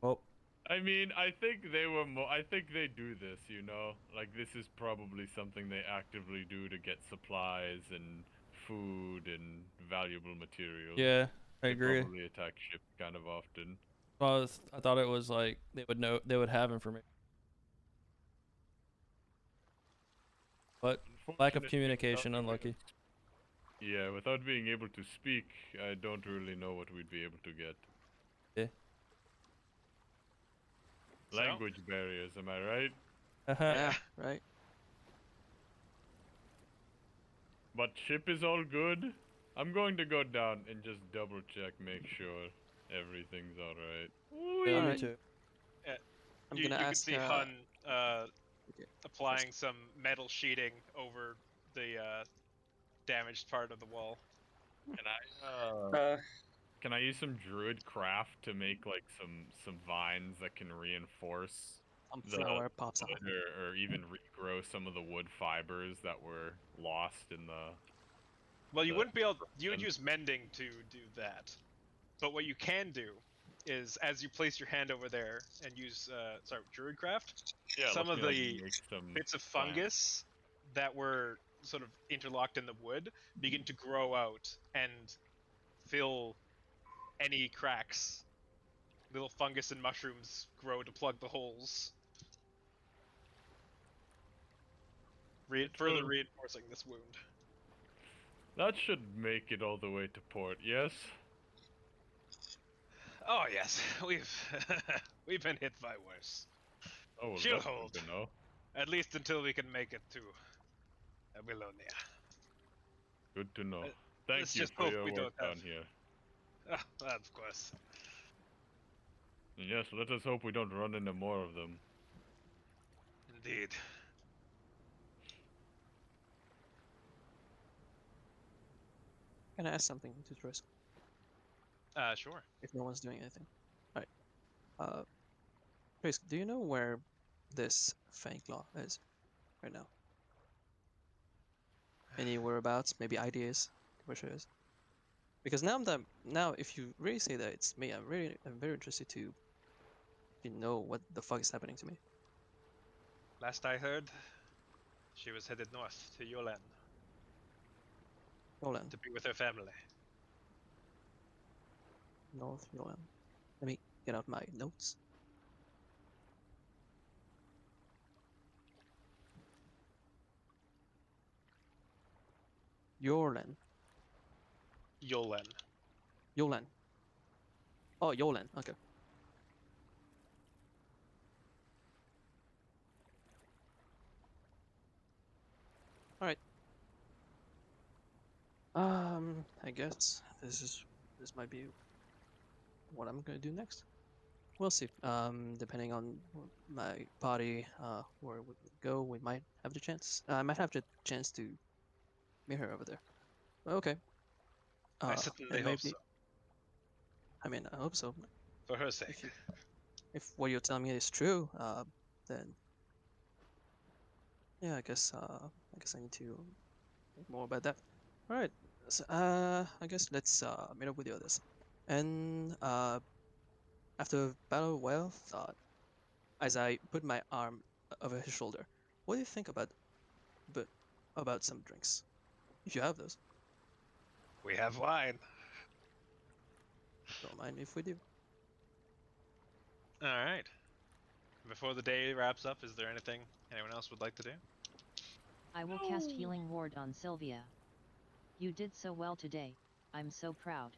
Well, I mean, I think they were I think they do this, you know? Like, this is probably something they actively do to get supplies and food and valuable materials. yeah, I They agree. probably attack ships kind of often. I thought it was like they would have information, but lack of Unfortunately, communication, without being unlucky. able to- Yeah, without being able to speak, I don't really know what we'd be able to get. Yeah. So? Language barriers, am I right? Yeah, right. But ship is all good. I'm going to go down and just double check, make sure everyth's alright. Yeah, me Alright. too. I'm you gonna can ask. see Hun Okay. applying some metal sheeting over the damaged part of the wall. Can I use some druid craft to make like some vines that can reinforce Some the flower pops out. wood, or even regrow some of the wood fibers that were lost in the? Well, you the wouldn't be able. You would and- use mending to do that, but what you can do is, as you place your hand over there and use, druidcraft, Yeah, it some lets of me, like, the make some bits of plants. fungus that were sort of interlocked in the wood begin to grow out and fill any cracks. Little fungus and mushrooms grow to plug the holes, further reinforcing this wound. That should make it all the way to port. Yes. Oh yes, we've we've been hit by worse. Oh, well, She'll that's hold. good to know. At least until we can make it to Babylonia. Good to know. Let's Thank you just for hope your we work don't have- down here. Of course. And yes, let us hope we don't run into more of them. Indeed. Can I ask something to Trisk? Sure. If no one's doing anything. Alright. Trisk, do you know where this Fangclaw is right now? Any whereabouts? Maybe ideas? Where she is? Because now if you really say that it's me, I'm very interested to know what the fuck is happening to me. Last I heard, she was headed north to Yolan Yolan. to be with her family. North Yolan. Let me get out my notes. Yolan. Yolan. Yolan. Oh, Yolan. Okay. Alright. I guess this might be what I'm gonna do next. We'll see. Depending on my party, where we go, we might have the chance. I might have the chance to meet her over there. Okay. I It certainly may hope be. so. I mean, I hope so. For her sake. If what you're telling me is true, then yeah, I guess I need to think more about that. All right. So, I guess let's meet up with the others. And after battle well thought, as I put my arm over his shoulder, what do you think but about some drinks? If you have those, We have wine. don't mind if we do. Alright. Before the day wraps up, is there anything anyone else would like to do? I will cast Healing Ward on Sylvia. You did so well today, I'm so proud.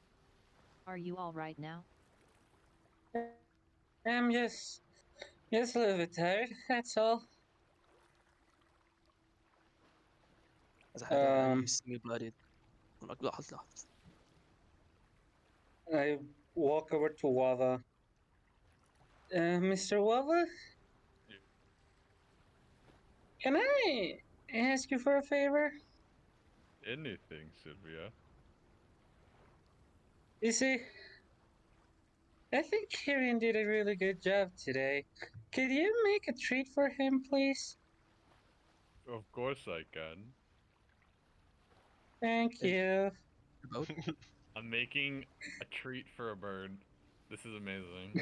Are you alright now? Yes. Yes, a little bit tired, that's all. As I had you see me bloodied. I walk over to Wava. Mr. Wava? Yeah. Can I ask you for a favor? Anything, Sylvia. You see, I think Kieran did a really good job today. Could you make a treat for him, please? Of course I can. Thank you. Boat? I'm making a treat for a bird. This is amazing.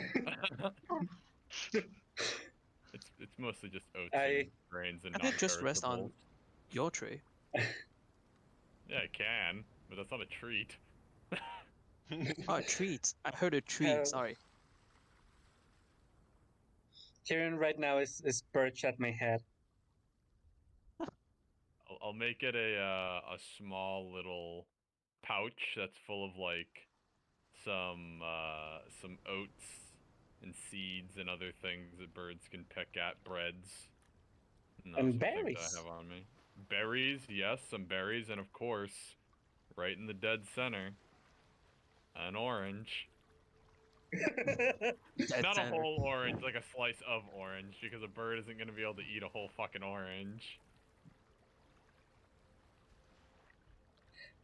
It's mostly just oats and grains and I could just rest on non-perishables. your tray. Yeah, I can, but that's not a treat. Oh, a treat. I heard a tree. Sorry. Kieran right now is perched at my head. I'll make it a small little pouch that's full of like some oats and seeds and other things that birds can peck at, breads. And some things berries. I have on me. Berries, yes, some berries, and of course, right in the dead center, an orange. Dead Not a center. whole orange, like a slice of orange, because a bird isn't gonna be able to eat a whole fucking orange.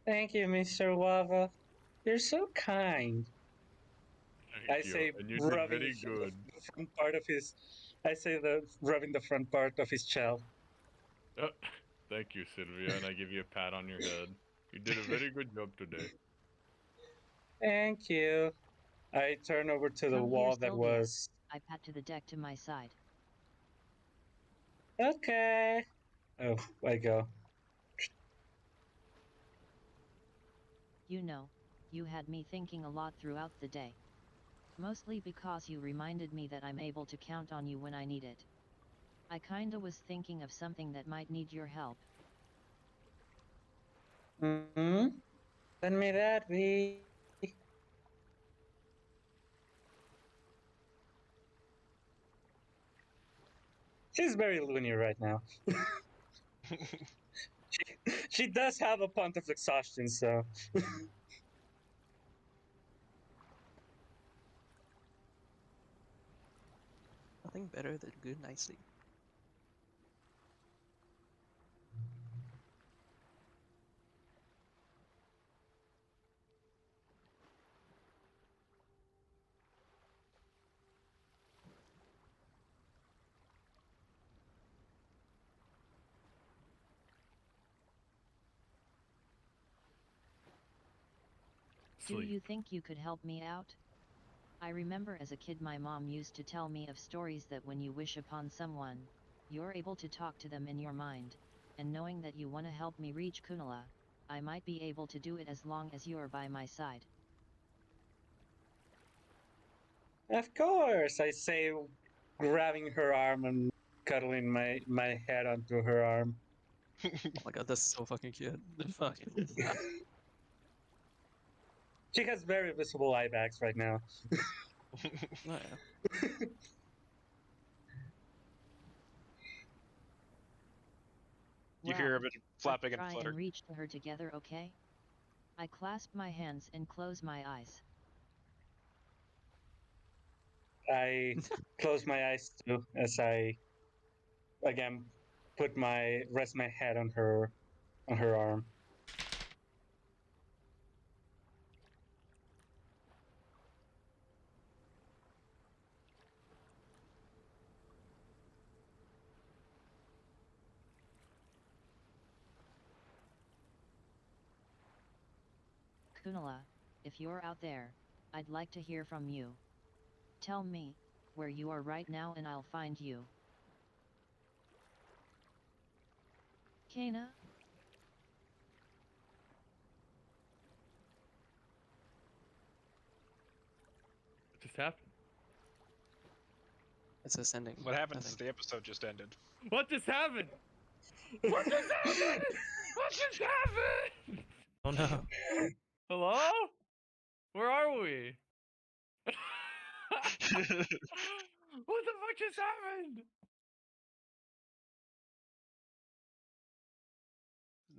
Thank you, Mr. Lava. You're so kind. Thank I you, say, and you did rubbing very good. the front part of his. I say rubbing the front part of his shell. Thank you, Sylvia, and I give you a pat on your head. You did a very good job today. Thank you. I turn over to the Come here, wall that Sylvia. was. I pat to the deck to my side. Okay. Oh, I go. You know, you had me thinking a lot throughout the day. Mostly because you reminded me that I'm able to count on you when I need it. I kinda was thinking of something that might need your help. Hmm. Send me that, V. She's very loony right now. She does have a punt of exhaustion, so. Nothing better than good night's sleep. Do Sleep. you think you could help me out? I remember as a kid my mom used to tell me of stories that when you wish upon someone, you're able to talk to them in your mind, and knowing that you want to help me reach Kunala, I might be able to do it as long as you're by my side. Of course, I say, grabbing her arm and cuddling my head onto her arm. Oh my god, that's so fucking cute. Fuck. She has very visible eye bags right now. Oh, yeah. You hear a bit of Let's flapping and try flutter. and reach to her together, okay? I clasp my hands and close my eyes. I close my eyes too as I again rest my head on her arm. Kunala, if you're out there, I'd like to hear from you. Tell me where you are right now and I'll find you. Kana? What just happened? It's ascending. What I happens is think. the episode just ended. What just happened? What just happened? What just happened? Oh no. Hello? Where are we? What the fuck just happened?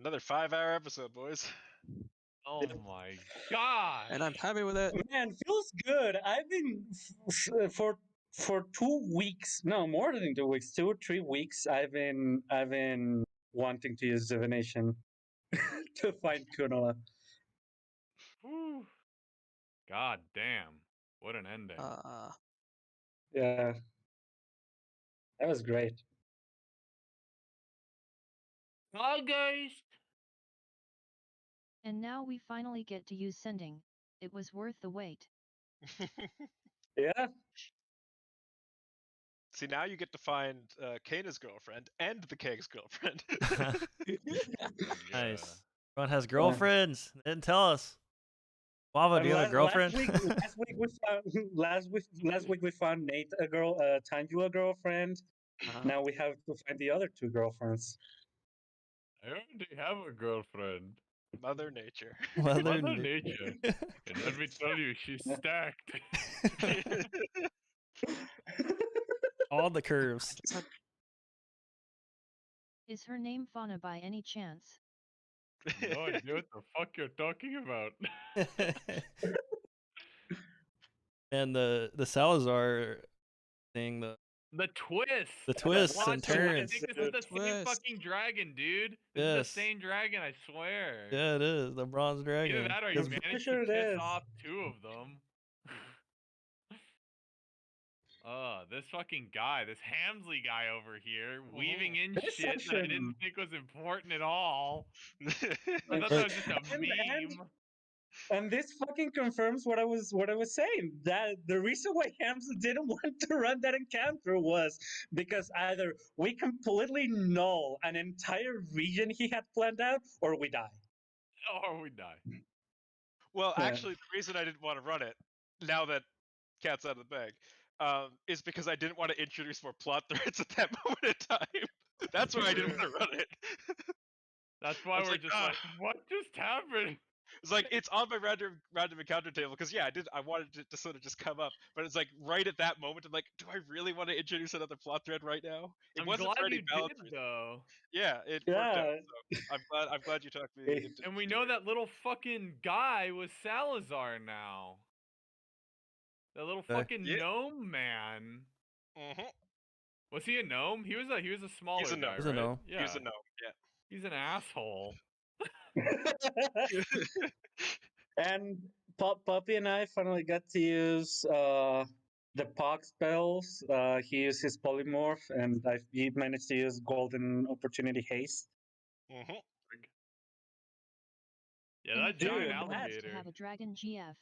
Another 5-hour episode, boys. Oh my god! And I'm happy with it. Man, feels good. I've been for 2 weeks, no more than 2 weeks, 2 or 3 weeks. I've been wanting to use divination to find Kunala. Whew. God damn. What an ending. Yeah, that was great. August! And now we finally get to use sending. It was worth the wait. Yeah, See, now you get to find Kana's girlfriend and the Keg's girlfriend. Nice. Everyone has girlfriends. They didn't tell us. Wava, do you have a girlfriend? last week we found Nate Tanju a girlfriend. Now we have to find the other two girlfriends. I already have a girlfriend. Mother Nature. Mother Nature. And let me tell you, she's stacked. All the curves. Is her name Fauna by any chance? No idea what the fuck you're talking about. And the Salazar thing, The twist. the twists Watch and it. I turns. think this The is the same twist. fucking dragon, dude. This Yes. is the same dragon, I swear. Yeah, it is the bronze Either dragon. that or you I'm pretty managed sure to it piss is. off 2 of them. This fucking guy, this Hamsley guy over here, weaving in This shit that I section- didn't think was important at all. I Like, thought that was just a and- meme. And this fucking confirms what I was saying. That the reason why Hamza didn't want to run that encounter was because either we completely null an entire region he had planned out, or we die. Or we die. Well, Yeah. actually, the reason I didn't want to run it, now that cat's out of the bag, is because I didn't want to introduce more plot threads at that moment in time. That's why I didn't want to run it. That's why I was we're like, just like, what just happened? It's like it's on my random encounter table because yeah, I wanted it to sort of just come up, but it's like right at that moment, I'm like, do I really want to introduce another plot thread right now? It I'm wasn't glad for any you balance did reason. though. Yeah, it worked out. Yeah. So I'm glad you talked me Hey. into. And we know that little fucking guy was Salazar now. That little Okay. fucking Yeah. gnome man. Mm-hmm. Was he a gnome? He was a smaller a guy, gnome. He's a right? gnome. Yeah. He was a gnome. He's an asshole. Yeah. And Puppy and I finally got to use the Pog spells. He used his polymorph, and he managed to use Golden Opportunity Haste. Mm-hmm. Yeah, In that the giant Dude, future, wants to alligator. have a dragon GF.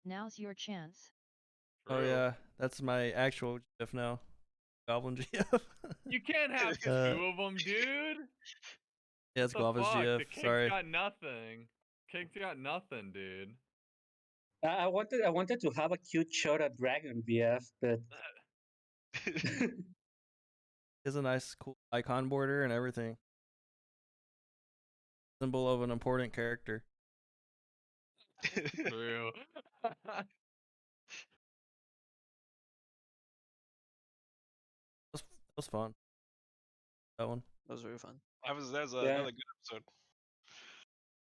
Now's your chance. Oh True. yeah, that's my actual GF now. Goblin GF. You can't have 2 of them, dude. Yeah, it's What the Guava's fuck? GF. The king's Sorry. got nothing. King's got nothing, dude. I wanted to have a cute shot at Dragon BF, but It's a nice, cool icon border and everything. Symbol of an important character. True. That was fun. That one. That was very fun. That was Yeah. another good episode.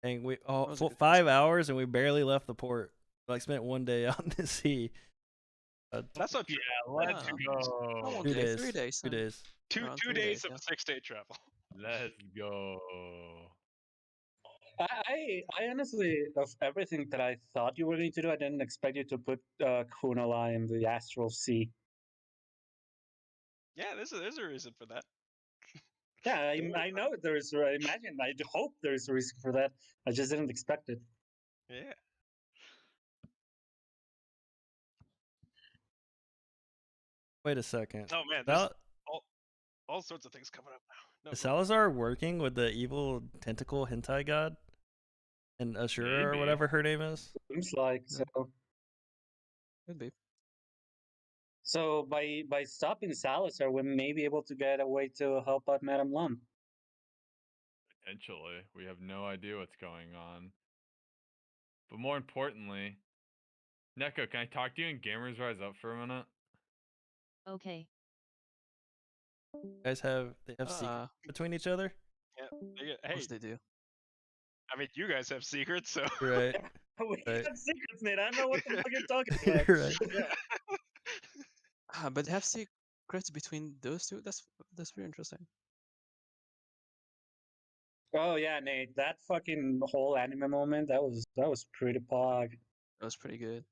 And we That was a good 5 hours and we barely left the port. Like spent 1 day on the sea. That's not true. Yeah, let's Ah. go. Oh, 2 okay, days. 3 days. 2 days. Around 2 3 days days, of yeah. 6-day travel. Let's go. I honestly, of everything that I thought you were going to do, I didn't expect you to put Kunala in the Astral Sea. Yeah, there's a reason for that. Yeah, I know there's. I imagine. I hope there's a reason for that. I just didn't expect it. Yeah. Wait a second. Oh man, there's Sal- all sorts of things coming up now. No, is Salazar working with the evil tentacle hentai god? And Ashura or Maybe. whatever her name is? Seems like so. Could be. So by stopping Salazar, we may be able to get a way to help out Madame Lum. Potentially. We have no idea what's going on. But more importantly, Neko, can I talk to you and Gamers Rise Up for a minute? Okay. They have secrets between each other? Yeah. Of Hey, course they do. I mean, you guys have secrets, so. Right. We Right. have secrets, Nate. I don't know what the fuck you're talking about. Right. But have secrets between those two? That's very interesting. Oh yeah, Nate. That fucking whole anime moment, that was pretty pog. That was pretty good.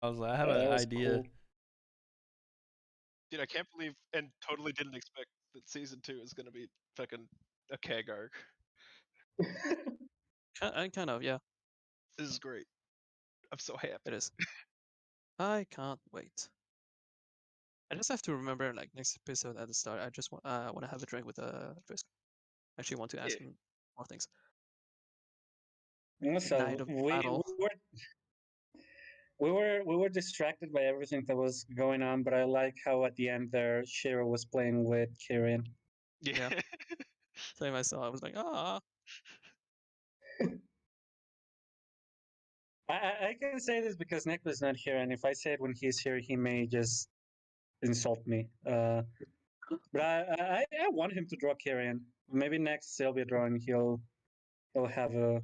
I was like, I have Yeah, an that was idea. cool. Dude, I can't believe and totally didn't expect that season 2 is gonna be fucking a keg arc. Kind of, yeah, This is great. I'm so happy. it is. I can't wait. I just have to remember, like, next episode at the start, I just want to have a drink with Frisk. Actually, want to ask him more things. So Night of battle. we were distracted by everything that was going on, but I like how at the end there Shiro was playing with Kirin. Yeah. Same I saw. I was like, ah. I can say this because Nick was not here, and if I say it when he's here, he may just insult me. But I want him to draw Kirin. Maybe next Sylvia drawing he'll have a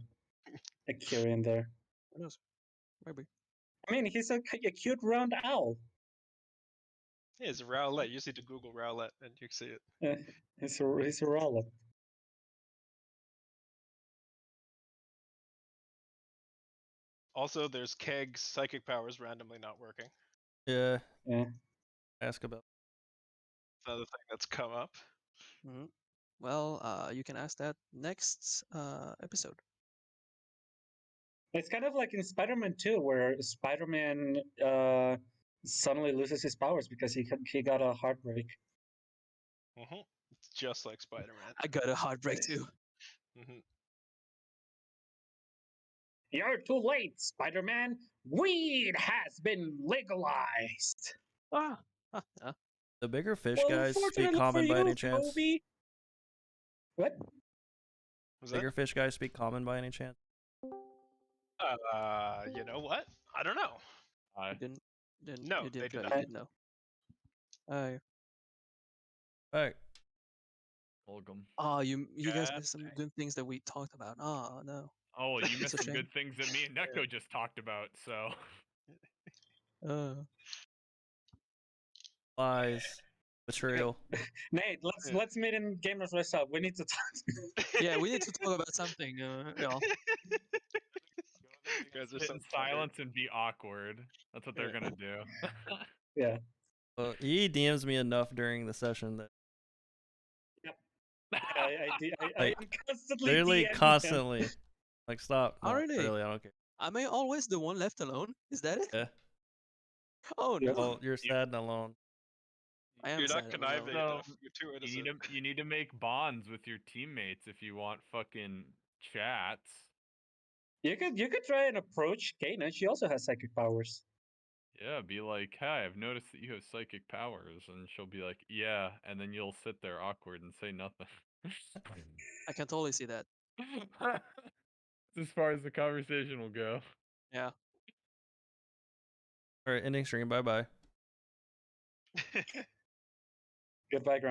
Kirin there. Who knows? Maybe. I mean, he's a cute round owl. Yeah, it's a Rowlet. You just need to Google Rowlet and you can see it. He's a Rowlet. Also, there's Keg's psychic powers randomly not working. Yeah. Yeah. Ask about. Another thing that's come up. Mm-hmm. Well, you can ask that next episode. It's kind of like in Spider-Man 2, where Spider-Man suddenly loses his powers because he got a heartbreak. Mm-hmm. It's just like Spider-Man. I got a heartbreak too. Mm-hmm. You're too late, Spider-Man. Weed has been legalized. Ah. The bigger fish Well, guys speak fortunately common for by you, any chance? Toby. What? Was Bigger fish guys speak common by any chance? that? You know what? I don't know. I Didn't No, you they didn't do try, not. you didn't know. Alright. welcome. Oh, you guys God missed some dang. good things that we talked about. Oh no. Oh, well, you It's missed a some shame. good things that me and Neko just talked about. So Lies. Betrayal. Nate, let's meet in Gamers Rest Up. We need to talk. Yeah, we need to talk about something. Yeah. You guys are sit so in funny. silence and be awkward. That's what they're gonna do. Yeah. Well, he DMs me enough during the session that I Like, am constantly literally DMing him. constantly. Like, stop. Oh, No, really? really, I don't care. Am I always the one left alone? Is that it? Yeah. Oh Yep. no. Well, you're sad and alone. I am You're not sad and conniving alone. enough. You're too innocent. You need to make bonds with your teammates if you want fucking chats. You could try and approach Kana. She also has psychic powers. Yeah, be like, "Hi, I've noticed that you have psychic powers," and she'll be like, "Yeah," and then you'll sit there awkward and say nothing. I can totally see that. That's as far as the conversation will go. Yeah. Alright, ending stream. Bye bye. Goodbye, Grandma.